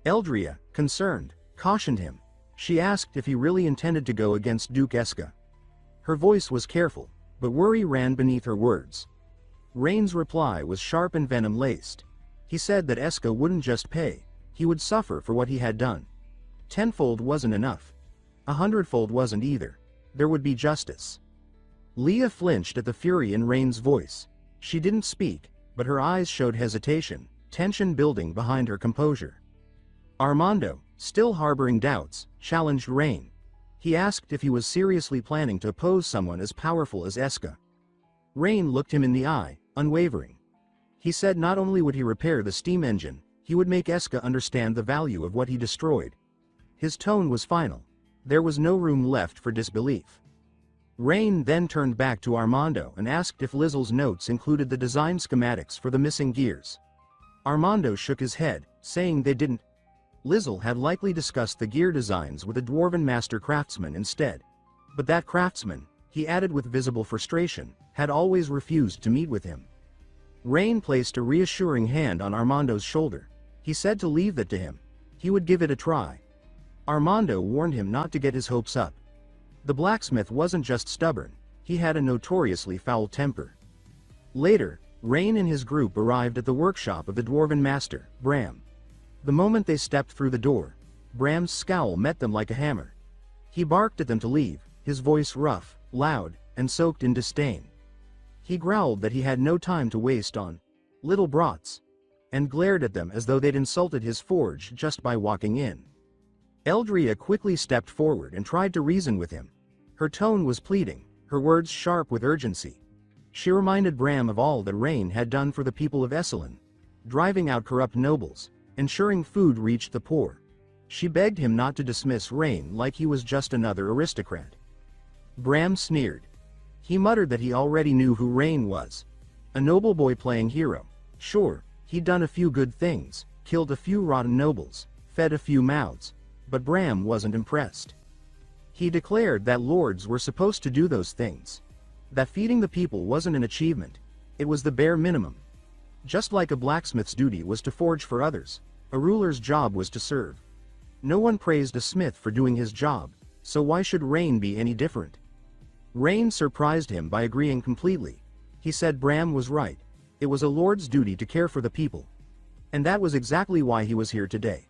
Eldria, concerned, cautioned him. She asked if he really intended to go against Duke Eska. Her voice was careful, but worry ran beneath her words. Rain's reply was sharp and venom-laced. He said that Eska wouldn't just pay, he would suffer for what he had done. 10-fold wasn't enough. 100-fold wasn't either. There would be justice. Leah flinched at the fury in Rain's voice. She didn't speak, but her eyes showed hesitation, tension building behind her composure. Armando, still harboring doubts, challenged Rain. He asked if he was seriously planning to oppose someone as powerful as Eska. Rain looked him in the eye, unwavering. He said not only would he repair the steam engine, he would make Eska understand the value of what he destroyed. His tone was final. There was no room left for disbelief. Rain then turned back to Armando and asked if Lizel's notes included the design schematics for the missing gears. Armando shook his head, saying they didn't. Lizel had likely discussed the gear designs with a dwarven master craftsman instead. But that craftsman, he added with visible frustration, had always refused to meet with him. Rain placed a reassuring hand on Armando's shoulder. He said to leave that to him. He would give it a try. Armando warned him not to get his hopes up. The blacksmith wasn't just stubborn, he had a notoriously foul temper. Later, Rain and his group arrived at the workshop of the dwarven master, Bram. The moment they stepped through the door, Bram's scowl met them like a hammer. He barked at them to leave, his voice rough, loud, and soaked in disdain. He growled that he had no time to waste on little brats, and glared at them as though they'd insulted his forge just by walking in. Eldria quickly stepped forward and tried to reason with him. Her tone was pleading, her words sharp with urgency. She reminded Bram of all that Rain had done for the people of Esselin, driving out corrupt nobles, ensuring food reached the poor. She begged him not to dismiss Rain like he was just another aristocrat. Bram sneered. He muttered that he already knew who Rain was. A noble boy playing hero. Sure, he'd done a few good things, killed a few rotten nobles, fed a few mouths, but Bram wasn't impressed. He declared that lords were supposed to do those things. That feeding the people wasn't an achievement, it was the bare minimum. Just like a blacksmith's duty was to forge for others, a ruler's job was to serve. No one praised a smith for doing his job, so why should Rain be any different? Rain surprised him by agreeing completely. He said Bram was right, it was a lord's duty to care for the people. And that was exactly why he was here today.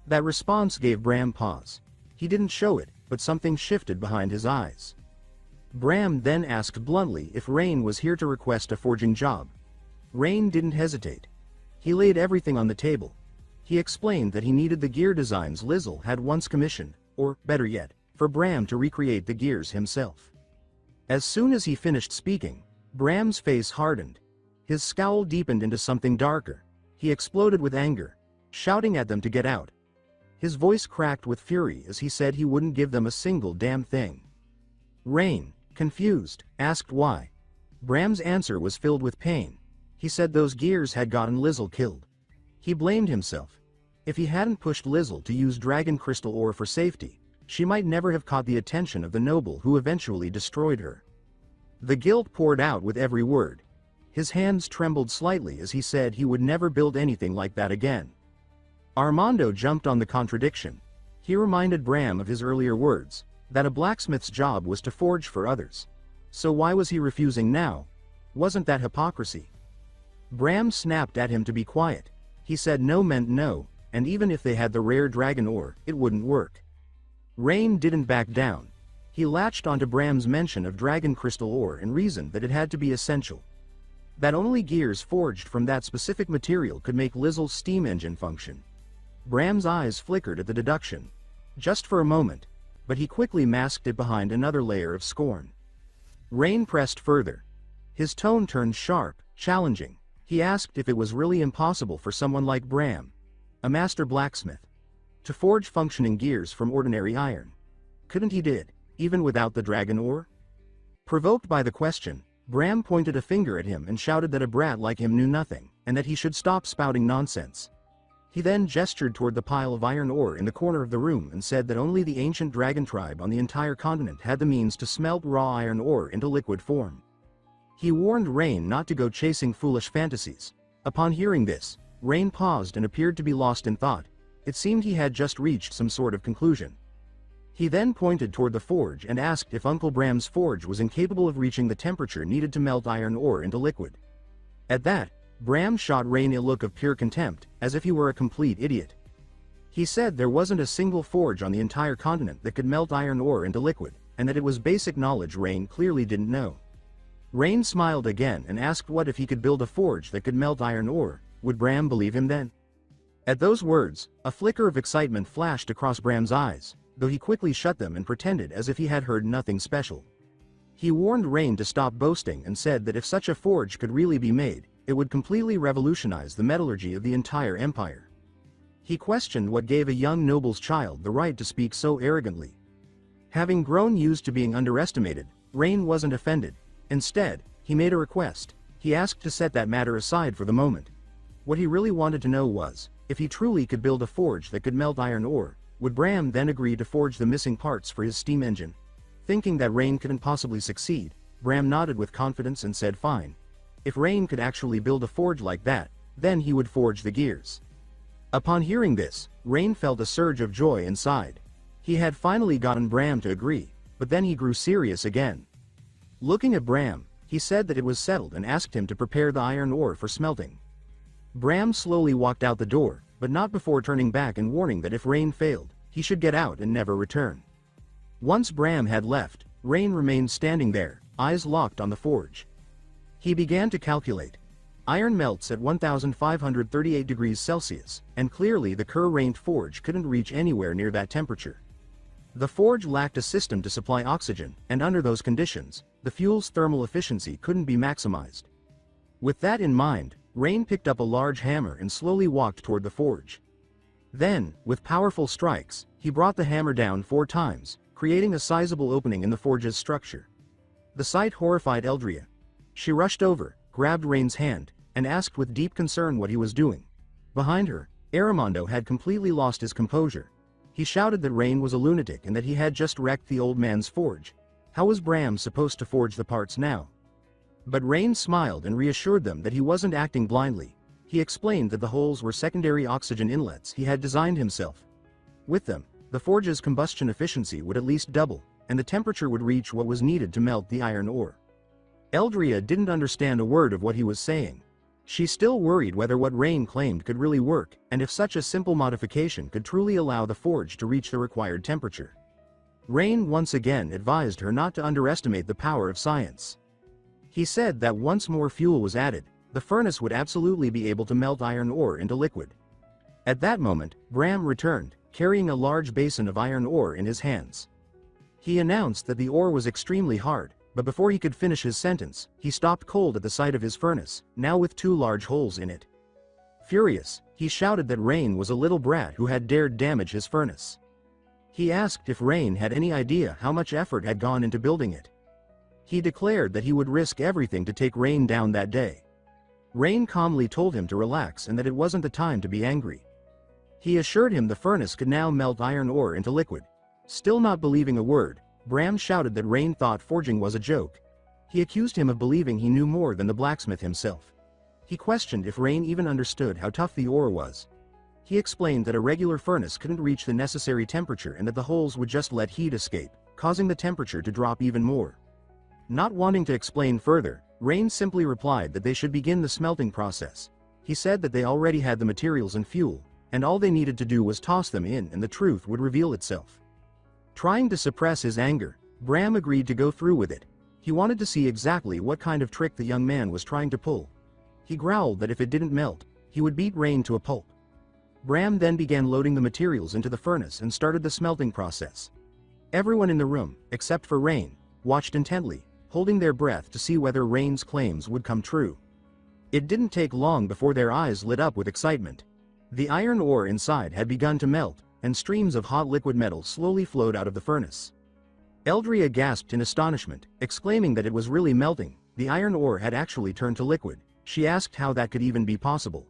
That response gave Bram pause. He didn't show it, but something shifted behind his eyes. Bram then asked bluntly if Rain was here to request a forging job. Rain didn't hesitate. He laid everything on the table. He explained that he needed the gear designs Lizel had once commissioned, or, better yet, for Bram to recreate the gears himself. As soon as he finished speaking, Bram's face hardened. His scowl deepened into something darker. He exploded with anger, shouting at them to get out. His voice cracked with fury as he said he wouldn't give them a single damn thing. Rain, confused, asked why. Bram's answer was filled with pain. He said those gears had gotten Lizel killed. He blamed himself. If he hadn't pushed Lizel to use dragon crystal ore for safety, she might never have caught the attention of the noble who eventually destroyed her. The guilt poured out with every word. His hands trembled slightly as he said he would never build anything like that again. Armando jumped on the contradiction. He reminded Bram of his earlier words, that a blacksmith's job was to forge for others. So why was he refusing now? Wasn't that hypocrisy? Bram snapped at him to be quiet. He said no meant no, and even if they had the rare dragon ore, it wouldn't work. Rain didn't back down. He latched onto Bram's mention of dragon crystal ore and reasoned that it had to be essential. That only gears forged from that specific material could make Lizel's steam engine function. Bram's eyes flickered at the deduction. Just for a moment, but he quickly masked it behind another layer of scorn. Rain pressed further. His tone turned sharp, challenging. He asked if it was really impossible for someone like Bram, a master blacksmith, to forge functioning gears from ordinary iron. Couldn't he did, even without the dragon ore? Provoked by the question, Bram pointed a finger at him and shouted that a brat like him knew nothing, and that he should stop spouting nonsense. He then gestured toward the pile of iron ore in the corner of the room and said that only the ancient dragon tribe on the entire continent had the means to smelt raw iron ore into liquid form. He warned Rain not to go chasing foolish fantasies. Upon hearing this, Rain paused and appeared to be lost in thought. It seemed he had just reached some sort of conclusion. He then pointed toward the forge and asked if Uncle Bram's forge was incapable of reaching the temperature needed to melt iron ore into liquid. At that, Bram shot Rain a look of pure contempt, as if he were a complete idiot. He said there wasn't a single forge on the entire continent that could melt iron ore into liquid, and that it was basic knowledge Rain clearly didn't know. Rain smiled again and asked what if he could build a forge that could melt iron ore. Would Bram believe him then? At those words, a flicker of excitement flashed across Bram's eyes, though he quickly shut them and pretended as if he had heard nothing special. He warned Rain to stop boasting and said that if such a forge could really be made, it would completely revolutionize the metallurgy of the entire empire. He questioned what gave a young noble's child the right to speak so arrogantly. Having grown used to being underestimated, Rain wasn't offended. Instead, he made a request. He asked to set that matter aside for the moment. What he really wanted to know was, if he truly could build a forge that could melt iron ore, would Bram then agree to forge the missing parts for his steam engine? Thinking that Rain couldn't possibly succeed, Bram nodded with confidence and said fine. If Rain could actually build a forge like that, then he would forge the gears. Upon hearing this, Rain felt a surge of joy inside. He had finally gotten Bram to agree, but then he grew serious again. Looking at Bram, he said that it was settled and asked him to prepare the iron ore for smelting. Bram slowly walked out the door, but not before turning back and warning that if Rain failed, he should get out and never return. Once Bram had left, Rain remained standing there, eyes locked on the forge. He began to calculate. Iron melts at 1538 degrees Celsius, and clearly the Kerr-Rained forge couldn't reach anywhere near that temperature. The forge lacked a system to supply oxygen, and under those conditions, the fuel's thermal efficiency couldn't be maximized. With that in mind, Rain picked up a large hammer and slowly walked toward the forge. Then, with powerful strikes, he brought the hammer down 4 times, creating a sizable opening in the forge's structure. The sight horrified Eldria. She rushed over, grabbed Rain's hand, and asked with deep concern what he was doing. Behind her, Armando had completely lost his composure. He shouted that Rain was a lunatic and that he had just wrecked the old man's forge. How was Bram supposed to forge the parts now? But Rain smiled and reassured them that he wasn't acting blindly. He explained that the holes were secondary oxygen inlets he had designed himself. With them, the forge's combustion efficiency would at least double, and the temperature would reach what was needed to melt the iron ore. Eldria didn't understand a word of what he was saying. She still worried whether what Rain claimed could really work, and if such a simple modification could truly allow the forge to reach the required temperature. Rain once again advised her not to underestimate the power of science. He said that once more fuel was added, the furnace would absolutely be able to melt iron ore into liquid. At that moment, Bram returned, carrying a large basin of iron ore in his hands. He announced that the ore was extremely hard, but before he could finish his sentence, he stopped cold at the sight of his furnace, now with 2 large holes in it. Furious, he shouted that Rain was a little brat who had dared damage his furnace. He asked if Rain had any idea how much effort had gone into building it. He declared that he would risk everything to take Rain down that day. Rain calmly told him to relax and that it wasn't the time to be angry. He assured him the furnace could now melt iron ore into liquid. Still not believing a word, Bram shouted that Rain thought forging was a joke. He accused him of believing he knew more than the blacksmith himself. He questioned if Rain even understood how tough the ore was. He explained that a regular furnace couldn't reach the necessary temperature and that the holes would just let heat escape, causing the temperature to drop even more. Not wanting to explain further, Rain simply replied that they should begin the smelting process. He said that they already had the materials and fuel, and all they needed to do was toss them in and the truth would reveal itself. Trying to suppress his anger, Bram agreed to go through with it. He wanted to see exactly what kind of trick the young man was trying to pull. He growled that if it didn't melt, he would beat Rain to a pulp. Bram then began loading the materials into the furnace and started the smelting process. Everyone in the room, except for Rain, watched intently, holding their breath to see whether Rain's claims would come true. It didn't take long before their eyes lit up with excitement. The iron ore inside had begun to melt, and streams of hot liquid metal slowly flowed out of the furnace. Eldria gasped in astonishment, exclaiming that it was really melting. The iron ore had actually turned to liquid. She asked how that could even be possible.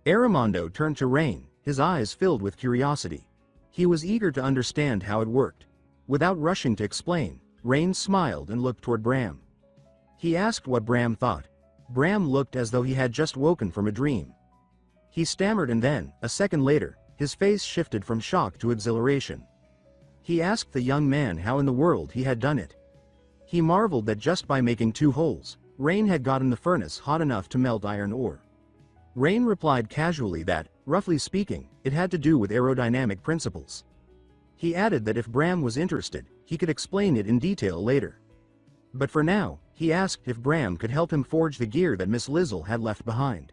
Armando turned to Rain, his eyes filled with curiosity. He was eager to understand how it worked. Without rushing to explain, Rain smiled and looked toward Bram. He asked what Bram thought. Bram looked as though he had just woken from a dream. He stammered and then, a second later, his face shifted from shock to exhilaration. He asked the young man how in the world he had done it. He marveled that just by making 2 holes, Rain had gotten the furnace hot enough to melt iron ore. Rain replied casually that, roughly speaking, it had to do with aerodynamic principles. He added that if Bram was interested, He could explain it in detail later. But for now, he asked if Bram could help him forge the gear that Miss Lizzle had left behind.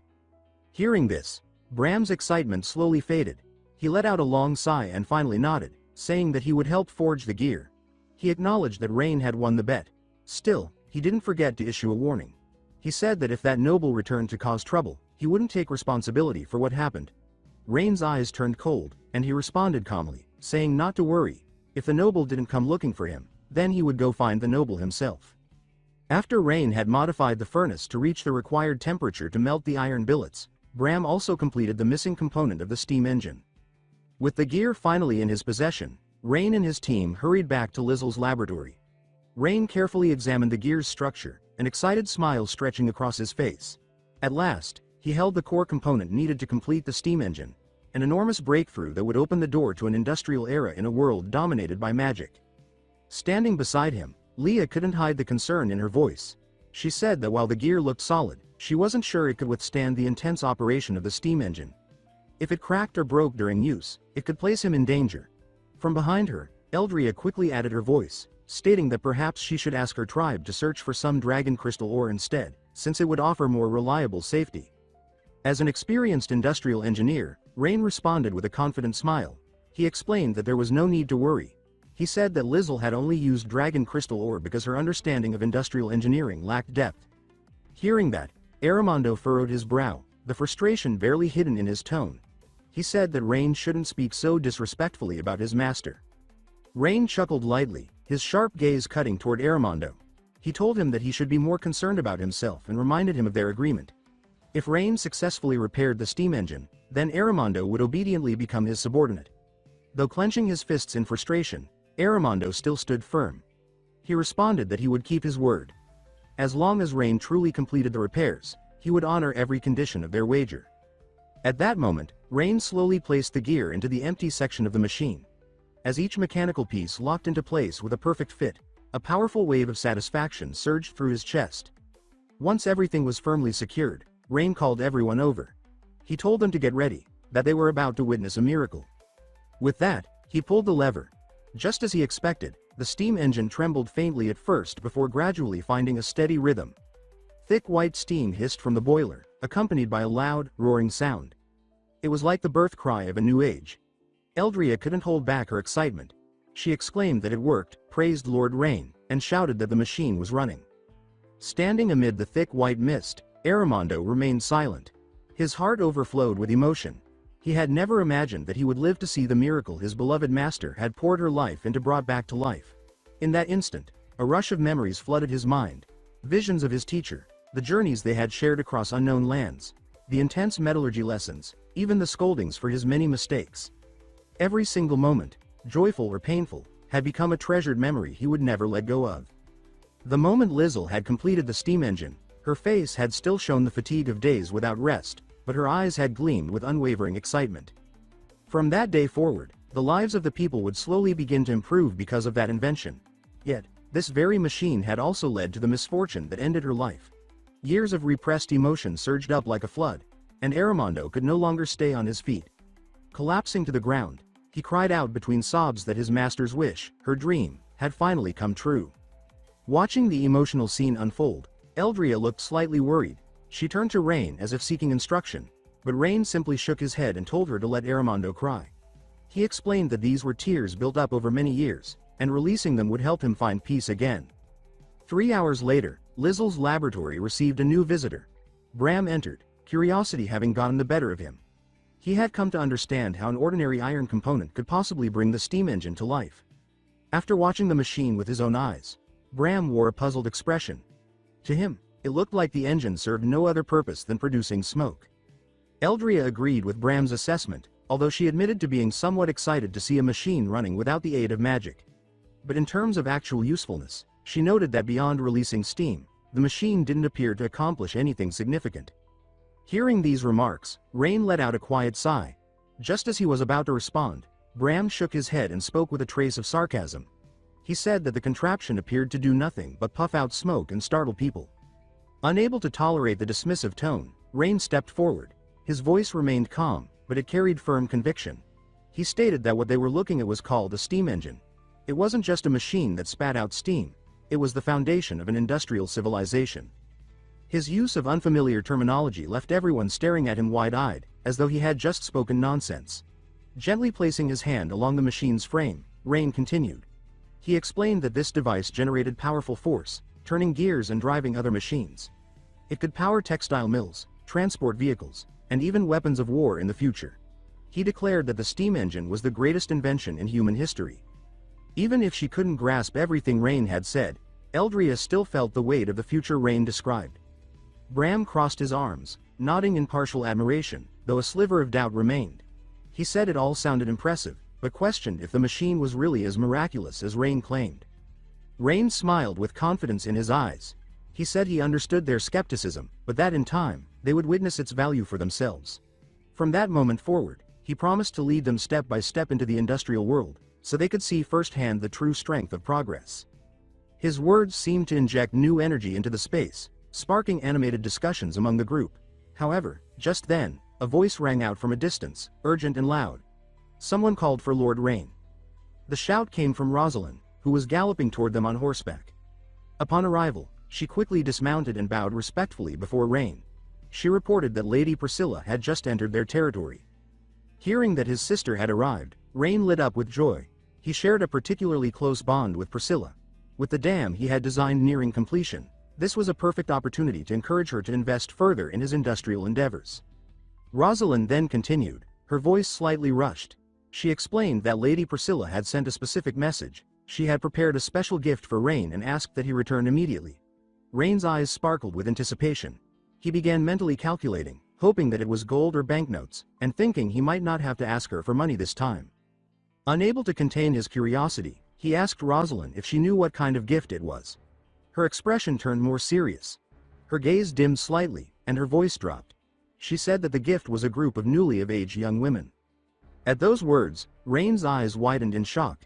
Hearing this, Bram's excitement slowly faded. He let out a long sigh and finally nodded, saying that he would help forge the gear. He acknowledged that Rain had won the bet. Still, he didn't forget to issue a warning. He said that if that noble returned to cause trouble, he wouldn't take responsibility for what happened. Rain's eyes turned cold, and he responded calmly, saying not to worry. If the noble didn't come looking for him, then he would go find the noble himself. After Rain had modified the furnace to reach the required temperature to melt the iron billets, Bram also completed the missing component of the steam engine. With the gear finally in his possession, Rain and his team hurried back to Lizzle's laboratory. Rain carefully examined the gear's structure, an excited smile stretching across his face. At last, he held the core component needed to complete the steam engine, an enormous breakthrough that would open the door to an industrial era in a world dominated by magic. Standing beside him, Leah couldn't hide the concern in her voice. She said that while the gear looked solid, she wasn't sure it could withstand the intense operation of the steam engine. If it cracked or broke during use, it could place him in danger. From behind her, Eldria quickly added her voice, stating that perhaps she should ask her tribe to search for some dragon crystal ore instead, since it would offer more reliable safety. As an experienced industrial engineer, Rain responded with a confident smile. He explained that there was no need to worry. He said that Lizzle had only used dragon crystal ore because her understanding of industrial engineering lacked depth. Hearing that, Armando furrowed his brow, the frustration barely hidden in his tone. He said that Rain shouldn't speak so disrespectfully about his master. Rain chuckled lightly, his sharp gaze cutting toward Armando. He told him that he should be more concerned about himself and reminded him of their agreement. If Rain successfully repaired the steam engine, then Armando would obediently become his subordinate. Though clenching his fists in frustration, Armando still stood firm. He responded that he would keep his word. As long as Rain truly completed the repairs, he would honor every condition of their wager. At that moment, Rain slowly placed the gear into the empty section of the machine. As each mechanical piece locked into place with a perfect fit, a powerful wave of satisfaction surged through his chest. Once everything was firmly secured, Rain called everyone over. He told them to get ready, that they were about to witness a miracle. With that, he pulled the lever. Just as he expected, the steam engine trembled faintly at first before gradually finding a steady rhythm. Thick white steam hissed from the boiler, accompanied by a loud, roaring sound. It was like the birth cry of a new age. Eldria couldn't hold back her excitement. She exclaimed that it worked, praised Lord Rain, and shouted that the machine was running. Standing amid the thick white mist, Armando remained silent. His heart overflowed with emotion. He had never imagined that he would live to see the miracle his beloved master had poured her life into brought back to life. In that instant, a rush of memories flooded his mind. Visions of his teacher, the journeys they had shared across unknown lands, the intense metallurgy lessons, even the scoldings for his many mistakes. Every single moment, joyful or painful, had become a treasured memory he would never let go of. The moment Lizzle had completed the steam engine, her face had still shown the fatigue of days without rest, but her eyes had gleamed with unwavering excitement. From that day forward, the lives of the people would slowly begin to improve because of that invention. Yet, this very machine had also led to the misfortune that ended her life. Years of repressed emotion surged up like a flood, and Armando could no longer stay on his feet. Collapsing to the ground, he cried out between sobs that his master's wish, her dream, had finally come true. Watching the emotional scene unfold, Eldria looked slightly worried. She turned to Rain as if seeking instruction, but Rain simply shook his head and told her to let Armando cry. He explained that these were tears built up over many years, and releasing them would help him find peace again. 3 hours later, Lizzle's laboratory received a new visitor. Bram entered, curiosity having gotten the better of him. He had come to understand how an ordinary iron component could possibly bring the steam engine to life. After watching the machine with his own eyes, Bram wore a puzzled expression. To him, it looked like the engine served no other purpose than producing smoke. Eldria agreed with Bram's assessment, although she admitted to being somewhat excited to see a machine running without the aid of magic. But in terms of actual usefulness, she noted that beyond releasing steam, the machine didn't appear to accomplish anything significant. Hearing these remarks, Rain let out a quiet sigh. Just as he was about to respond, Bram shook his head and spoke with a trace of sarcasm. He said that the contraption appeared to do nothing but puff out smoke and startle people. Unable to tolerate the dismissive tone, Rain stepped forward. His voice remained calm, but it carried firm conviction. He stated that what they were looking at was called a steam engine. It wasn't just a machine that spat out steam, it was the foundation of an industrial civilization. His use of unfamiliar terminology left everyone staring at him wide-eyed, as though he had just spoken nonsense. Gently placing his hand along the machine's frame, Rain continued. He explained that this device generated powerful force, turning gears and driving other machines. It could power textile mills, transport vehicles, and even weapons of war in the future. He declared that the steam engine was the greatest invention in human history. Even if she couldn't grasp everything Rain had said, Eldria still felt the weight of the future Rain described. Bram crossed his arms, nodding in partial admiration, though a sliver of doubt remained. He said it all sounded impressive, but questioned if the machine was really as miraculous as Rain claimed. Rain smiled with confidence in his eyes. He said he understood their skepticism, but that in time, they would witness its value for themselves. From that moment forward, he promised to lead them step by step into the industrial world, so they could see firsthand the true strength of progress. His words seemed to inject new energy into the space, sparking animated discussions among the group. However, just then, a voice rang out from a distance, urgent and loud. Someone called for Lord Rain. The shout came from Rosalind, who was galloping toward them on horseback. Upon arrival, she quickly dismounted and bowed respectfully before Rain. She reported that Lady Priscilla had just entered their territory. Hearing that his sister had arrived, Rain lit up with joy. He shared a particularly close bond with Priscilla. With the dam he had designed nearing completion, this was a perfect opportunity to encourage her to invest further in his industrial endeavors. Rosalind then continued, her voice slightly rushed. She explained that Lady Priscilla had sent a specific message. She had prepared a special gift for Rain and asked that he return immediately. Rain's eyes sparkled with anticipation. He began mentally calculating, hoping that it was gold or banknotes, and thinking he might not have to ask her for money this time. Unable to contain his curiosity, he asked Rosalind if she knew what kind of gift it was. Her expression turned more serious. Her gaze dimmed slightly, and her voice dropped. She said that the gift was a group of newly of age young women. At those words, Rain's eyes widened in shock.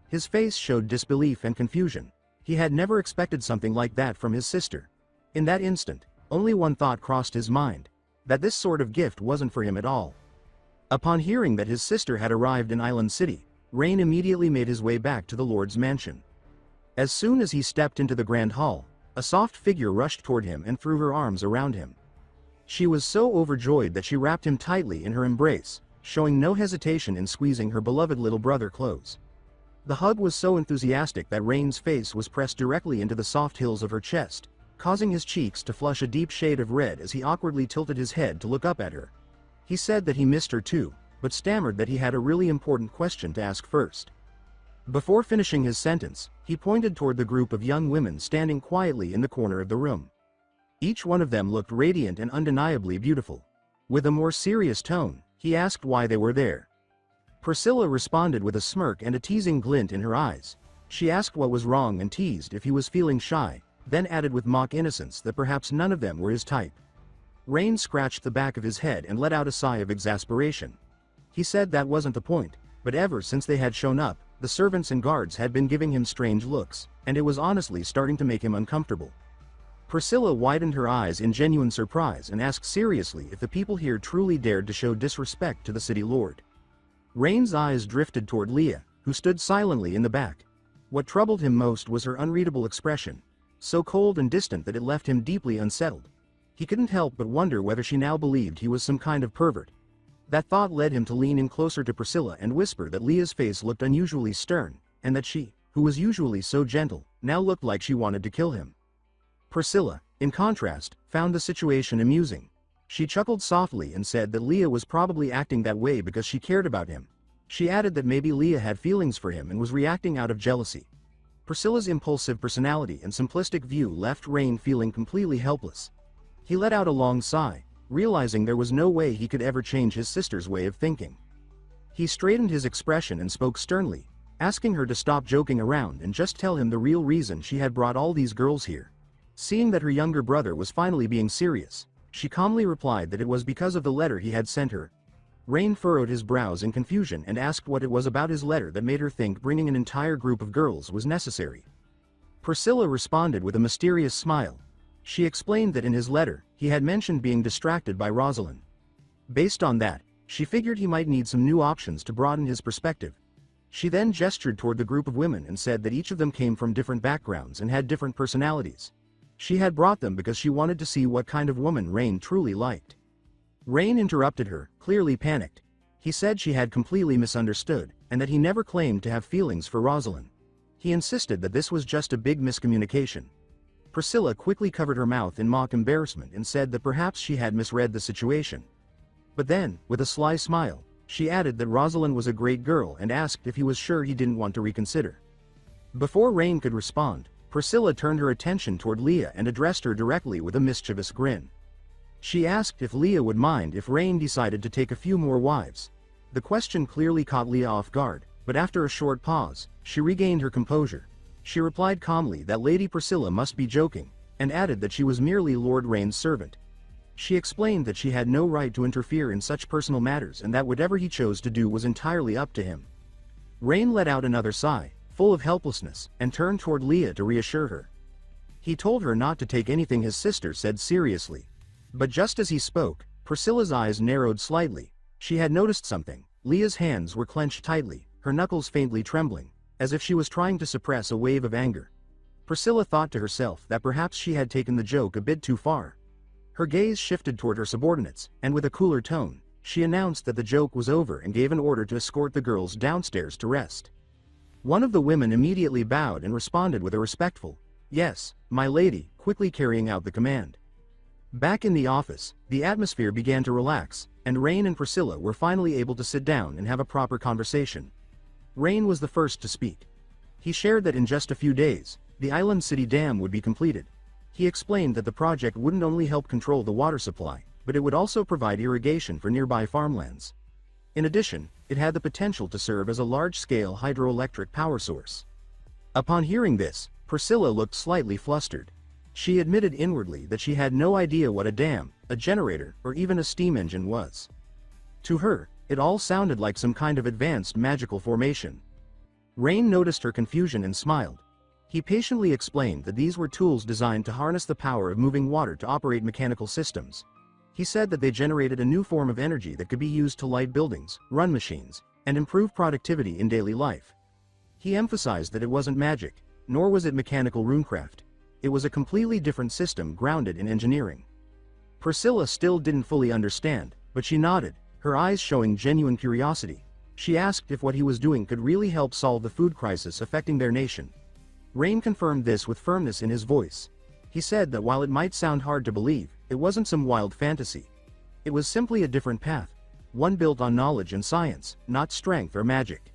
His face showed disbelief and confusion. He had never expected something like that from his sister. In that instant, only one thought crossed his mind, that this sort of gift wasn't for him at all. Upon hearing that his sister had arrived in Island City, Rain immediately made his way back to the Lord's mansion. As soon as he stepped into the grand hall, a soft figure rushed toward him and threw her arms around him. She was so overjoyed that she wrapped him tightly in her embrace, showing no hesitation in squeezing her beloved little brother close. The hug was so enthusiastic that Rain's face was pressed directly into the soft hills of her chest, causing his cheeks to flush a deep shade of red as he awkwardly tilted his head to look up at her. He said that he missed her too, but stammered that he had a really important question to ask first. Before finishing his sentence, he pointed toward the group of young women standing quietly in the corner of the room. Each one of them looked radiant and undeniably beautiful. With a more serious tone, he asked why they were there. Priscilla responded with a smirk and a teasing glint in her eyes. She asked what was wrong and teased if he was feeling shy, then added with mock innocence that perhaps none of them were his type. Rain scratched the back of his head and let out a sigh of exasperation. He said that wasn't the point, but ever since they had shown up, the servants and guards had been giving him strange looks, and it was honestly starting to make him uncomfortable. Priscilla widened her eyes in genuine surprise and asked seriously if the people here truly dared to show disrespect to the city lord. Rain's eyes drifted toward Leah, who stood silently in the back. What troubled him most was her unreadable expression, so cold and distant that it left him deeply unsettled. He couldn't help but wonder whether she now believed he was some kind of pervert. That thought led him to lean in closer to Priscilla and whisper that Leah's face looked unusually stern, and that she, who was usually so gentle, now looked like she wanted to kill him. Priscilla, in contrast, found the situation amusing. She chuckled softly and said that Leah was probably acting that way because she cared about him. She added that maybe Leah had feelings for him and was reacting out of jealousy. Priscilla's impulsive personality and simplistic view left Rain feeling completely helpless. He let out a long sigh, realizing there was no way he could ever change his sister's way of thinking. He straightened his expression and spoke sternly, asking her to stop joking around and just tell him the real reason she had brought all these girls here. Seeing that her younger brother was finally being serious, she calmly replied that it was because of the letter he had sent her. Rain furrowed his brows in confusion and asked what it was about his letter that made her think bringing an entire group of girls was necessary. Priscilla responded with a mysterious smile. She explained that in his letter, he had mentioned being distracted by Rosalind. Based on that, she figured he might need some new options to broaden his perspective. She then gestured toward the group of women and said that each of them came from different backgrounds and had different personalities. She had brought them because she wanted to see what kind of woman Rain truly liked. Rain interrupted her, clearly panicked. He said she had completely misunderstood, and that he never claimed to have feelings for Rosalind. He insisted that this was just a big miscommunication. Priscilla quickly covered her mouth in mock embarrassment and said that perhaps she had misread the situation. But then, with a sly smile, she added that Rosalind was a great girl and asked if he was sure he didn't want to reconsider. Before Rain could respond, Priscilla turned her attention toward Leah and addressed her directly with a mischievous grin. She asked if Leah would mind if Rain decided to take a few more wives. The question clearly caught Leah off guard, but after a short pause, she regained her composure. She replied calmly that Lady Priscilla must be joking, and added that she was merely Lord Rain's servant. She explained that she had no right to interfere in such personal matters and that whatever he chose to do was entirely up to him. Rain let out another sigh, full of helplessness, and turned toward Leah to reassure her. He told her not to take anything his sister said seriously. But just as he spoke, Priscilla's eyes narrowed slightly. She had noticed something. Leah's hands were clenched tightly, her knuckles faintly trembling, as if she was trying to suppress a wave of anger. Priscilla thought to herself that perhaps she had taken the joke a bit too far. Her gaze shifted toward her subordinates, and with a cooler tone, she announced that the joke was over and gave an order to escort the girls downstairs to rest. One of the women immediately bowed and responded with a respectful, "Yes, my lady," quickly carrying out the command. Back in the office, the atmosphere began to relax, and Rain and Priscilla were finally able to sit down and have a proper conversation. Rain was the first to speak. He shared that in just a few days, the Island City Dam would be completed. He explained that the project wouldn't only help control the water supply, but it would also provide irrigation for nearby farmlands. In addition, it had the potential to serve as a large-scale hydroelectric power source. Upon hearing this, Priscilla looked slightly flustered. She admitted inwardly that she had no idea what a dam, a generator, or even a steam engine was. To her, it all sounded like some kind of advanced magical formation. Rain noticed her confusion and smiled. He patiently explained that these were tools designed to harness the power of moving water to operate mechanical systems. He said that they generated a new form of energy that could be used to light buildings, run machines, and improve productivity in daily life. He emphasized that it wasn't magic, nor was it mechanical runecraft. It was a completely different system grounded in engineering. Priscilla still didn't fully understand, but she nodded, her eyes showing genuine curiosity. She asked if what he was doing could really help solve the food crisis affecting their nation. Rain confirmed this with firmness in his voice. He said that while it might sound hard to believe, it wasn't some wild fantasy. It was simply a different path, one built on knowledge and science, not strength or magic.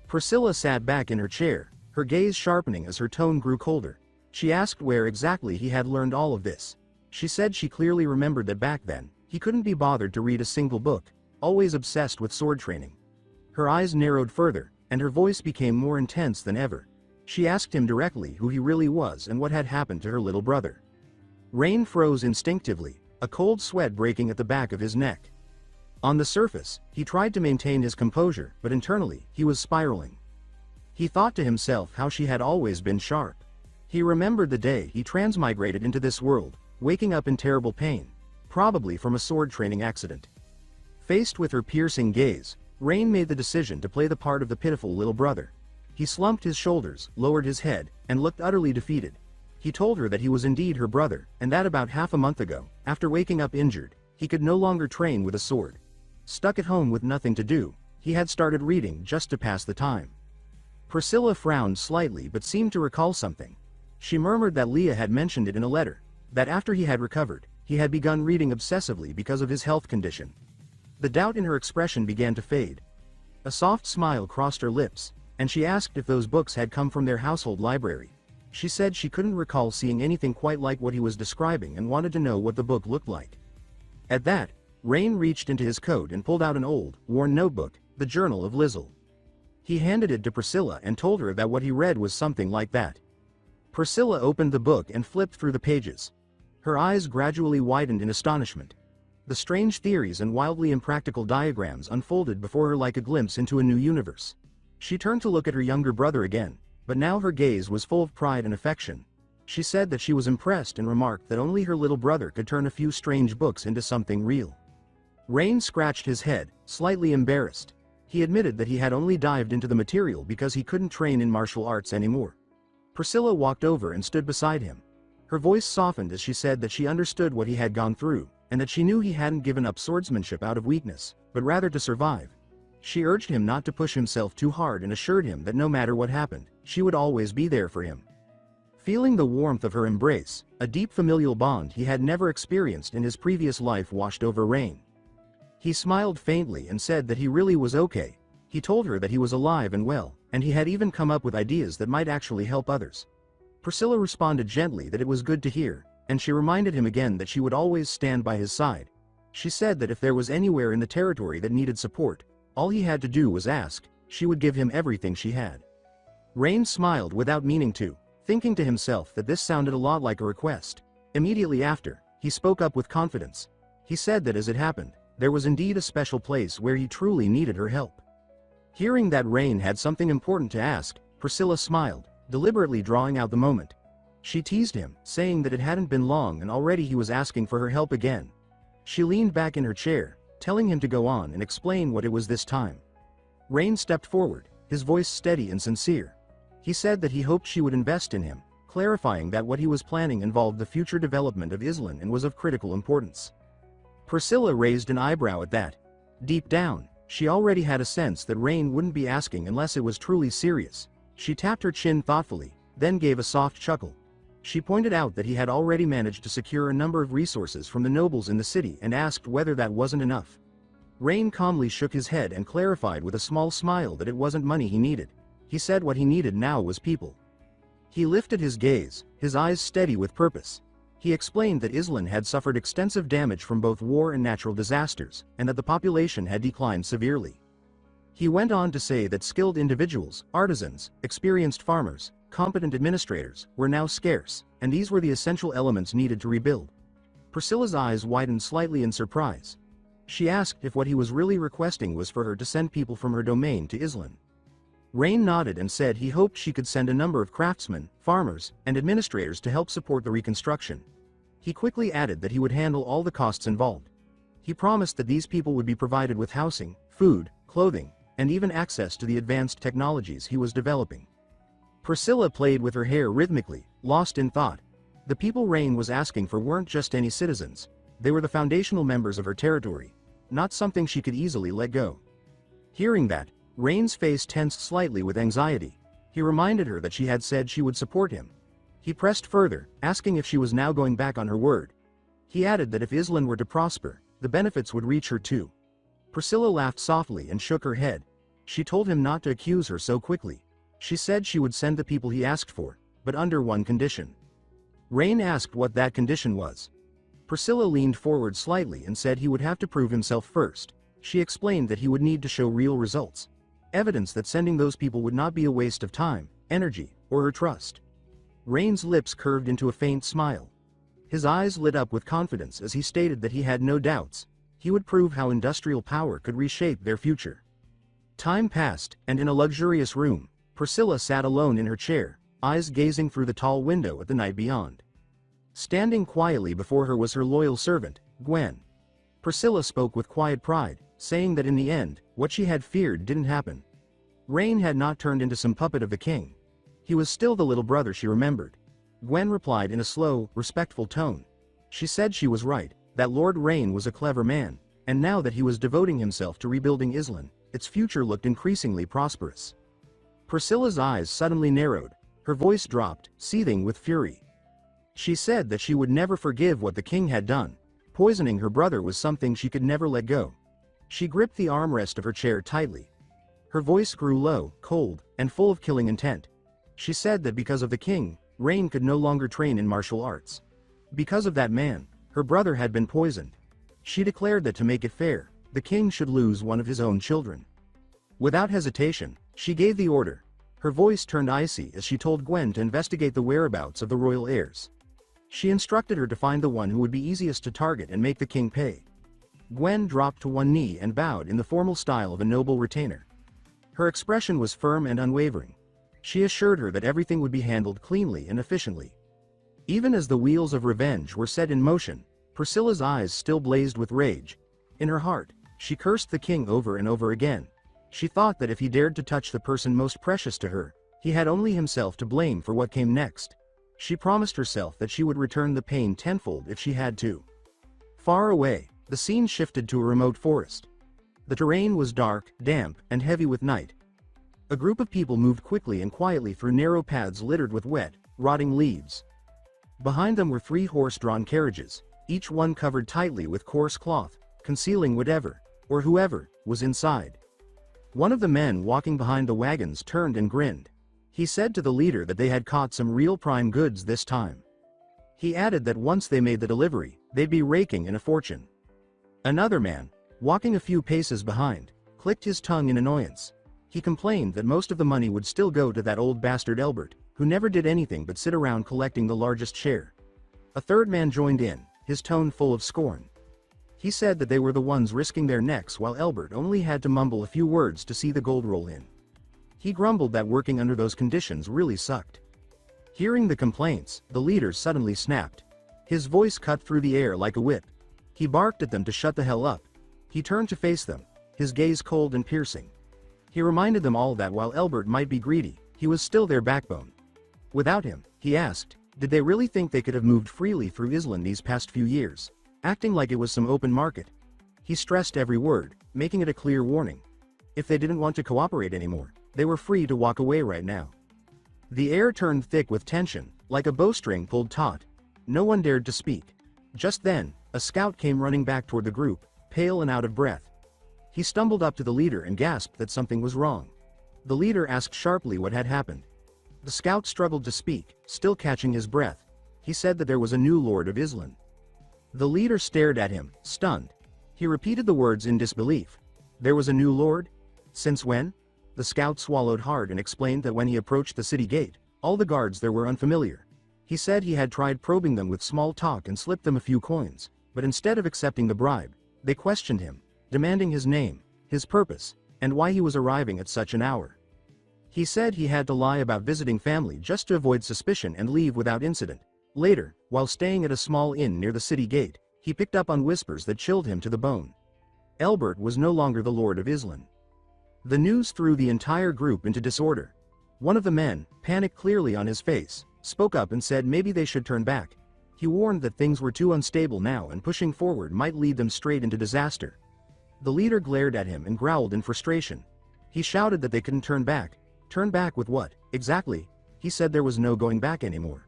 Priscilla sat back in her chair, her gaze sharpening as her tone grew colder. She asked where exactly he had learned all of this. She said she clearly remembered that back then, he couldn't be bothered to read a single book, always obsessed with sword training. Her eyes narrowed further, and her voice became more intense than ever. She asked him directly who he really was and what had happened to her little brother. Rain froze instinctively, a cold sweat breaking at the back of his neck. On the surface, he tried to maintain his composure, but internally, he was spiraling. He thought to himself how she had always been sharp. He remembered the day he transmigrated into this world, waking up in terrible pain, probably from a sword training accident. Faced with her piercing gaze, Rain made the decision to play the part of the pitiful little brother. He slumped his shoulders, lowered his head, and looked utterly defeated. He told her that he was indeed her brother, and that about half a month ago, after waking up injured, he could no longer train with a sword. Stuck at home with nothing to do, he had started reading just to pass the time. Priscilla frowned slightly but seemed to recall something. She murmured that Leah had mentioned it in a letter, that after he had recovered, he had begun reading obsessively because of his health condition. The doubt in her expression began to fade. A soft smile crossed her lips, and she asked if those books had come from their household library. She said she couldn't recall seeing anything quite like what he was describing and wanted to know what the book looked like. At that, Rain reached into his coat and pulled out an old, worn notebook, the Journal of Lizzle. He handed it to Priscilla and told her that what he read was something like that. Priscilla opened the book and flipped through the pages. Her eyes gradually widened in astonishment. The strange theories and wildly impractical diagrams unfolded before her like a glimpse into a new universe. She turned to look at her younger brother again, but now her gaze was full of pride and affection. She said that she was impressed and remarked that only her little brother could turn a few strange books into something real. Rain scratched his head, slightly embarrassed. He admitted that he had only dived into the material because he couldn't train in martial arts anymore. Priscilla walked over and stood beside him. Her voice softened as she said that she understood what he had gone through, and that she knew he hadn't given up swordsmanship out of weakness, but rather to survive. She urged him not to push himself too hard and assured him that no matter what happened, she would always be there for him. Feeling the warmth of her embrace, a deep familial bond he had never experienced in his previous life washed over Rain. He smiled faintly and said that he really was okay. He told her that he was alive and well, and he had even come up with ideas that might actually help others. Priscilla responded gently that it was good to hear, and she reminded him again that she would always stand by his side. She said that if there was anywhere in the territory that needed support, all he had to do was ask. She would give him everything she had. Rain smiled without meaning to, thinking to himself that this sounded a lot like a request. Immediately after, he spoke up with confidence. He said that as it happened, there was indeed a special place where he truly needed her help. Hearing that Rain had something important to ask, Priscilla smiled, deliberately drawing out the moment. She teased him, saying that it hadn't been long and already he was asking for her help again. She leaned back in her chair, telling him to go on and explain what it was this time. Rain stepped forward, his voice steady and sincere. He said that he hoped she would invest in him, clarifying that what he was planning involved the future development of Islan and was of critical importance. Priscilla raised an eyebrow at that. Deep down, she already had a sense that Rain wouldn't be asking unless it was truly serious. She tapped her chin thoughtfully, then gave a soft chuckle. She pointed out that he had already managed to secure a number of resources from the nobles in the city and asked whether that wasn't enough. Rain calmly shook his head and clarified with a small smile that it wasn't money he needed. He said what he needed now was people. He lifted his gaze, his eyes steady with purpose. He explained that Islan had suffered extensive damage from both war and natural disasters, and that the population had declined severely. He went on to say that skilled individuals, artisans, experienced farmers, competent administrators, were now scarce, and these were the essential elements needed to rebuild. Priscilla's eyes widened slightly in surprise. She asked if what he was really requesting was for her to send people from her domain to Islan. Rain nodded and said he hoped she could send a number of craftsmen, farmers, and administrators to help support the reconstruction. He quickly added that he would handle all the costs involved. He promised that these people would be provided with housing, food, clothing, and even access to the advanced technologies he was developing. Priscilla played with her hair rhythmically, lost in thought. The people Rain was asking for weren't just any citizens. They were the foundational members of her territory, not something she could easily let go. Hearing that, Rain's face tensed slightly with anxiety. He reminded her that she had said she would support him. He pressed further, asking if she was now going back on her word. He added that if Islan were to prosper, the benefits would reach her too. Priscilla laughed softly and shook her head. She told him not to accuse her so quickly. She said she would send the people he asked for, but under one condition. Rain asked what that condition was. Priscilla leaned forward slightly and said he would have to prove himself first. She explained that he would need to show real results. Evidence that sending those people would not be a waste of time, energy, or her trust. Rain's lips curved into a faint smile. His eyes lit up with confidence as he stated that he had no doubts. He would prove how industrial power could reshape their future. Time passed, and in a luxurious room, Priscilla sat alone in her chair, eyes gazing through the tall window at the night beyond. Standing quietly before her was her loyal servant, Gwen. Priscilla spoke with quiet pride, saying that in the end, what she had feared didn't happen. Rain had not turned into some puppet of the king. He was still the little brother she remembered. Gwen replied in a slow, respectful tone. She said she was right, that Lord Rain was a clever man, and now that he was devoting himself to rebuilding Islan, its future looked increasingly prosperous. Priscilla's eyes suddenly narrowed, her voice dropped, seething with fury. She said that she would never forgive what the king had done. Poisoning her brother was something she could never let go. She gripped the armrest of her chair tightly. Her voice grew low, cold, and full of killing intent. She said that because of the king, Rain could no longer train in martial arts. Because of that man, her brother had been poisoned. She declared that to make it fair, the king should lose one of his own children. Without hesitation, she gave the order. Her voice turned icy as she told Gwen to investigate the whereabouts of the royal heirs. She instructed her to find the one who would be easiest to target and make the king pay. Gwen dropped to one knee and bowed in the formal style of a noble retainer. Her expression was firm and unwavering. She assured her that everything would be handled cleanly and efficiently. Even as the wheels of revenge were set in motion, Priscilla's eyes still blazed with rage. In her heart, she cursed the king over and over again. She thought that if he dared to touch the person most precious to her, he had only himself to blame for what came next. She promised herself that she would return the pain tenfold if she had to. Far away, the scene shifted to a remote forest. The terrain was dark, damp, and heavy with night. A group of people moved quickly and quietly through narrow paths littered with wet, rotting leaves. Behind them were 3 horse-drawn carriages, each one covered tightly with coarse cloth, concealing whatever, or whoever, was inside. One of the men walking behind the wagons turned and grinned. He said to the leader that they had caught some real prime goods this time. He added that once they made the delivery, they'd be raking in a fortune. Another man, walking a few paces behind, clicked his tongue in annoyance. He complained that most of the money would still go to that old bastard Elbert, who never did anything but sit around collecting the largest share. A third man joined in, his tone full of scorn. He said that they were the ones risking their necks while Elbert only had to mumble a few words to see the gold roll in. He grumbled that working under those conditions really sucked. Hearing the complaints, the leader suddenly snapped. His voice cut through the air like a whip. He barked at them to shut the hell up. He turned to face them, his gaze cold and piercing. He reminded them all that while Elbert might be greedy, he was still their backbone. Without him, he asked, did they really think they could have moved freely through Island these past few years, acting like it was some open market? He stressed every word, making it a clear warning. If they didn't want to cooperate anymore, they were free to walk away right now. The air turned thick with tension, like a bowstring pulled taut. No one dared to speak. Just then, a scout came running back toward the group, pale and out of breath. He stumbled up to the leader and gasped that something was wrong. The leader asked sharply what had happened. The scout struggled to speak, still catching his breath. He said that there was a new lord of Island. The leader stared at him, stunned. He repeated the words in disbelief. There was a new lord? Since when? The scout swallowed hard and explained that when he approached the city gate, all the guards there were unfamiliar. He said he had tried probing them with small talk and slipped them a few coins, but instead of accepting the bribe, they questioned him, demanding his name, his purpose, and why he was arriving at such an hour. He said he had to lie about visiting family just to avoid suspicion and leave without incident. Later, while staying at a small inn near the city gate, he picked up on whispers that chilled him to the bone. Elbert was no longer the lord of Island. The news threw the entire group into disorder. One of the men, panic clearly on his face, spoke up and said maybe they should turn back. He warned that things were too unstable now and pushing forward might lead them straight into disaster. The leader glared at him and growled in frustration. He shouted that they couldn't turn back. Turn back with what, exactly? He said there was no going back anymore.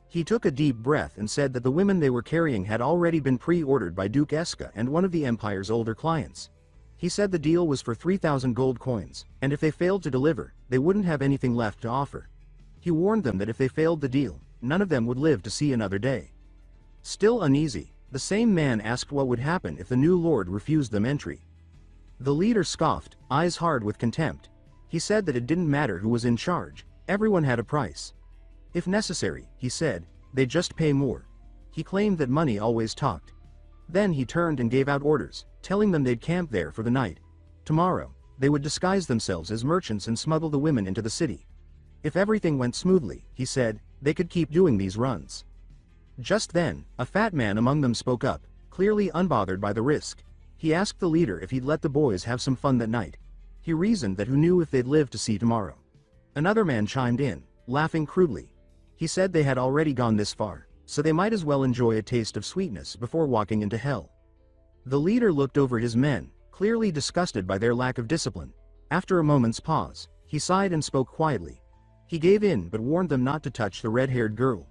He took a deep breath and said that the women they were carrying had already been pre-ordered by Duke Eska and one of the Empire's older clients. He said the deal was for 3,000 gold coins, and if they failed to deliver, they wouldn't have anything left to offer. He warned them that if they failed the deal, none of them would live to see another day. Still uneasy, the same man asked what would happen if the new lord refused them entry. The leader scoffed, eyes hard with contempt. He said that it didn't matter who was in charge, everyone had a price. If necessary, he said, they'd just pay more. He claimed that money always talked. Then he turned and gave out orders, telling them they'd camp there for the night. Tomorrow, they would disguise themselves as merchants and smuggle the women into the city. If everything went smoothly, he said, they could keep doing these runs. Just then, a fat man among them spoke up, clearly unbothered by the risk. He asked the leader if he'd let the boys have some fun that night. He reasoned that who knew if they'd live to see tomorrow. Another man chimed in, laughing crudely. He said they had already gone this far, so they might as well enjoy a taste of sweetness before walking into hell. The leader looked over his men, clearly disgusted by their lack of discipline. After a moment's pause, he sighed and spoke quietly. He gave in but warned them not to touch the red-haired girl.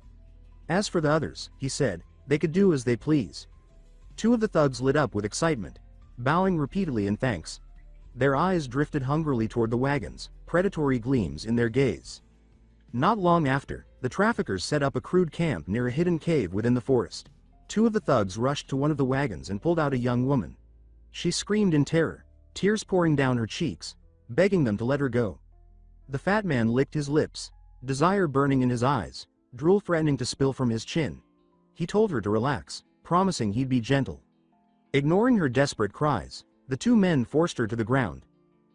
As for the others, he said, they could do as they please. Two of the thugs lit up with excitement, bowing repeatedly in thanks. Their eyes drifted hungrily toward the wagons, predatory gleams in their gaze. Not long after, the traffickers set up a crude camp near a hidden cave within the forest. Two of the thugs rushed to one of the wagons and pulled out a young woman. She screamed in terror, tears pouring down her cheeks, begging them to let her go. The fat man licked his lips, desire burning in his eyes, drool threatening to spill from his chin. He told her to relax, promising he'd be gentle. Ignoring her desperate cries, the two men forced her to the ground.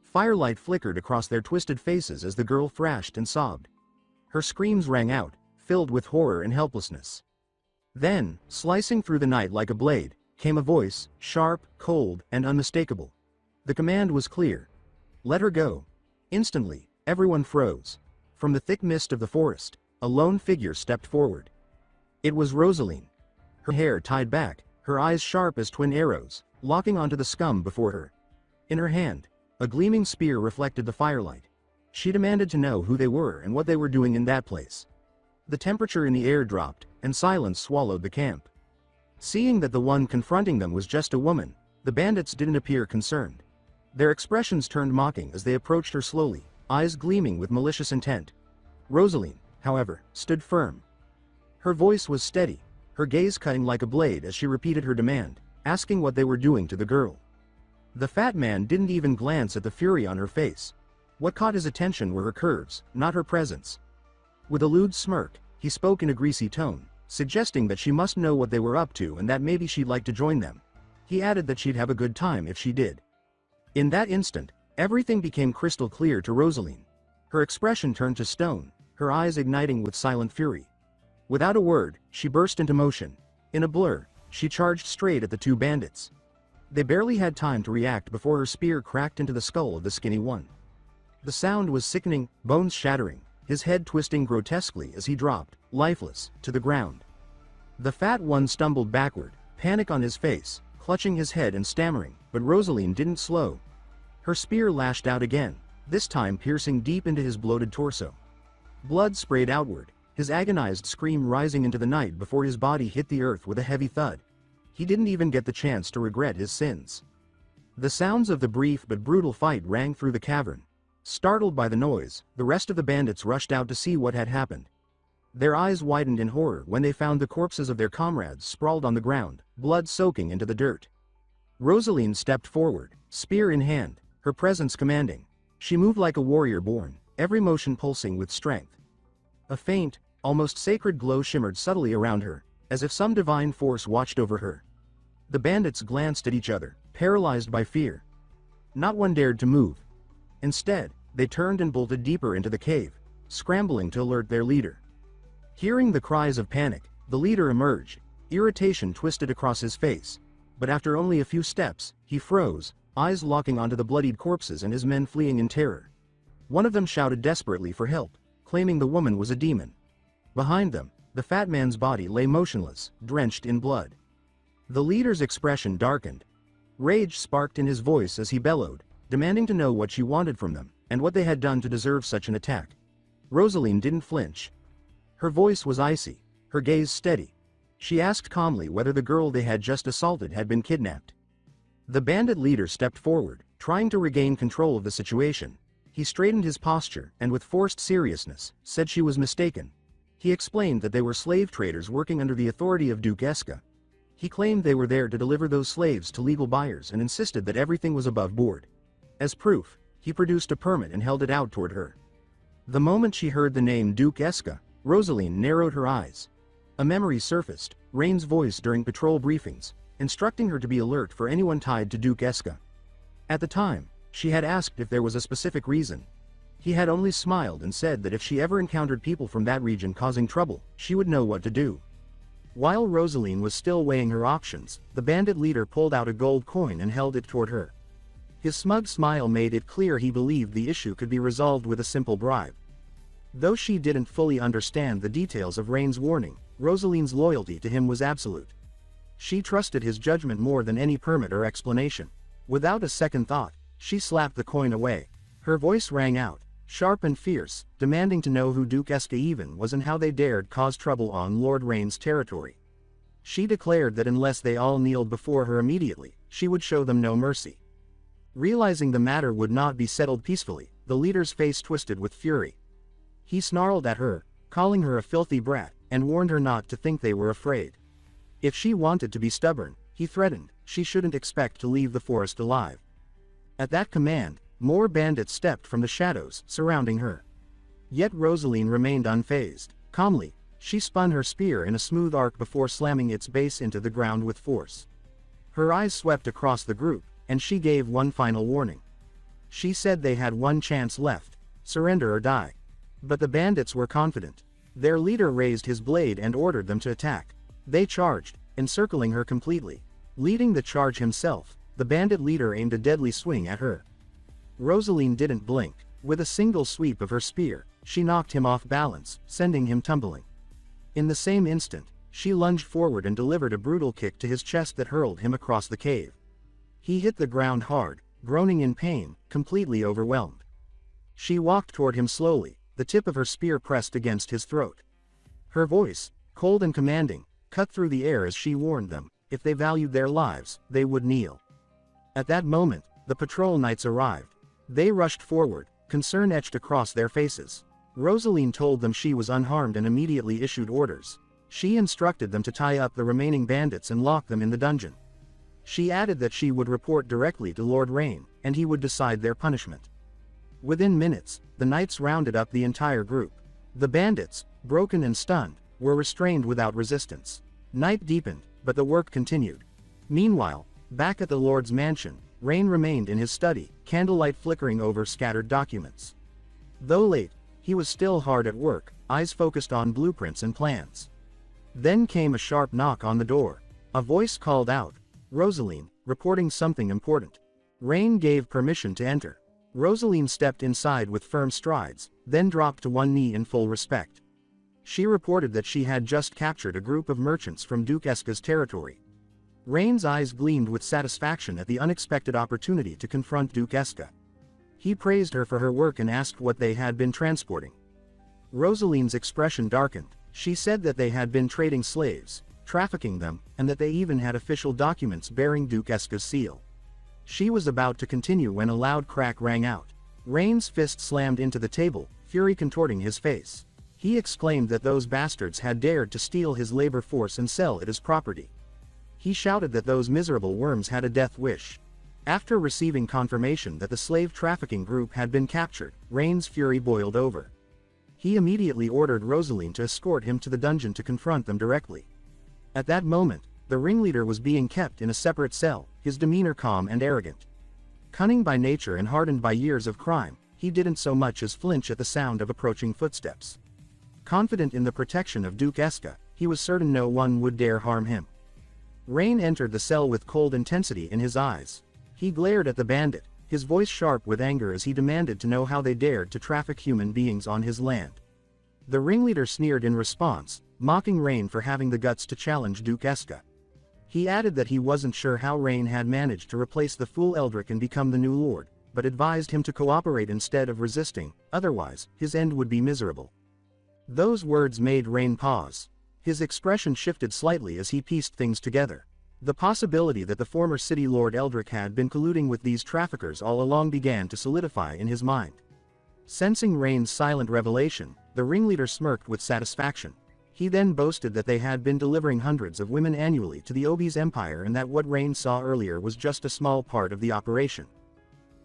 Firelight flickered across their twisted faces as the girl thrashed and sobbed. Her screams rang out, filled with horror and helplessness. Then, slicing through the night like a blade, came a voice, sharp, cold, and unmistakable. The command was clear. Let her go. Instantly, everyone froze. From the thick mist of the forest, a lone figure stepped forward. It was Rosaline. Her hair tied back, her eyes sharp as twin arrows, locking onto the scum before her. In her hand, a gleaming spear reflected the firelight. She demanded to know who they were and what they were doing in that place. The temperature in the air dropped, and silence swallowed the camp. Seeing that the one confronting them was just a woman, the bandits didn't appear concerned. Their expressions turned mocking as they approached her slowly, eyes gleaming with malicious intent. Rosaline, however, stood firm. Her voice was steady, her gaze cutting like a blade as she repeated her demand, asking what they were doing to the girl. The fat man didn't even glance at the fury on her face. What caught his attention were her curves, not her presence. With a lewd smirk, he spoke in a greasy tone, suggesting that she must know what they were up to and that maybe she'd like to join them. He added that she'd have a good time if she did. In that instant, everything became crystal clear to Rosaline. Her expression turned to stone, her eyes igniting with silent fury. Without a word, she burst into motion. In a blur, she charged straight at the two bandits. They barely had time to react before her spear cracked into the skull of the skinny one. The sound was sickening, bones shattering, his head twisting grotesquely as he dropped, lifeless, to the ground. The fat one stumbled backward, panic on his face, clutching his head and stammering, but Rosaline didn't slow. Her spear lashed out again, this time piercing deep into his bloated torso. Blood sprayed outward, his agonized scream rising into the night before his body hit the earth with a heavy thud. He didn't even get the chance to regret his sins. The sounds of the brief but brutal fight rang through the cavern. Startled by the noise, the rest of the bandits rushed out to see what had happened. Their eyes widened in horror when they found the corpses of their comrades sprawled on the ground, blood soaking into the dirt. Rosaline stepped forward, spear in hand, her presence commanding. She moved like a warrior born, every motion pulsing with strength. A faint, almost sacred glow shimmered subtly around her, as if some divine force watched over her. The bandits glanced at each other, paralyzed by fear. Not one dared to move. Instead, they turned and bolted deeper into the cave, scrambling to alert their leader. Hearing the cries of panic, the leader emerged, irritation twisted across his face. But after only a few steps, he froze, eyes locking onto the bloodied corpses and his men fleeing in terror. One of them shouted desperately for help, claiming the woman was a demon. Behind them, the fat man's body lay motionless, drenched in blood. The leader's expression darkened. Rage sparked in his voice as he bellowed, demanding to know what she wanted from them, and what they had done to deserve such an attack. Rosaline didn't flinch. Her voice was icy, her gaze steady. She asked calmly whether the girl they had just assaulted had been kidnapped. The bandit leader stepped forward, trying to regain control of the situation. He straightened his posture and with forced seriousness, said she was mistaken. He explained that they were slave traders working under the authority of Duke Eska. He claimed they were there to deliver those slaves to legal buyers and insisted that everything was above board. As proof, he produced a permit and held it out toward her. The moment she heard the name Duke Eska, Rosaline narrowed her eyes. A memory surfaced, Rain's voice during patrol briefings, instructing her to be alert for anyone tied to Duke Eska. At the time, she had asked if there was a specific reason. He had only smiled and said that if she ever encountered people from that region causing trouble, she would know what to do. While Rosaline was still weighing her options, the bandit leader pulled out a gold coin and held it toward her. His smug smile made it clear he believed the issue could be resolved with a simple bribe. Though she didn't fully understand the details of Rain's warning, Rosaline's loyalty to him was absolute. She trusted his judgment more than any permit or explanation. Without a second thought, she slapped the coin away. Her voice rang out, sharp and fierce, demanding to know who Duke Eska even was and how they dared cause trouble on Lord Rain's territory. She declared that unless they all kneeled before her immediately, she would show them no mercy. Realizing the matter would not be settled peacefully, the leader's face twisted with fury. He snarled at her, calling her a filthy brat, and warned her not to think they were afraid. If she wanted to be stubborn, he threatened, she shouldn't expect to leave the forest alive. At that command, more bandits stepped from the shadows surrounding her. Yet Rosaline remained unfazed. Calmly, she spun her spear in a smooth arc before slamming its base into the ground with force. Her eyes swept across the group, and she gave one final warning. She said they had one chance left, surrender or die. But the bandits were confident. Their leader raised his blade and ordered them to attack. They charged, encircling her completely. Leading the charge himself, the bandit leader aimed a deadly swing at her. Rosaline didn't blink. With a single sweep of her spear, she knocked him off balance, sending him tumbling. In the same instant, she lunged forward and delivered a brutal kick to his chest that hurled him across the cave. He hit the ground hard, groaning in pain, completely overwhelmed. She walked toward him slowly, the tip of her spear pressed against his throat. Her voice, cold and commanding, cut through the air as she warned them, if they valued their lives, they would kneel. At that moment, the patrol knights arrived. They rushed forward, concern etched across their faces. Rosaline told them she was unharmed and immediately issued orders. She instructed them to tie up the remaining bandits and lock them in the dungeon. She added that she would report directly to Lord Rain, and he would decide their punishment. Within minutes, the knights rounded up the entire group. The bandits, broken and stunned, were restrained without resistance. Night deepened, but the work continued. Meanwhile, back at the Lord's mansion, Rain remained in his study, candlelight flickering over scattered documents. Though late, he was still hard at work, eyes focused on blueprints and plans. Then came a sharp knock on the door. A voice called out, "Rosaline, reporting something important." Rain gave permission to enter. Rosaline stepped inside with firm strides, then dropped to one knee in full respect. She reported that she had just captured a group of merchants from Duke Eska's territory. Rain's eyes gleamed with satisfaction at the unexpected opportunity to confront Duke Eska. He praised her for her work and asked what they had been transporting. Rosaline's expression darkened. She said that they had been trading slaves, trafficking them, and that they even had official documents bearing Duke Eska's seal. She was about to continue when a loud crack rang out. Rain's fist slammed into the table, fury contorting his face. He exclaimed that those bastards had dared to steal his labor force and sell it as property. He shouted that those miserable worms had a death wish. After receiving confirmation that the slave trafficking group had been captured, Rain's fury boiled over. He immediately ordered Rosaline to escort him to the dungeon to confront them directly. At that moment, the ringleader was being kept in a separate cell, his demeanor calm and arrogant. Cunning by nature and hardened by years of crime, he didn't so much as flinch at the sound of approaching footsteps. Confident in the protection of Duke Eska, he was certain no one would dare harm him. Rain entered the cell with cold intensity in his eyes. He glared at the bandit, his voice sharp with anger as he demanded to know how they dared to traffic human beings on his land. The ringleader sneered in response, mocking Rain for having the guts to challenge Duke Eska. He added that he wasn't sure how Rain had managed to replace the fool Eldrick and become the new lord, but advised him to cooperate instead of resisting, otherwise, his end would be miserable. Those words made Rain pause. His expression shifted slightly as he pieced things together. The possibility that the former city lord Eldrick had been colluding with these traffickers all along began to solidify in his mind. Sensing Rain's silent revelation, the ringleader smirked with satisfaction. He then boasted that they had been delivering hundreds of women annually to the Obi's empire and that what Rain saw earlier was just a small part of the operation.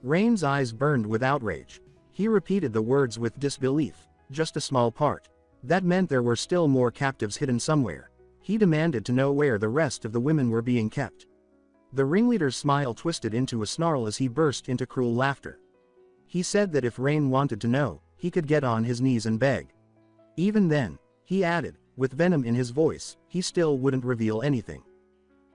Rain's eyes burned with outrage. He repeated the words with disbelief, just a small part. That meant there were still more captives hidden somewhere. He demanded to know where the rest of the women were being kept. The ringleader's smile twisted into a snarl as he burst into cruel laughter. He said that if Rain wanted to know, he could get on his knees and beg. Even then, he added, with venom in his voice, he still wouldn't reveal anything.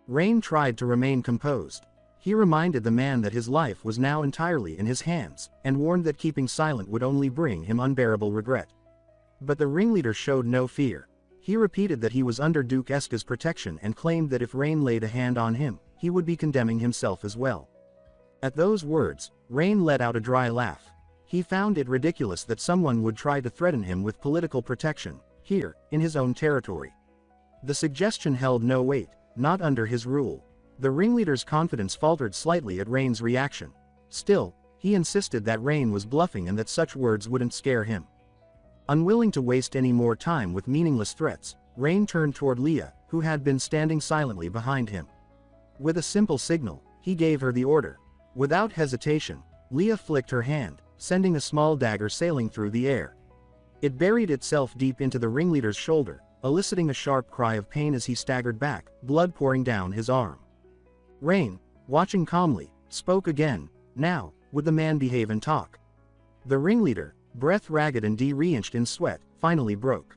Rain tried to remain composed. He reminded the man that his life was now entirely in his hands, and warned that keeping silent would only bring him unbearable regret. But the ringleader showed no fear. He repeated that he was under Duke Eska's protection and claimed that if Rain laid a hand on him, he would be condemning himself as well. At those words, Rain let out a dry laugh. He found it ridiculous that someone would try to threaten him with political protection, here, in his own territory. The suggestion held no weight, not under his rule. The ringleader's confidence faltered slightly at Rain's reaction. Still, he insisted that Rain was bluffing and that such words wouldn't scare him. Unwilling to waste any more time with meaningless threats, Rain turned toward Leah, who had been standing silently behind him. With a simple signal, he gave her the order. Without hesitation, Leah flicked her hand, sending a small dagger sailing through the air. It buried itself deep into the ringleader's shoulder, eliciting a sharp cry of pain as he staggered back, blood pouring down his arm. Rain, watching calmly, spoke again. Now, would the man behave and talk? The ringleader, breath ragged and drenched in sweat, finally broke.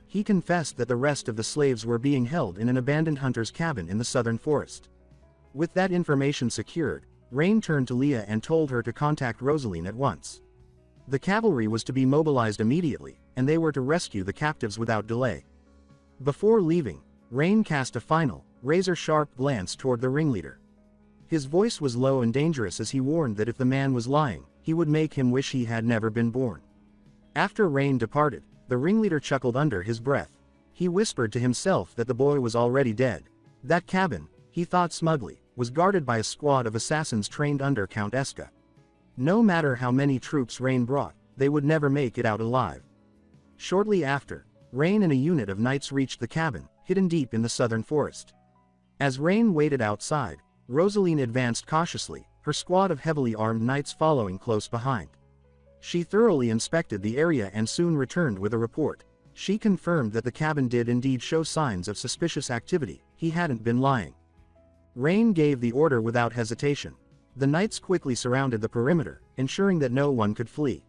He confessed that the rest of the slaves were being held in an abandoned hunter's cabin in the southern forest. With that information secured, Rain turned to Leah and told her to contact Rosaline at once. The cavalry was to be mobilized immediately, and they were to rescue the captives without delay. Before leaving, Rain cast a final, razor-sharp glance toward the ringleader. His voice was low and dangerous as he warned that if the man was lying, he would make him wish he had never been born. After Rain departed, the ringleader chuckled under his breath. He whispered to himself that the boy was already dead. That cabin, he thought smugly, was guarded by a squad of assassins trained under Count Eska. No matter how many troops Rain brought, they would never make it out alive. Shortly after, Rain and a unit of knights reached the cabin, hidden deep in the southern forest. As Rain waited outside, Rosaline advanced cautiously, her squad of heavily armed knights following close behind. She thoroughly inspected the area and soon returned with a report. She confirmed that the cabin did indeed show signs of suspicious activity. He hadn't been lying. Rain gave the order without hesitation. The knights quickly surrounded the perimeter, ensuring that no one could flee.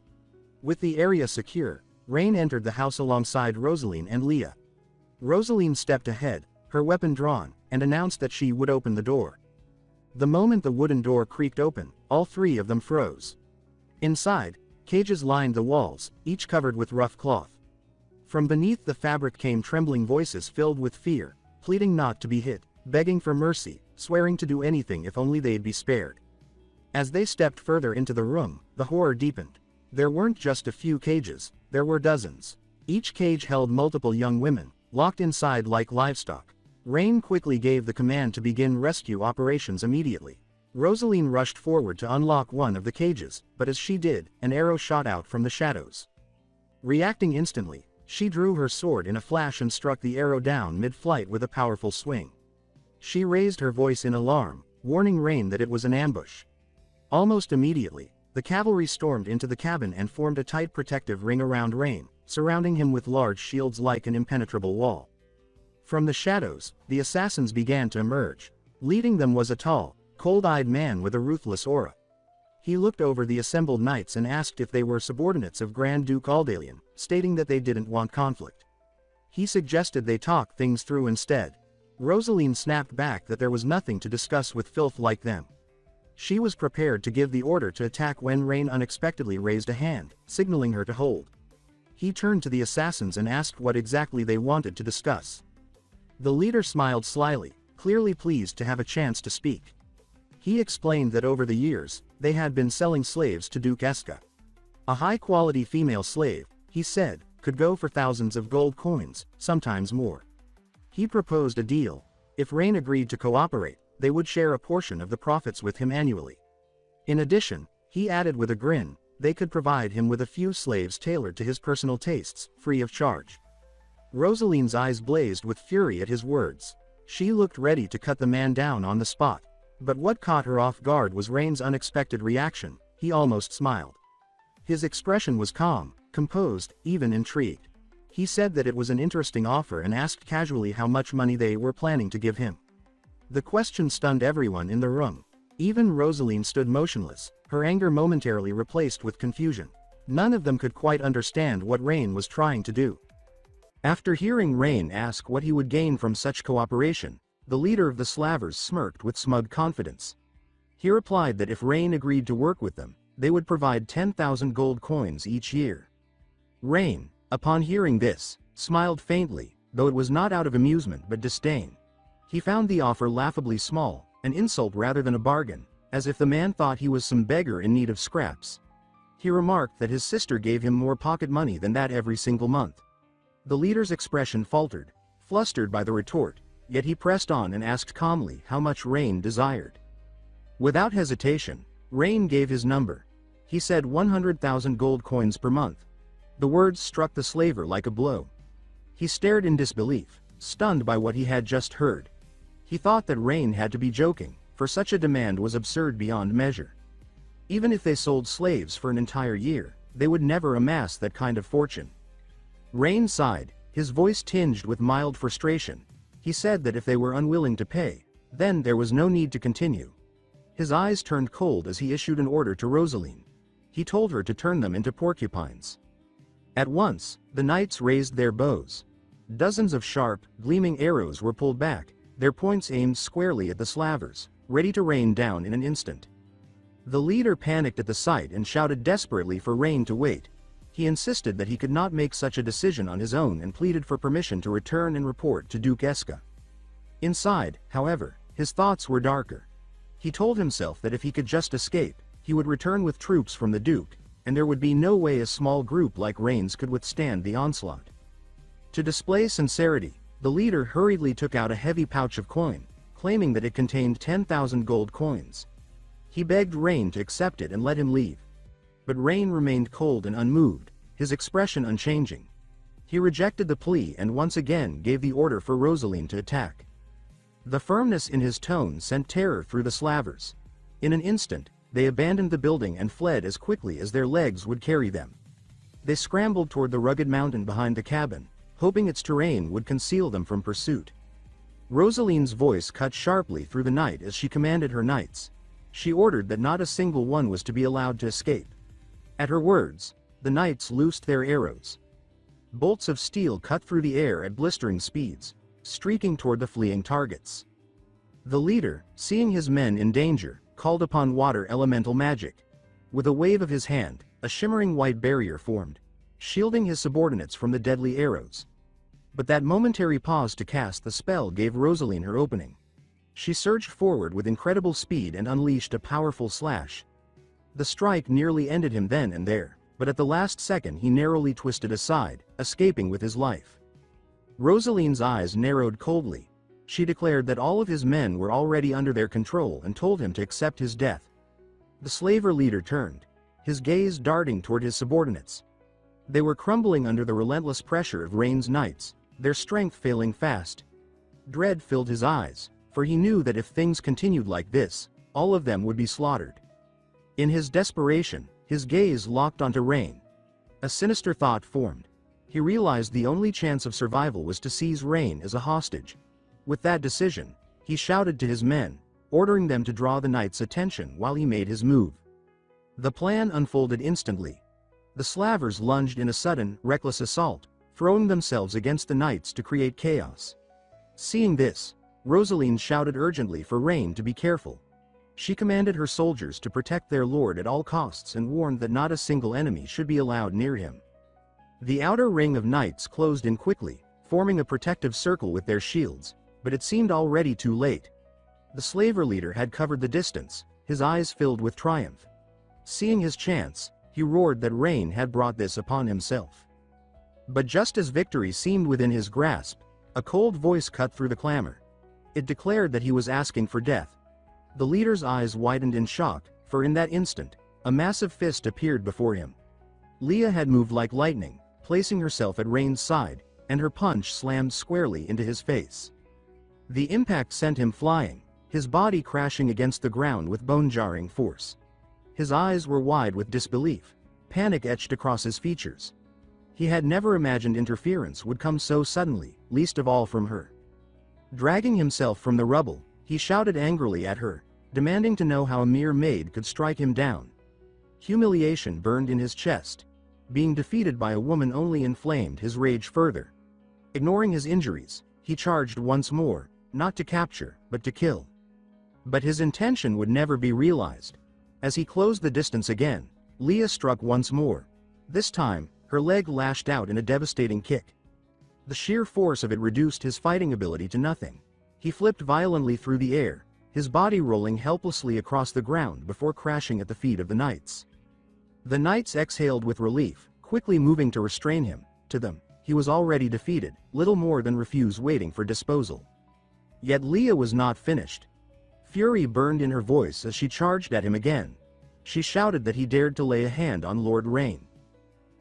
With the area secure, Rain entered the house alongside Rosaline and Leah. Rosaline stepped ahead, her weapon drawn, and announced that she would open the door. The moment the wooden door creaked open, all three of them froze. Inside, cages lined the walls, each covered with rough cloth. From beneath the fabric came trembling voices filled with fear, pleading not to be hit, begging for mercy, swearing to do anything if only they'd be spared. As they stepped further into the room, the horror deepened. There weren't just a few cages, there were dozens. Each cage held multiple young women, locked inside like livestock. Rain quickly gave the command to begin rescue operations immediately. Rosaline rushed forward to unlock one of the cages, but as she did, an arrow shot out from the shadows. Reacting instantly, she drew her sword in a flash and struck the arrow down mid-flight with a powerful swing. She raised her voice in alarm, warning Rain that it was an ambush. Almost immediately, the cavalry stormed into the cabin and formed a tight protective ring around Rain, surrounding him with large shields like an impenetrable wall. From the shadows, the assassins began to emerge. Leading them was a tall, cold-eyed man with a ruthless aura. He looked over the assembled knights and asked if they were subordinates of Grand Duke Aldalion, stating that they didn't want conflict. He suggested they talk things through instead. Rosaline snapped back that there was nothing to discuss with filth like them. She was prepared to give the order to attack when Rain unexpectedly raised a hand, signaling her to hold. He turned to the assassins and asked what exactly they wanted to discuss. The leader smiled slyly, clearly pleased to have a chance to speak. He explained that over the years, they had been selling slaves to Duke Eska. A high-quality female slave, he said, could go for thousands of gold coins, sometimes more. He proposed a deal. If Rain agreed to cooperate, they would share a portion of the profits with him annually. In addition, he added with a grin, they could provide him with a few slaves tailored to his personal tastes, free of charge. Rosaline's eyes blazed with fury at his words. She looked ready to cut the man down on the spot. But what caught her off guard was Rain's unexpected reaction. He almost smiled. His expression was calm, composed, even intrigued. He said that it was an interesting offer and asked casually how much money they were planning to give him. The question stunned everyone in the room. Even Rosaline stood motionless, her anger momentarily replaced with confusion. None of them could quite understand what Rain was trying to do. After hearing Rain ask what he would gain from such cooperation, the leader of the Slavers smirked with smug confidence. He replied that if Rain agreed to work with them, they would provide 10,000 gold coins each year. Rain, upon hearing this, smiled faintly, though it was not out of amusement but disdain. He found the offer laughably small, an insult rather than a bargain, as if the man thought he was some beggar in need of scraps. He remarked that his sister gave him more pocket money than that every single month. The leader's expression faltered, flustered by the retort, yet he pressed on and asked calmly how much Rain desired. Without hesitation, Rain gave his number. He said 100,000 gold coins per month. The words struck the slaver like a blow. He stared in disbelief, stunned by what he had just heard. He thought that Rain had to be joking, for such a demand was absurd beyond measure. Even if they sold slaves for an entire year, they would never amass that kind of fortune. Rain sighed, his voice tinged with mild frustration. He said that if they were unwilling to pay, then there was no need to continue. His eyes turned cold as he issued an order to Rosaline. He told her to turn them into porcupines. At once, the knights raised their bows. Dozens of sharp, gleaming arrows were pulled back, their points aimed squarely at the Slavers, ready to rain down in an instant. The leader panicked at the sight and shouted desperately for Rain to wait. He insisted that he could not make such a decision on his own and pleaded for permission to return and report to Duke Eska. Inside, however, his thoughts were darker. He told himself that if he could just escape, he would return with troops from the Duke, and there would be no way a small group like Rain's could withstand the onslaught. To display sincerity, the leader hurriedly took out a heavy pouch of coin, claiming that it contained 10,000 gold coins. He begged Rain to accept it and let him leave. But Rain remained cold and unmoved, his expression unchanging. He rejected the plea and once again gave the order for Rosaline to attack. The firmness in his tone sent terror through the Slavers. In an instant, they abandoned the building and fled as quickly as their legs would carry them. They scrambled toward the rugged mountain behind the cabin, hoping its terrain would conceal them from pursuit. Rosaline's voice cut sharply through the night as she commanded her knights. She ordered that not a single one was to be allowed to escape. At her words, the knights loosed their arrows. Bolts of steel cut through the air at blistering speeds, streaking toward the fleeing targets. The leader, seeing his men in danger, called upon water elemental magic. With a wave of his hand, a shimmering white barrier formed, shielding his subordinates from the deadly arrows. But that momentary pause to cast the spell gave Rosaline her opening. She surged forward with incredible speed and unleashed a powerful slash. The strike nearly ended him then and there, but at the last second he narrowly twisted aside, escaping with his life. Rosaline's eyes narrowed coldly. She declared that all of his men were already under their control and told him to accept his death. The slaver leader turned, his gaze darting toward his subordinates. They were crumbling under the relentless pressure of Rain's knights, their strength failing fast. Dread filled his eyes, for he knew that if things continued like this, all of them would be slaughtered. In his desperation, his gaze locked onto Rain. A sinister thought formed. He realized the only chance of survival was to seize Rain as a hostage. With that decision, he shouted to his men, ordering them to draw the knights' attention while he made his move. The plan unfolded instantly. The Slavers lunged in a sudden, reckless assault, throwing themselves against the knights to create chaos. Seeing this, Rosaline shouted urgently for Rain to be careful. She commanded her soldiers to protect their lord at all costs and warned that not a single enemy should be allowed near him. The outer ring of knights closed in quickly, forming a protective circle with their shields, but it seemed already too late. The slaver leader had covered the distance, his eyes filled with triumph. Seeing his chance, he roared that Rain had brought this upon himself. But just as victory seemed within his grasp, a cold voice cut through the clamor. It declared that he was asking for death. The leader's eyes widened in shock, for in that instant, a massive fist appeared before him. Leah had moved like lightning, placing herself at Rain's side, and her punch slammed squarely into his face. The impact sent him flying, his body crashing against the ground with bone-jarring force. His eyes were wide with disbelief, panic etched across his features. He had never imagined interference would come so suddenly, least of all from her. Dragging himself from the rubble, he shouted angrily at her, demanding to know how a mere maid could strike him down. Humiliation burned in his chest. Being defeated by a woman only inflamed his rage further. Ignoring his injuries, he charged once more, not to capture, but to kill. But his intention would never be realized. As he closed the distance again, Leah struck once more. This time, her leg lashed out in a devastating kick. The sheer force of it reduced his fighting ability to nothing. He flipped violently through the air, his body rolling helplessly across the ground before crashing at the feet of the knights. The knights exhaled with relief, quickly moving to restrain him. To them, he was already defeated, little more than refuse waiting for disposal. Yet Leah was not finished. Fury burned in her voice as she charged at him again. She shouted that he dared to lay a hand on Lord Rain.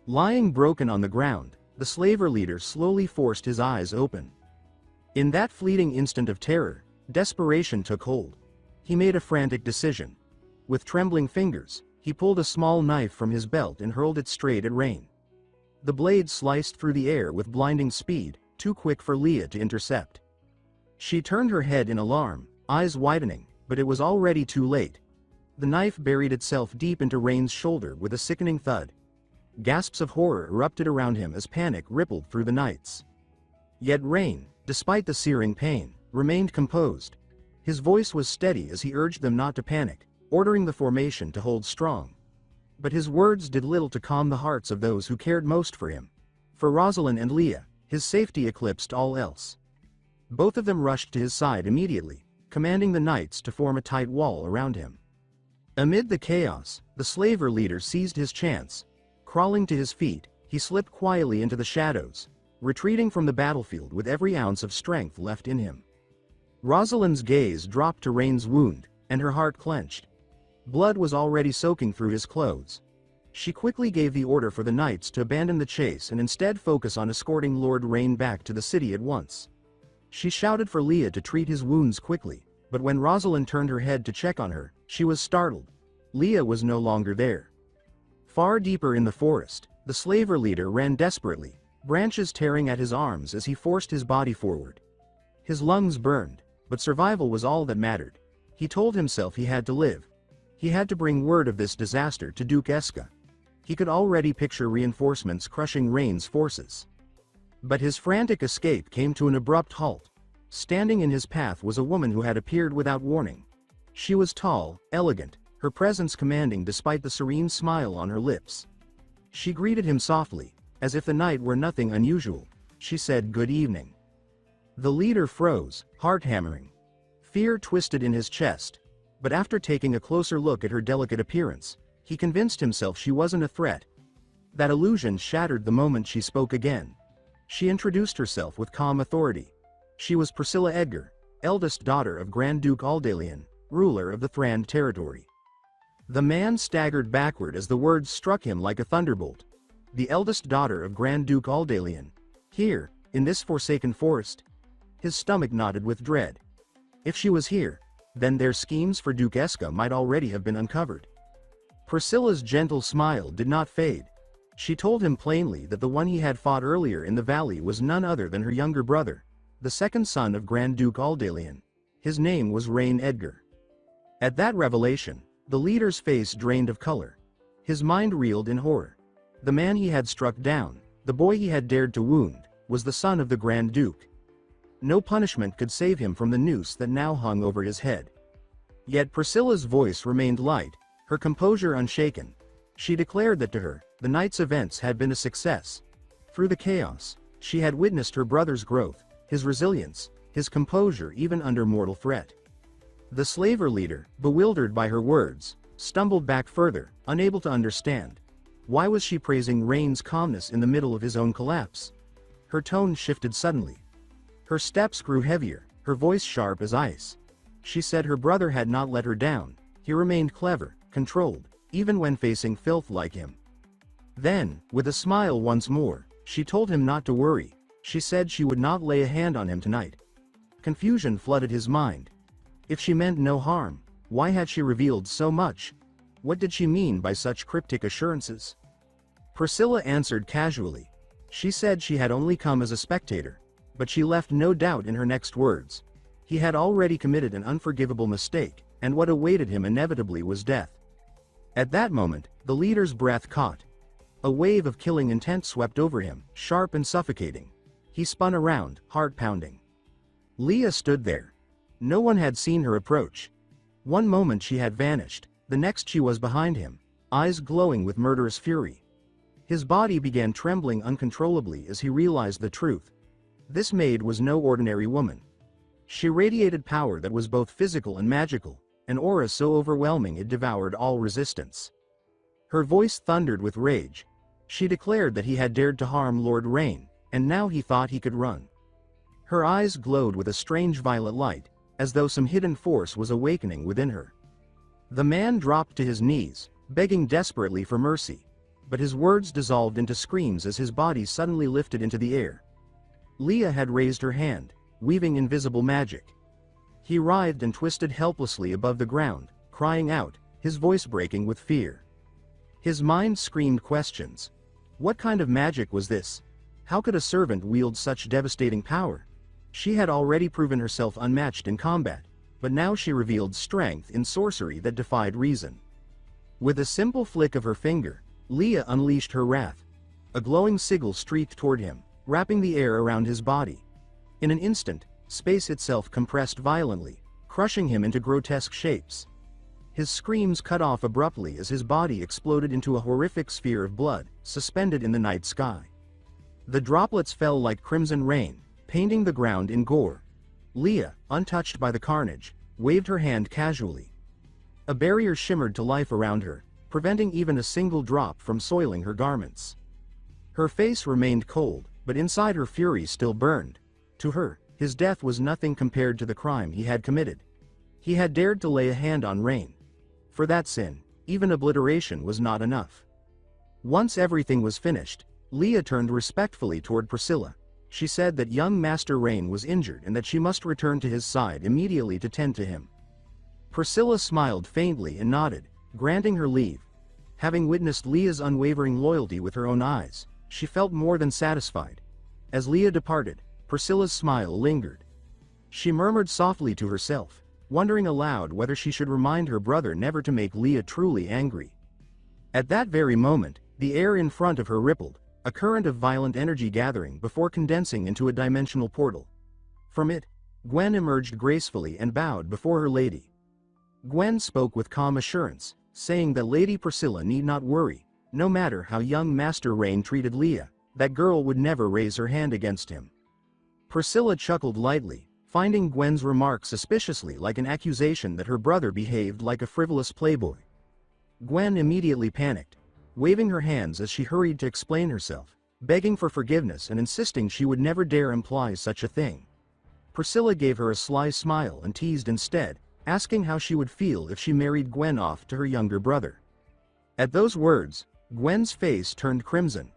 Lying broken on the ground, the slaver leader slowly forced his eyes open. In that fleeting instant of terror, desperation took hold. He made a frantic decision. With trembling fingers, he pulled a small knife from his belt and hurled it straight at Rain. The blade sliced through the air with blinding speed, too quick for Leah to intercept. She turned her head in alarm, eyes widening, but it was already too late. The knife buried itself deep into Rain's shoulder with a sickening thud. Gasps of horror erupted around him as panic rippled through the knights. Yet Rain, despite the searing pain, remained composed. His voice was steady as he urged them not to panic, ordering the formation to hold strong. But his words did little to calm the hearts of those who cared most for him. For Rosalind and Leah, his safety eclipsed all else. Both of them rushed to his side immediately, commanding the knights to form a tight wall around him. Amid the chaos, the slaver leader seized his chance. Crawling to his feet, he slipped quietly into the shadows, retreating from the battlefield with every ounce of strength left in him. Rosalind's gaze dropped to Rain's wound, and her heart clenched. Blood was already soaking through his clothes. She quickly gave the order for the knights to abandon the chase and instead focus on escorting Lord Rain back to the city at once. She shouted for Leah to treat his wounds quickly, but when Rosalind turned her head to check on her, she was startled. Leah was no longer there. Far deeper in the forest, the slaver leader ran desperately, branches tearing at his arms as he forced his body forward. His lungs burned, but survival was all that mattered. He told himself he had to live. He had to bring word of this disaster to Duke Eska. He could already picture reinforcements crushing Rain's forces. But his frantic escape came to an abrupt halt. Standing in his path was a woman who had appeared without warning. She was tall, elegant, her presence commanding despite the serene smile on her lips. She greeted him softly, as if the night were nothing unusual. She said, "Good evening." The leader froze, heart hammering. Fear twisted in his chest, but after taking a closer look at her delicate appearance, he convinced himself she wasn't a threat. That illusion shattered the moment she spoke again. She introduced herself with calm authority. She was Priscilla Edgar, eldest daughter of Grand Duke Aldalion, ruler of the Thrand territory. The man staggered backward as the words struck him like a thunderbolt. The eldest daughter of Grand Duke Aldalion. Here, in this forsaken forest? His stomach knotted with dread. If she was here, then their schemes for Duke Eska might already have been uncovered. Priscilla's gentle smile did not fade. She told him plainly that the one he had fought earlier in the valley was none other than her younger brother, the second son of Grand Duke Aldalion. His name was Rain Edgar. At that revelation, the leader's face drained of color. His mind reeled in horror. The man he had struck down, the boy he had dared to wound, was the son of the Grand Duke. No punishment could save him from the noose that now hung over his head. Yet Priscilla's voice remained light, her composure unshaken. She declared that to her, the night's events had been a success. Through the chaos, she had witnessed her brother's growth, his resilience, his composure even under mortal threat. The slaver leader, bewildered by her words, stumbled back further, unable to understand. Why was she praising Rain's calmness in the middle of his own collapse? Her tone shifted suddenly. Her steps grew heavier, her voice sharp as ice. She said her brother had not let her down. He remained clever, controlled, even when facing filth like him. Then, with a smile once more, she told him not to worry. She said she would not lay a hand on him tonight. Confusion flooded his mind. If she meant no harm, why had she revealed so much? What did she mean by such cryptic assurances? Priscilla answered casually. She said she had only come as a spectator, but she left no doubt in her next words. He had already committed an unforgivable mistake, and what awaited him inevitably was death. At that moment, the leader's breath caught. A wave of killing intent swept over him, sharp and suffocating. He spun around, heart pounding. Leah stood there. No one had seen her approach. One moment she had vanished, the next she was behind him, eyes glowing with murderous fury. His body began trembling uncontrollably as he realized the truth. This maid was no ordinary woman. She radiated power that was both physical and magical, an aura so overwhelming it devoured all resistance. Her voice thundered with rage. She declared that he had dared to harm Lord Rain, and now he thought he could run. Her eyes glowed with a strange violet light, as though some hidden force was awakening within her. The man dropped to his knees, begging desperately for mercy, but his words dissolved into screams as his body suddenly lifted into the air. Leah had raised her hand, weaving invisible magic. He writhed and twisted helplessly above the ground, crying out, his voice breaking with fear. His mind screamed questions. What kind of magic was this? How could a servant wield such devastating power? She had already proven herself unmatched in combat, but now she revealed strength in sorcery that defied reason. With a simple flick of her finger, Leah unleashed her wrath. A glowing sigil streaked toward him, wrapping the air around his body. In an instant, space itself compressed violently, crushing him into grotesque shapes. His screams cut off abruptly as his body exploded into a horrific sphere of blood, suspended in the night sky. The droplets fell like crimson rain, painting the ground in gore. Leah, untouched by the carnage, waved her hand casually. A barrier shimmered to life around her, preventing even a single drop from soiling her garments. Her face remained cold, but inside her fury still burned. To her, his death was nothing compared to the crime he had committed. He had dared to lay a hand on Rain. For that sin, even obliteration was not enough. Once everything was finished, Leah turned respectfully toward Priscilla. She said that young Master Rain was injured and that she must return to his side immediately to tend to him. Priscilla smiled faintly and nodded, granting her leave. Having witnessed Leah's unwavering loyalty with her own eyes, she felt more than satisfied. As Leah departed, Priscilla's smile lingered. She murmured softly to herself, wondering aloud whether she should remind her brother never to make Leah truly angry. At that very moment, the air in front of her rippled, a current of violent energy gathering before condensing into a dimensional portal. From it, Gwen emerged gracefully and bowed before her lady. Gwen spoke with calm assurance, saying that Lady Priscilla need not worry. No matter how young Master Rain treated Leah, that girl would never raise her hand against him. Priscilla chuckled lightly, finding Gwen's remark suspiciously like an accusation that her brother behaved like a frivolous playboy. Gwen immediately panicked, waving her hands as she hurried to explain herself, begging for forgiveness and insisting she would never dare imply such a thing. Priscilla gave her a sly smile and teased instead, asking how she would feel if she married Gwen off to her younger brother. At those words, Gwen's face turned crimson.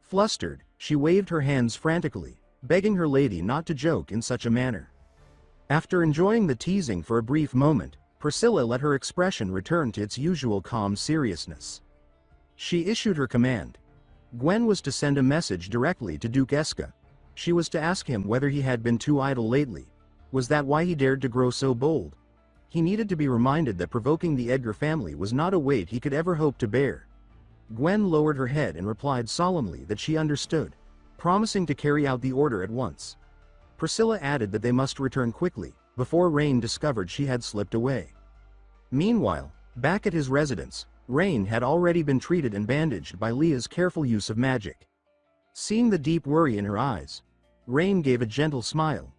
Flustered, she waved her hands frantically, begging her lady not to joke in such a manner. After enjoying the teasing for a brief moment, Priscilla let her expression return to its usual calm seriousness. She issued her command. Gwen was to send a message directly to Duke Eska. She was to ask him whether he had been too idle lately. Was that why he dared to grow so bold? He needed to be reminded that provoking the Edgar family was not a weight he could ever hope to bear. Gwen lowered her head and replied solemnly that she understood, promising to carry out the order at once. Priscilla added that they must return quickly, before Rain discovered she had slipped away. Meanwhile, back at his residence, Rain had already been treated and bandaged by Leah's careful use of magic. Seeing the deep worry in her eyes, Rain gave a gentle smile.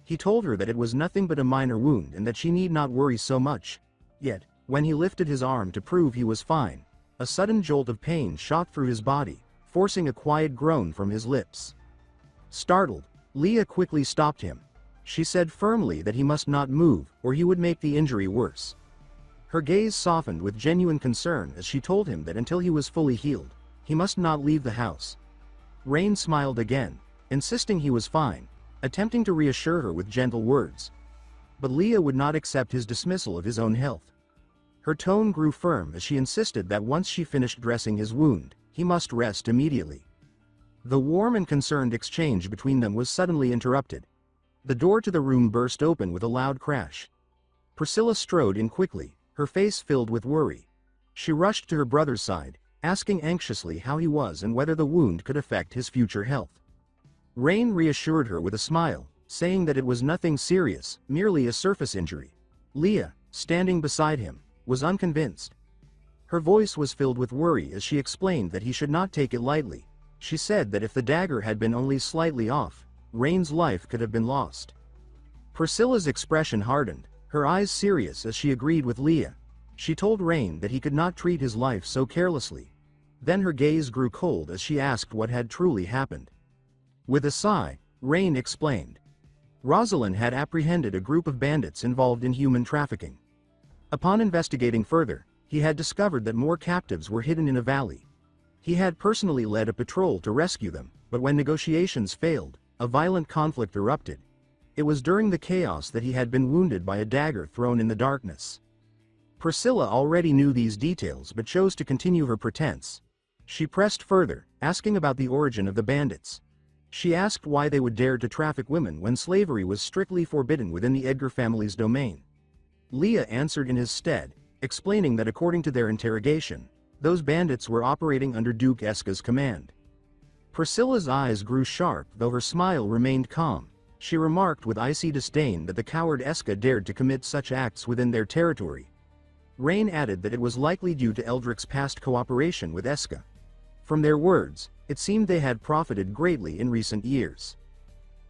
He told her that it was nothing but a minor wound and that she need not worry so much. Yet, when he lifted his arm to prove he was fine, a sudden jolt of pain shot through his body, forcing a quiet groan from his lips. Startled, Leah quickly stopped him. She said firmly that he must not move or he would make the injury worse. Her gaze softened with genuine concern as she told him that until he was fully healed, he must not leave the house. Rain smiled again, insisting he was fine, attempting to reassure her with gentle words. But Leah would not accept his dismissal of his own health. Her tone grew firm as she insisted that once she finished dressing his wound, he must rest immediately. The warm and concerned exchange between them was suddenly interrupted. The door to the room burst open with a loud crash. Priscilla strode in quickly, her face filled with worry. She rushed to her brother's side, asking anxiously how he was and whether the wound could affect his future health. Rain reassured her with a smile, saying that it was nothing serious, merely a surface injury. Leah, standing beside him, was unconvinced. Her voice was filled with worry as she explained that he should not take it lightly. She said that if the dagger had been only slightly off, Rain's life could have been lost. Priscilla's expression hardened, her eyes serious as she agreed with Leah. She told Rain that he could not treat his life so carelessly. Then her gaze grew cold as she asked what had truly happened. With a sigh, Rain explained. Rosalind had apprehended a group of bandits involved in human trafficking. Upon investigating further, he had discovered that more captives were hidden in a valley. He had personally led a patrol to rescue them, but when negotiations failed, a violent conflict erupted. It was during the chaos that he had been wounded by a dagger thrown in the darkness. Priscilla already knew these details but chose to continue her pretense. She pressed further, asking about the origin of the bandits. She asked why they would dare to traffic women when slavery was strictly forbidden within the Edgar family's domain. Leah answered in his stead, explaining that according to their interrogation, those bandits were operating under Duke Eska's command. Priscilla's eyes grew sharp though her smile remained calm. She remarked with icy disdain that the coward Eska dared to commit such acts within their territory. Rain added that it was likely due to Eldrick's past cooperation with Eska. From their words, it seemed they had profited greatly in recent years.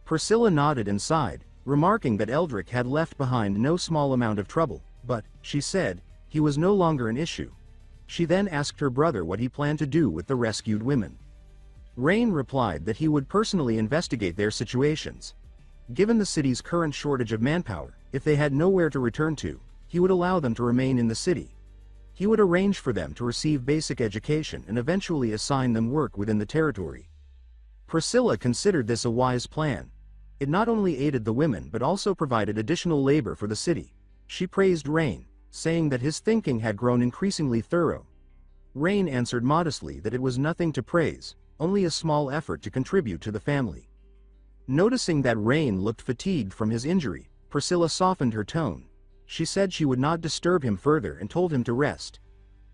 Priscilla nodded and sighed, remarking that Eldrick had left behind no small amount of trouble, but, she said, he was no longer an issue. She then asked her brother what he planned to do with the rescued women. Rain replied that he would personally investigate their situations. Given the city's current shortage of manpower, if they had nowhere to return to, he would allow them to remain in the city. He would arrange for them to receive basic education and eventually assign them work within the territory. Priscilla considered this a wise plan. It not only aided the women but also provided additional labor for the city. She praised Rain, saying that his thinking had grown increasingly thorough. Rain answered modestly that it was nothing to praise, only a small effort to contribute to the family. Noticing that Rain looked fatigued from his injury, Priscilla softened her tone. She said she would not disturb him further and told him to rest.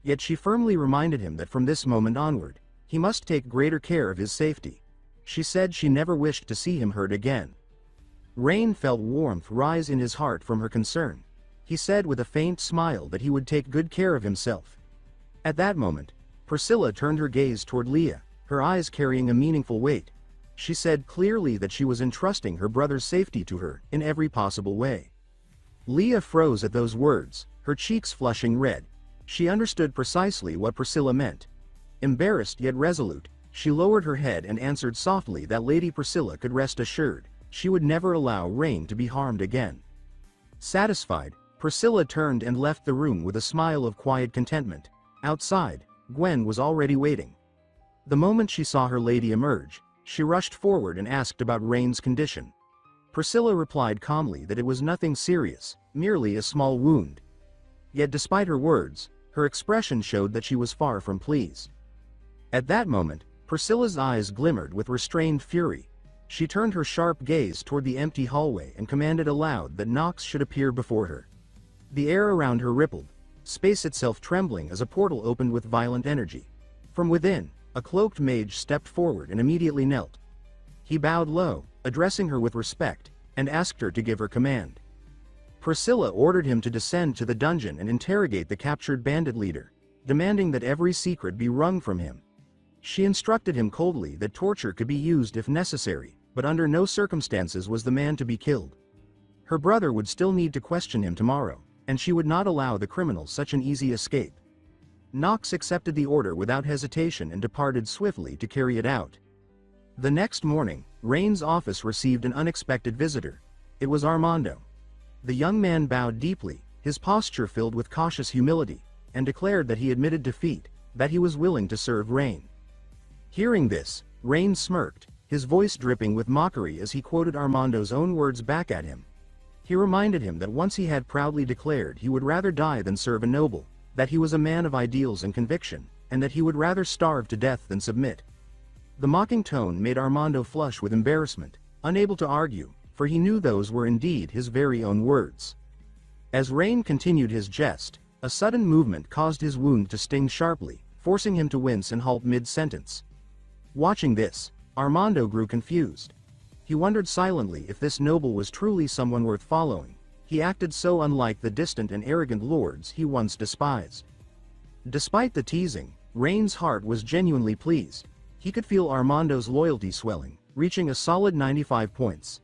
Yet she firmly reminded him that from this moment onward, he must take greater care of his safety. She said she never wished to see him hurt again. Rain felt warmth rise in his heart from her concern. He said with a faint smile that he would take good care of himself. At that moment, Priscilla turned her gaze toward Leah, her eyes carrying a meaningful weight. She said clearly that she was entrusting her brother's safety to her in every possible way. Leah froze at those words, her cheeks flushing red. She understood precisely what Priscilla meant. Embarrassed yet resolute, she lowered her head and answered softly that Lady Priscilla could rest assured she would never allow Rain to be harmed again. Satisfied, Priscilla turned and left the room with a smile of quiet contentment. Outside, Gwen was already waiting. The moment she saw her lady emerge, she rushed forward and asked about Rain's condition. Priscilla replied calmly that it was nothing serious, merely a small wound. Yet despite her words, her expression showed that she was far from pleased. At that moment, Priscilla's eyes glimmered with restrained fury. She turned her sharp gaze toward the empty hallway and commanded aloud that Nox should appear before her. The air around her rippled, space itself trembling as a portal opened with violent energy. From within, a cloaked mage stepped forward and immediately knelt. He bowed low, addressing her with respect, and asked her to give her command. Priscilla ordered him to descend to the dungeon and interrogate the captured bandit leader, demanding that every secret be wrung from him. She instructed him coldly that torture could be used if necessary, but under no circumstances was the man to be killed. Her brother would still need to question him tomorrow, and she would not allow the criminal such an easy escape. Nox accepted the order without hesitation and departed swiftly to carry it out. The next morning, Rain's office received an unexpected visitor. It was Armando. The young man bowed deeply, his posture filled with cautious humility, and declared that he admitted defeat, that he was willing to serve Rain. Hearing this, Rain smirked, his voice dripping with mockery as he quoted Armando's own words back at him. He reminded him that once he had proudly declared he would rather die than serve a noble, that he was a man of ideals and conviction, and that he would rather starve to death than submit. The mocking tone made Armando flush with embarrassment, unable to argue, for he knew those were indeed his very own words. As Rain continued his jest, a sudden movement caused his wound to sting sharply, forcing him to wince and halt mid-sentence. Watching this, Armando grew confused. He wondered silently if this noble was truly someone worth following. He acted so unlike the distant and arrogant lords he once despised. Despite the teasing, Rain's heart was genuinely pleased. He could feel Armando's loyalty swelling, reaching a solid 95 points.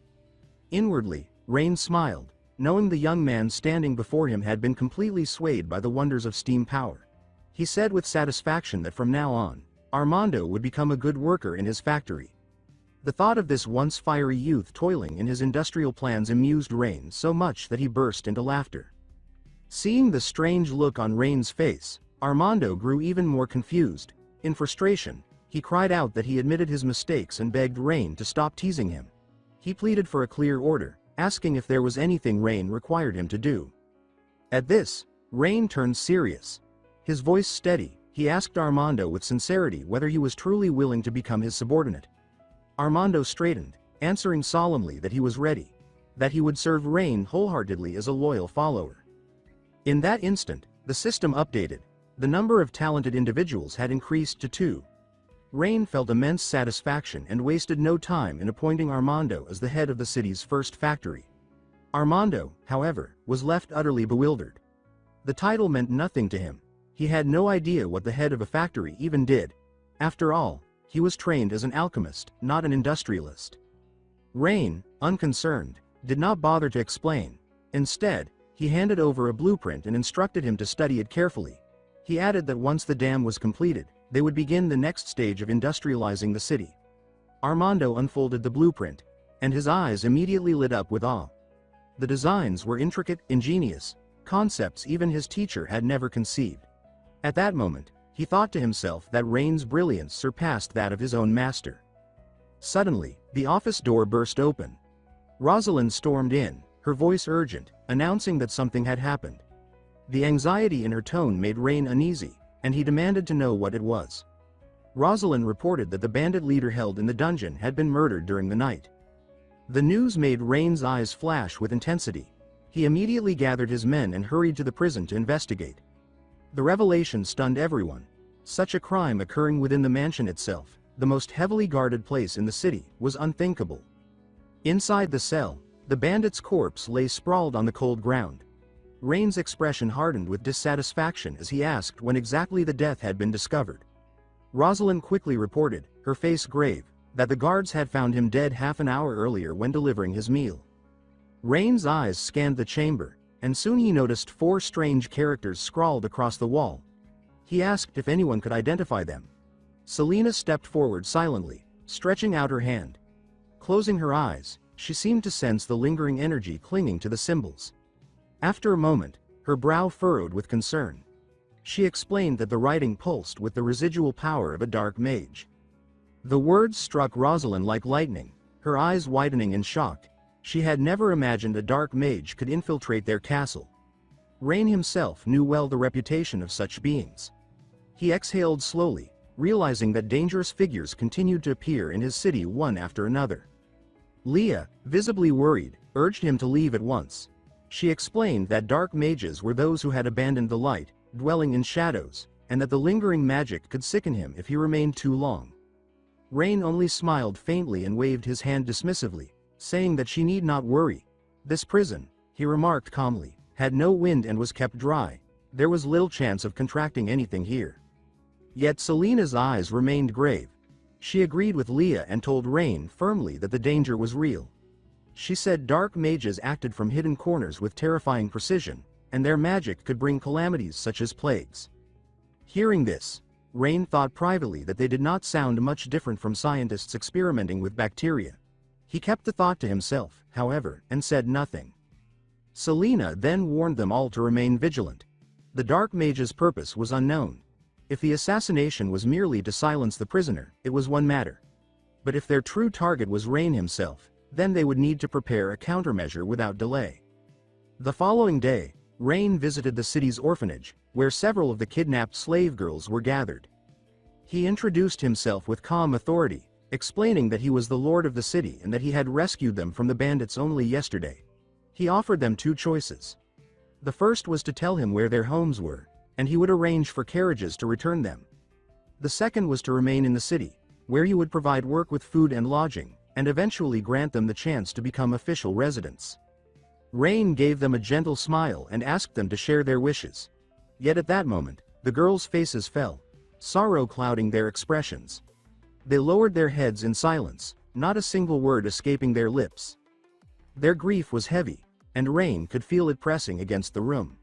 Inwardly, Rain smiled, knowing the young man standing before him had been completely swayed by the wonders of steam power. He said with satisfaction that from now on, Armando would become a good worker in his factory. The thought of this once fiery youth toiling in his industrial plans amused Rain so much that he burst into laughter. Seeing the strange look on Rain's face, Armando grew even more confused. In frustration, he cried out that he admitted his mistakes and begged Rain to stop teasing him. He pleaded for a clear order, asking if there was anything Rain required him to do. At this, Rain turned serious. His voice steady, he asked Armando with sincerity whether he was truly willing to become his subordinate. Armando straightened, answering solemnly that he was ready, that he would serve Rain wholeheartedly as a loyal follower. In that instant, the system updated. The number of talented individuals had increased to 2. Rain felt immense satisfaction and wasted no time in appointing Armando as the head of the city's first factory. Armando, however, was left utterly bewildered. The title meant nothing to him. He had no idea what the head of a factory even did. After all, he was trained as an alchemist, not an industrialist. Rain, unconcerned, did not bother to explain. Instead, he handed over a blueprint and instructed him to study it carefully. He added that once the dam was completed, they would begin the next stage of industrializing the city. Armando unfolded the blueprint, and his eyes immediately lit up with awe. The designs were intricate, ingenious, concepts even his teacher had never conceived. At that moment, he thought to himself that Rain's brilliance surpassed that of his own master. Suddenly, the office door burst open. Rosalind stormed in, her voice urgent, announcing that something had happened. The anxiety in her tone made Rain uneasy, and he demanded to know what it was. Rosalind reported that the bandit leader held in the dungeon had been murdered during the night. The news made Rain's eyes flash with intensity. He immediately gathered his men and hurried to the prison to investigate. The revelation stunned everyone. Such a crime occurring within the mansion itself, the most heavily guarded place in the city, was unthinkable. Inside the cell, the bandit's corpse lay sprawled on the cold ground. Rain's expression hardened with dissatisfaction as he asked when exactly the death had been discovered. Rosalind quickly reported, her face grave, that the guards had found him dead half an hour earlier when delivering his meal. Rain's eyes scanned the chamber, and soon he noticed 4 strange characters scrawled across the wall. He asked if anyone could identify them. Selena stepped forward silently, stretching out her hand. Closing her eyes, she seemed to sense the lingering energy clinging to the symbols. After a moment, her brow furrowed with concern. She explained that the writing pulsed with the residual power of a dark mage. The words struck Rosalind like lightning, her eyes widening in shock. She had never imagined a dark mage could infiltrate their castle. Rain himself knew well the reputation of such beings. He exhaled slowly, realizing that dangerous figures continued to appear in his city one after another. Leah, visibly worried, urged him to leave at once. She explained that dark mages were those who had abandoned the light, dwelling in shadows, and that the lingering magic could sicken him if he remained too long. Rain only smiled faintly and waved his hand dismissively, saying that she need not worry. This prison, he remarked calmly, had no wind and was kept dry. There was little chance of contracting anything here. Yet Selena's eyes remained grave. She agreed with Leah and told Rain firmly that the danger was real. She said dark mages acted from hidden corners with terrifying precision, and their magic could bring calamities such as plagues. Hearing this, Rain thought privately that they did not sound much different from scientists experimenting with bacteria. He kept the thought to himself, however, and said nothing. Selena then warned them all to remain vigilant. The dark mage's purpose was unknown. If the assassination was merely to silence the prisoner, it was one matter. But if their true target was Rain himself, then they would need to prepare a countermeasure without delay. The following day, Rain visited the city's orphanage, where several of the kidnapped slave girls were gathered. He introduced himself with calm authority, explaining that he was the lord of the city and that he had rescued them from the bandits only yesterday. He offered them 2 choices. The first was to tell him where their homes were, and he would arrange for carriages to return them. The second was to remain in the city, where he would provide work with food and lodging, and eventually grant them the chance to become official residents. Rain gave them a gentle smile and asked them to share their wishes. Yet at that moment, the girls' faces fell, sorrow clouding their expressions. They lowered their heads in silence, not a single word escaping their lips. Their grief was heavy, and Rain could feel it pressing against the room.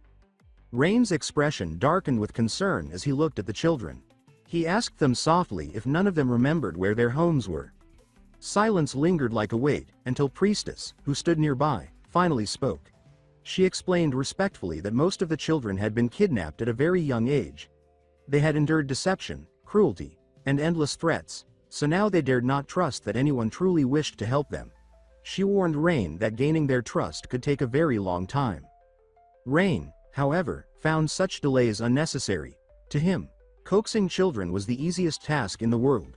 Rain's expression darkened with concern as he looked at the children. He asked them softly if none of them remembered where their homes were. Silence lingered like a weight, until Priestess, who stood nearby, finally spoke. She explained respectfully that most of the children had been kidnapped at a very young age. They had endured deception, cruelty, and endless threats, so now they dared not trust that anyone truly wished to help them. She warned Rain that gaining their trust could take a very long time. Rain, however, found such delays unnecessary. To him, coaxing children was the easiest task in the world.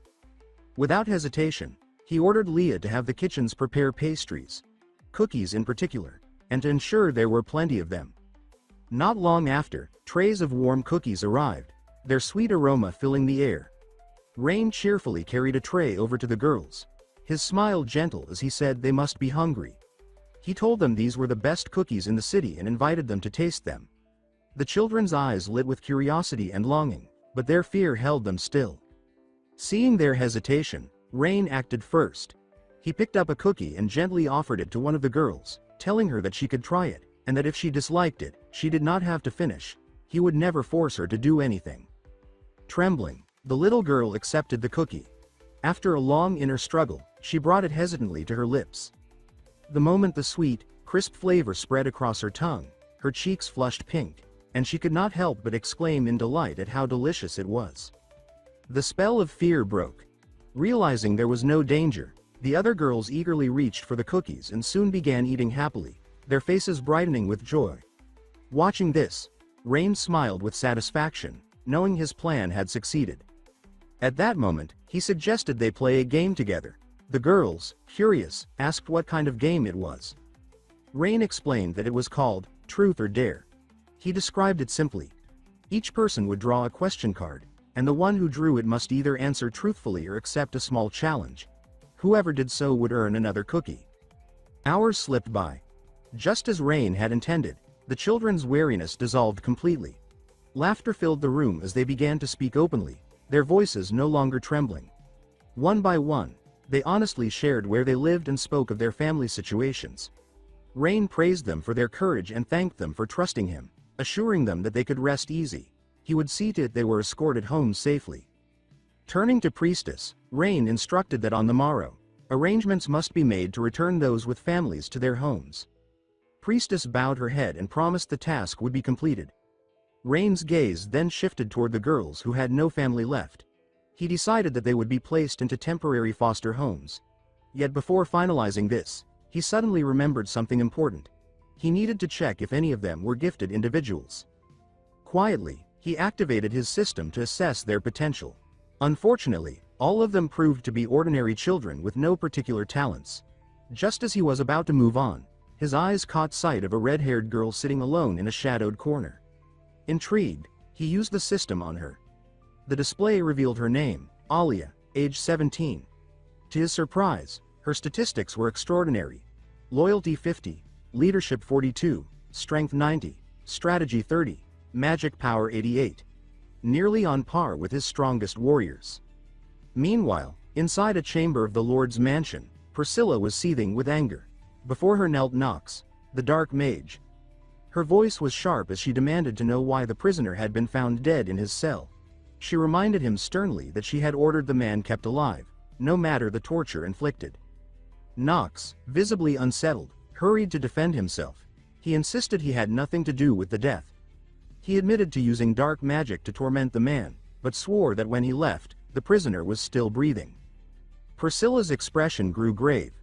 Without hesitation, he ordered Leah to have the kitchens prepare pastries, cookies in particular, and to ensure there were plenty of them. Not long after, trays of warm cookies arrived, their sweet aroma filling the air. Rain cheerfully carried a tray over to the girls, his smile gentle as he said they must be hungry. He told them these were the best cookies in the city and invited them to taste them. The children's eyes lit with curiosity and longing, but their fear held them still. Seeing their hesitation, Rain acted first. He picked up a cookie and gently offered it to one of the girls, telling her that she could try it, and that if she disliked it, she did not have to finish. He would never force her to do anything. Trembling, the little girl accepted the cookie. After a long inner struggle, she brought it hesitantly to her lips. The moment the sweet, crisp flavor spread across her tongue, her cheeks flushed pink, and she could not help but exclaim in delight at how delicious it was. The spell of fear broke. Realizing there was no danger, the other girls eagerly reached for the cookies and soon began eating happily, their faces brightening with joy. Watching this, Rain smiled with satisfaction, knowing his plan had succeeded. At that moment, he suggested they play a game together. The girls, curious, asked what kind of game it was. Rain explained that it was called Truth or Dare. He described it simply. Each person would draw a question card, and the one who drew it must either answer truthfully or accept a small challenge. Whoever did so would earn another cookie. Hours slipped by. Just as Rain had intended, the children's wariness dissolved completely. Laughter filled the room as they began to speak openly, their voices no longer trembling. One by one, they honestly shared where they lived and spoke of their family situations. Rain praised them for their courage and thanked them for trusting him, assuring them that they could rest easy. He would see to it they were escorted home safely. Turning to Priestess, Rain instructed that on the morrow, arrangements must be made to return those with families to their homes. Priestess bowed her head and promised the task would be completed. Rain's gaze then shifted toward the girls who had no family left. He decided that they would be placed into temporary foster homes. Yet before finalizing this, he suddenly remembered something important. He needed to check if any of them were gifted individuals. Quietly, he activated his system to assess their potential. Unfortunately, all of them proved to be ordinary children with no particular talents. Just as he was about to move on, his eyes caught sight of a red-haired girl sitting alone in a shadowed corner. Intrigued, he used the system on her. The display revealed her name, Alia, age 17. To his surprise, her statistics were extraordinary. Loyalty 50, Leadership 42, Strength 90, Strategy 30, Magic Power 88. Nearly on par with his strongest warriors. Meanwhile, inside a chamber of the Lord's mansion, Priscilla was seething with anger. Before her knelt Nox, the dark mage. Her voice was sharp as she demanded to know why the prisoner had been found dead in his cell. She reminded him sternly that she had ordered the man kept alive, no matter the torture inflicted. Nox, visibly unsettled, hurried to defend himself. He insisted he had nothing to do with the death. He admitted to using dark magic to torment the man, but swore that when he left, the prisoner was still breathing. Priscilla's expression grew grave.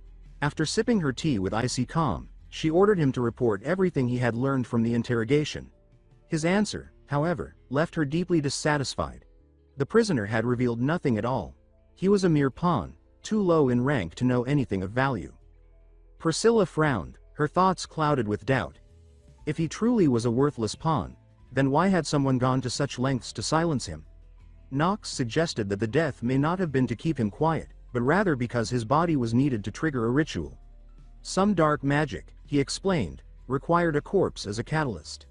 After sipping her tea with icy calm, she ordered him to report everything he had learned from the interrogation. His answer, however, left her deeply dissatisfied. The prisoner had revealed nothing at all. He was a mere pawn, too low in rank to know anything of value. Priscilla frowned, her thoughts clouded with doubt. If he truly was a worthless pawn, then why had someone gone to such lengths to silence him? Nox suggested that the death may not have been to keep him quiet, but rather because his body was needed to trigger a ritual. Some dark magic, he explained, required a corpse as a catalyst.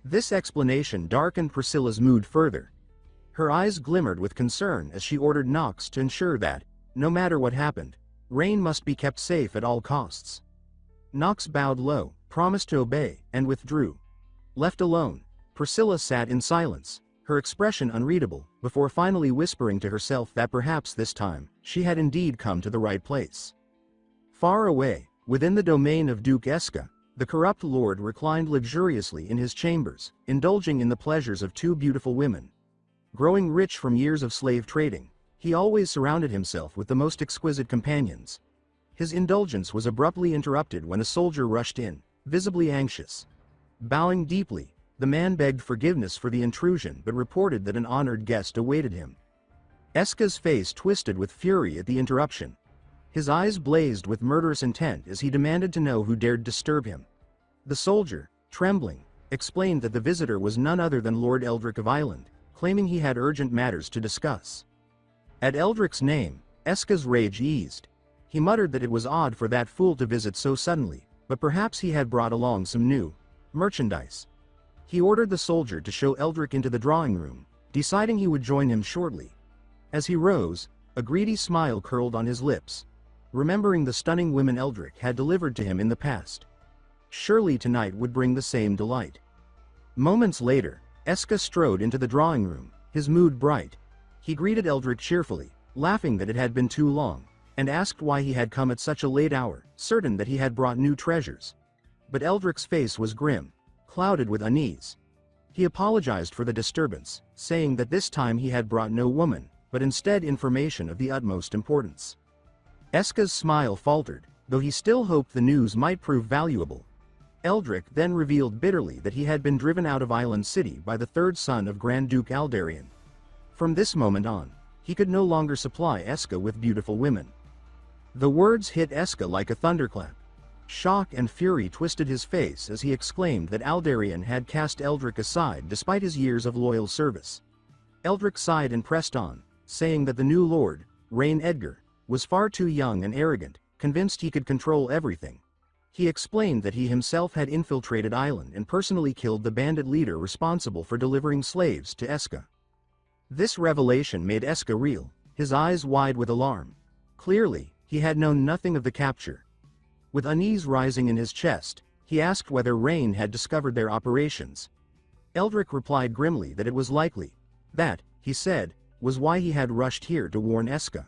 This explanation darkened Priscilla's mood further. Her eyes glimmered with concern as she ordered Nox to ensure that, no matter what happened, Rain must be kept safe at all costs. Nox bowed low, promised to obey, and withdrew. Left alone, Priscilla sat in silence, her expression unreadable, before finally whispering to herself that perhaps this time, she had indeed come to the right place. Far away, within the domain of Duke Eska, the corrupt lord reclined luxuriously in his chambers, indulging in the pleasures of two beautiful women. Growing rich from years of slave trading, he always surrounded himself with the most exquisite companions. His indulgence was abruptly interrupted when a soldier rushed in, visibly anxious. Bowing deeply, the man begged forgiveness for the intrusion but reported that an honored guest awaited him. Eska's face twisted with fury at the interruption. His eyes blazed with murderous intent as he demanded to know who dared disturb him. The soldier, trembling, explained that the visitor was none other than Lord Eldrick of Island, claiming he had urgent matters to discuss. At Eldrick's name, Eska's rage eased. He muttered that it was odd for that fool to visit so suddenly, but perhaps he had brought along some new merchandise. He ordered the soldier to show Eldrick into the drawing room, deciding he would join him shortly. As he rose, a greedy smile curled on his lips, remembering the stunning women Eldrick had delivered to him in the past. Surely tonight would bring the same delight. Moments later, Eska strode into the drawing room, his mood bright. He greeted Eldrick cheerfully, laughing that it had been too long, and asked why he had come at such a late hour, certain that he had brought new treasures. But Eldrick's face was grim, clouded with unease. He apologized for the disturbance, saying that this time he had brought no woman, but instead information of the utmost importance. Eska's smile faltered, though he still hoped the news might prove valuable. Eldrick then revealed bitterly that he had been driven out of Island City by the third son of Grand Duke Aldarion. From this moment on, he could no longer supply Eska with beautiful women. The words hit Eska like a thunderclap. Shock and fury twisted his face as he exclaimed that Aldarion had cast Eldrick aside despite his years of loyal service. Eldrick sighed and pressed on, saying that the new lord, Rain Edgar, was far too young and arrogant, convinced he could control everything. He explained that he himself had infiltrated Island and personally killed the bandit leader responsible for delivering slaves to Eska. This revelation made Eska reel, his eyes wide with alarm. Clearly, he had known nothing of the capture. With unease rising in his chest, he asked whether Rain had discovered their operations. Eldrick replied grimly that it was likely. That, he said, was why he had rushed here to warn Eska.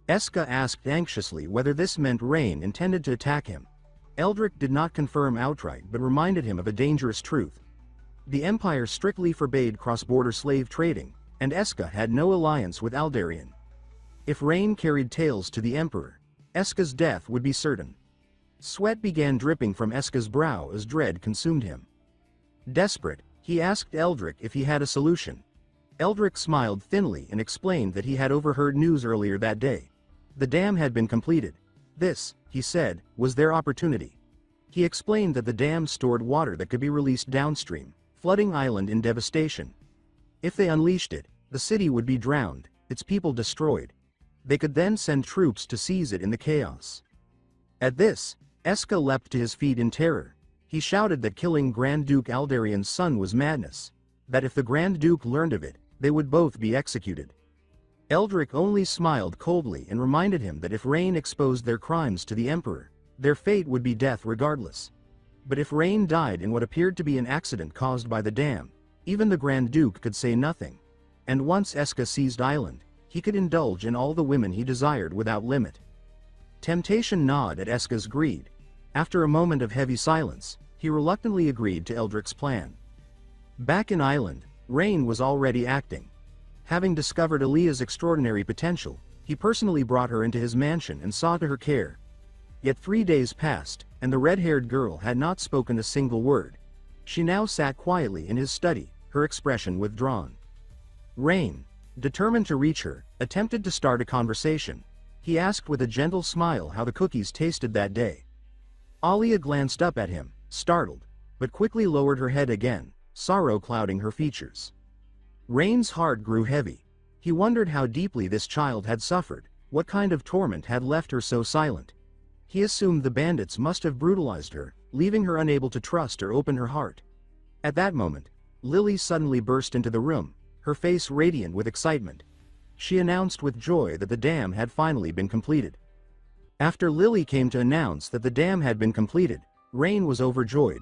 Eska asked anxiously whether this meant Rain intended to attack him. Eldrick did not confirm outright but reminded him of a dangerous truth. The Empire strictly forbade cross-border slave trading, and Eska had no alliance with Aldarion. If Rain carried tales to the Emperor, Eska's death would be certain. Sweat began dripping from Eska's brow as dread consumed him. Desperate, he asked Eldrick if he had a solution. Eldrick smiled thinly and explained that he had overheard news earlier that day. The dam had been completed. This, he said, was their opportunity. He explained that the dam stored water that could be released downstream, flooding Island in devastation. If they unleashed it, the city would be drowned, its people destroyed. They could then send troops to seize it in the chaos. At this, Eska leapt to his feet in terror. He shouted that killing Grand Duke Aldarion's son was madness, that if the Grand Duke learned of it, they would both be executed. Eldrick only smiled coldly and reminded him that if Rain exposed their crimes to the Emperor, their fate would be death regardless. But if Rain died in what appeared to be an accident caused by the dam, even the Grand Duke could say nothing. And once Eska seized Island, he could indulge in all the women he desired without limit. Temptation gnawed at Eska's greed. After a moment of heavy silence, he reluctantly agreed to Eldrick's plan. Back in Island, Rain was already acting. Having discovered Aaliyah's extraordinary potential, he personally brought her into his mansion and saw to her care. Yet 3 days passed, and the red-haired girl had not spoken a single word. She now sat quietly in his study, her expression withdrawn. Rain, determined to reach her, attempted to start a conversation. He asked with a gentle smile how the cookies tasted that day. Aaliyah glanced up at him, startled, but quickly lowered her head again, sorrow clouding her features. Rain's heart grew heavy. He wondered how deeply this child had suffered, what kind of torment had left her so silent. He assumed the bandits must have brutalized her, leaving her unable to trust or open her heart. At that moment, Lily suddenly burst into the room, her face radiant with excitement. She announced with joy that the dam had finally been completed. After Lily came to announce that the dam had been completed, Rain was overjoyed.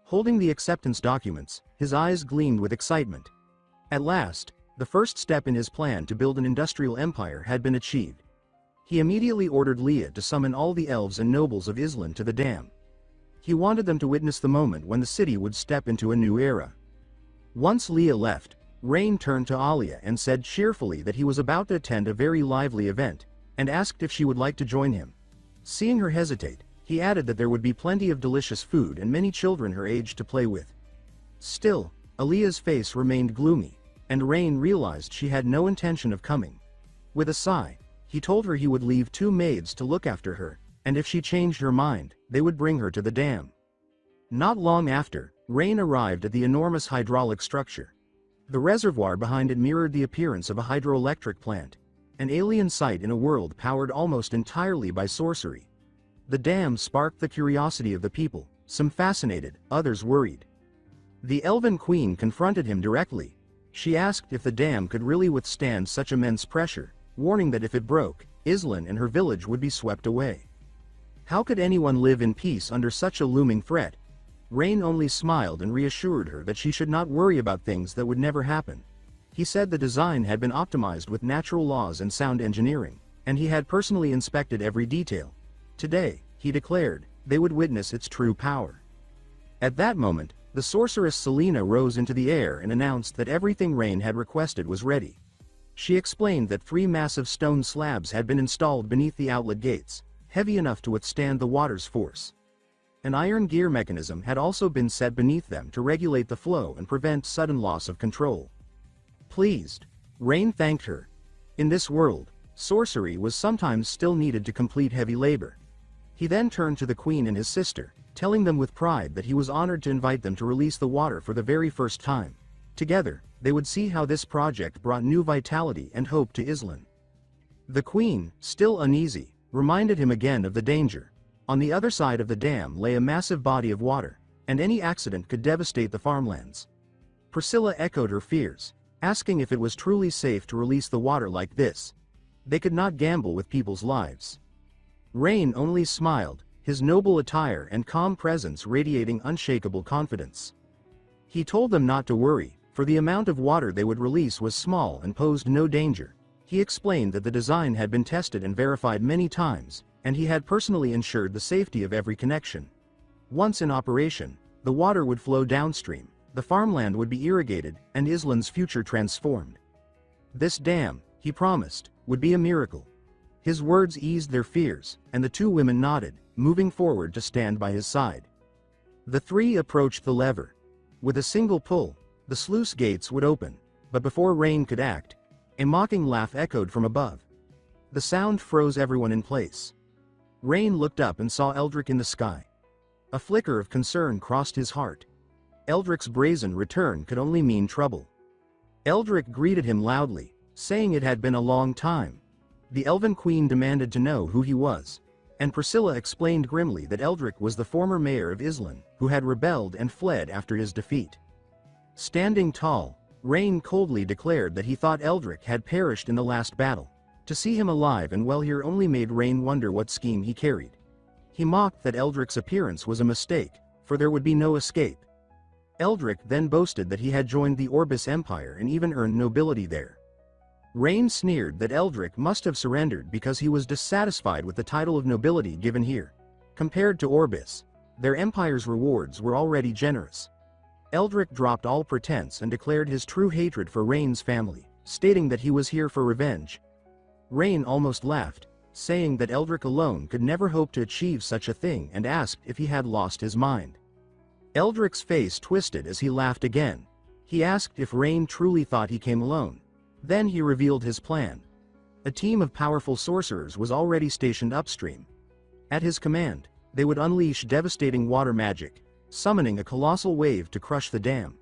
Holding the acceptance documents, his eyes gleamed with excitement. At last, the first step in his plan to build an industrial empire had been achieved. He immediately ordered Leah to summon all the elves and nobles of Island to the dam. He wanted them to witness the moment when the city would step into a new era. Once Leah left, Rain turned to Aaliyah and said cheerfully that he was about to attend a very lively event, and asked if she would like to join him. Seeing her hesitate, he added that there would be plenty of delicious food and many children her age to play with. Still, Aaliyah's face remained gloomy, and Rain realized she had no intention of coming. With a sigh, he told her he would leave 2 maids to look after her, and if she changed her mind, they would bring her to the dam. Not long after, Rain arrived at the enormous hydraulic structure. The reservoir behind it mirrored the appearance of a hydroelectric plant, an alien sight in a world powered almost entirely by sorcery. The dam sparked the curiosity of the people, some fascinated, others worried. The Elven Queen confronted him directly. She asked if the dam could really withstand such immense pressure, warning that if it broke, Islan and her village would be swept away. How could anyone live in peace under such a looming threat? Rain only smiled and reassured her that she should not worry about things that would never happen. He said the design had been optimized with natural laws and sound engineering, and he had personally inspected every detail. Today, he declared, they would witness its true power. At that moment, the sorceress Selena rose into the air and announced that everything Rain had requested was ready. She explained that 3 massive stone slabs had been installed beneath the outlet gates, heavy enough to withstand the water's force. An iron gear mechanism had also been set beneath them to regulate the flow and prevent sudden loss of control. Pleased, Rain thanked her. In this world, sorcery was sometimes still needed to complete heavy labor. He then turned to the Queen and his sister, telling them with pride that he was honored to invite them to release the water for the very first time. Together, they would see how this project brought new vitality and hope to Islan. The Queen, still uneasy, reminded him again of the danger. On the other side of the dam lay a massive body of water, and any accident could devastate the farmlands. Priscilla echoed her fears, asking if it was truly safe to release the water like this. They could not gamble with people's lives. Rain only smiled, his noble attire and calm presence radiating unshakable confidence. He told them not to worry, for the amount of water they would release was small and posed no danger. He explained that the design had been tested and verified many times, and he had personally ensured the safety of every connection. Once in operation, the water would flow downstream, the farmland would be irrigated, and Islan's future transformed. This dam, he promised, would be a miracle. His words eased their fears, and the 2 women nodded, moving forward to stand by his side. The 3 approached the lever. With a single pull, the sluice gates would open, but before Rain could act, a mocking laugh echoed from above. The sound froze everyone in place. Rain looked up and saw Eldrick in the sky. A flicker of concern crossed his heart. Eldrick's brazen return could only mean trouble. Eldrick greeted him loudly, saying it had been a long time. The Elven Queen demanded to know who he was, and Priscilla explained grimly that Eldrick was the former mayor of Islan, who had rebelled and fled after his defeat. Standing tall, Rain coldly declared that he thought Eldrick had perished in the last battle. To see him alive and well here only made Rain wonder what scheme he carried. He mocked that Eldrick's appearance was a mistake, for there would be no escape. Eldrick then boasted that he had joined the Orbis Empire and even earned nobility there. Rain sneered that Eldrick must have surrendered because he was dissatisfied with the title of nobility given here. Compared to Orbis, their empire's rewards were already generous. Eldrick dropped all pretense and declared his true hatred for Rain's family, stating that he was here for revenge. Rain almost laughed, saying that Eldrick alone could never hope to achieve such a thing, and asked if he had lost his mind. Eldrick's face twisted as he laughed again. He asked if Rain truly thought he came alone. Then he revealed his plan. A team of powerful sorcerers was already stationed upstream. At his command, they would unleash devastating water magic, summoning a colossal wave to crush the dam.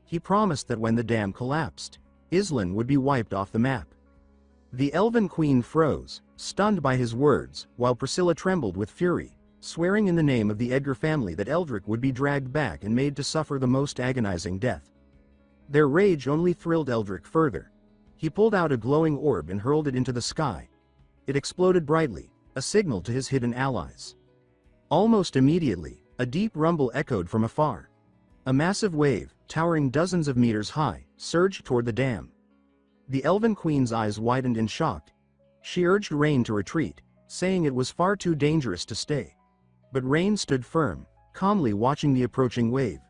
He promised that when the dam collapsed, Islan would be wiped off the map. The Elven Queen froze, stunned by his words, while Priscilla trembled with fury, swearing in the name of the Edgar family that Eldrick would be dragged back and made to suffer the most agonizing death. Their rage only thrilled Eldrick further. He pulled out a glowing orb and hurled it into the sky. It exploded brightly, a signal to his hidden allies. Almost immediately, a deep rumble echoed from afar. A massive wave, towering dozens of meters high, surged toward the dam. The Elven Queen's eyes widened in shock. She urged Rain to retreat, saying it was far too dangerous to stay. But Rain stood firm, calmly watching the approaching wave.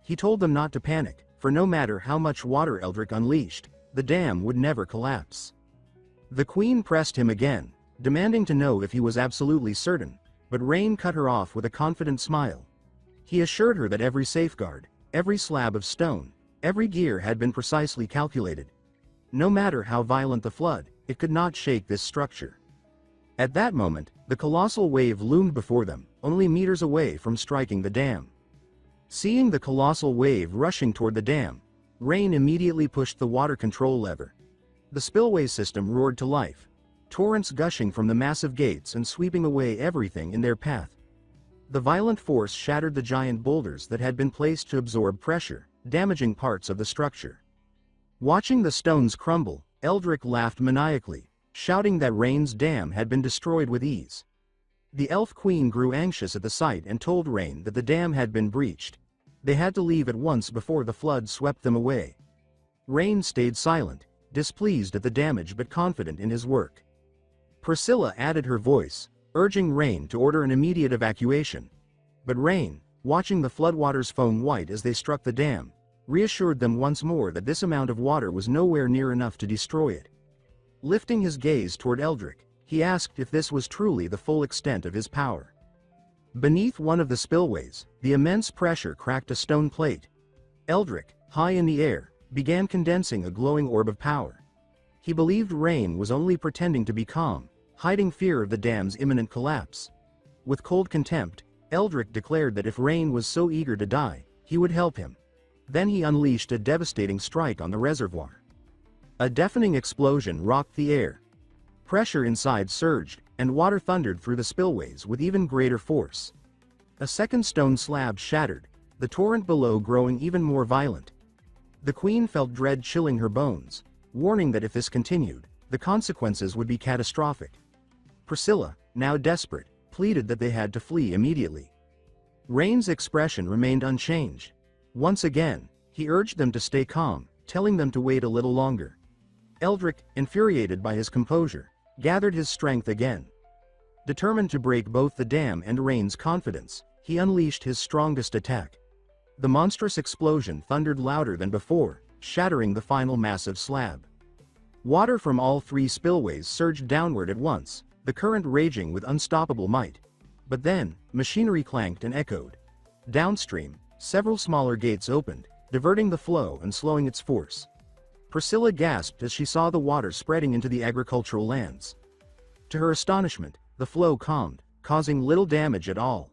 He told them not to panic, for no matter how much water Eldrick unleashed, the dam would never collapse. The Queen pressed him again, demanding to know if he was absolutely certain, but Rain cut her off with a confident smile. He assured her that every safeguard, every slab of stone, every gear had been precisely calculated. No matter how violent the flood, it could not shake this structure. At that moment, the colossal wave loomed before them, only meters away from striking the dam. Seeing the colossal wave rushing toward the dam, Rain immediately pushed the water control lever. The spillway system roared to life, torrents gushing from the massive gates and sweeping away everything in their path. The violent force shattered the giant boulders that had been placed to absorb pressure, damaging parts of the structure. Watching the stones crumble, Eldrick laughed maniacally, shouting that Rain's dam had been destroyed with ease. The Elf Queen grew anxious at the sight and told Rain that the dam had been breached. They had to leave at once before the flood swept them away. Rain stayed silent, displeased at the damage but confident in his work. Priscilla added her voice, urging Rain to order an immediate evacuation. But Rain, watching the floodwaters foam white as they struck the dam, reassured them once more that this amount of water was nowhere near enough to destroy it. Lifting his gaze toward Eldrick, he asked if this was truly the full extent of his power. Beneath one of the spillways, the immense pressure cracked a stone plate. Eldrick, high in the air, began condensing a glowing orb of power. He believed Rain was only pretending to be calm, hiding fear of the dam's imminent collapse. With cold contempt, Eldrick declared that if Rain was so eager to die, he would help him. Then he unleashed a devastating strike on the reservoir. A deafening explosion rocked the air. Pressure inside surged, and water thundered through the spillways with even greater force. A second stone slab shattered, the torrent below growing even more violent. The Queen felt dread chilling her bones, warning that if this continued, the consequences would be catastrophic. Priscilla, now desperate, pleaded that they had to flee immediately. Rain's expression remained unchanged. Once again, he urged them to stay calm, telling them to wait a little longer. Eldrick, infuriated by his composure, gathered his strength again. Determined to break both the dam and Rain's confidence, he unleashed his strongest attack. The monstrous explosion thundered louder than before, shattering the final massive slab. Water from all three spillways surged downward at once, the current raging with unstoppable might. But then, machinery clanked and echoed. Downstream, several smaller gates opened, diverting the flow and slowing its force. Priscilla gasped as she saw the water spreading into the agricultural lands. To her astonishment, the flow calmed, causing little damage at all.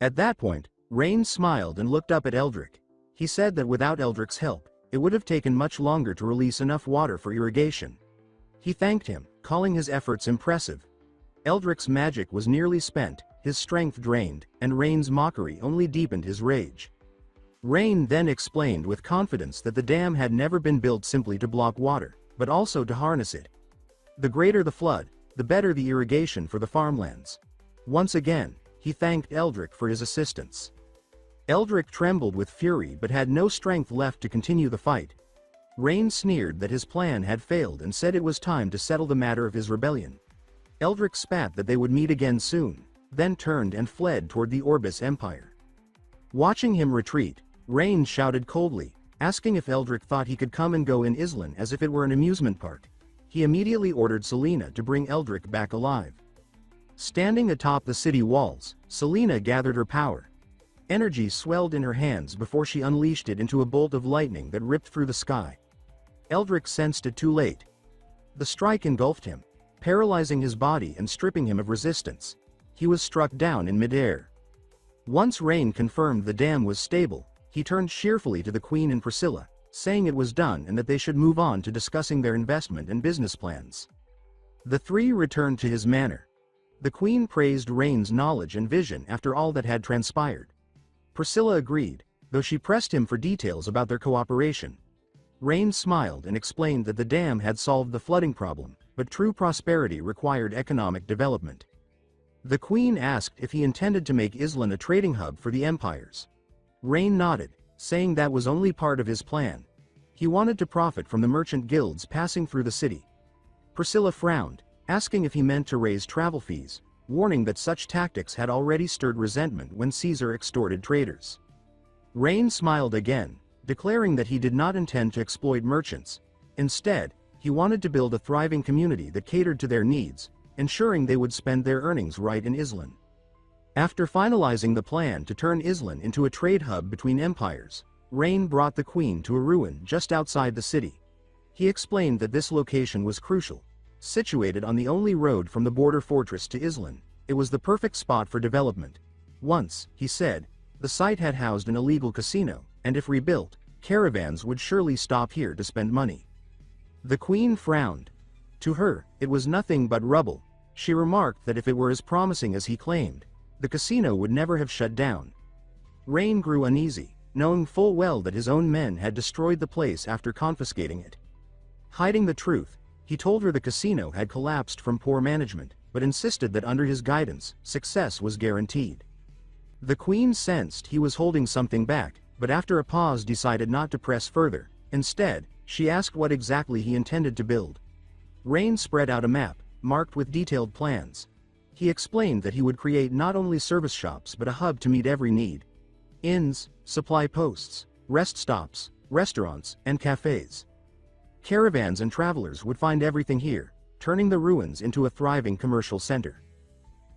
At that point, Rain smiled and looked up at Eldrick. He said that without Eldrick's help, it would have taken much longer to release enough water for irrigation. He thanked him, calling his efforts impressive. Eldrick's magic was nearly spent, his strength drained, and Rain's mockery only deepened his rage. Rain then explained with confidence that the dam had never been built simply to block water, but also to harness it. The greater the flood, the better the irrigation for the farmlands. Once again, he thanked Eldrick for his assistance. Eldrick trembled with fury but had no strength left to continue the fight. Rain sneered that his plan had failed and said it was time to settle the matter of his rebellion. Eldrick spat that they would meet again soon, then turned and fled toward the Orbis Empire. Watching him retreat, Rain shouted coldly, asking if Eldrick thought he could come and go in Islan as if it were an amusement park. He immediately ordered Selena to bring Eldrick back alive. Standing atop the city walls, Selena gathered her power. Energy swelled in her hands before she unleashed it into a bolt of lightning that ripped through the sky. Eldrick sensed it too late. The strike engulfed him, paralyzing his body and stripping him of resistance. He was struck down in midair. Once Rain confirmed the dam was stable, he turned cheerfully to the Queen and Priscilla, saying it was done and that they should move on to discussing their investment and business plans. The three returned to his manor. The Queen praised Rain's knowledge and vision after all that had transpired. Priscilla agreed, though she pressed him for details about their cooperation. Rain smiled and explained that the dam had solved the flooding problem, but true prosperity required economic development. The Queen asked if he intended to make Islan a trading hub for the empires. Rain nodded, saying that was only part of his plan. He wanted to profit from the merchant guilds passing through the city. Priscilla frowned, asking if he meant to raise travel fees, warning that such tactics had already stirred resentment when Caesar extorted traders. Rain smiled again, declaring that he did not intend to exploit merchants. Instead, he wanted to build a thriving community that catered to their needs, ensuring they would spend their earnings right in Islan. After finalizing the plan to turn Islan into a trade hub between empires, Rain brought the Queen to a ruin just outside the city. He explained that this location was crucial. Situated on the only road from the border fortress to Islan, it was the perfect spot for development. Once, he said, the site had housed an illegal casino, and if rebuilt, caravans would surely stop here to spend money. The Queen frowned. To her, it was nothing but rubble. She remarked that if it were as promising as he claimed, the casino would never have shut down. Rain grew uneasy, knowing full well that his own men had destroyed the place after confiscating it. Hiding the truth, he told her the casino had collapsed from poor management, but insisted that under his guidance, success was guaranteed. The queen sensed he was holding something back, but after a pause decided not to press further. Instead, she asked what exactly he intended to build. Rain spread out a map, marked with detailed plans. He explained that he would create not only service shops but a hub to meet every need. Inns, supply posts, rest stops, restaurants, and cafes. Caravans and travelers would find everything here, turning the ruins into a thriving commercial center.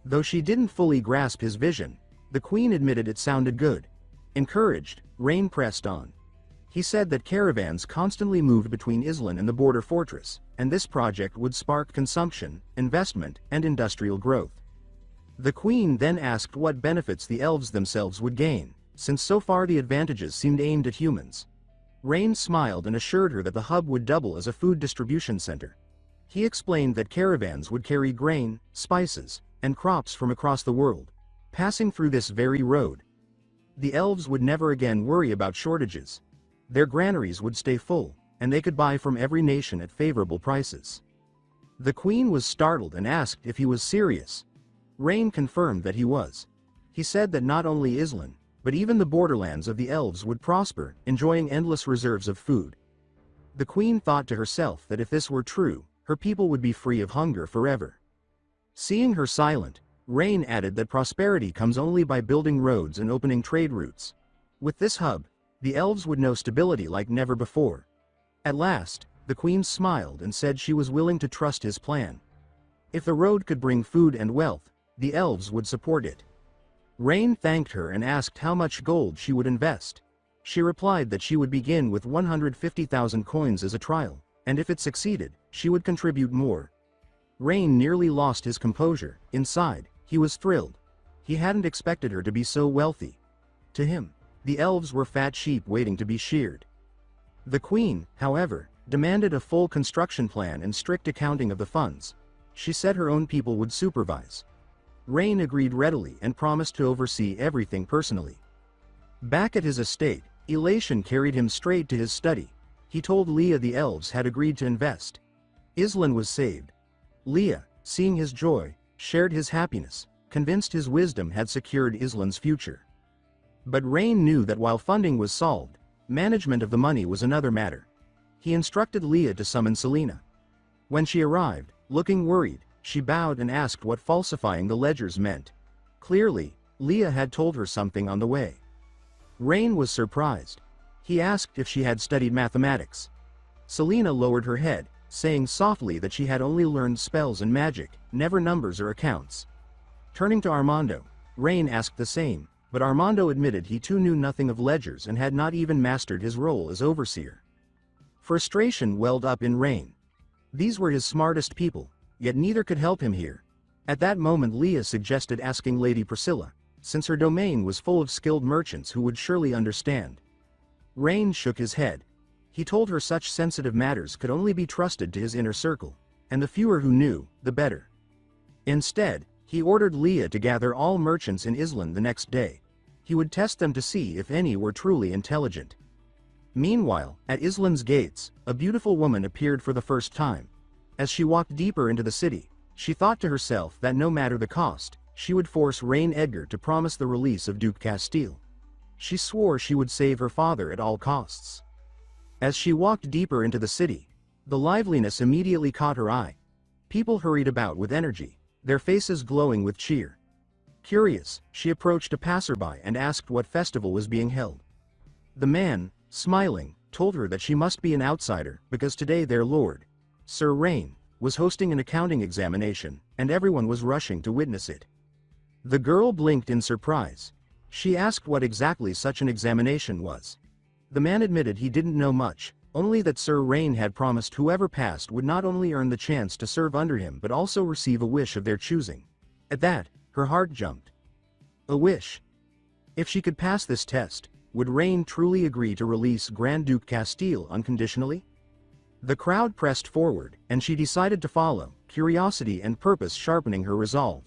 Though she didn't fully grasp his vision, the queen admitted it sounded good. Encouraged, Rain pressed on. He said that caravans constantly moved between Islan and the border fortress, and this project would spark consumption, investment, and industrial growth. The queen then asked what benefits the elves themselves would gain, since so far the advantages seemed aimed at humans. Rain smiled and assured her that the hub would double as a food distribution center. He explained that caravans would carry grain, spices, and crops from across the world, passing through this very road. The elves would never again worry about shortages. Their granaries would stay full, and they could buy from every nation at favorable prices. The queen was startled and asked if he was serious. Rain confirmed that he was. He said that not only Islan, but even the borderlands of the elves would prosper, enjoying endless reserves of food. The queen thought to herself that if this were true, her people would be free of hunger forever. Seeing her silent, Rain added that prosperity comes only by building roads and opening trade routes. With this hub, the elves would know stability like never before. At last, the queen smiled and said she was willing to trust his plan. If the road could bring food and wealth, the elves would support it. Rain thanked her and asked how much gold she would invest. She replied that she would begin with 150,000 coins as a trial, and if it succeeded, she would contribute more. Rain nearly lost his composure. Inside, he was thrilled. He hadn't expected her to be so wealthy. To him, the elves were fat sheep waiting to be sheared. The queen, however, demanded a full construction plan and strict accounting of the funds. She said her own people would supervise. Rain agreed readily and promised to oversee everything personally. Back at his estate, elation carried him straight to his study. He told Leah the elves had agreed to invest. Islan was saved. Leah, seeing his joy, shared his happiness, convinced his wisdom had secured Islan's future. But Rain knew that while funding was solved, management of the money was another matter. He instructed Leah to summon Selena. When she arrived, looking worried, she bowed and asked what falsifying the ledgers meant. Clearly, Leah had told her something on the way. Rain was surprised. He asked if she had studied mathematics. Selena lowered her head, saying softly that she had only learned spells and magic, never numbers or accounts. Turning to Armando, Rain asked the same, but Armando admitted he too knew nothing of ledgers and had not even mastered his role as overseer. Frustration welled up in Rain. These were his smartest people, yet neither could help him here. At that moment Leah suggested asking Lady Priscilla, since her domain was full of skilled merchants who would surely understand. Rain shook his head. He told her such sensitive matters could only be trusted to his inner circle, and the fewer who knew, the better. Instead, he ordered Leah to gather all merchants in Islan the next day. He would test them to see if any were truly intelligent. Meanwhile, at Islan's gates, a beautiful woman appeared for the first time. As she walked deeper into the city, she thought to herself that no matter the cost, she would force Rain Edgar to promise the release of Duke Castile. She swore she would save her father at all costs. As she walked deeper into the city, the liveliness immediately caught her eye. People hurried about with energy, their faces glowing with cheer. Curious, she approached a passerby and asked what festival was being held. The man, smiling, told her that she must be an outsider because today their lord, Sir Rain, was hosting an accounting examination, and everyone was rushing to witness it. The girl blinked in surprise. She asked what exactly such an examination was. The man admitted he didn't know much, only that Sir Rain had promised whoever passed would not only earn the chance to serve under him but also receive a wish of their choosing. At that, her heart jumped. A wish. If she could pass this test, would Rain truly agree to release Grand Duke Castile unconditionally? The crowd pressed forward, and she decided to follow, curiosity and purpose sharpening her resolve.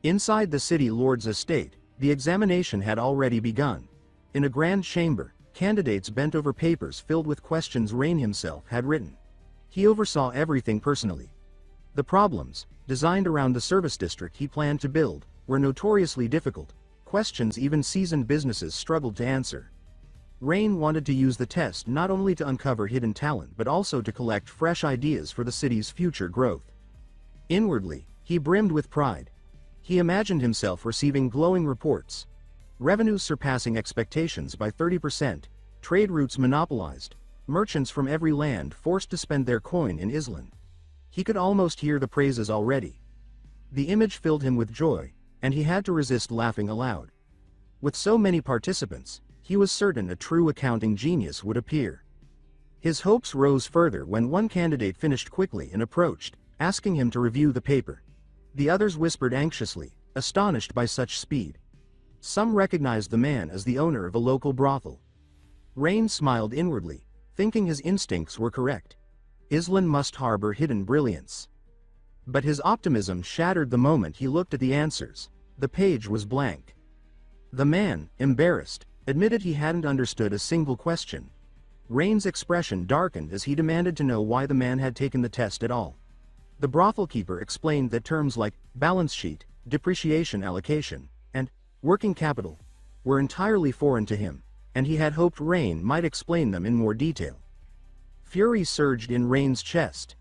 Inside the city lord's estate, the examination had already begun. In a grand chamber, candidates bent over papers filled with questions Rain himself had written. He oversaw everything personally. The problems, designed around the service district he planned to build, were notoriously difficult, questions even seasoned businesses struggled to answer. Rain wanted to use the test not only to uncover hidden talent but also to collect fresh ideas for the city's future growth. Inwardly, he brimmed with pride. He imagined himself receiving glowing reports. Revenues surpassing expectations by 30%, trade routes monopolized, merchants from every land forced to spend their coin in Islan. He could almost hear the praises already. The image filled him with joy, and he had to resist laughing aloud. With so many participants, he was certain a true accounting genius would appear. His hopes rose further when one candidate finished quickly and approached, asking him to review the paper. The others whispered anxiously, astonished by such speed. Some recognized the man as the owner of a local brothel. Rain smiled inwardly, thinking his instincts were correct. Islan must harbor hidden brilliance. But his optimism shattered the moment he looked at the answers. The page was blank. The man, embarrassed, admitted he hadn't understood a single question. Rain's expression darkened as he demanded to know why the man had taken the test at all. The brothel keeper explained that terms like balance sheet, depreciation allocation, and working capital were entirely foreign to him, and he had hoped Rain might explain them in more detail. Fury surged in Rain's chest.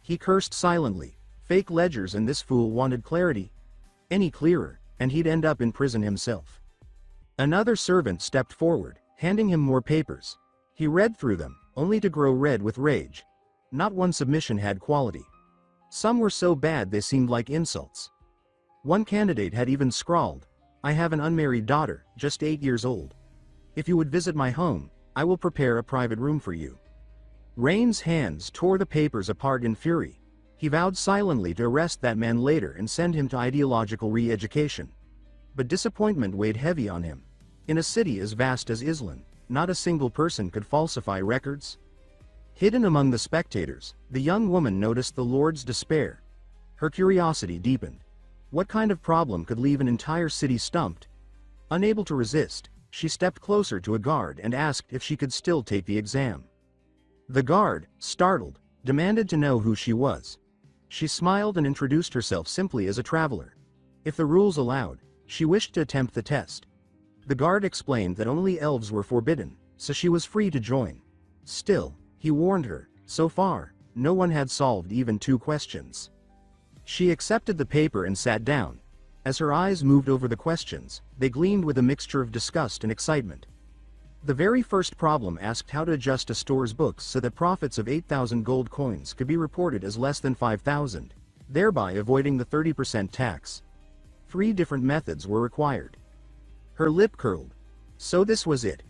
He cursed silently. Fake ledgers, and this fool wanted clarity. Any clearer, and he'd end up in prison himself. Another servant stepped forward, handing him more papers. He read through them, only to grow red with rage. Not one submission had quality. Some were so bad they seemed like insults. One candidate had even scrawled, "I have an unmarried daughter, just 8 years old. If you would visit my home, I will prepare a private room for you." Rain's hands tore the papers apart in fury. He vowed silently to arrest that man later and send him to ideological re-education. But disappointment weighed heavy on him. In a city as vast as Islan, not a single person could falsify records. Hidden among the spectators, the young woman noticed the Lord's despair. Her curiosity deepened. What kind of problem could leave an entire city stumped? Unable to resist, she stepped closer to a guard and asked if she could still take the exam. The guard, startled, demanded to know who she was. She smiled and introduced herself simply as a traveler. If the rules allowed, she wished to attempt the test. The guard explained that only elves were forbidden, so she was free to join. Still, he warned her, so far, no one had solved even 2 questions. She accepted the paper and sat down. As her eyes moved over the questions, they gleamed with a mixture of disgust and excitement. The very first problem asked how to adjust a store's books so that profits of 8,000 gold coins could be reported as less than 5,000, thereby avoiding the 30% tax. 3 different methods were required. Her lip curled. So this was it.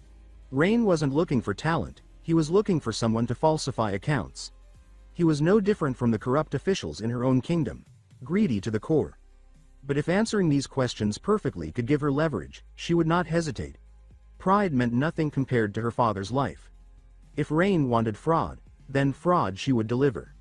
Rain wasn't looking for talent, he was looking for someone to falsify accounts. He was no different from the corrupt officials in her own kingdom, greedy to the core. But if answering these questions perfectly could give her leverage, she would not hesitate. Pride meant nothing compared to her father's life. If Rain wanted fraud, then fraud she would deliver.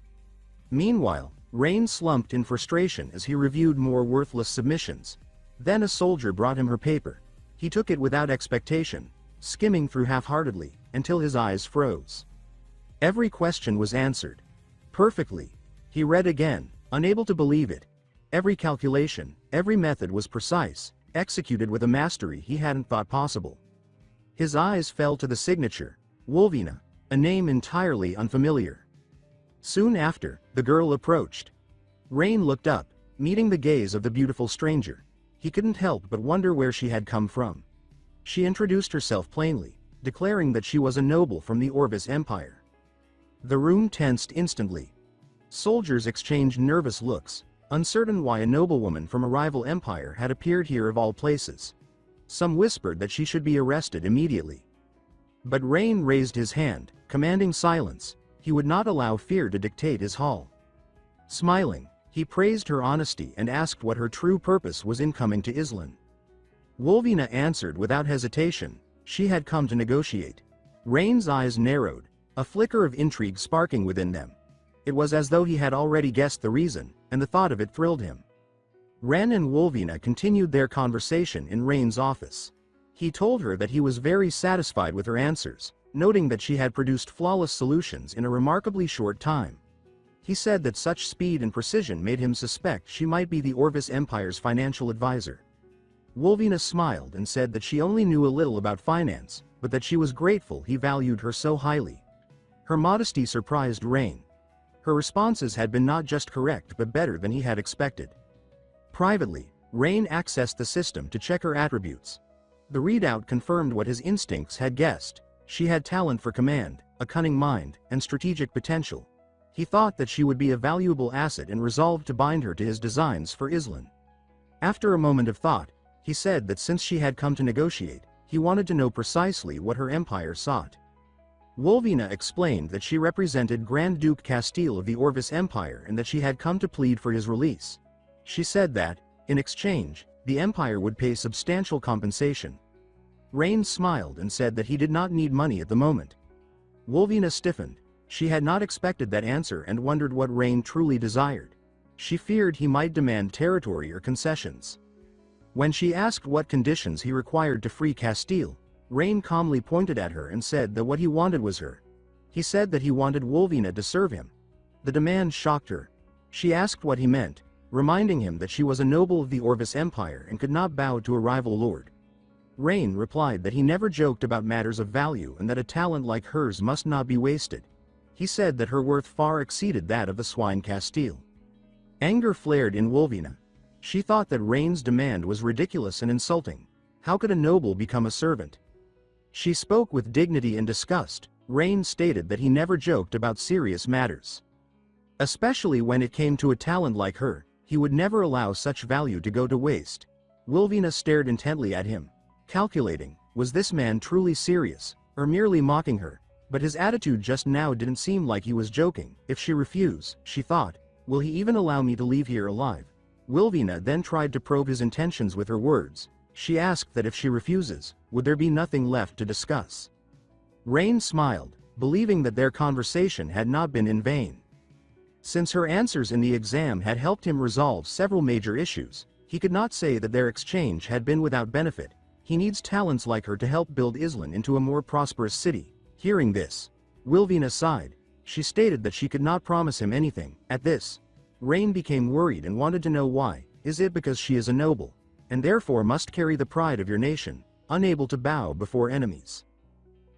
Meanwhile, Rain slumped in frustration as he reviewed more worthless submissions. Then a soldier brought him her paper. He took it without expectation, skimming through half-heartedly, until his eyes froze. Every question was answered. Perfectly. He read again, unable to believe it. Every calculation, every method was precise, executed with a mastery he hadn't thought possible. His eyes fell to the signature, Wolvina, a name entirely unfamiliar. Soon after, the girl approached. Rain looked up, meeting the gaze of the beautiful stranger. He couldn't help but wonder where she had come from. She introduced herself plainly, declaring that she was a noble from the Orvis Empire. The room tensed instantly. Soldiers exchanged nervous looks, uncertain why a noblewoman from a rival empire had appeared here of all places. Some whispered that she should be arrested immediately. But Rain raised his hand, commanding silence. He would not allow fear to dictate his hall. Smiling, he praised her honesty and asked what her true purpose was in coming to Islan. Wolvina answered without hesitation, she had come to negotiate. Rain's eyes narrowed, a flicker of intrigue sparking within them. It was as though he had already guessed the reason, and the thought of it thrilled him. Ren and Wolvina continued their conversation in Rain's office. He told her that he was very satisfied with her answers, noting that she had produced flawless solutions in a remarkably short time. He said that such speed and precision made him suspect she might be the Orvis Empire's financial advisor. Wolvina smiled and said that she only knew a little about finance, but that she was grateful he valued her so highly. Her modesty surprised Rain. Her responses had been not just correct but better than he had expected. Privately, Rain accessed the system to check her attributes. The readout confirmed what his instincts had guessed. She had talent for command, a cunning mind, and strategic potential. He thought that she would be a valuable asset and resolved to bind her to his designs for Islan. After a moment of thought, he said that since she had come to negotiate, he wanted to know precisely what her empire sought. Wolvina explained that she represented Grand Duke Castile of the Orvis Empire and that she had come to plead for his release. She said that, in exchange, the Empire would pay substantial compensation. Rain smiled and said that he did not need money at the moment. Wolvina stiffened. She had not expected that answer and wondered what Rain truly desired. She feared he might demand territory or concessions. When she asked what conditions he required to free Castile, Rain calmly pointed at her and said that what he wanted was her. He said that he wanted Wolvina to serve him. The demand shocked her. She asked what he meant, reminding him that she was a noble of the Orvis Empire and could not bow to a rival lord. Rain replied that he never joked about matters of value and that a talent like hers must not be wasted. He said that her worth far exceeded that of the swine Castile. Anger flared in Wolvina. She thought that Rain's demand was ridiculous and insulting. How could a noble become a servant? She spoke with dignity and disgust. Rain stated that he never joked about serious matters. Especially when it came to a talent like her, he would never allow such value to go to waste. Wolvina stared intently at him, calculating, was this man truly serious, or merely mocking her? But his attitude just now didn't seem like he was joking. If she refused, she thought, will he even allow me to leave here alive? Wolvina then tried to probe his intentions with her words. She asked that if she refuses, would there be nothing left to discuss? Rain smiled, believing that their conversation had not been in vain. Since her answers in the exam had helped him resolve several major issues, he could not say that their exchange had been without benefit. He needs talents like her to help build Islan into a more prosperous city. Hearing this, Wolvina sighed. She stated that she could not promise him anything. At this, Rain became worried and wanted to know why. Is it because she is a noble, and therefore must carry the pride of your nation, unable to bow before enemies?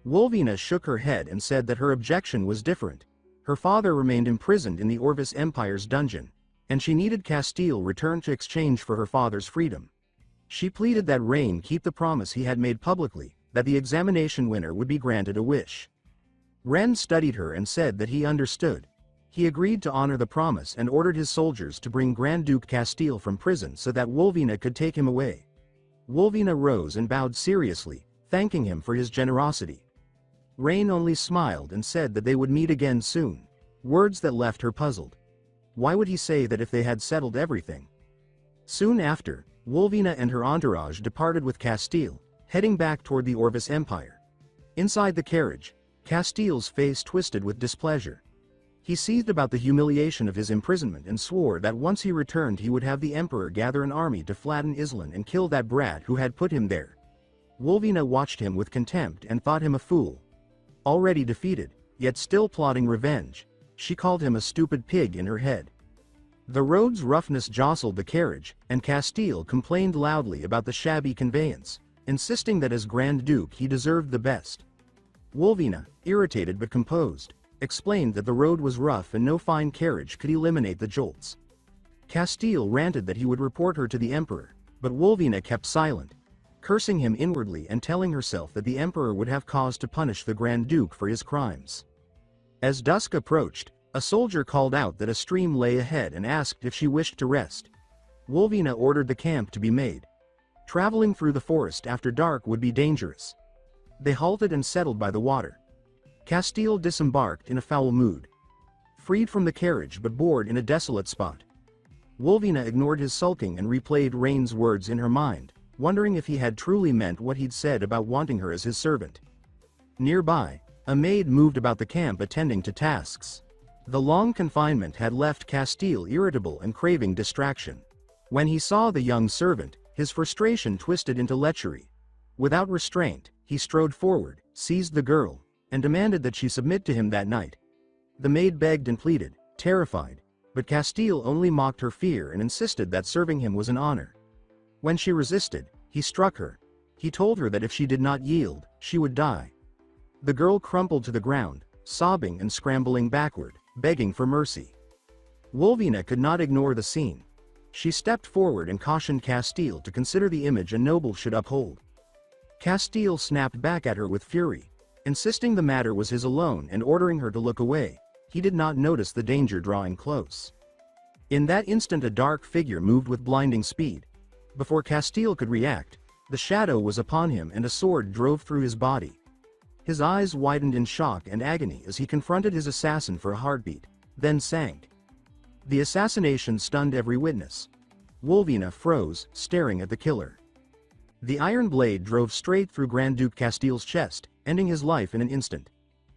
Wolvina shook her head and said that her objection was different. Her father remained imprisoned in the Orvis Empire's dungeon, and she needed Castile returned to exchange for her father's freedom. She pleaded that Rain keep the promise he had made publicly, that the examination winner would be granted a wish. Ren studied her and said that he understood. He agreed to honor the promise and ordered his soldiers to bring Grand Duke Castile from prison so that Wolvina could take him away. Wolvina rose and bowed seriously, thanking him for his generosity. Rain only smiled and said that they would meet again soon, words that left her puzzled. Why would he say that if they had settled everything? Soon after, Wolvina and her entourage departed with Castile, heading back toward the Orvis Empire. Inside the carriage, Castile's face twisted with displeasure. He seethed about the humiliation of his imprisonment and swore that once he returned he would have the Emperor gather an army to flatten Islan and kill that brat who had put him there. Wolvina watched him with contempt and thought him a fool. Already defeated, yet still plotting revenge, she called him a stupid pig in her head. The road's roughness jostled the carriage, and Castile complained loudly about the shabby conveyance, insisting that as Grand Duke he deserved the best. Wolvina, irritated but composed, explained that the road was rough and no fine carriage could eliminate the jolts. Castile ranted that he would report her to the Emperor, but Wolvina kept silent, cursing him inwardly and telling herself that the Emperor would have cause to punish the Grand Duke for his crimes. As dusk approached, a soldier called out that a stream lay ahead and asked if she wished to rest. Wolvina ordered the camp to be made. Traveling through the forest after dark would be dangerous. They halted and settled by the water. Castile disembarked in a foul mood. Freed from the carriage but bored in a desolate spot. Wolvina ignored his sulking and replayed Rain's words in her mind, wondering if he had truly meant what he'd said about wanting her as his servant. Nearby, a maid moved about the camp attending to tasks. The long confinement had left Castile irritable and craving distraction. When he saw the young servant, his frustration twisted into lechery. Without restraint, he strode forward, seized the girl, and demanded that she submit to him that night. The maid begged and pleaded, terrified, but Castile only mocked her fear and insisted that serving him was an honor. When she resisted, he struck her. He told her that if she did not yield, she would die. The girl crumpled to the ground, sobbing and scrambling backward, begging for mercy. Wolvina could not ignore the scene. She stepped forward and cautioned Castile to consider the image a noble should uphold. Castile snapped back at her with fury, insisting the matter was his alone and ordering her to look away. He did not notice the danger drawing close. In that instant a dark figure moved with blinding speed. Before Castile could react, the shadow was upon him and a sword drove through his body. His eyes widened in shock and agony as he confronted his assassin for a heartbeat, then sank. The assassination stunned every witness. Wolvina froze, staring at the killer. The iron blade drove straight through Grand Duke Castile's chest, ending his life in an instant.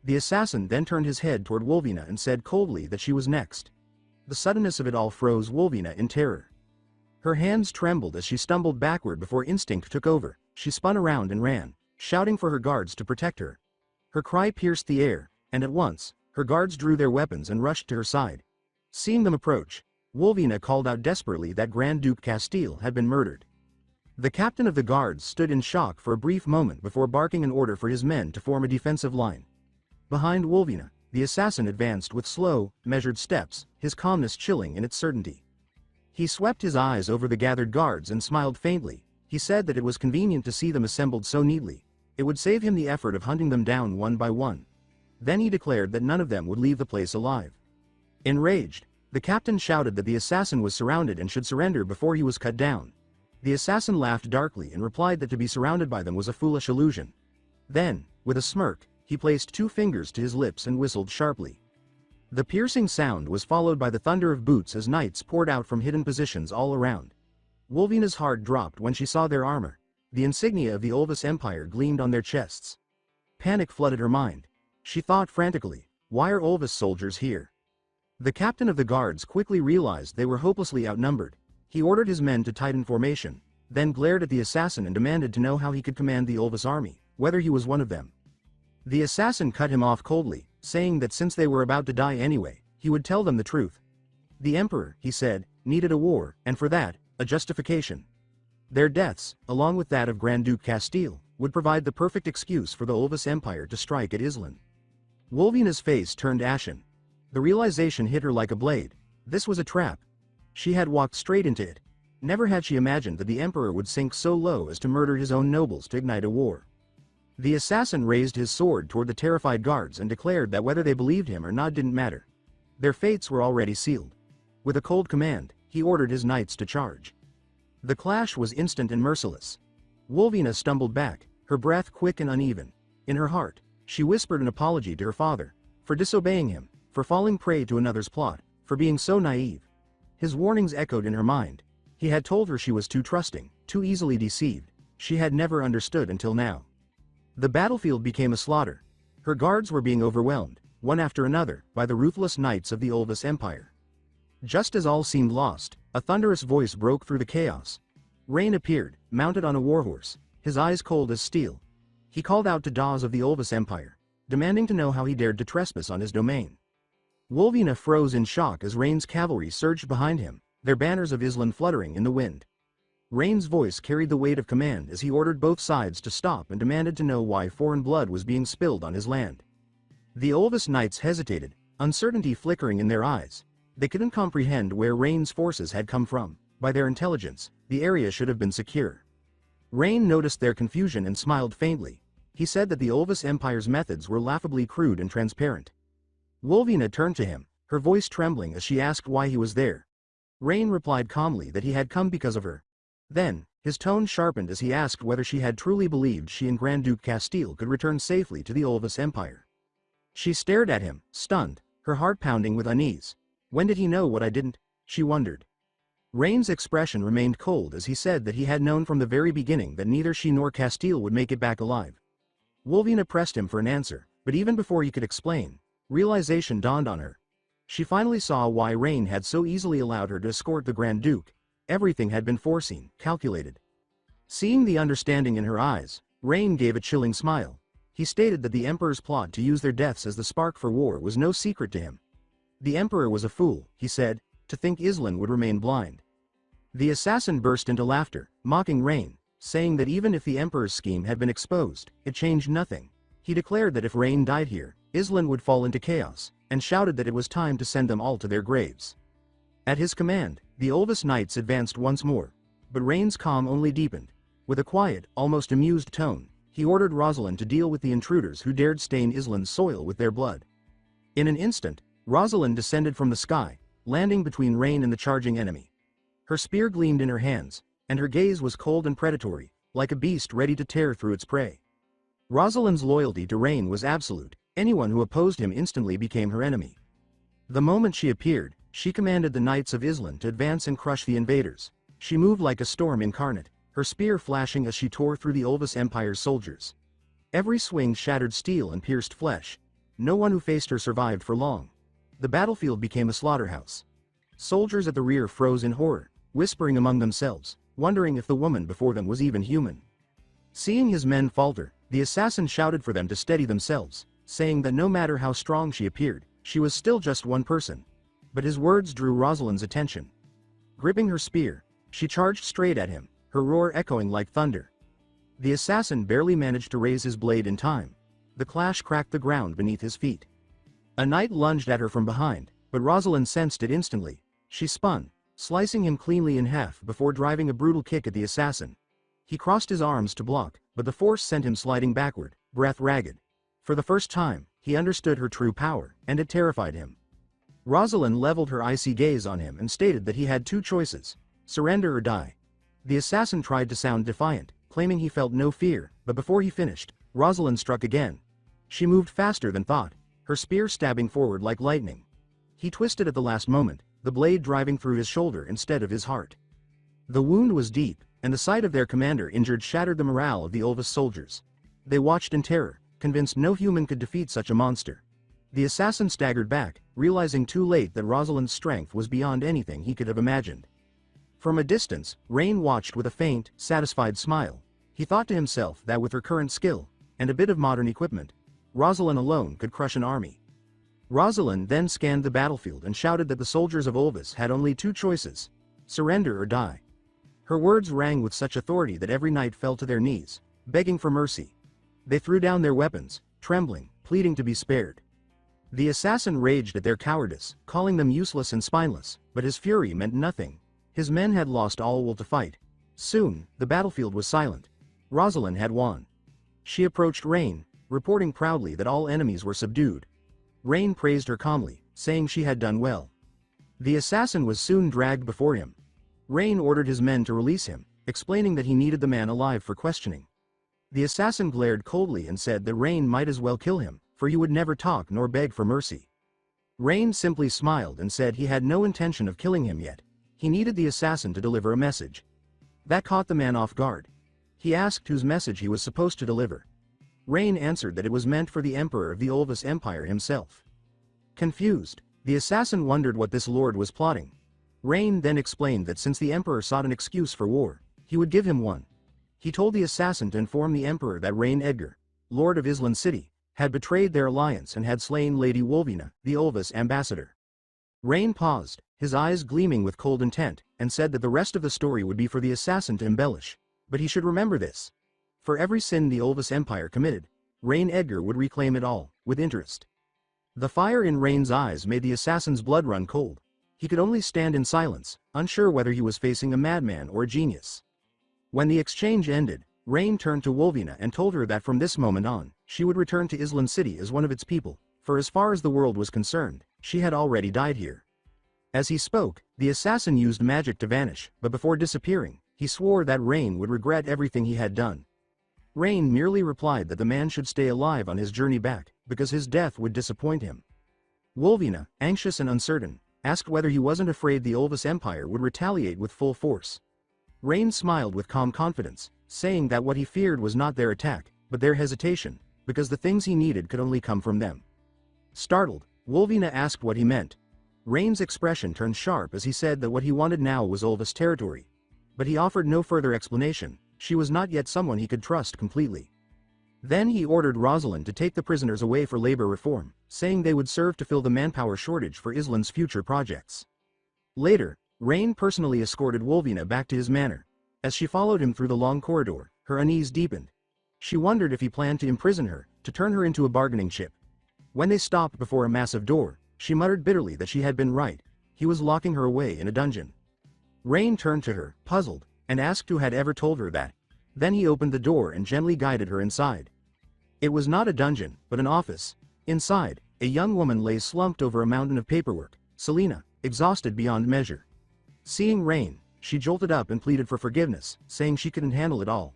The assassin then turned his head toward Wolvina and said coldly that she was next. The suddenness of it all froze Wolvina in terror. Her hands trembled as she stumbled backward before instinct took over. She spun around and ran, shouting for her guards to protect her. Her cry pierced the air, and at once, her guards drew their weapons and rushed to her side. Seeing them approach, Wolvina called out desperately that Grand Duke Castile had been murdered. The captain of the guards stood in shock for a brief moment before barking an order for his men to form a defensive line. Behind Wolvina, the assassin advanced with slow, measured steps, his calmness chilling in its certainty. He swept his eyes over the gathered guards and smiled faintly. He said that it was convenient to see them assembled so neatly. It would save him the effort of hunting them down one by one. Then he declared that none of them would leave the place alive. Enraged, the captain shouted that the assassin was surrounded and should surrender before he was cut down. The assassin laughed darkly and replied that to be surrounded by them was a foolish illusion. Then, with a smirk, he placed 2 fingers to his lips and whistled sharply. The piercing sound was followed by the thunder of boots as knights poured out from hidden positions all around. Wolvina's heart dropped when she saw their armor. The insignia of the Olvis Empire gleamed on their chests. Panic flooded her mind. She thought frantically, why are Olvis soldiers here? The captain of the guards quickly realized they were hopelessly outnumbered. He ordered his men to tighten formation, then glared at the assassin and demanded to know how he could command the Olvis army, whether he was one of them. The assassin cut him off coldly, saying that since they were about to die anyway, he would tell them the truth. The emperor, he said, needed a war, and for that, a justification. Their deaths, along with that of Grand Duke Castile, would provide the perfect excuse for the Olvis Empire to strike at Islan. Wolvina's face turned ashen. The realization hit her like a blade. This was a trap. She had walked straight into it. Never had she imagined that the emperor would sink so low as to murder his own nobles to ignite a war. The assassin raised his sword toward the terrified guards and declared that whether they believed him or not didn't matter. Their fates were already sealed. With a cold command, he ordered his knights to charge. The clash was instant and merciless. Wolvina stumbled back, her breath quick and uneven. In her heart, she whispered an apology to her father, for disobeying him, for falling prey to another's plot, for being so naive. His warnings echoed in her mind. He had told her she was too trusting, too easily deceived. She had never understood until now. The battlefield became a slaughter. Her guards were being overwhelmed, one after another, by the ruthless knights of the Olvis Empire. Just as all seemed lost, a thunderous voice broke through the chaos. Rain appeared, mounted on a warhorse, his eyes cold as steel. He called out to Dawes of the Olvis Empire, demanding to know how he dared to trespass on his domain. Wolvina froze in shock as Rain's cavalry surged behind him, their banners of Islan fluttering in the wind. Rain's voice carried the weight of command as he ordered both sides to stop and demanded to know why foreign blood was being spilled on his land. The Olvis knights hesitated, uncertainty flickering in their eyes. They couldn't comprehend where Rain's forces had come from. By their intelligence, the area should have been secure. Rain noticed their confusion and smiled faintly. He said that the Olvis Empire's methods were laughably crude and transparent. Wolvina turned to him, her voice trembling as she asked why he was there. Rain replied calmly that he had come because of her. Then, his tone sharpened as he asked whether she had truly believed she and Grand Duke Castile could return safely to the Olvis Empire. She stared at him, stunned, her heart pounding with unease. When did he know what I didn't? She wondered. Rain's expression remained cold as he said that he had known from the very beginning that neither she nor Castile would make it back alive. Wolvina pressed him for an answer, but even before he could explain, realization dawned on her. She finally saw why Rain had so easily allowed her to escort the Grand Duke. Everything had been foreseen, calculated. Seeing the understanding in her eyes, Rain gave a chilling smile. He stated that the Emperor's plot to use their deaths as the spark for war was no secret to him. The Emperor was a fool, he said, to think Islan would remain blind. The assassin burst into laughter, mocking Rain, saying that even if the Emperor's scheme had been exposed, it changed nothing. He declared that if Rain died here, Islan would fall into chaos, and shouted that it was time to send them all to their graves. At his command, the Olvis knights advanced once more, but Rain's calm only deepened. With a quiet, almost amused tone, he ordered Rosalind to deal with the intruders who dared stain Islan's soil with their blood. In an instant, Rosalind descended from the sky, landing between Rain and the charging enemy. Her spear gleamed in her hands, and her gaze was cold and predatory, like a beast ready to tear through its prey. Rosalind's loyalty to Rain was absolute. Anyone who opposed him instantly became her enemy. The moment she appeared, she commanded the knights of Islan to advance and crush the invaders. She moved like a storm incarnate, her spear flashing as she tore through the Olvis Empire's soldiers. Every swing shattered steel and pierced flesh. No one who faced her survived for long. The battlefield became a slaughterhouse. Soldiers at the rear froze in horror, whispering among themselves, wondering if the woman before them was even human. Seeing his men falter, the assassin shouted for them to steady themselves, saying that no matter how strong she appeared, she was still just one person. But his words drew Rosalind's attention. Gripping her spear, she charged straight at him, her roar echoing like thunder. The assassin barely managed to raise his blade in time. The clash cracked the ground beneath his feet. A knight lunged at her from behind, but Rosalind sensed it instantly. She spun, slicing him cleanly in half before driving a brutal kick at the assassin. He crossed his arms to block, but the force sent him sliding backward, breath ragged. For the first time, he understood her true power, and it terrified him. Rosalind leveled her icy gaze on him and stated that he had two choices: surrender or die. The assassin tried to sound defiant, claiming he felt no fear, but before he finished, Rosalind struck again. She moved faster than thought, her spear stabbing forward like lightning. He twisted at the last moment, the blade driving through his shoulder instead of his heart. The wound was deep, and the sight of their commander injured shattered the morale of the Olvis soldiers. They watched in terror, convinced no human could defeat such a monster. The assassin staggered back, realizing too late that Rosalind's strength was beyond anything he could have imagined. From a distance, Rain watched with a faint, satisfied smile. He thought to himself that with her current skill, and a bit of modern equipment, Rosalind alone could crush an army. Rosalind then scanned the battlefield and shouted that the soldiers of Olvis had only two choices: surrender or die. Her words rang with such authority that every knight fell to their knees, begging for mercy. They threw down their weapons, trembling, pleading to be spared. The assassin raged at their cowardice, calling them useless and spineless, but his fury meant nothing. His men had lost all will to fight. Soon, the battlefield was silent. Rosalind had won. She approached Rain, reporting proudly that all enemies were subdued. Rain praised her calmly, saying she had done well. The assassin was soon dragged before him. Rain ordered his men to release him, explaining that he needed the man alive for questioning. The assassin glared coldly and said that Rain might as well kill him, for he would never talk nor beg for mercy. Rain simply smiled and said he had no intention of killing him yet. He needed the assassin to deliver a message. That caught the man off guard. He asked whose message he was supposed to deliver. Rain answered that it was meant for the Emperor of the Olvis Empire himself. Confused, the assassin wondered what this lord was plotting. Rain then explained that since the Emperor sought an excuse for war, he would give him one. He told the assassin to inform the Emperor that Rain Edgar, Lord of Islan City, had betrayed their alliance and had slain Lady Wolvina, the Olvis ambassador. Rain paused, his eyes gleaming with cold intent, and said that the rest of the story would be for the assassin to embellish. But he should remember this. For every sin the Olvis Empire committed, Rain Edgar would reclaim it all, with interest. The fire in Rain's eyes made the assassin's blood run cold. He could only stand in silence, unsure whether he was facing a madman or a genius. When the exchange ended, Rain turned to Wolvina and told her that from this moment on, she would return to Islan City as one of its people, for as far as the world was concerned, she had already died here. As he spoke, the assassin used magic to vanish, but before disappearing, he swore that Rain would regret everything he had done. Rain merely replied that the man should stay alive on his journey back, because his death would disappoint him. Wolvina, anxious and uncertain, asked whether he wasn't afraid the Olvis Empire would retaliate with full force. Rain smiled with calm confidence, saying that what he feared was not their attack, but their hesitation, because the things he needed could only come from them. Startled, Wolvina asked what he meant. Rain's expression turned sharp as he said that what he wanted now was Olva's territory. But he offered no further explanation. She was not yet someone he could trust completely. Then he ordered Rosalind to take the prisoners away for labor reform, saying they would serve to fill the manpower shortage for Island's future projects. Later, Rain personally escorted Wolvina back to his manor. As she followed him through the long corridor, her unease deepened. She wondered if he planned to imprison her, to turn her into a bargaining chip. When they stopped before a massive door, she muttered bitterly that she had been right. He was locking her away in a dungeon. Rain turned to her, puzzled, and asked who had ever told her that. Then he opened the door and gently guided her inside. It was not a dungeon, but an office. Inside, a young woman lay slumped over a mountain of paperwork, Selena, exhausted beyond measure. Seeing Rain, she jolted up and pleaded for forgiveness, saying she couldn't handle it all.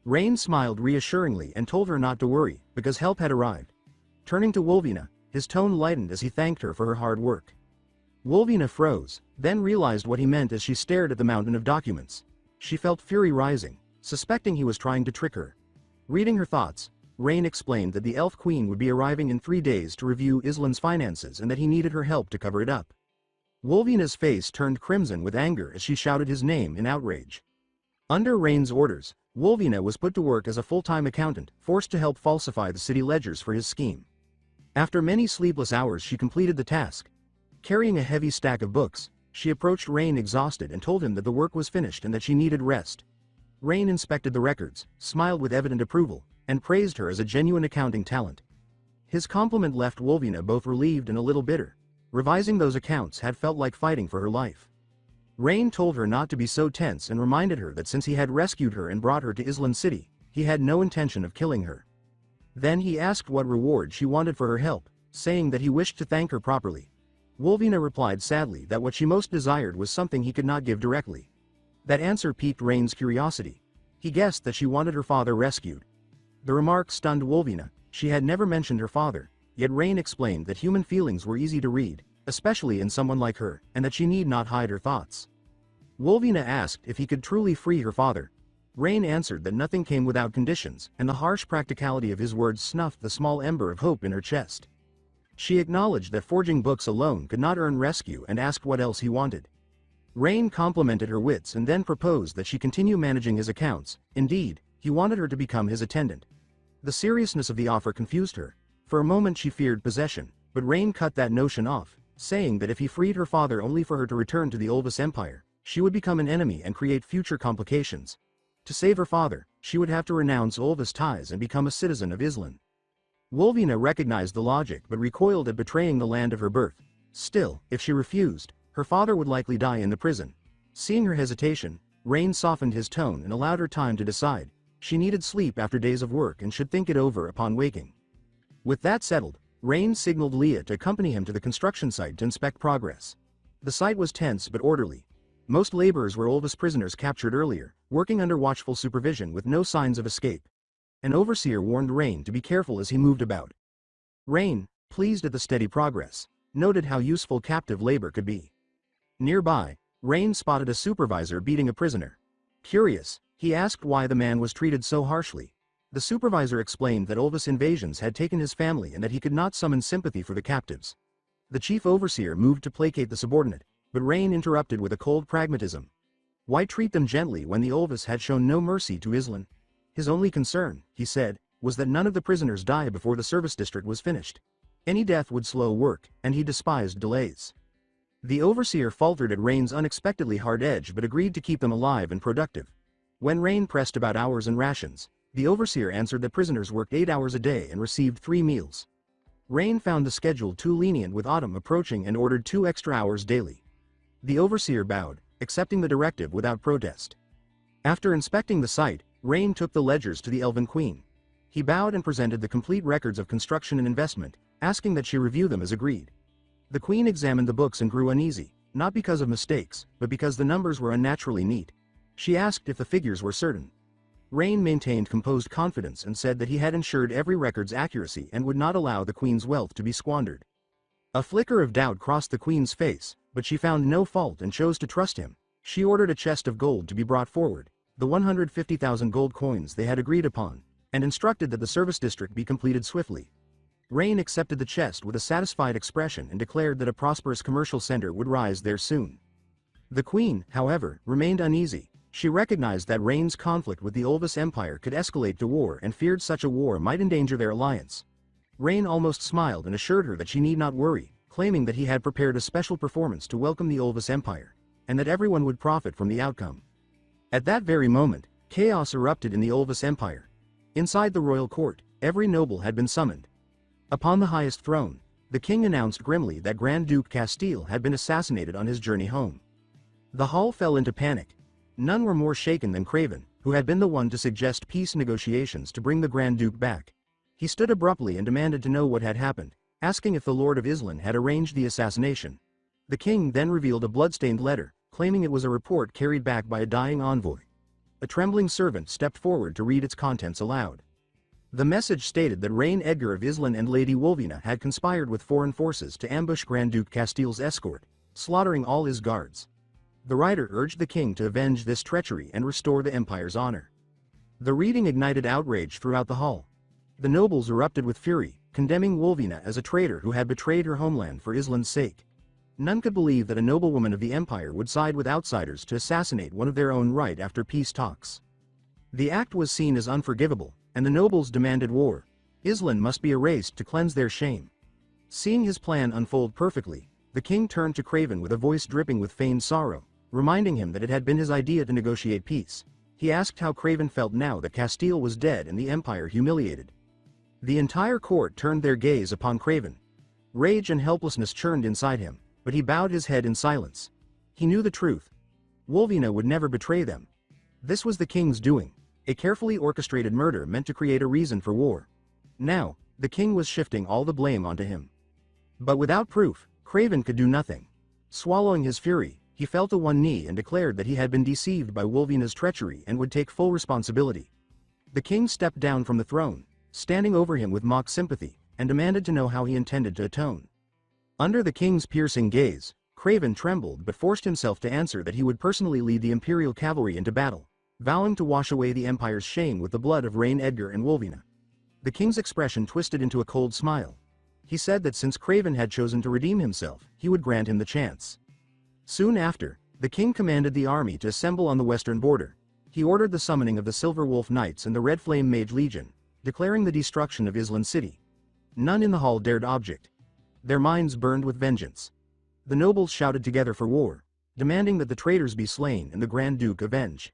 Rain smiled reassuringly and told her not to worry, because help had arrived. Turning to Wolvina, his tone lightened as he thanked her for her hard work. Wolvina froze, then realized what he meant as she stared at the mountain of documents. She felt fury rising, suspecting he was trying to trick her. Reading her thoughts, Rain explained that the Elf Queen would be arriving in 3 days to review Island's finances and that he needed her help to cover it up. Wolvina's face turned crimson with anger as she shouted his name in outrage. Under Rain's orders, Wolvina was put to work as a full-time accountant, forced to help falsify the city ledgers for his scheme. After many sleepless hours she completed the task. Carrying a heavy stack of books, she approached Rain exhausted and told him that the work was finished and that she needed rest. Rain inspected the records, smiled with evident approval, and praised her as a genuine accounting talent. His compliment left Wolvina both relieved and a little bitter. Revising those accounts had felt like fighting for her life. Rain told her not to be so tense and reminded her that since he had rescued her and brought her to Island City, he had no intention of killing her. Then he asked what reward she wanted for her help, saying that he wished to thank her properly. Wolvina replied sadly that what she most desired was something he could not give directly. That answer piqued Rain's curiosity. He guessed that she wanted her father rescued. The remark stunned Wolvina. She had never mentioned her father, yet Rain explained that human feelings were easy to read, especially in someone like her, and that she need not hide her thoughts. Wolvina asked if he could truly free her father. Rain answered that nothing came without conditions, and the harsh practicality of his words snuffed the small ember of hope in her chest. She acknowledged that forging books alone could not earn rescue and asked what else he wanted. Rain complimented her wits and then proposed that she continue managing his accounts. Indeed, he wanted her to become his attendant. The seriousness of the offer confused her. For a moment she feared possession, but Rain cut that notion off, saying that if he freed her father only for her to return to the Olvis Empire, she would become an enemy and create future complications. To save her father, she would have to renounce Olvis ties and become a citizen of Island. Wolvina recognized the logic but recoiled at betraying the land of her birth. Still, if she refused, her father would likely die in the prison. Seeing her hesitation, Rain softened his tone and allowed her time to decide. She needed sleep after days of work and should think it over upon waking. With that settled, Rain signaled Leah to accompany him to the construction site to inspect progress. The site was tense but orderly. Most laborers were Olvis prisoners captured earlier, working under watchful supervision with no signs of escape. An overseer warned Rain to be careful as he moved about. Rain, pleased at the steady progress, noted how useful captive labor could be. Nearby, Rain spotted a supervisor beating a prisoner. Curious, he asked why the man was treated so harshly. The supervisor explained that Olvis invasions had taken his family and that he could not summon sympathy for the captives. The chief overseer moved to placate the subordinate, but Rain interrupted with a cold pragmatism. Why treat them gently when the Olvis had shown no mercy to Island? His only concern, he said, was that none of the prisoners die before the service district was finished. Any death would slow work, and he despised delays. The overseer faltered at Rain's unexpectedly hard edge but agreed to keep them alive and productive. When Rain pressed about hours and rations, the overseer answered that prisoners worked 8 hours a day and received 3 meals. Rain found the schedule too lenient with autumn approaching and ordered 2 extra hours daily. The overseer bowed, accepting the directive without protest. After inspecting the site, Rain took the ledgers to the Elven Queen. He bowed and presented the complete records of construction and investment, asking that she review them as agreed. The Queen examined the books and grew uneasy, not because of mistakes, but because the numbers were unnaturally neat. She asked if the figures were certain. Rain maintained composed confidence and said that he had ensured every record's accuracy and would not allow the Queen's wealth to be squandered. A flicker of doubt crossed the Queen's face, but she found no fault and chose to trust him. She ordered a chest of gold to be brought forward, the 150,000 gold coins they had agreed upon, and instructed that the service district be completed swiftly. Rain accepted the chest with a satisfied expression and declared that a prosperous commercial center would rise there soon. The queen, however, remained uneasy. She recognized that Rain's conflict with the Ulvis Empire could escalate to war and feared such a war might endanger their alliance. Rain almost smiled and assured her that she need not worry, claiming that he had prepared a special performance to welcome the Ulvis Empire, and that everyone would profit from the outcome. At that very moment, chaos erupted in the Ulvis Empire. Inside the royal court, every noble had been summoned. Upon the highest throne, the king announced grimly that Grand Duke Castile had been assassinated on his journey home. The hall fell into panic. None were more shaken than Craven, who had been the one to suggest peace negotiations to bring the Grand Duke back. He stood abruptly and demanded to know what had happened, asking if the Lord of Islan had arranged the assassination. The king then revealed a blood-stained letter, claiming it was a report carried back by a dying envoy. A trembling servant stepped forward to read its contents aloud. The message stated that Rain Edgar of Islan and Lady Wolvina had conspired with foreign forces to ambush Grand Duke Castile's escort, slaughtering all his guards. The writer urged the king to avenge this treachery and restore the empire's honor. The reading ignited outrage throughout the hall. The nobles erupted with fury, condemning Wolvina as a traitor who had betrayed her homeland for Islan's sake. None could believe that a noblewoman of the empire would side with outsiders to assassinate one of their own right after peace talks. The act was seen as unforgivable, and the nobles demanded war. Islan must be erased to cleanse their shame. Seeing his plan unfold perfectly, the king turned to Craven with a voice dripping with feigned sorrow, reminding him that it had been his idea to negotiate peace. He asked how Craven felt now that Castile was dead and the empire humiliated. The entire court turned their gaze upon Craven. Rage and helplessness churned inside him, but he bowed his head in silence. He knew the truth. Wolvina would never betray them. This was the king's doing, a carefully orchestrated murder meant to create a reason for war. Now, the king was shifting all the blame onto him. But without proof, Craven could do nothing. Swallowing his fury, he fell to one knee and declared that he had been deceived by Wolvina's treachery and would take full responsibility. The king stepped down from the throne, standing over him with mock sympathy, and demanded to know how he intended to atone. Under the king's piercing gaze, Craven trembled but forced himself to answer that he would personally lead the imperial cavalry into battle, vowing to wash away the empire's shame with the blood of Rain Edgar and Wolvina. The king's expression twisted into a cold smile. He said that since Craven had chosen to redeem himself, he would grant him the chance. Soon after, the king commanded the army to assemble on the western border. He ordered the summoning of the Silver Wolf Knights and the Red Flame Mage Legion, declaring the destruction of Islan City. None in the hall dared object. Their minds burned with vengeance. The nobles shouted together for war, demanding that the traitors be slain and the Grand Duke avenged.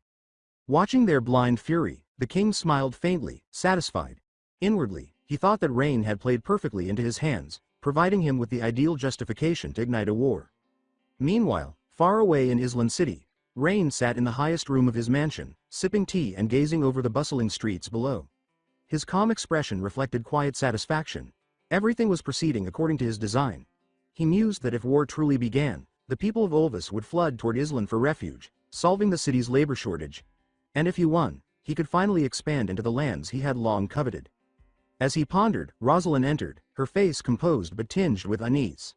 Watching their blind fury, the king smiled faintly, satisfied. Inwardly, he thought that Rain had played perfectly into his hands, providing him with the ideal justification to ignite a war. Meanwhile, far away in Islan City, Rain sat in the highest room of his mansion, sipping tea and gazing over the bustling streets below. His calm expression reflected quiet satisfaction. Everything was proceeding according to his design. He mused that if war truly began, the people of Ulvis would flood toward Islan for refuge, solving the city's labor shortage. And if he won, he could finally expand into the lands he had long coveted. As he pondered, Rosalind entered, her face composed but tinged with unease.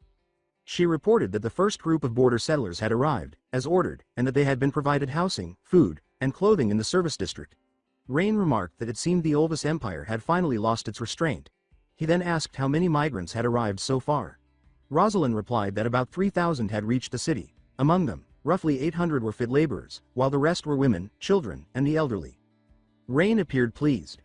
She reported that the first group of border settlers had arrived, as ordered, and that they had been provided housing, food, and clothing in the service district. Rain remarked that it seemed the Ulvis Empire had finally lost its restraint. He then asked how many migrants had arrived so far. Rosalind replied that about 3,000 had reached the city. Among them, roughly 800 were fit laborers, while the rest were women, children, and the elderly. Rain appeared pleased.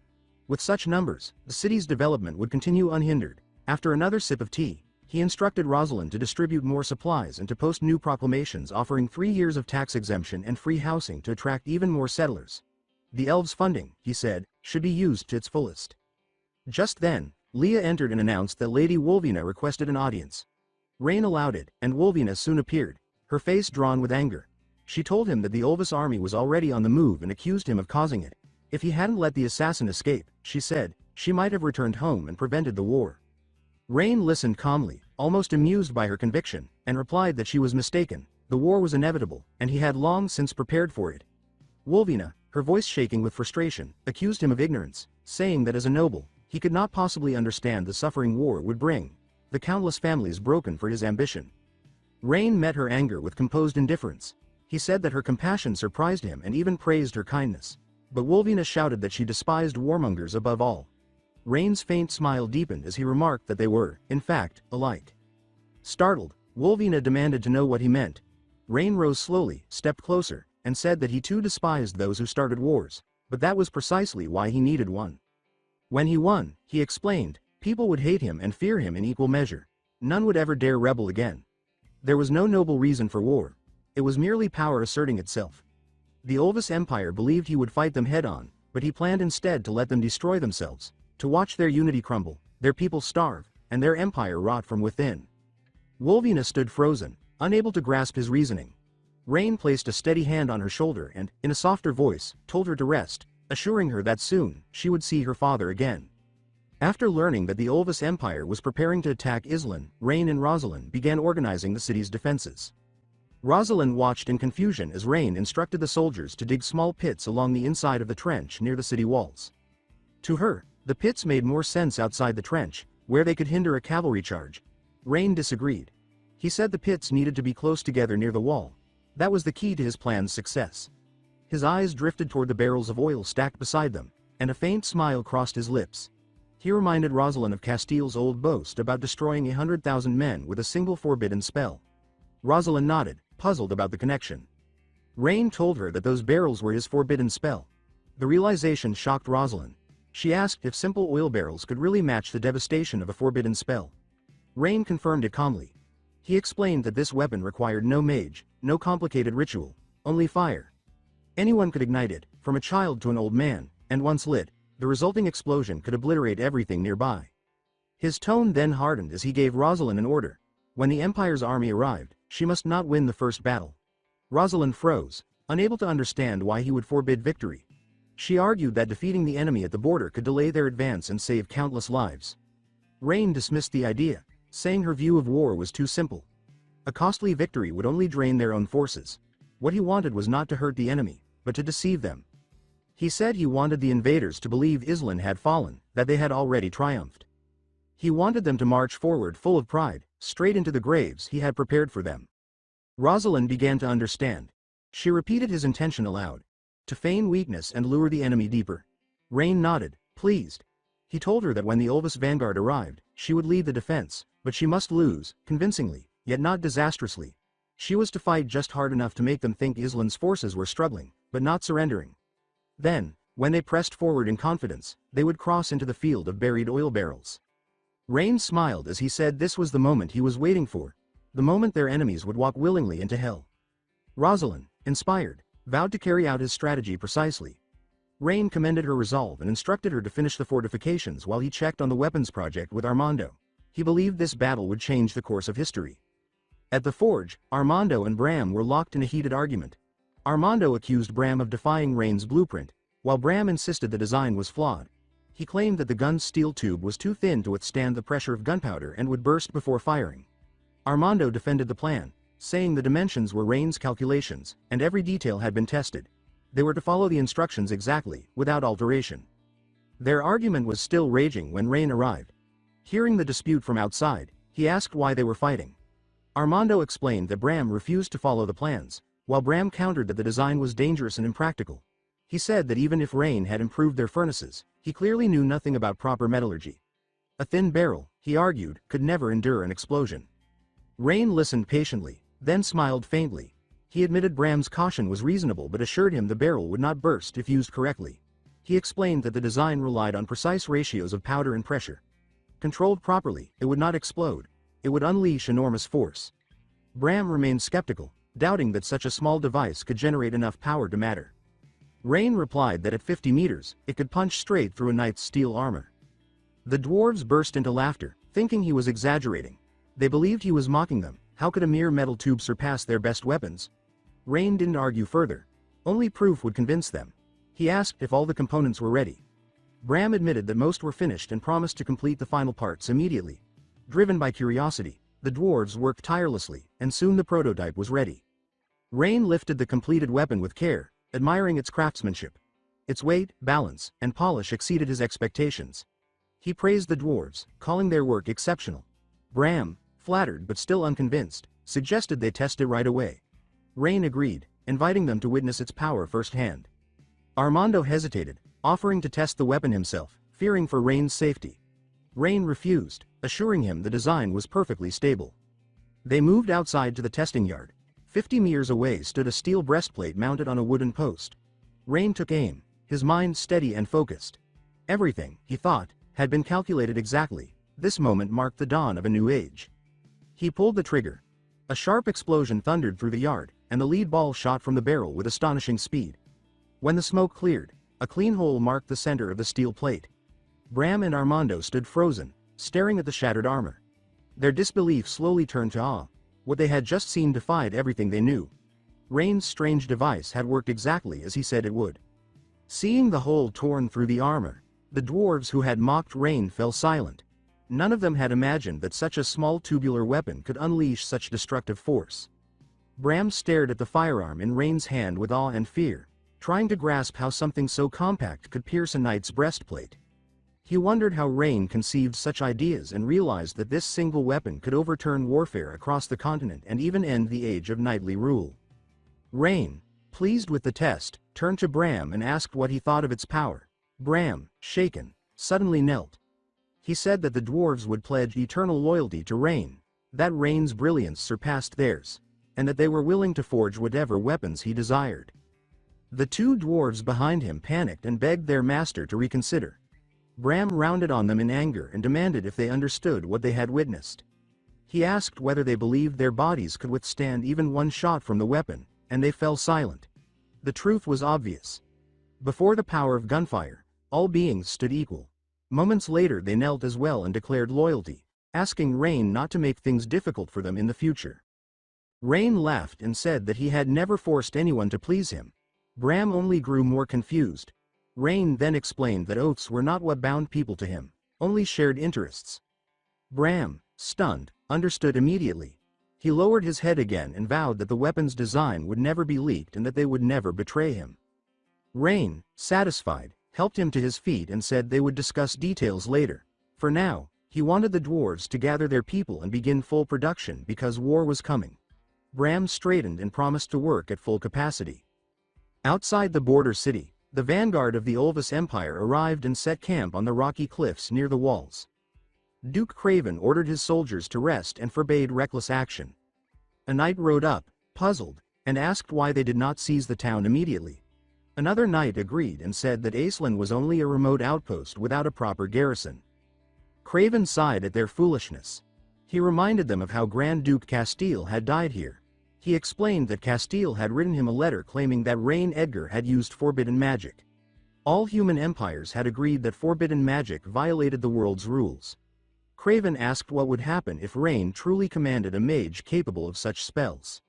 With such numbers, the city's development would continue unhindered. After another sip of tea, he instructed Rosalind to distribute more supplies and to post new proclamations offering 3 years of tax exemption and free housing to attract even more settlers. The elves' funding, he said, should be used to its fullest. Just then, Leah entered and announced that Lady Wolvina requested an audience. Rain allowed it, and Wolvina soon appeared, her face drawn with anger. She told him that the Ulvis army was already on the move and accused him of causing it. If he hadn't let the assassin escape, she said, she might have returned home and prevented the war. Rain listened calmly, almost amused by her conviction, and replied that she was mistaken. The war was inevitable, and he had long since prepared for it. Wolvina, her voice shaking with frustration, accused him of ignorance, saying that as a noble, he could not possibly understand the suffering war would bring, the countless families broken for his ambition. Rain met her anger with composed indifference. He said that her compassion surprised him and even praised her kindness. But Wolvina shouted that she despised warmongers above all. Rain's faint smile deepened as he remarked that they were, in fact, alike. Startled, Wolvina demanded to know what he meant. Rain rose slowly, stepped closer, and said that he too despised those who started wars, but that was precisely why he needed one. When he won, he explained, people would hate him and fear him in equal measure. None would ever dare rebel again. There was no noble reason for war. It was merely power asserting itself. The Olvis Empire believed he would fight them head-on, but he planned instead to let them destroy themselves, to watch their unity crumble, their people starve, and their empire rot from within. Wolvina stood frozen, unable to grasp his reasoning. Rain placed a steady hand on her shoulder and, in a softer voice, told her to rest, assuring her that soon, she would see her father again. After learning that the Olvis Empire was preparing to attack Islan, Rain and Rosalind began organizing the city's defenses. Rosalind watched in confusion as Rain instructed the soldiers to dig small pits along the inside of the trench near the city walls. To her, the pits made more sense outside the trench, where they could hinder a cavalry charge. Rain disagreed. He said the pits needed to be close together near the wall. That was the key to his plan's success. His eyes drifted toward the barrels of oil stacked beside them, and a faint smile crossed his lips. He reminded Rosalind of Castile's old boast about destroying 100,000 men with a single forbidden spell. Rosalind nodded, puzzled about the connection. Rain told her that those barrels were his forbidden spell. The realization shocked Rosalind. She asked if simple oil barrels could really match the devastation of a forbidden spell. Rain confirmed it calmly. He explained that this weapon required no mage, no complicated ritual, only fire. Anyone could ignite it, from a child to an old man, and once lit, the resulting explosion could obliterate everything nearby. His tone then hardened as he gave Rosalind an order. When the Empire's army arrived, she must not win the first battle. Rosalind froze, unable to understand why he would forbid victory. She argued that defeating the enemy at the border could delay their advance and save countless lives. Rain dismissed the idea, saying her view of war was too simple. A costly victory would only drain their own forces. What he wanted was not to hurt the enemy, but to deceive them. He said he wanted the invaders to believe Islan had fallen, that they had already triumphed. He wanted them to march forward full of pride, straight into the graves he had prepared for them. Rosalind began to understand. She repeated his intention aloud. To feign weakness and lure the enemy deeper. Rain nodded, pleased. He told her that when the Olvis vanguard arrived, she would lead the defense, but she must lose, convincingly, yet not disastrously. She was to fight just hard enough to make them think Islan's forces were struggling, but not surrendering. Then, when they pressed forward in confidence, they would cross into the field of buried oil barrels. Rain smiled as he said this was the moment he was waiting for, the moment their enemies would walk willingly into hell. Rosalind, inspired, vowed to carry out his strategy precisely. Rain commended her resolve and instructed her to finish the fortifications while he checked on the weapons project with Armando. He believed this battle would change the course of history. At the forge, Armando and Bram were locked in a heated argument. Armando accused Bram of defying Rain's blueprint, while Bram insisted the design was flawed. He claimed that the gun's steel tube was too thin to withstand the pressure of gunpowder and would burst before firing. Armando defended the plan, saying the dimensions were Rain's calculations, and every detail had been tested. They were to follow the instructions exactly, without alteration. Their argument was still raging when Rain arrived. Hearing the dispute from outside, he asked why they were fighting. Armando explained that Bram refused to follow the plans, while Bram countered that the design was dangerous and impractical. He said that even if Rain had improved their furnaces, he clearly knew nothing about proper metallurgy. A thin barrel, he argued, could never endure an explosion. Rain listened patiently, then smiled faintly. He admitted Bram's caution was reasonable but assured him the barrel would not burst if used correctly. He explained that the design relied on precise ratios of powder and pressure. Controlled properly, it would not explode. It would unleash enormous force. Bram remained skeptical, doubting that such a small device could generate enough power to matter. Rain replied that at 50 meters, it could punch straight through a knight's steel armor. The dwarves burst into laughter, thinking he was exaggerating. They believed he was mocking them. How could a mere metal tube surpass their best weapons? Rain didn't argue further. Only proof would convince them. He asked if all the components were ready. Bram admitted that most were finished and promised to complete the final parts immediately. Driven by curiosity, the dwarves worked tirelessly, and soon the prototype was ready. Rain lifted the completed weapon with care, admiring its craftsmanship. Its weight, balance, and polish exceeded his expectations. He praised the dwarves, calling their work exceptional. Bram, flattered but still unconvinced, suggested they test it right away. Rain agreed, inviting them to witness its power firsthand. Armando hesitated, offering to test the weapon himself, fearing for Rain's safety. Rain refused, assuring him the design was perfectly stable. They moved outside to the testing yard. 50 meters away stood a steel breastplate mounted on a wooden post. Rain took aim, his mind steady and focused. Everything, he thought, had been calculated exactly. This moment marked the dawn of a new age. He pulled the trigger. A sharp explosion thundered through the yard, and the lead ball shot from the barrel with astonishing speed. When the smoke cleared, a clean hole marked the center of the steel plate. Bram and Armando stood frozen, staring at the shattered armor. Their disbelief slowly turned to awe. What they had just seen defied everything they knew. Rain's strange device had worked exactly as he said it would. Seeing the hole torn through the armor, the dwarves who had mocked Rain fell silent. None of them had imagined that such a small tubular weapon could unleash such destructive force. Bram stared at the firearm in Rain's hand with awe and fear, trying to grasp how something so compact could pierce a knight's breastplate. He wondered how Rain conceived such ideas and realized that this single weapon could overturn warfare across the continent and even end the age of knightly rule. Rain, pleased with the test, turned to Bram and asked what he thought of its power. Bram, shaken, suddenly knelt. He said that the dwarves would pledge eternal loyalty to Rain, that Rain's brilliance surpassed theirs, and that they were willing to forge whatever weapons he desired. The two dwarves behind him panicked and begged their master to reconsider. Bram rounded on them in anger and demanded if they understood what they had witnessed. He asked whether they believed their bodies could withstand even one shot from the weapon, and they fell silent. The truth was obvious. Before the power of gunfire, all beings stood equal. Moments later they knelt as well and declared loyalty, asking Rain not to make things difficult for them in the future. Rain laughed and said that he had never forced anyone to please him. Bram only grew more confused. Rain then explained that oaths were not what bound people to him, only shared interests. Bram, stunned, understood immediately. He lowered his head again and vowed that the weapon's design would never be leaked and that they would never betray him. Rain, satisfied, helped him to his feet and said they would discuss details later. For now, he wanted the dwarves to gather their people and begin full production because war was coming. Bram straightened and promised to work at full capacity. Outside the border city, the vanguard of the Olvis Empire arrived and set camp on the rocky cliffs near the walls. Duke Craven ordered his soldiers to rest and forbade reckless action. A knight rode up, puzzled, and asked why they did not seize the town immediately. Another knight agreed and said that Aislinn was only a remote outpost without a proper garrison. Craven sighed at their foolishness. He reminded them of how Grand Duke Castile had died here. He explained that Castile had written him a letter claiming that Rain Edgar had used forbidden magic. All human empires had agreed that forbidden magic violated the world's rules. Craven asked what would happen if Rain truly commanded a mage capable of such spells.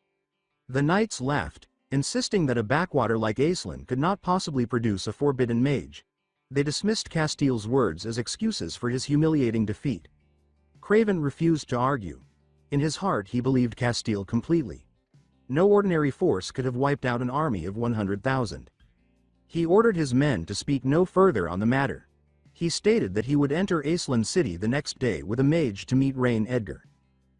The knights laughed, insisting that a backwater like Aislinn could not possibly produce a forbidden mage. They dismissed Castile's words as excuses for his humiliating defeat. Craven refused to argue. In his heart he believed Castile completely. No ordinary force could have wiped out an army of 100,000. He ordered his men to speak no further on the matter. He stated that he would enter Aislinn city the next day with a mage to meet Rain Edgar.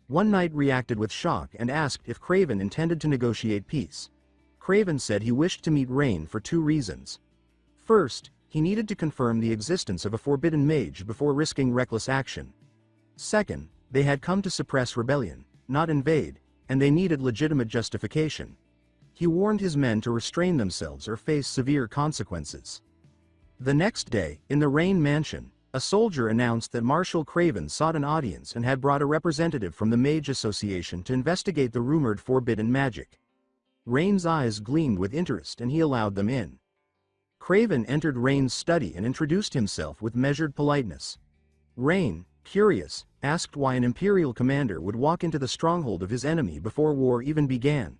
One knight reacted with shock and asked if Craven intended to negotiate peace. Craven said he wished to meet Rain for two reasons. First, he needed to confirm the existence of a forbidden mage before risking reckless action. Second, they had come to suppress rebellion, not invade, and they needed legitimate justification. He warned his men to restrain themselves or face severe consequences. The next day, in the Rain mansion, a soldier announced that Marshal Craven sought an audience and had brought a representative from the Mage Association to investigate the rumored forbidden magic. Rain's eyes gleamed with interest and he allowed them in. Craven entered Rain's study and introduced himself with measured politeness. Rain, curious, asked why an imperial commander would walk into the stronghold of his enemy before war even began.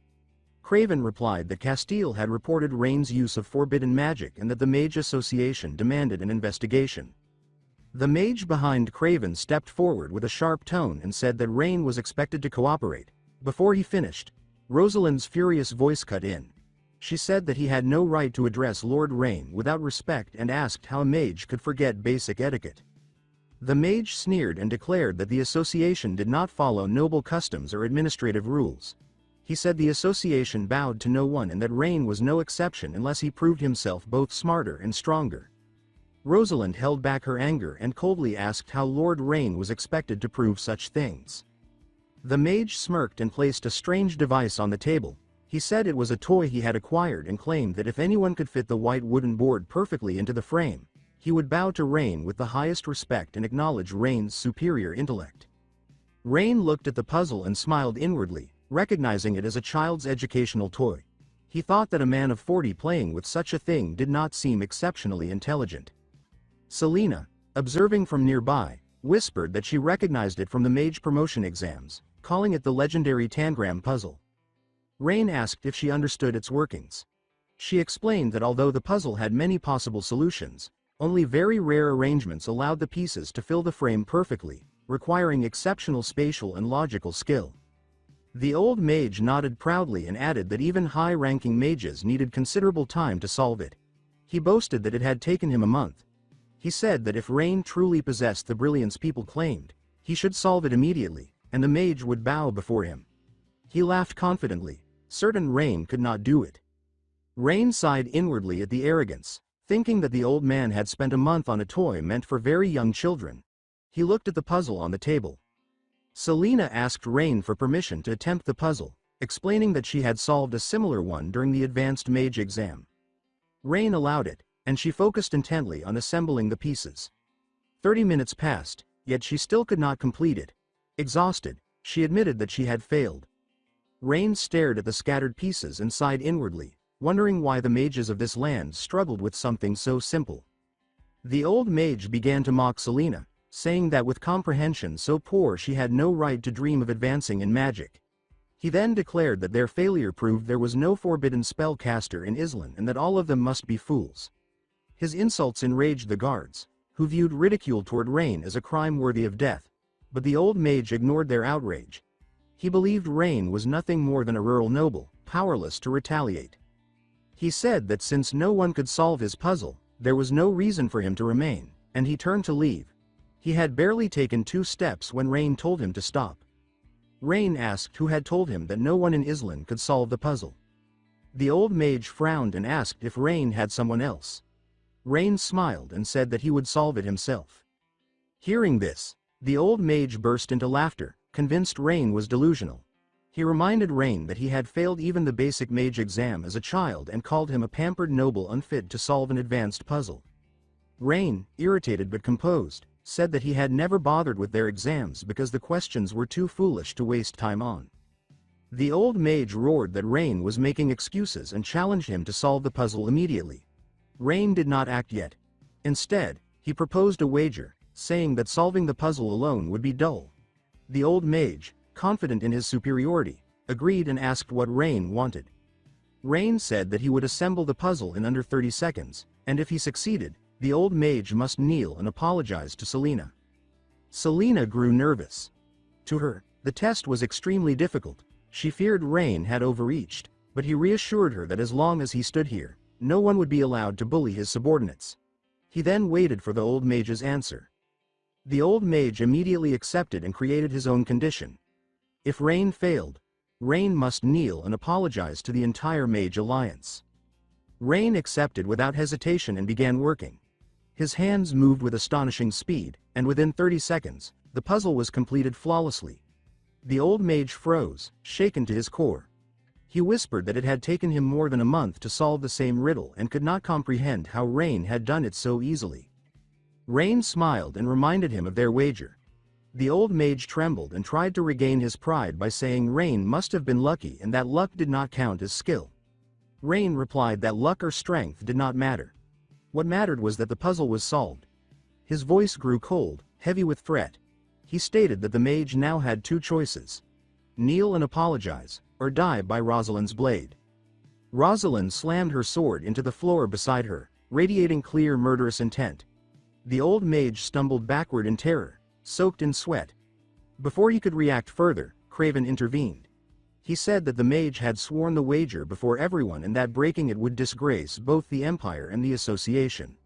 Craven replied that Castile had reported Rain's use of forbidden magic and that the Mage Association demanded an investigation. The mage behind Craven stepped forward with a sharp tone and said that Rain was expected to cooperate. Before he finished, Rosalind's furious voice cut in. She said that he had no right to address Lord Rain without respect and asked how a mage could forget basic etiquette. The mage sneered and declared that the association did not follow noble customs or administrative rules. He said the association bowed to no one and that Rain was no exception unless he proved himself both smarter and stronger. Rosalind held back her anger and coldly asked how Lord Rain was expected to prove such things. The mage smirked and placed a strange device on the table. He said it was a toy he had acquired and claimed that if anyone could fit the white wooden board perfectly into the frame, he would bow to Rain with the highest respect and acknowledge Rain's superior intellect. Rain looked at the puzzle and smiled inwardly, recognizing it as a child's educational toy. He thought that a man of 40 playing with such a thing did not seem exceptionally intelligent. Selina, observing from nearby, whispered that she recognized it from the mage promotion exams, calling it the legendary Tangram puzzle. Rain asked if she understood its workings. She explained that although the puzzle had many possible solutions, only very rare arrangements allowed the pieces to fill the frame perfectly, requiring exceptional spatial and logical skill. The old mage nodded proudly and added that even high-ranking mages needed considerable time to solve it. He boasted that it had taken him a month. He said that if Rain truly possessed the brilliance people claimed, he should solve it immediately, and the mage would bow before him. He laughed confidently, certain Rain could not do it. Rain sighed inwardly at the arrogance, thinking that the old man had spent a month on a toy meant for very young children. He looked at the puzzle on the table. Selina asked Rain for permission to attempt the puzzle, explaining that she had solved a similar one during the advanced mage exam. Rain allowed it, and she focused intently on assembling the pieces. 30 minutes passed, yet she still could not complete it. Exhausted, she admitted that she had failed. Rain stared at the scattered pieces and sighed inwardly, wondering why the mages of this land struggled with something so simple. The old mage began to mock Selina, saying that with comprehension so poor she had no right to dream of advancing in magic. He then declared that their failure proved there was no forbidden spellcaster in Islan and that all of them must be fools. His insults enraged the guards, who viewed ridicule toward Rain as a crime worthy of death, but the old mage ignored their outrage. He believed Rain was nothing more than a rural noble, powerless to retaliate. He said that since no one could solve his puzzle, there was no reason for him to remain, and he turned to leave. He had barely taken 2 steps when Rain told him to stop. Rain asked who had told him that no one in Islan could solve the puzzle. The old mage frowned and asked if Rain had someone else. Rain smiled and said that he would solve it himself. Hearing this, the old mage burst into laughter, convinced Rain was delusional. He reminded Rain that he had failed even the basic mage exam as a child and called him a pampered noble unfit to solve an advanced puzzle. Rain, irritated but composed, said that he had never bothered with their exams because the questions were too foolish to waste time on. The old mage roared that Rain was making excuses and challenged him to solve the puzzle immediately. Rain did not act yet. Instead, he proposed a wager, saying that solving the puzzle alone would be dull. The old mage, confident in his superiority, agreed and asked what Rain wanted. Rain said that he would assemble the puzzle in under 30 seconds, and if he succeeded, the old mage must kneel and apologize to Selina. Selina grew nervous. To her, the test was extremely difficult. She feared Rain had overreached, but he reassured her that as long as he stood here, no one would be allowed to bully his subordinates. He then waited for the old mage's answer. The old mage immediately accepted and created his own condition. If Rain failed, Rain must kneel and apologize to the entire Mage Alliance. Rain accepted without hesitation and began working. His hands moved with astonishing speed, and within 30 seconds, the puzzle was completed flawlessly. The old mage froze, shaken to his core. He whispered that it had taken him more than a month to solve the same riddle and could not comprehend how Rain had done it so easily. Rain smiled and reminded him of their wager. The old mage trembled and tried to regain his pride by saying Rain must have been lucky and that luck did not count as skill. Rain replied that luck or strength did not matter. What mattered was that the puzzle was solved. His voice grew cold, heavy with threat. He stated that the mage now had 2 choices: kneel and apologize, or die by Rosalind's blade. Rosalind slammed her sword into the floor beside her, radiating clear murderous intent. The old mage stumbled backward in terror, soaked in sweat. Before he could react further, Craven intervened. He said that the mage had sworn the wager before everyone and that breaking it would disgrace both the Empire and the Association.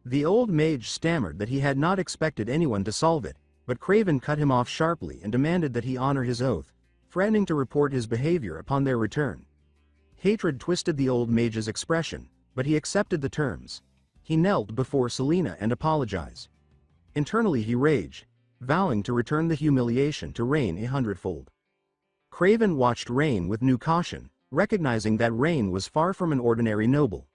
The old mage stammered that he had not expected anyone to solve it, but Craven cut him off sharply and demanded that he honor his oath, threatening to report his behavior upon their return. Hatred twisted the old mage's expression, but he accepted the terms. He knelt before Selena and apologized. Internally he raged, vowing to return the humiliation to Rain 100-fold. Craven watched Rain with new caution, recognizing that Rain was far from an ordinary noble.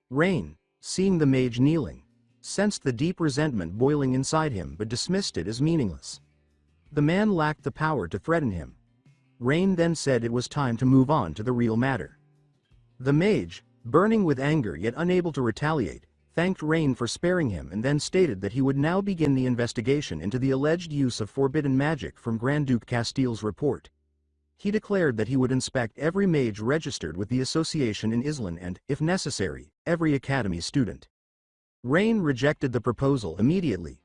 Rain, seeing the mage kneeling, sensed the deep resentment boiling inside him but dismissed it as meaningless. The man lacked the power to threaten him. Rain then said it was time to move on to the real matter. The mage, burning with anger yet unable to retaliate, thanked Rain for sparing him and then stated that he would now begin the investigation into the alleged use of forbidden magic from Grand Duke Castile's report. He declared that he would inspect every mage registered with the association in Islan and, if necessary, every academy student. Rain rejected the proposal immediately.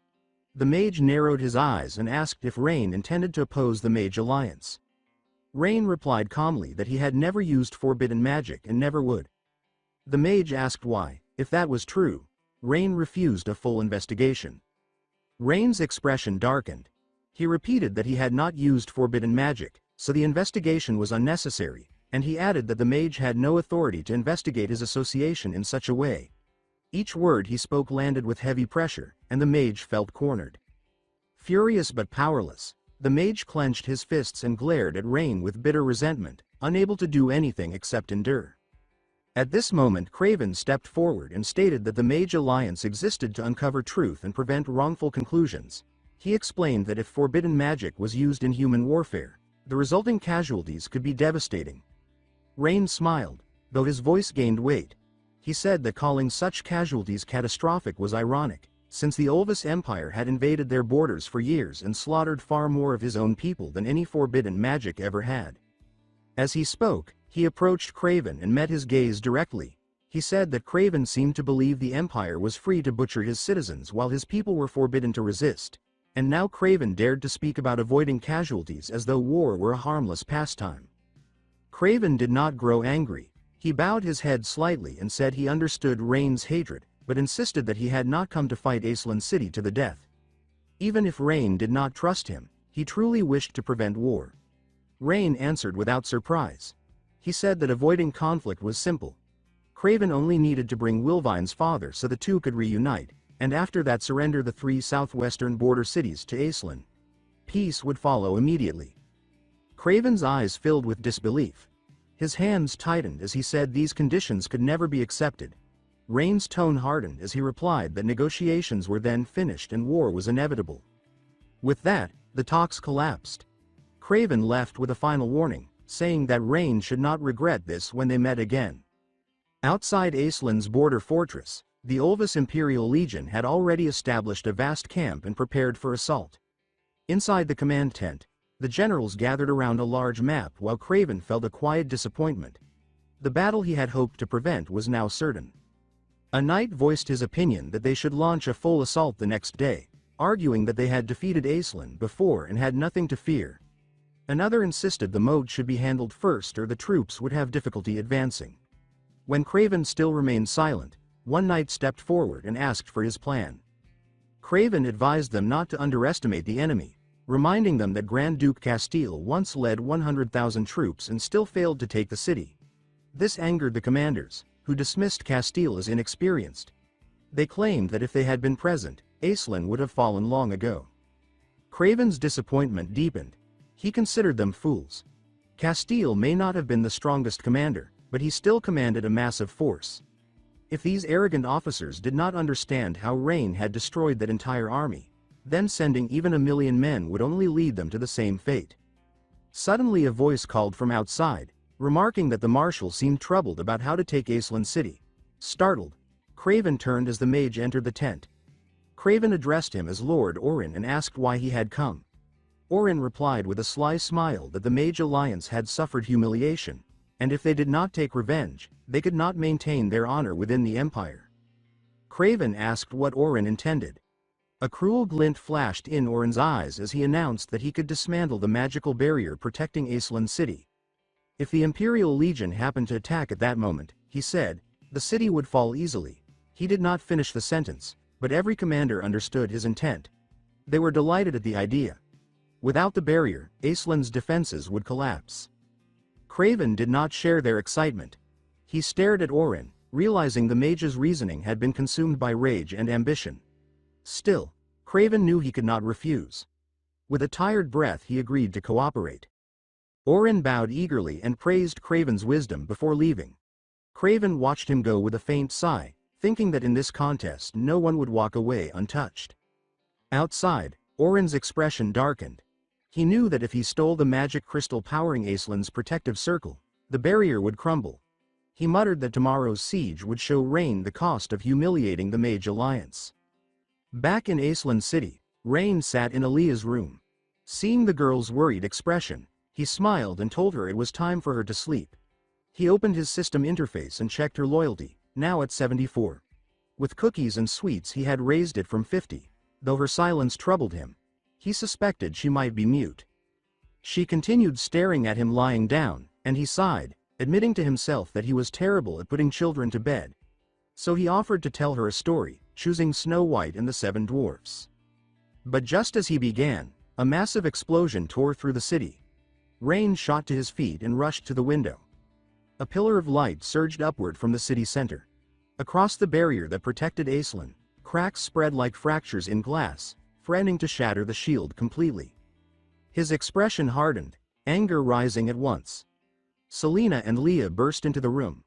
The mage narrowed his eyes and asked if Rain intended to oppose the Mage Alliance. Rain replied calmly that he had never used forbidden magic and never would. The mage asked why. If that was true, Rain refused a full investigation. Rain's expression darkened. He repeated that he had not used forbidden magic, so the investigation was unnecessary, and he added that the mage had no authority to investigate his association in such a way. Each word he spoke landed with heavy pressure, and the mage felt cornered. Furious but powerless, the mage clenched his fists and glared at Rain with bitter resentment, unable to do anything except endure. At this moment Craven stepped forward and stated that the Mage Alliance existed to uncover truth and prevent wrongful conclusions. He explained that if forbidden magic was used in human warfare, the resulting casualties could be devastating. Rain smiled, though his voice gained weight. He said that calling such casualties catastrophic was ironic, since the Olvis Empire had invaded their borders for years and slaughtered far more of his own people than any forbidden magic ever had. As he spoke, he approached Craven and met his gaze directly. He said that Craven seemed to believe the Empire was free to butcher his citizens while his people were forbidden to resist, and now Craven dared to speak about avoiding casualties as though war were a harmless pastime. Craven did not grow angry. He bowed his head slightly and said he understood Rain's hatred, but insisted that he had not come to fight Aislan City to the death. Even if Rain did not trust him, he truly wished to prevent war. Rain answered without surprise. He said that avoiding conflict was simple. Craven only needed to bring Wilvine's father so the two could reunite, and after that surrender the 3 southwestern border cities to Aislan. Peace would follow immediately. Craven's eyes filled with disbelief. His hands tightened as he said these conditions could never be accepted. Rain's tone hardened as he replied that negotiations were then finished and war was inevitable. With that, the talks collapsed. Craven left with a final warning, saying that Rain should not regret this when they met again. Outside Aislan's border fortress, the Olvis Imperial Legion had already established a vast camp and prepared for assault. Inside the command tent, the generals gathered around a large map while Craven felt a quiet disappointment. The battle he had hoped to prevent was now certain. A knight voiced his opinion that they should launch a full assault the next day, arguing that they had defeated Aislan before and had nothing to fear. Another insisted the moat should be handled first or the troops would have difficulty advancing. When Craven still remained silent, one knight stepped forward and asked for his plan. Craven advised them not to underestimate the enemy, reminding them that Grand Duke Castile once led 100,000 troops and still failed to take the city. This angered the commanders, who dismissed Castile as inexperienced. They claimed that if they had been present, Aislan would have fallen long ago. Craven's disappointment deepened. He considered them fools. Castile may not have been the strongest commander, but he still commanded a massive force. If these arrogant officers did not understand how Rain had destroyed that entire army, then sending even 1,000,000 men would only lead them to the same fate. Suddenly a voice called from outside, remarking that the marshal seemed troubled about how to take Aislan City. Startled, Craven turned as the mage entered the tent. Craven addressed him as Lord Orin and asked why he had come. Orin replied with a sly smile that the Mage Alliance had suffered humiliation, and if they did not take revenge, they could not maintain their honor within the Empire. Craven asked what Orin intended. A cruel glint flashed in Orin's eyes as he announced that he could dismantle the magical barrier protecting Aislan City. If the Imperial Legion happened to attack at that moment, he said, the city would fall easily. He did not finish the sentence, but every commander understood his intent. They were delighted at the idea. Without the barrier, Aislan's defenses would collapse. Craven did not share their excitement. He stared at Orin, realizing the mage's reasoning had been consumed by rage and ambition. Still, Craven knew he could not refuse. With a tired breath he agreed to cooperate. Orin bowed eagerly and praised Craven's wisdom before leaving. Craven watched him go with a faint sigh, thinking that in this contest no one would walk away untouched. Outside, Orin's expression darkened. He knew that if he stole the magic crystal powering Aislin's protective circle, the barrier would crumble. He muttered that tomorrow's siege would show Rain the cost of humiliating the Mage Alliance. Back in Aislinn City, Rain sat in Aaliyah's room. Seeing the girl's worried expression, he smiled and told her it was time for her to sleep. He opened his system interface and checked her loyalty, now at 74. With cookies and sweets he had raised it from 50, though her silence troubled him. He suspected she might be mute. She continued staring at him lying down, and he sighed, admitting to himself that he was terrible at putting children to bed. So he offered to tell her a story, choosing Snow White and the Seven Dwarfs. But just as he began, a massive explosion tore through the city. Rain shot to his feet and rushed to the window. A pillar of light surged upward from the city center. Across the barrier that protected Aislinn, cracks spread like fractures in glass, threatening to shatter the shield completely. His expression hardened, anger rising at once. Selena and Leah burst into the room.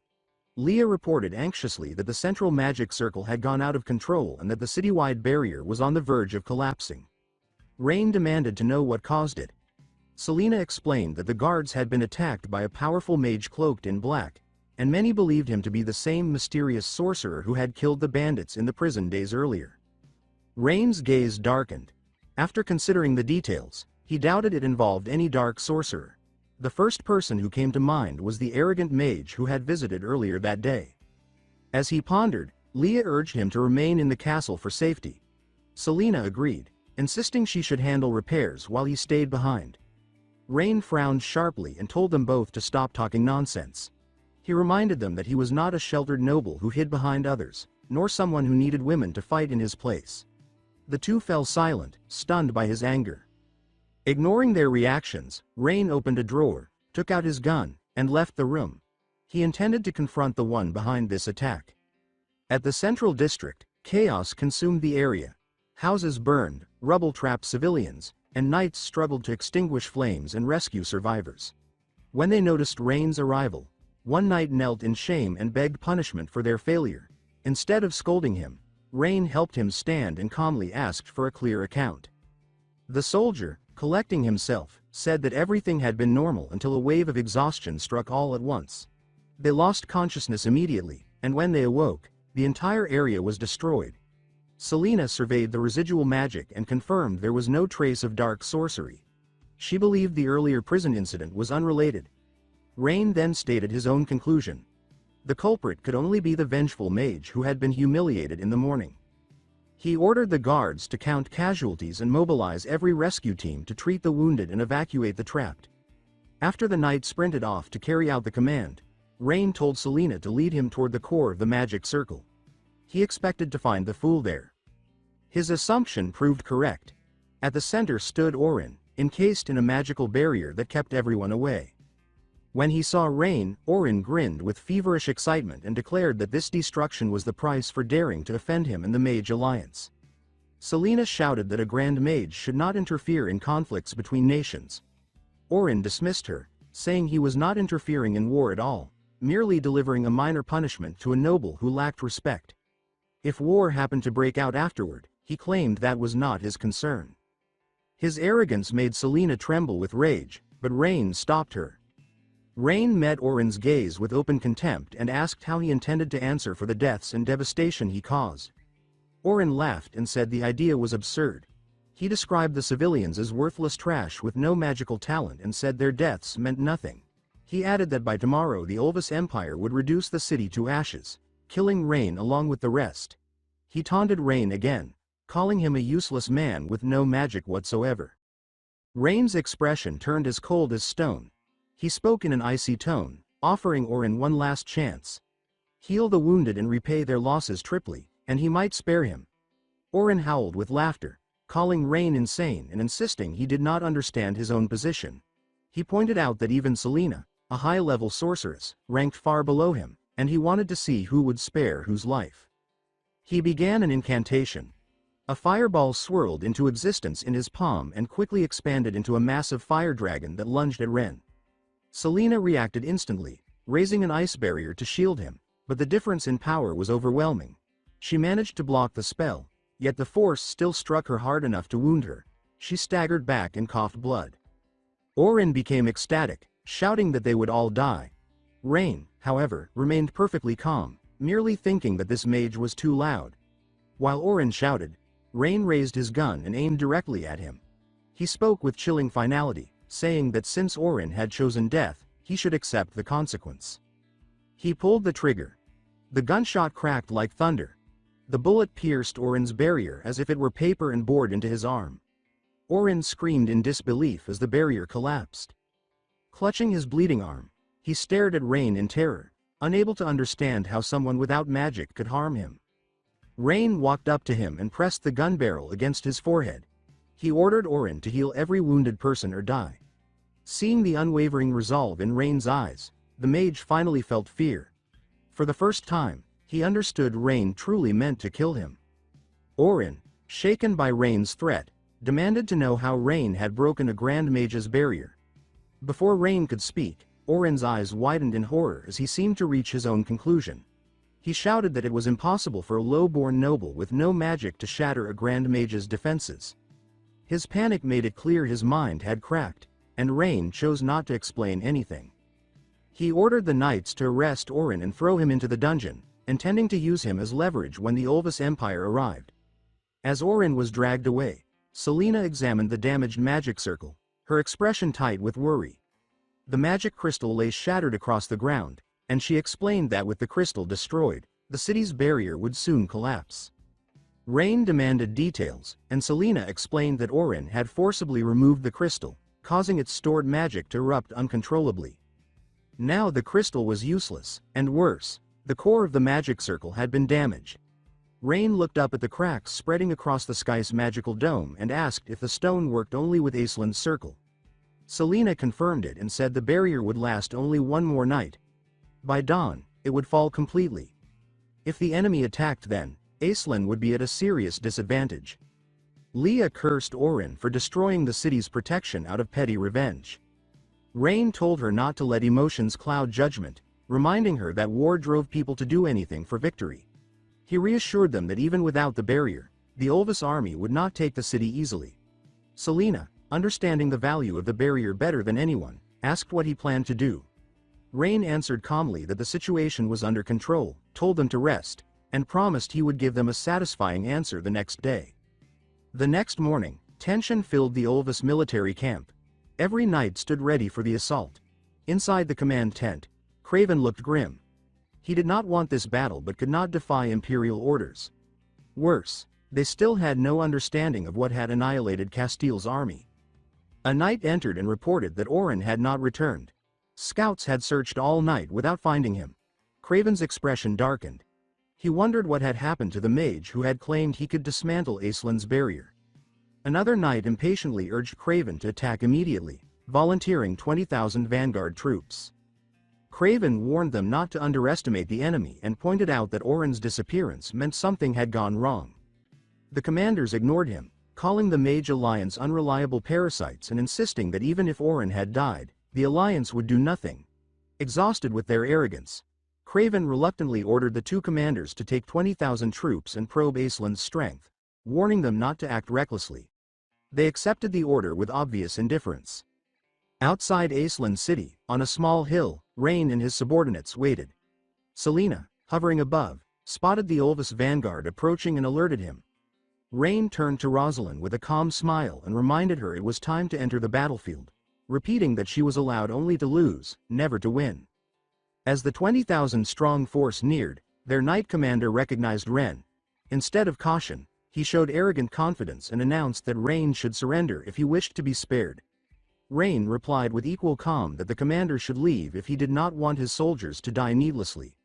Leah reported anxiously that the central magic circle had gone out of control and that the citywide barrier was on the verge of collapsing. Rain demanded to know what caused it. Selena explained that the guards had been attacked by a powerful mage cloaked in black, and many believed him to be the same mysterious sorcerer who had killed the bandits in the prison days earlier. Rain's gaze darkened. After considering the details, he doubted it involved any dark sorcerer. The first person who came to mind was the arrogant mage who had visited earlier that day. As he pondered, Leah urged him to remain in the castle for safety. Selena agreed, insisting she should handle repairs while he stayed behind. Rain frowned sharply and told them both to stop talking nonsense. He reminded them that he was not a sheltered noble who hid behind others, nor someone who needed women to fight in his place. The two fell silent, stunned by his anger. Ignoring their reactions, Rain opened a drawer, took out his gun, and left the room. He intended to confront the one behind this attack. At the central district, chaos consumed the area. Houses burned, rubble trapped civilians, and knights struggled to extinguish flames and rescue survivors. When they noticed Rain's arrival, one knight knelt in shame and begged punishment for their failure. Instead of scolding him, Rain helped him stand and calmly asked for a clear account. The soldier, collecting himself, said that everything had been normal until a wave of exhaustion struck all at once. They lost consciousness immediately, and when they awoke, the entire area was destroyed. Selena surveyed the residual magic and confirmed there was no trace of dark sorcery. She believed the earlier prison incident was unrelated. Rain then stated his own conclusion. The culprit could only be the vengeful mage who had been humiliated in the morning. He ordered the guards to count casualties and mobilize every rescue team to treat the wounded and evacuate the trapped. After the knight sprinted off to carry out the command, Rain told Selena to lead him toward the core of the magic circle. He expected to find the fool there. His assumption proved correct. At the center stood Orin, encased in a magical barrier that kept everyone away. When he saw Rain, Orin grinned with feverish excitement and declared that this destruction was the price for daring to offend him and the Mage Alliance. Selena shouted that a Grand Mage should not interfere in conflicts between nations. Orin dismissed her, saying he was not interfering in war at all, merely delivering a minor punishment to a noble who lacked respect. If war happened to break out afterward, he claimed that was not his concern. His arrogance made Selena tremble with rage, but Rain stopped her. Rain met Orin's gaze with open contempt and asked how he intended to answer for the deaths and devastation he caused. Orin laughed and said the idea was absurd. He described the civilians as worthless trash with no magical talent and said their deaths meant nothing. He added that by tomorrow the Olvis Empire would reduce the city to ashes, killing Rain along with the rest. He taunted Rain again, calling him a useless man with no magic whatsoever. Rain's expression turned as cold as stone. He spoke in an icy tone, offering Orin one last chance. Heal the wounded and repay their losses triply, and he might spare him. Orin howled with laughter, calling Rain insane and insisting he did not understand his own position. He pointed out that even Selena, a high-level sorceress, ranked far below him, and he wanted to see who would spare whose life. He began an incantation. A fireball swirled into existence in his palm and quickly expanded into a massive fire dragon that lunged at Ren. Selena reacted instantly, raising an ice barrier to shield him, but the difference in power was overwhelming. She managed to block the spell, yet the force still struck her hard enough to wound her. She staggered back and coughed blood. Orin became ecstatic, shouting that they would all die. Rain, however, remained perfectly calm, merely thinking that this mage was too loud. While Orin shouted, Rain raised his gun and aimed directly at him. He spoke with chilling finality, saying that since Orin had chosen death, he should accept the consequence. He pulled the trigger. The gunshot cracked like thunder. The bullet pierced Orin's barrier as if it were paper and bored into his arm. Orin screamed in disbelief as the barrier collapsed. Clutching his bleeding arm, he stared at Rain in terror, unable to understand how someone without magic could harm him. Rain walked up to him and pressed the gun barrel against his forehead. He ordered Orin to heal every wounded person or die. Seeing the unwavering resolve in Rain's eyes, the mage finally felt fear. For the first time, he understood Rain truly meant to kill him. Orin, shaken by Rain's threat, demanded to know how Rain had broken a Grand Mage's barrier. Before Rain could speak, Orin's eyes widened in horror as he seemed to reach his own conclusion. He shouted that it was impossible for a low-born noble with no magic to shatter a Grand Mage's defenses. His panic made it clear his mind had cracked, and Rain chose not to explain anything. He ordered the knights to arrest Orin and throw him into the dungeon, intending to use him as leverage when the Olvis Empire arrived. As Orin was dragged away, Selena examined the damaged magic circle, her expression tight with worry. The magic crystal lay shattered across the ground, and she explained that with the crystal destroyed, the city's barrier would soon collapse. Rain demanded details, and Selena explained that Orin had forcibly removed the crystal, causing its stored magic to erupt uncontrollably. Now the crystal was useless, and worse, the core of the magic circle had been damaged. Rain looked up at the cracks spreading across the sky's magical dome and asked if the stone worked only with Aislin's circle. Selena confirmed it and said the barrier would last only one more night. By dawn, it would fall completely. If the enemy attacked then, Aislinn would be at a serious disadvantage. Leah cursed Orin for destroying the city's protection out of petty revenge. Rain told her not to let emotions cloud judgment, reminding her that war drove people to do anything for victory. He reassured them that even without the barrier, the Olvis army would not take the city easily. Selena, understanding the value of the barrier better than anyone, asked what he planned to do. Rain answered calmly that the situation was under control, told them to rest, and promised he would give them a satisfying answer the next day. The next morning, tension filled the Olvis military camp. Every knight stood ready for the assault. Inside the command tent, Craven looked grim. He did not want this battle but could not defy imperial orders. Worse, they still had no understanding of what had annihilated Castile's army. A knight entered and reported that Orin had not returned. Scouts had searched all night without finding him. Craven's expression darkened. He wondered what had happened to the mage who had claimed he could dismantle Aislinn's barrier. Another knight impatiently urged Craven to attack immediately, volunteering 20,000 vanguard troops. Craven warned them not to underestimate the enemy and pointed out that Orin's disappearance meant something had gone wrong. The commanders ignored him, calling the Mage Alliance unreliable parasites and insisting that even if Orin had died, the Alliance would do nothing. Exhausted with their arrogance, Craven reluctantly ordered the two commanders to take 20,000 troops and probe Aislinn's strength, warning them not to act recklessly. They accepted the order with obvious indifference. Outside Aislinn City, on a small hill, Rain and his subordinates waited. Selena, hovering above, spotted the Olvis vanguard approaching and alerted him. Rain turned to Rosalind with a calm smile and reminded her it was time to enter the battlefield, repeating that she was allowed only to lose, never to win. As the 20,000-strong force neared, their knight commander recognized Ren. Instead of caution, he showed arrogant confidence and announced that Rain should surrender if he wished to be spared. Rain replied with equal calm that the commander should leave if he did not want his soldiers to die needlessly.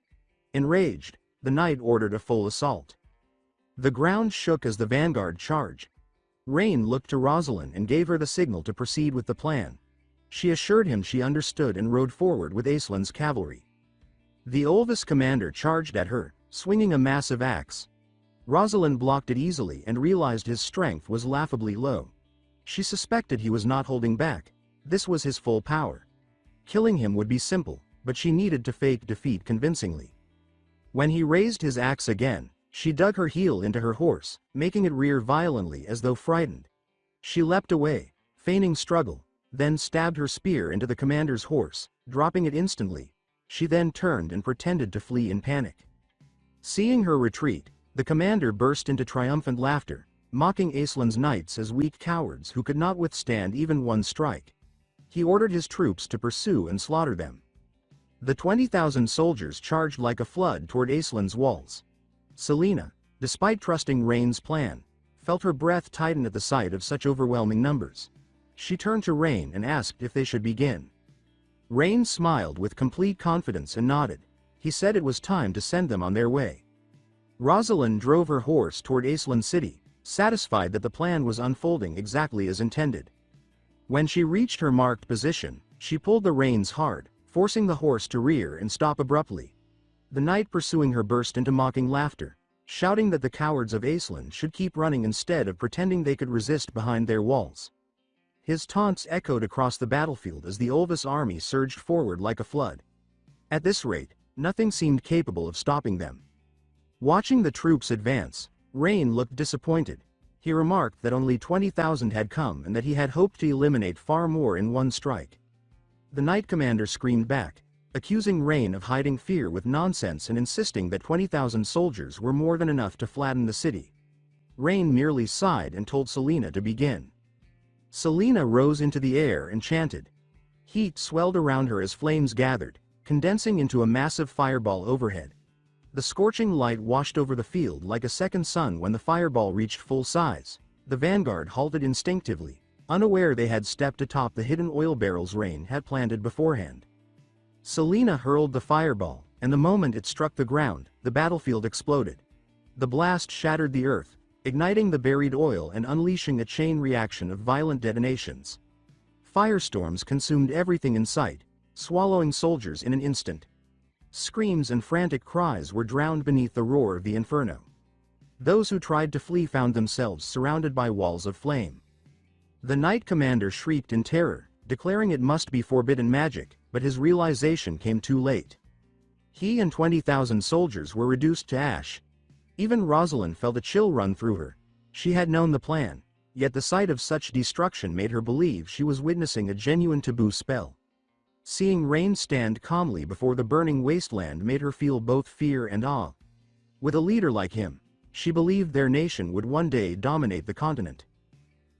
Enraged, the knight ordered a full assault. The ground shook as the vanguard charged. Rain looked to Rosalind and gave her the signal to proceed with the plan. She assured him she understood and rode forward with Aislinn's cavalry. The Olvis commander charged at her, swinging a massive axe. Rosalind blocked it easily and realized his strength was laughably low. She suspected he was not holding back. This was his full power. Killing him would be simple, but she needed to fake defeat convincingly. When he raised his axe again, she dug her heel into her horse, making it rear violently as though frightened. She leapt away, feigning struggle, then stabbed her spear into the commander's horse, dropping it instantly. She then turned and pretended to flee in panic. Seeing her retreat, the commander burst into triumphant laughter, mocking Aislin's knights as weak cowards who could not withstand even one strike. He ordered his troops to pursue and slaughter them. The 20,000 soldiers charged like a flood toward Aislin's walls. Selena, despite trusting Rain's plan, felt her breath tighten at the sight of such overwhelming numbers. She turned to Rain and asked if they should begin. Rain smiled with complete confidence and nodded. He said it was time to send them on their way. Rosalind drove her horse toward Aislinn City, satisfied that the plan was unfolding exactly as intended. When she reached her marked position, she pulled the reins hard, forcing the horse to rear and stop abruptly. The knight pursuing her burst into mocking laughter, shouting that the cowards of Aislinn should keep running instead of pretending they could resist behind their walls. His taunts echoed across the battlefield as the Olvis army surged forward like a flood. At this rate, nothing seemed capable of stopping them. Watching the troops advance, Rain looked disappointed. He remarked that only 20,000 had come and that he had hoped to eliminate far more in one strike. The knight commander screamed back, accusing Rain of hiding fear with nonsense and insisting that 20,000 soldiers were more than enough to flatten the city. Rain merely sighed and told Selena to begin. Selena rose into the air and chanted. Heat swelled around her as flames gathered, condensing into a massive fireball overhead. The scorching light washed over the field like a second sun when the fireball reached full size. The vanguard halted instinctively, unaware they had stepped atop the hidden oil barrels Rain had planted beforehand. Selena hurled the fireball, and the moment it struck the ground, the battlefield exploded. The blast shattered the earth, igniting the buried oil and unleashing a chain reaction of violent detonations. Firestorms consumed everything in sight, swallowing soldiers in an instant. Screams and frantic cries were drowned beneath the roar of the inferno. Those who tried to flee found themselves surrounded by walls of flame. The knight commander shrieked in terror, declaring it must be forbidden magic, but his realization came too late. He and 20,000 soldiers were reduced to ash. Even Rosalind felt a chill run through her. She had known the plan, yet the sight of such destruction made her believe she was witnessing a genuine taboo spell. Seeing Rain stand calmly before the burning wasteland made her feel both fear and awe. With a leader like him, she believed their nation would one day dominate the continent.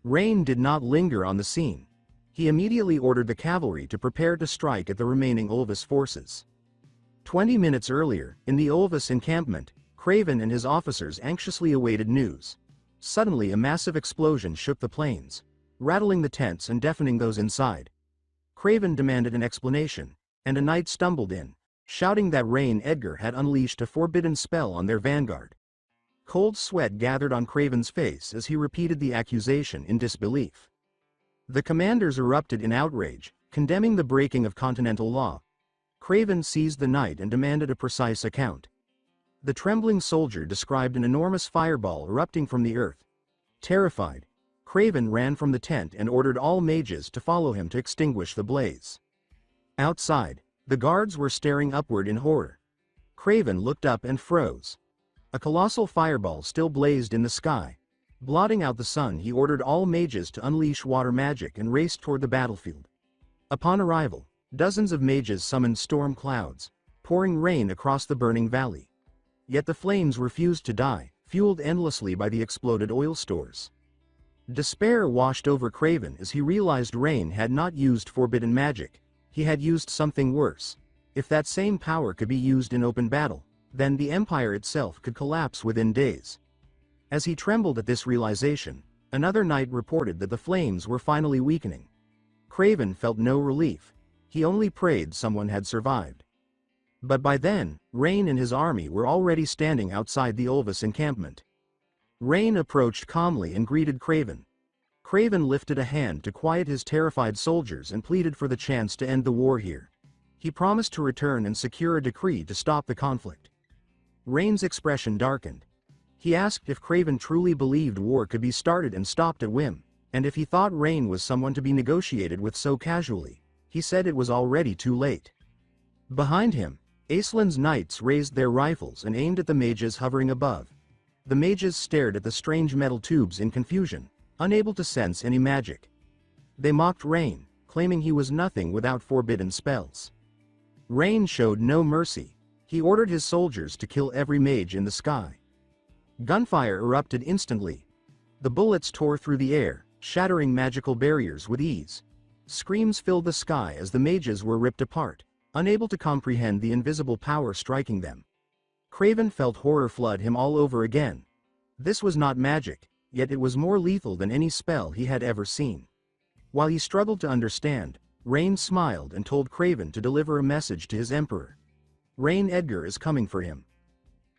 Rain did not linger on the scene. He immediately ordered the cavalry to prepare to strike at the remaining Olvis forces. 20 minutes earlier, in the Olvis encampment, Craven and his officers anxiously awaited news. Suddenly a massive explosion shook the plains, rattling the tents and deafening those inside. Craven demanded an explanation, and a knight stumbled in, shouting that Rain Edgar had unleashed a forbidden spell on their vanguard. Cold sweat gathered on Craven's face as he repeated the accusation in disbelief. The commanders erupted in outrage, condemning the breaking of continental law. Craven seized the knight and demanded a precise account. The trembling soldier described an enormous fireball erupting from the earth. Terrified, Craven ran from the tent and ordered all mages to follow him to extinguish the blaze. Outside, the guards were staring upward in horror. Craven looked up and froze. A colossal fireball still blazed in the sky. Blotting out the sun, he ordered all mages to unleash water magic and raced toward the battlefield. Upon arrival, dozens of mages summoned storm clouds, pouring rain across the burning valley. Yet the flames refused to die, fueled endlessly by the exploded oil stores. Despair washed over Craven as he realized Rain had not used forbidden magic. He had used something worse. If that same power could be used in open battle, then the Empire itself could collapse within days. As he trembled at this realization, another knight reported that the flames were finally weakening. Craven felt no relief. He only prayed someone had survived. But by then, Rain and his army were already standing outside the Olvis encampment. Rain approached calmly and greeted Craven. Craven lifted a hand to quiet his terrified soldiers and pleaded for the chance to end the war here. He promised to return and secure a decree to stop the conflict. Rain's expression darkened. He asked if Craven truly believed war could be started and stopped at whim, and if he thought Rain was someone to be negotiated with so casually. He said it was already too late. Behind him, Aislin's knights raised their rifles and aimed at the mages hovering above. The mages stared at the strange metal tubes in confusion, unable to sense any magic. They mocked Rain, claiming he was nothing without forbidden spells. Rain showed no mercy. He ordered his soldiers to kill every mage in the sky. Gunfire erupted instantly. The bullets tore through the air, shattering magical barriers with ease. Screams filled the sky as the mages were ripped apart, unable to comprehend the invisible power striking them. Craven felt horror flood him all over again. This was not magic, yet it was more lethal than any spell he had ever seen. While he struggled to understand, Rain smiled and told Craven to deliver a message to his emperor. Rain Edgar is coming for him.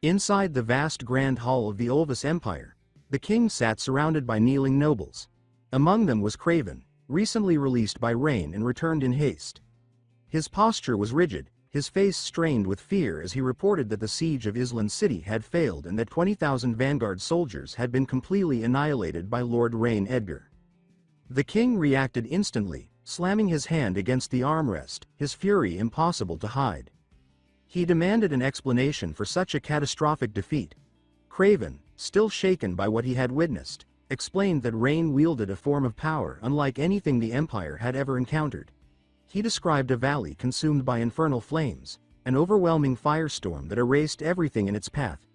Inside the vast grand hall of the Olvis Empire, the king sat surrounded by kneeling nobles. Among them was Craven, recently released by Rain and returned in haste. His posture was rigid, his face strained with fear as he reported that the siege of Island City had failed and that 20,000 vanguard soldiers had been completely annihilated by Lord Rain Edgar. The king reacted instantly, slamming his hand against the armrest, his fury impossible to hide. He demanded an explanation for such a catastrophic defeat. Craven, still shaken by what he had witnessed, explained that Rain wielded a form of power unlike anything the Empire had ever encountered. He described a valley consumed by infernal flames, an overwhelming firestorm that erased everything in its path.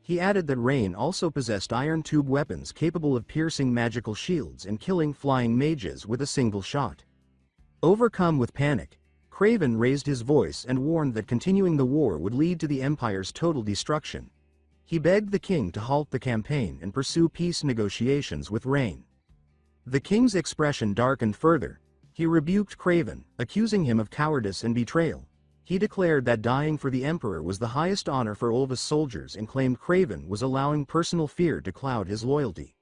He added that Rain also possessed iron tube weapons capable of piercing magical shields and killing flying mages with a single shot. Overcome with panic, Craven raised his voice and warned that continuing the war would lead to the Empire's total destruction. He begged the king to halt the campaign and pursue peace negotiations with Rain. The king's expression darkened further. He rebuked Craven, accusing him of cowardice and betrayal. He declared that dying for the emperor was the highest honor for Olvis soldiers and claimed Craven was allowing personal fear to cloud his loyalty.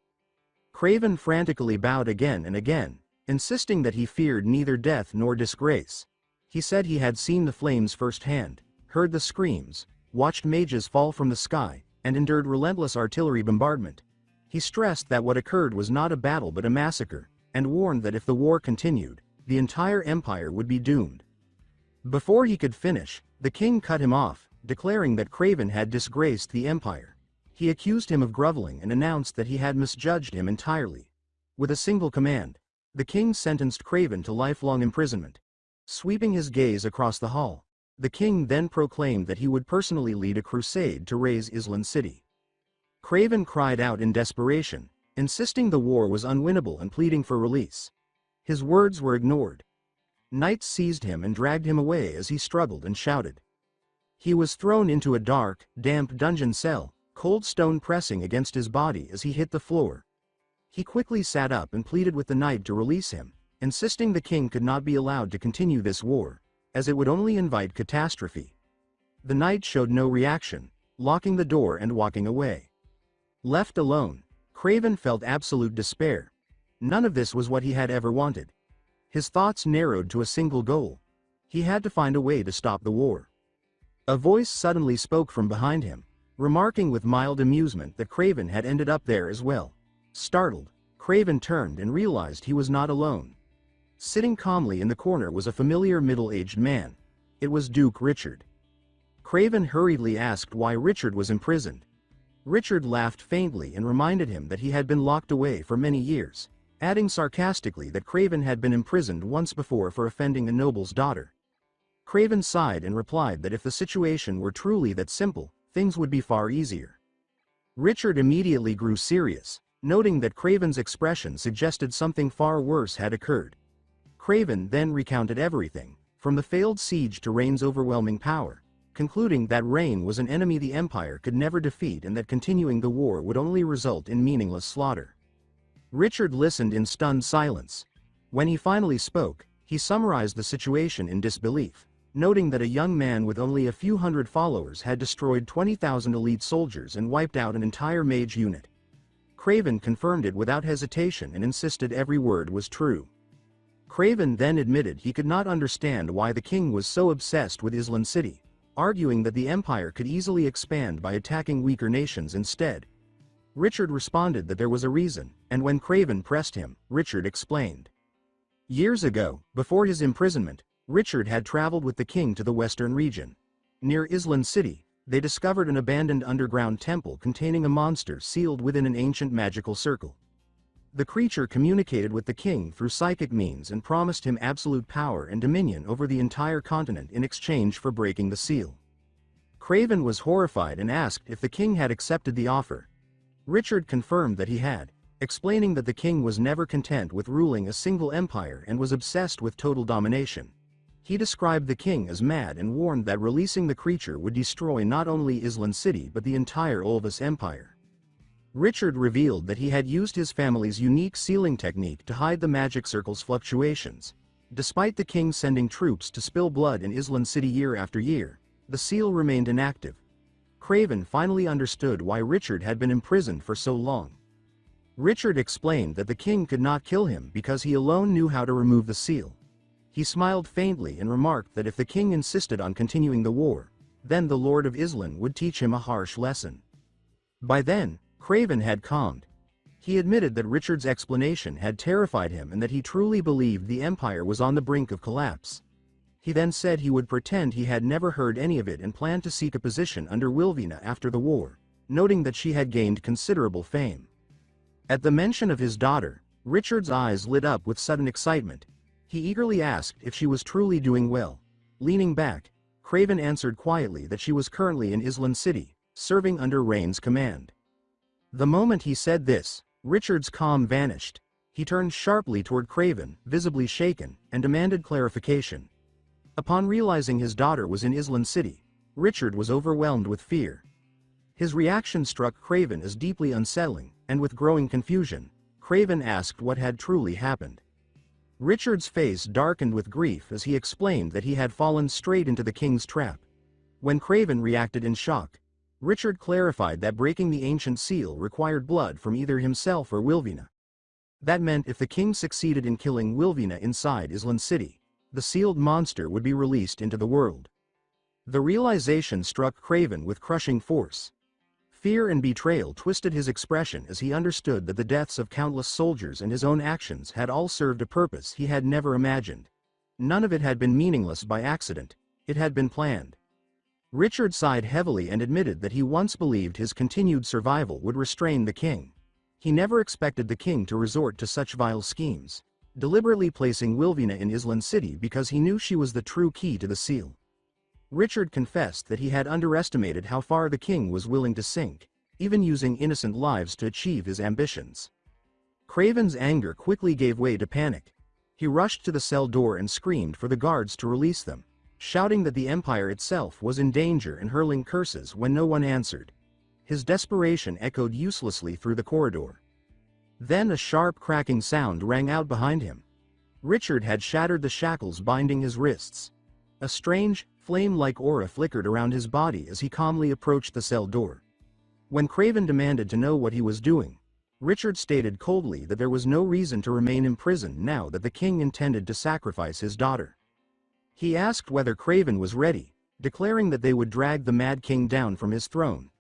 Craven frantically bowed again and again, insisting that he feared neither death nor disgrace. He said he had seen the flames firsthand, heard the screams, watched mages fall from the sky, and endured relentless artillery bombardment. He stressed that what occurred was not a battle but a massacre, and warned that if the war continued, the entire empire would be doomed. Before he could finish, the king cut him off, declaring that Craven had disgraced the empire. He accused him of groveling and announced that he had misjudged him entirely. With a single command, the king sentenced Craven to lifelong imprisonment. Sweeping his gaze across the hall, the king then proclaimed that he would personally lead a crusade to raise Island City. Craven cried out in desperation, insisting the war was unwinnable and pleading for release. His words were ignored. Knights seized him and dragged him away as he struggled and shouted. He was thrown into a dark, damp dungeon cell, cold stone pressing against his body as he hit the floor. He quickly sat up and pleaded with the knight to release him, insisting the king could not be allowed to continue this war, as it would only invite catastrophe. The knight showed no reaction, locking the door and walking away. Left alone, Craven felt absolute despair. None of this was what he had ever wanted. His thoughts narrowed to a single goal. He had to find a way to stop the war. A voice suddenly spoke from behind him, remarking with mild amusement that Craven had ended up there as well. Startled, Craven turned and realized he was not alone. Sitting calmly in the corner was a familiar middle-aged man. It was Duke Richard. Craven hurriedly asked why Richard was imprisoned. Richard laughed faintly and reminded him that he had been locked away for many years, adding sarcastically that Craven had been imprisoned once before for offending a noble's daughter. Craven sighed and replied that if the situation were truly that simple, things would be far easier. Richard immediately grew serious, noting that Craven's expression suggested something far worse had occurred. Craven then recounted everything, from the failed siege to Rain's overwhelming power, concluding that Rain was an enemy the Empire could never defeat and that continuing the war would only result in meaningless slaughter. Richard listened in stunned silence. When he finally spoke, he summarized the situation in disbelief, noting that a young man with only a few hundred followers had destroyed 20,000 elite soldiers and wiped out an entire mage unit. Craven confirmed it without hesitation and insisted every word was true. Craven then admitted he could not understand why the king was so obsessed with Island City, arguing that the empire could easily expand by attacking weaker nations instead. Richard responded that there was a reason, and when Craven pressed him, Richard explained. Years ago, before his imprisonment, Richard had traveled with the king to the western region. Near Island City, they discovered an abandoned underground temple containing a monster sealed within an ancient magical circle. The creature communicated with the king through psychic means and promised him absolute power and dominion over the entire continent in exchange for breaking the seal. Craven was horrified and asked if the king had accepted the offer. Richard confirmed that he had, explaining that the king was never content with ruling a single empire and was obsessed with total domination. He described the king as mad and warned that releasing the creature would destroy not only Island City but the entire Olvis Empire. Richard revealed that he had used his family's unique sealing technique to hide the magic circle's fluctuations. Despite the king sending troops to spill blood in Island City year after year, the seal remained inactive. Craven finally understood why Richard had been imprisoned for so long. Richard explained that the king could not kill him because he alone knew how to remove the seal. He smiled faintly and remarked that if the king insisted on continuing the war, then the Lord of Island would teach him a harsh lesson. By then, Craven had calmed. He admitted that Richard's explanation had terrified him and that he truly believed the empire was on the brink of collapse. He then said he would pretend he had never heard any of it and planned to seek a position under Wilvina after the war, noting that she had gained considerable fame. At the mention of his daughter, Richard's eyes lit up with sudden excitement. He eagerly asked if she was truly doing well. Leaning back, Craven answered quietly that she was currently in Island City, serving under Rain's command. The moment he said this, Richard's calm vanished. He turned sharply toward Craven, visibly shaken, and demanded clarification. Upon realizing his daughter was in Island City, Richard was overwhelmed with fear. His reaction struck Craven as deeply unsettling, and with growing confusion, Craven asked what had truly happened. Richard's face darkened with grief as he explained that he had fallen straight into the king's trap. When Craven reacted in shock, Richard clarified that breaking the ancient seal required blood from either himself or Wilvina. That meant if the king succeeded in killing Wilvina inside Island City, the sealed monster would be released into the world. The realization struck Craven with crushing force. Fear and betrayal twisted his expression as he understood that the deaths of countless soldiers and his own actions had all served a purpose he had never imagined. None of it had been meaningless by accident, it had been planned. Richard sighed heavily and admitted that he once believed his continued survival would restrain the king. He never expected the king to resort to such vile schemes, deliberately placing Wilvina in Island City because he knew she was the true key to the seal. Richard confessed that he had underestimated how far the king was willing to sink, even using innocent lives to achieve his ambitions. Craven's anger quickly gave way to panic. He rushed to the cell door and screamed for the guards to release them, shouting that the empire itself was in danger and hurling curses when no one answered. His desperation echoed uselessly through the corridor. Then a sharp cracking sound rang out behind him. Richard had shattered the shackles binding his wrists. A strange, flame-like aura flickered around his body as he calmly approached the cell door. When Craven demanded to know what he was doing, Richard stated coldly that there was no reason to remain imprisoned now that the king intended to sacrifice his daughter. He asked whether Craven was ready, declaring that they would drag the Mad King down from his throne.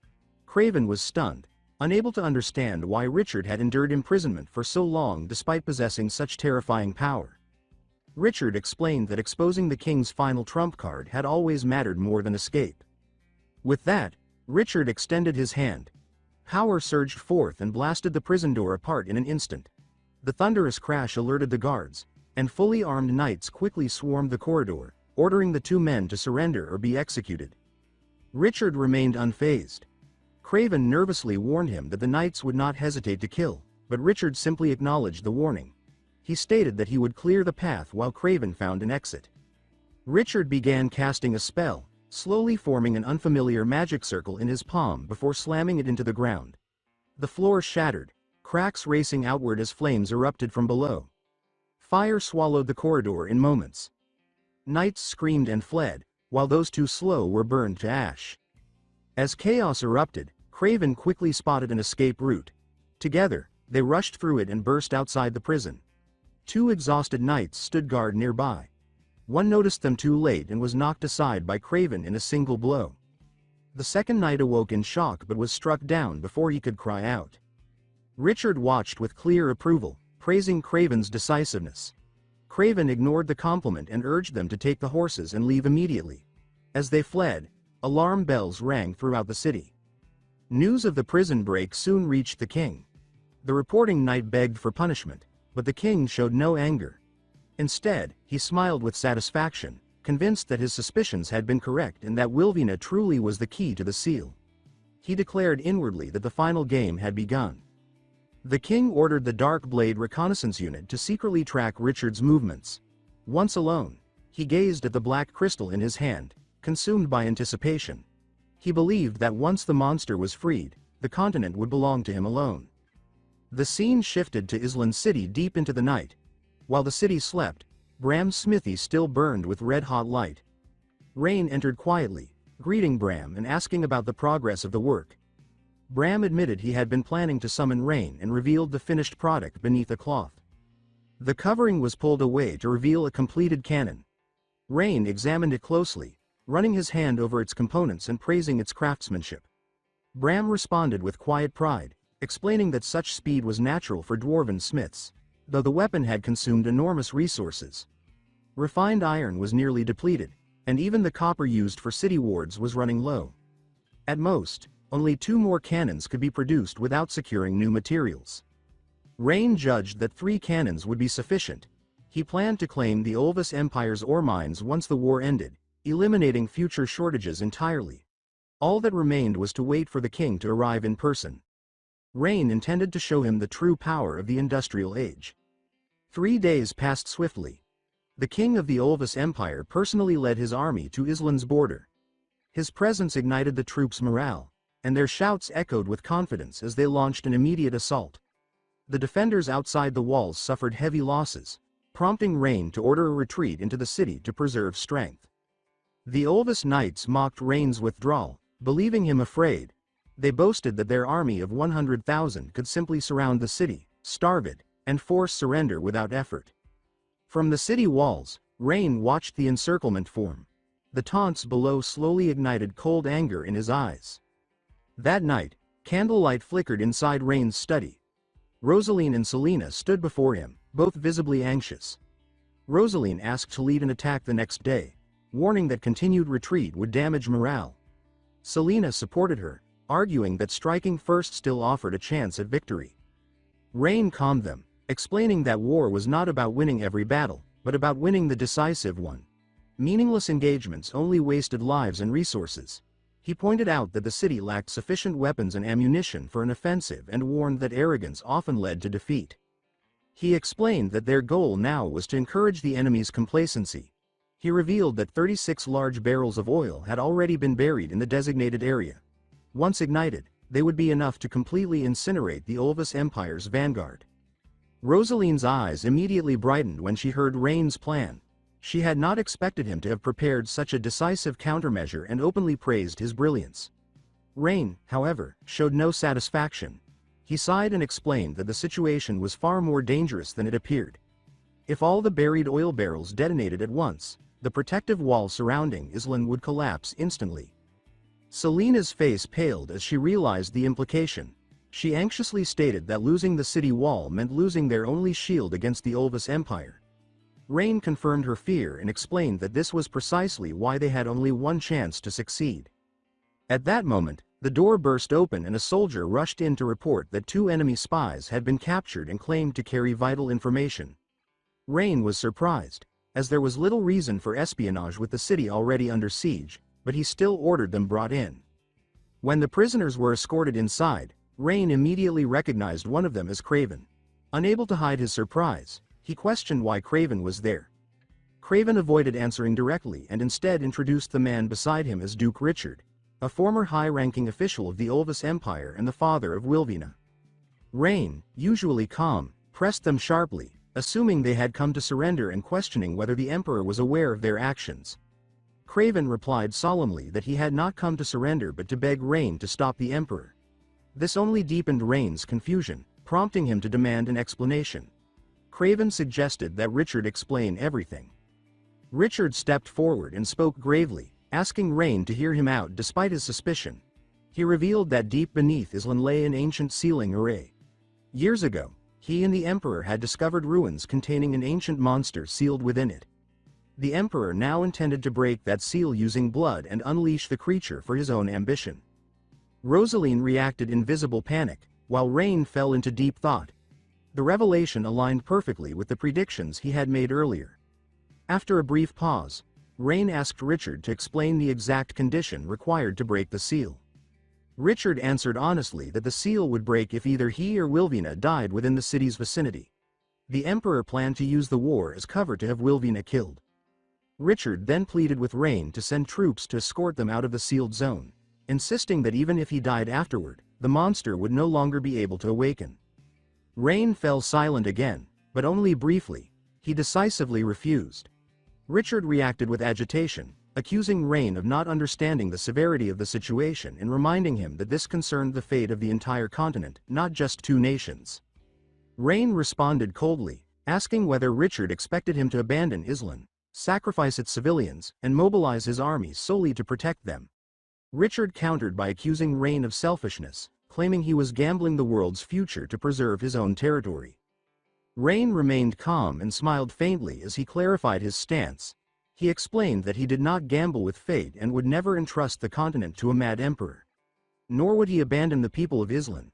Craven was stunned, unable to understand why Richard had endured imprisonment for so long despite possessing such terrifying power. Richard explained that exposing the king's final trump card had always mattered more than escape. With that, Richard extended his hand. Power surged forth and blasted the prison door apart in an instant. The thunderous crash alerted the guards, and fully armed knights quickly swarmed the corridor, ordering the two men to surrender or be executed. Richard remained unfazed. Craven nervously warned him that the knights would not hesitate to kill, but Richard simply acknowledged the warning. He stated that he would clear the path while Craven found an exit. Richard began casting a spell, slowly forming an unfamiliar magic circle in his palm before slamming it into the ground. The floor shattered, cracks racing outward as flames erupted from below. Fire swallowed the corridor in moments. Knights screamed and fled, while those too slow were burned to ash. As chaos erupted, Craven quickly spotted an escape route. Together, they rushed through it and burst outside the prison. Two exhausted knights stood guard nearby. One noticed them too late and was knocked aside by Craven in a single blow. The second knight awoke in shock but was struck down before he could cry out. Richard watched with clear approval, praising Craven's decisiveness. Craven ignored the compliment and urged them to take the horses and leave immediately. As they fled, alarm bells rang throughout the city. News of the prison break soon reached the king. The reporting knight begged for punishment, but the king showed no anger. Instead, he smiled with satisfaction, convinced that his suspicions had been correct and that Wilvina truly was the key to the seal. He declared inwardly that the final game had begun. The king ordered the Dark Blade reconnaissance unit to secretly track Richard's movements. Once alone, he gazed at the black crystal in his hand, consumed by anticipation. He believed that once the monster was freed, the continent would belong to him alone. The scene shifted to Island City deep into the night. While the city slept, Bram's smithy still burned with red-hot light. Rain entered quietly, greeting Bram and asking about the progress of the work. Bram admitted he had been planning to summon rain and revealed the finished product beneath a cloth. The covering was pulled away to reveal a completed cannon. Rain examined it closely, running his hand over its components and praising its craftsmanship. Bram responded with quiet pride, explaining that such speed was natural for dwarven smiths, though the weapon had consumed enormous resources. Refined iron was nearly depleted, and even the copper used for city wards was running low. At most, only 2 more cannons could be produced without securing new materials. Rain judged that 3 cannons would be sufficient. He planned to claim the Olvis Empire's ore mines once the war ended, eliminating future shortages entirely. All that remained was to wait for the king to arrive in person. Rain intended to show him the true power of the industrial age. 3 days passed swiftly. The king of the Olvis Empire personally led his army to Island's border. His presence ignited the troops' morale, and their shouts echoed with confidence as they launched an immediate assault. The defenders outside the walls suffered heavy losses, prompting Rain to order a retreat into the city to preserve strength. The Olvis knights mocked Rain's withdrawal, believing him afraid. They boasted that their army of 100,000 could simply surround the city, starve it, and force surrender without effort. From the city walls, Rain watched the encirclement form. The taunts below slowly ignited cold anger in his eyes. That night, candlelight flickered inside Rain's study. Rosaline and Selina stood before him, both visibly anxious. Rosaline asked to lead an attack the next day, warning that continued retreat would damage morale. Selina supported her, arguing that striking first still offered a chance at victory. Rain calmed them, explaining that war was not about winning every battle, but about winning the decisive one. Meaningless engagements only wasted lives and resources. He pointed out that the city lacked sufficient weapons and ammunition for an offensive and warned that arrogance often led to defeat. He explained that their goal now was to encourage the enemy's complacency. He revealed that 36 large barrels of oil had already been buried in the designated area. Once ignited, they would be enough to completely incinerate the Olvis Empire's vanguard. Rosaline's eyes immediately brightened when she heard Rain's plan. She had not expected him to have prepared such a decisive countermeasure and openly praised his brilliance. Rain, however, showed no satisfaction. He sighed and explained that the situation was far more dangerous than it appeared. If all the buried oil barrels detonated at once, the protective wall surrounding Island would collapse instantly. Selina's face paled as she realized the implication. She anxiously stated that losing the city wall meant losing their only shield against the Olvis Empire. Rain confirmed her fear and explained that this was precisely why they had only one chance to succeed. At that moment, the door burst open and a soldier rushed in to report that 2 enemy spies had been captured and claimed to carry vital information. Rain was surprised, as there was little reason for espionage with the city already under siege, but he still ordered them brought in. When the prisoners were escorted inside, Rain immediately recognized one of them as Craven. Unable to hide his surprise, he questioned why Craven was there. Craven avoided answering directly and instead introduced the man beside him as Duke Richard, a former high-ranking official of the Olvis Empire and the father of Wilvina. Rain, usually calm, pressed them sharply, assuming they had come to surrender and questioning whether the Emperor was aware of their actions. Craven replied solemnly that he had not come to surrender but to beg Rain to stop the Emperor. This only deepened Rain's confusion, prompting him to demand an explanation. Craven suggested that Richard explain everything. Richard stepped forward and spoke gravely, asking Rain to hear him out despite his suspicion. He revealed that deep beneath Islan lay an ancient sealing array. Years ago, he and the Emperor had discovered ruins containing an ancient monster sealed within it. The Emperor now intended to break that seal using blood and unleash the creature for his own ambition. Rosaline reacted in visible panic, while Rain fell into deep thought. The revelation aligned perfectly with the predictions he had made earlier. After a brief pause, Rain asked Richard to explain the exact condition required to break the seal. Richard answered honestly that the seal would break if either he or Wilvina died within the city's vicinity. The Emperor planned to use the war as cover to have Wilvina killed. Richard then pleaded with Rain to send troops to escort them out of the sealed zone, insisting that even if he died afterward, the monster would no longer be able to awaken. Rain fell silent again, but only briefly. He decisively refused. Richard reacted with agitation, accusing Rain of not understanding the severity of the situation and reminding him that this concerned the fate of the entire continent, not just two nations. Rain responded coldly, asking whether Richard expected him to abandon Islan, sacrifice its civilians, and mobilize his armies solely to protect them. Richard countered by accusing Rain of selfishness, claiming he was gambling the world's future to preserve his own territory. Rain remained calm and smiled faintly as he clarified his stance. He explained that he did not gamble with fate and would never entrust the continent to a mad emperor. Nor would he abandon the people of Islan.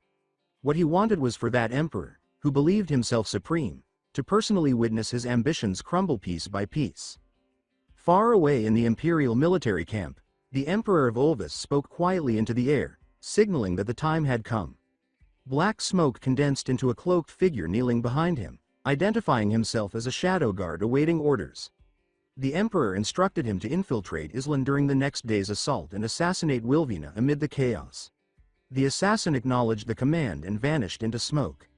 What he wanted was for that emperor, who believed himself supreme, to personally witness his ambitions crumble piece by piece. Far away in the imperial military camp, the Emperor of Olvis spoke quietly into the air, signaling that the time had come. Black smoke condensed into a cloaked figure kneeling behind him, identifying himself as a shadow guard awaiting orders. The Emperor instructed him to infiltrate Islan during the next day's assault and assassinate Wilvina amid the chaos. The assassin acknowledged the command and vanished into smoke.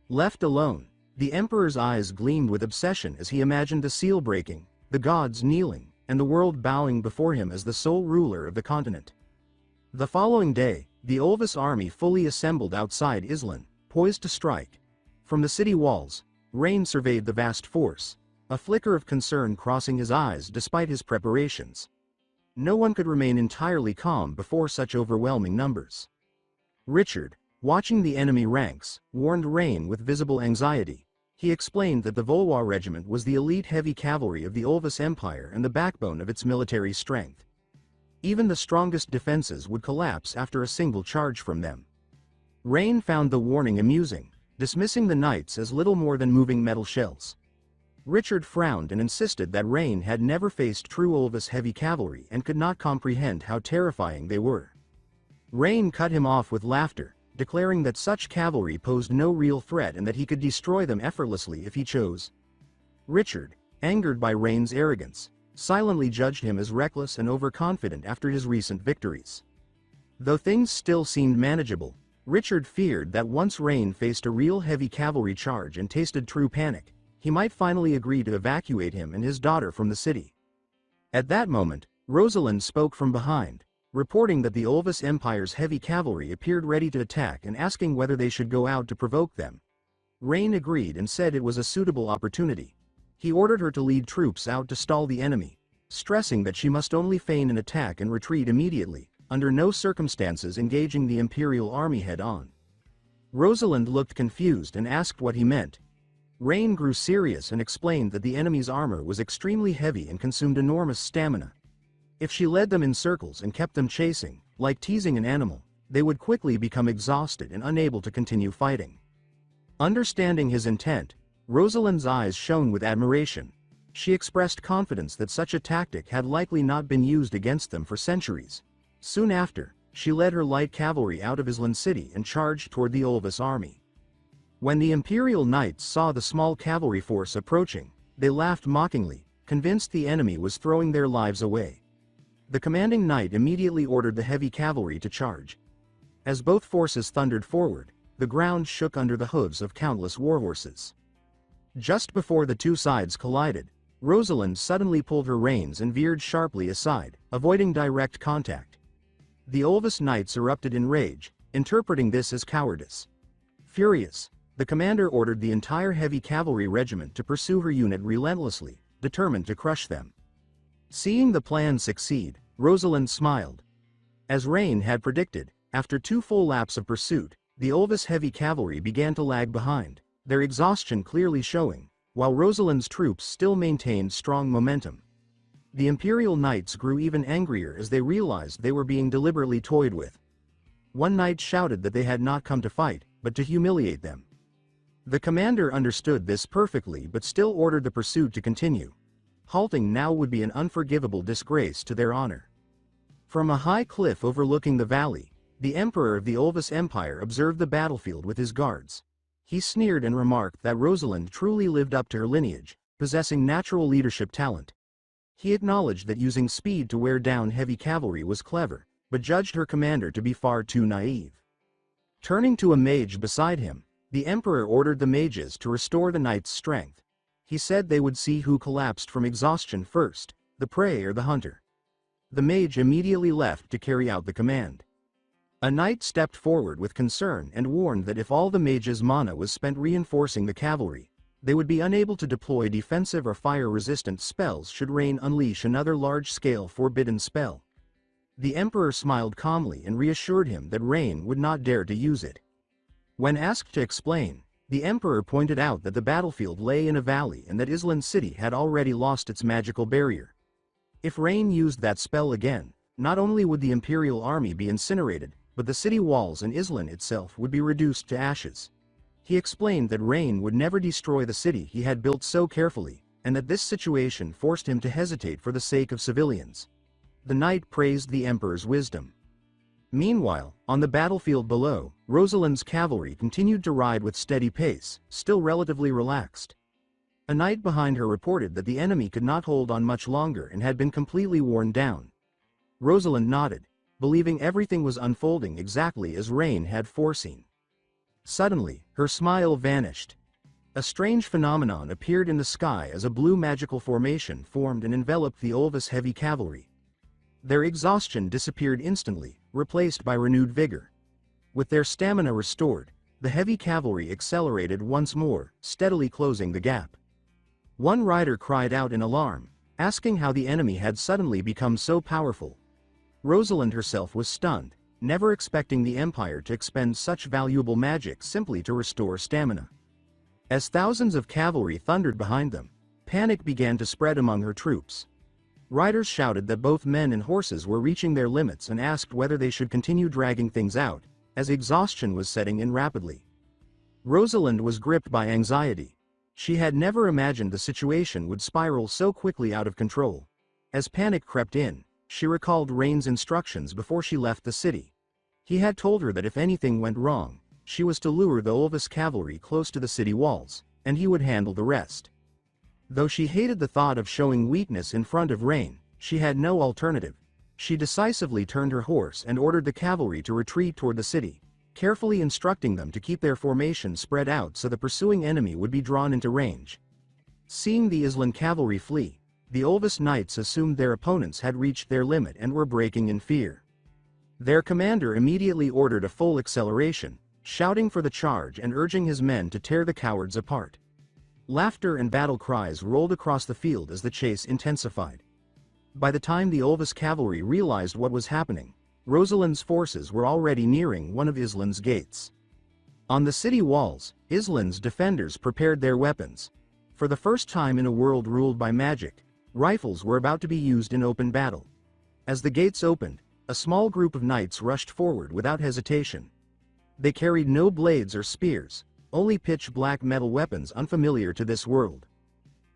Left alone, the Emperor's eyes gleamed with obsession as he imagined the seal breaking, the gods kneeling, and the world bowing before him as the sole ruler of the continent. The following day, the Olvis army fully assembled outside Islan, poised to strike. From the city walls, Rain surveyed the vast force, a flicker of concern crossing his eyes despite his preparations. No one could remain entirely calm before such overwhelming numbers. Richard, watching the enemy ranks, warned Rain with visible anxiety. He explained that the Volwa regiment was the elite heavy cavalry of the Olvis Empire and the backbone of its military strength. Even the strongest defenses would collapse after a single charge from them. Rain found the warning amusing, dismissing the knights as little more than moving metal shells. Richard frowned and insisted that Rain had never faced true Olvis heavy cavalry and could not comprehend how terrifying they were. Rain cut him off with laughter, declaring that such cavalry posed no real threat and that he could destroy them effortlessly if he chose. Richard, angered by Rain's arrogance, silently judged him as reckless and overconfident after his recent victories. Though things still seemed manageable, Richard feared that once Rain faced a real heavy cavalry charge and tasted true panic, he might finally agree to evacuate him and his daughter from the city. At that moment, Rosalind spoke from behind, reporting that the Olvis Empire's heavy cavalry appeared ready to attack and asking whether they should go out to provoke them. Rain agreed and said it was a suitable opportunity. He ordered her to lead troops out to stall the enemy, stressing that she must only feign an attack and retreat immediately, under no circumstances engaging the Imperial army head-on. Rosalind looked confused and asked what he meant. Rain grew serious and explained that the enemy's armor was extremely heavy and consumed enormous stamina. If she led them in circles and kept them chasing, like teasing an animal, they would quickly become exhausted and unable to continue fighting. Understanding his intent, Rosalind's eyes shone with admiration. She expressed confidence that such a tactic had likely not been used against them for centuries. Soon after, she led her light cavalry out of Islan City and charged toward the Olvis army. When the Imperial Knights saw the small cavalry force approaching, they laughed mockingly, convinced the enemy was throwing their lives away. The commanding knight immediately ordered the heavy cavalry to charge. As both forces thundered forward, the ground shook under the hooves of countless warhorses. Just before the two sides collided, Rosalind suddenly pulled her reins and veered sharply aside, avoiding direct contact. The Olvis knights erupted in rage, interpreting this as cowardice. Furious, The commander ordered the entire heavy cavalry regiment to pursue her unit relentlessly, determined to crush them. Seeing the plan succeed, Rosalind smiled. As Rain had predicted, after 2 full laps of pursuit, the Ulvis heavy cavalry began to lag behind, their exhaustion clearly showing, while Rosalind's troops still maintained strong momentum. The Imperial Knights grew even angrier as they realized they were being deliberately toyed with. One knight shouted that they had not come to fight, but to humiliate them. The commander understood this perfectly but still ordered the pursuit to continue. Halting now would be an unforgivable disgrace to their honor. From a high cliff overlooking the valley, the Emperor of the Ulvis Empire observed the battlefield with his guards. He sneered and remarked that Rosalind truly lived up to her lineage, possessing natural leadership talent. He acknowledged that using speed to wear down heavy cavalry was clever, but judged her commander to be far too naive. Turning to a mage beside him, the Emperor ordered the mages to restore the knights' strength. He said they would see who collapsed from exhaustion first, the prey or the hunter. The mage immediately left to carry out the command. A knight stepped forward with concern and warned that if all the mages' mana was spent reinforcing the cavalry, they would be unable to deploy defensive or fire-resistant spells should Rain unleash another large-scale forbidden spell. The Emperor smiled calmly and reassured him that Rain would not dare to use it. When asked to explain, the Emperor pointed out that the battlefield lay in a valley and that Island City had already lost its magical barrier. If Rain used that spell again, not only would the Imperial army be incinerated, but the city walls and Island itself would be reduced to ashes. He explained that Rain would never destroy the city he had built so carefully, and that this situation forced him to hesitate for the sake of civilians. The knight praised the Emperor's wisdom. Meanwhile, on the battlefield below, Rosalind's cavalry continued to ride with steady pace, still relatively relaxed. A knight behind her reported that the enemy could not hold on much longer and had been completely worn down. Rosalind nodded, believing everything was unfolding exactly as Rain had foreseen. Suddenly, her smile vanished. A strange phenomenon appeared in the sky as a blue magical formation formed and enveloped the Ulvis heavy cavalry. Their exhaustion disappeared instantly, replaced by renewed vigor. With their stamina restored, the heavy cavalry accelerated once more, steadily closing the gap. One rider cried out in alarm, asking how the enemy had suddenly become so powerful. Rosalind herself was stunned, never expecting the Empire to expend such valuable magic simply to restore stamina. As thousands of cavalry thundered behind them, panic began to spread among her troops. Riders shouted that both men and horses were reaching their limits and asked whether they should continue dragging things out, as exhaustion was setting in rapidly. Rosalind was gripped by anxiety. She had never imagined the situation would spiral so quickly out of control. As panic crept in, she recalled Rain's instructions before she left the city. He had told her that if anything went wrong, she was to lure the Ulvis cavalry close to the city walls, and he would handle the rest. Though she hated the thought of showing weakness in front of Rain, she had no alternative. She decisively turned her horse and ordered the cavalry to retreat toward the city, carefully instructing them to keep their formation spread out so the pursuing enemy would be drawn into range. Seeing the Island cavalry flee, the Ulvis knights assumed their opponents had reached their limit and were breaking in fear. Their commander immediately ordered a full acceleration, shouting for the charge and urging his men to tear the cowards apart. Laughter and battle cries rolled across the field as the chase intensified. By the time the Ulvis cavalry realized what was happening, Rosalind's forces were already nearing one of Island's gates. On the city walls, Island's defenders prepared their weapons. For the first time in a world ruled by magic, rifles were about to be used in open battle. As the gates opened, a small group of knights rushed forward without hesitation. They carried no blades or spears, only pitch-black metal weapons unfamiliar to this world.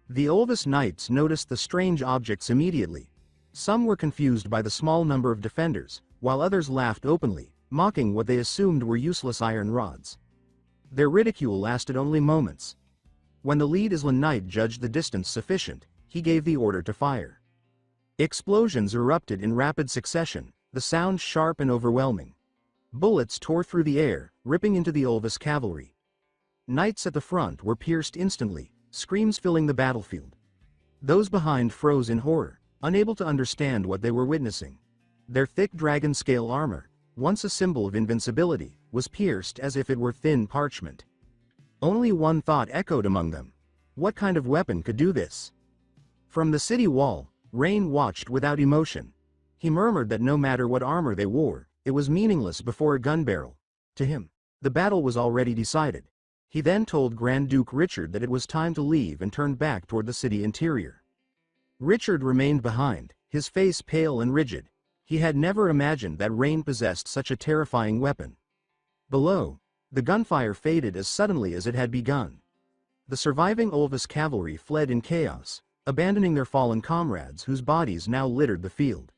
The Ulvis knights noticed the strange objects immediately. Some were confused by the small number of defenders, while others laughed openly, mocking what they assumed were useless iron rods. Their ridicule lasted only moments. When the lead Island knight judged the distance sufficient, he gave the order to fire. Explosions erupted in rapid succession, the sound sharp and overwhelming. Bullets tore through the air, ripping into the Ulvis cavalry. Knights at the front were pierced instantly, screams filling the battlefield. Those behind froze in horror, unable to understand what they were witnessing. Their thick dragon-scale armor, once a symbol of invincibility, was pierced as if it were thin parchment. Only one thought echoed among them. What kind of weapon could do this? From the city wall, Rain watched without emotion. He murmured that no matter what armor they wore, it was meaningless before a gun barrel. To him, the battle was already decided. He then told Grand Duke Richard that it was time to leave and turned back toward the city interior. Richard remained behind, his face pale and rigid. He had never imagined that Rain possessed such a terrifying weapon. Below, the gunfire faded as suddenly as it had begun. The surviving Ulvis cavalry fled in chaos, abandoning their fallen comrades whose bodies now littered the field.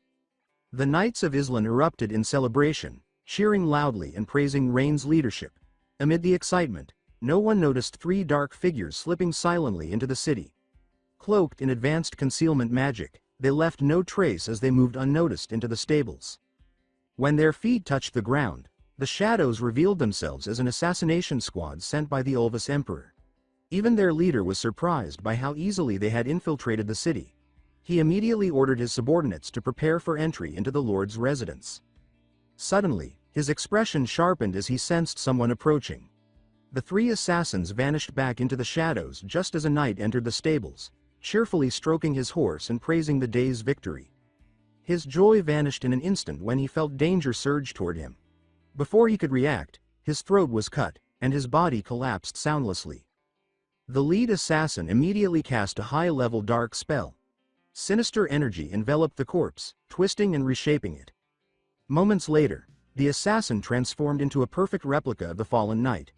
The Knights of Islan erupted in celebration, cheering loudly and praising Rain's leadership. Amid the excitement, no one noticed three dark figures slipping silently into the city. Cloaked in advanced concealment magic, they left no trace as they moved unnoticed into the stables. When their feet touched the ground, the shadows revealed themselves as an assassination squad sent by the Ulvis Emperor. Even their leader was surprised by how easily they had infiltrated the city. He immediately ordered his subordinates to prepare for entry into the Lord's residence. Suddenly, his expression sharpened as he sensed someone approaching. The three assassins vanished back into the shadows just as a knight entered the stables, cheerfully stroking his horse and praising the day's victory. His joy vanished in an instant when he felt danger surge toward him. Before he could react, his throat was cut, and his body collapsed soundlessly. The lead assassin immediately cast a high-level dark spell. Sinister energy enveloped the corpse, twisting and reshaping it. Moments later, the assassin transformed into a perfect replica of the fallen knight.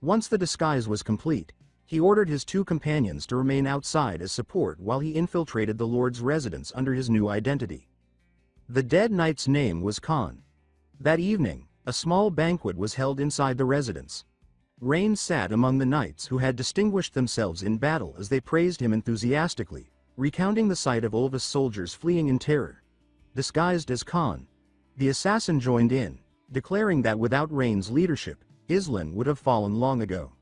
Once the disguise was complete, he ordered his two companions to remain outside as support while he infiltrated the Lord's residence under his new identity. The dead knight's name was Khan. That evening, a small banquet was held inside the residence. Rain sat among the knights who had distinguished themselves in battle as they praised him enthusiastically, recounting the sight of Ulvis soldiers fleeing in terror. Disguised as Khan, the assassin joined in, declaring that without Rain's leadership, Islan would have fallen long ago.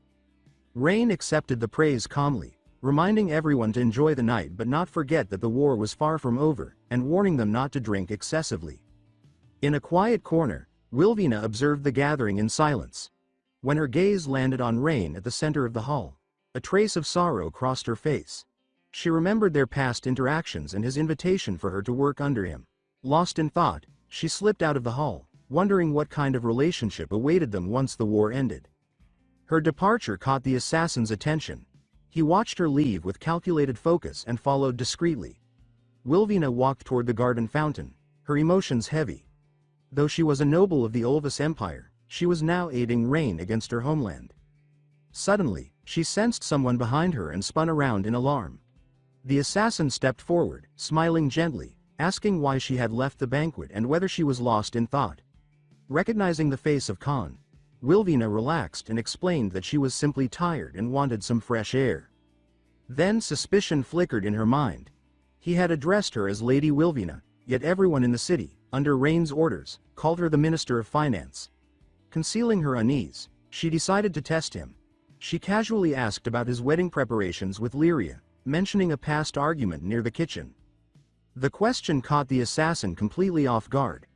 Rain accepted the praise calmly, reminding everyone to enjoy the night but not forget that the war was far from over, and warning them not to drink excessively. In a quiet corner, Wilvina observed the gathering in silence. When her gaze landed on Rain at the center of the hall, a trace of sorrow crossed her face. She remembered their past interactions and his invitation for her to work under him. Lost in thought, she slipped out of the hall, wondering what kind of relationship awaited them once the war ended. Her departure caught the assassin's attention. He watched her leave with calculated focus and followed discreetly. Wilvina walked toward the garden fountain, her emotions heavy. Though she was a noble of the Ulvis Empire, she was now aiding Rain against her homeland. Suddenly, she sensed someone behind her and spun around in alarm. The assassin stepped forward, smiling gently, asking why she had left the banquet and whether she was lost in thought. Recognizing the face of Khan, Wilvina relaxed and explained that she was simply tired and wanted some fresh air. Then suspicion flickered in her mind. He had addressed her as Lady Wilvina, yet everyone in the city, under Rain's orders, called her the Minister of Finance. Concealing her unease, she decided to test him. She casually asked about his wedding preparations with Lyria, mentioning a past argument near the kitchen. The question caught the assassin completely off guard.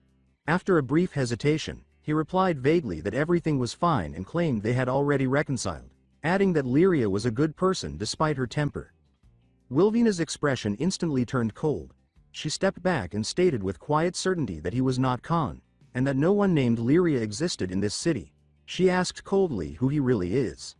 After a brief hesitation, he replied vaguely that everything was fine and claimed they had already reconciled, adding that Lyria was a good person despite her temper. Wilvina's expression instantly turned cold. She stepped back and stated with quiet certainty that he was not Khan, and that no one named Lyria existed in this city. She asked coldly who he really is.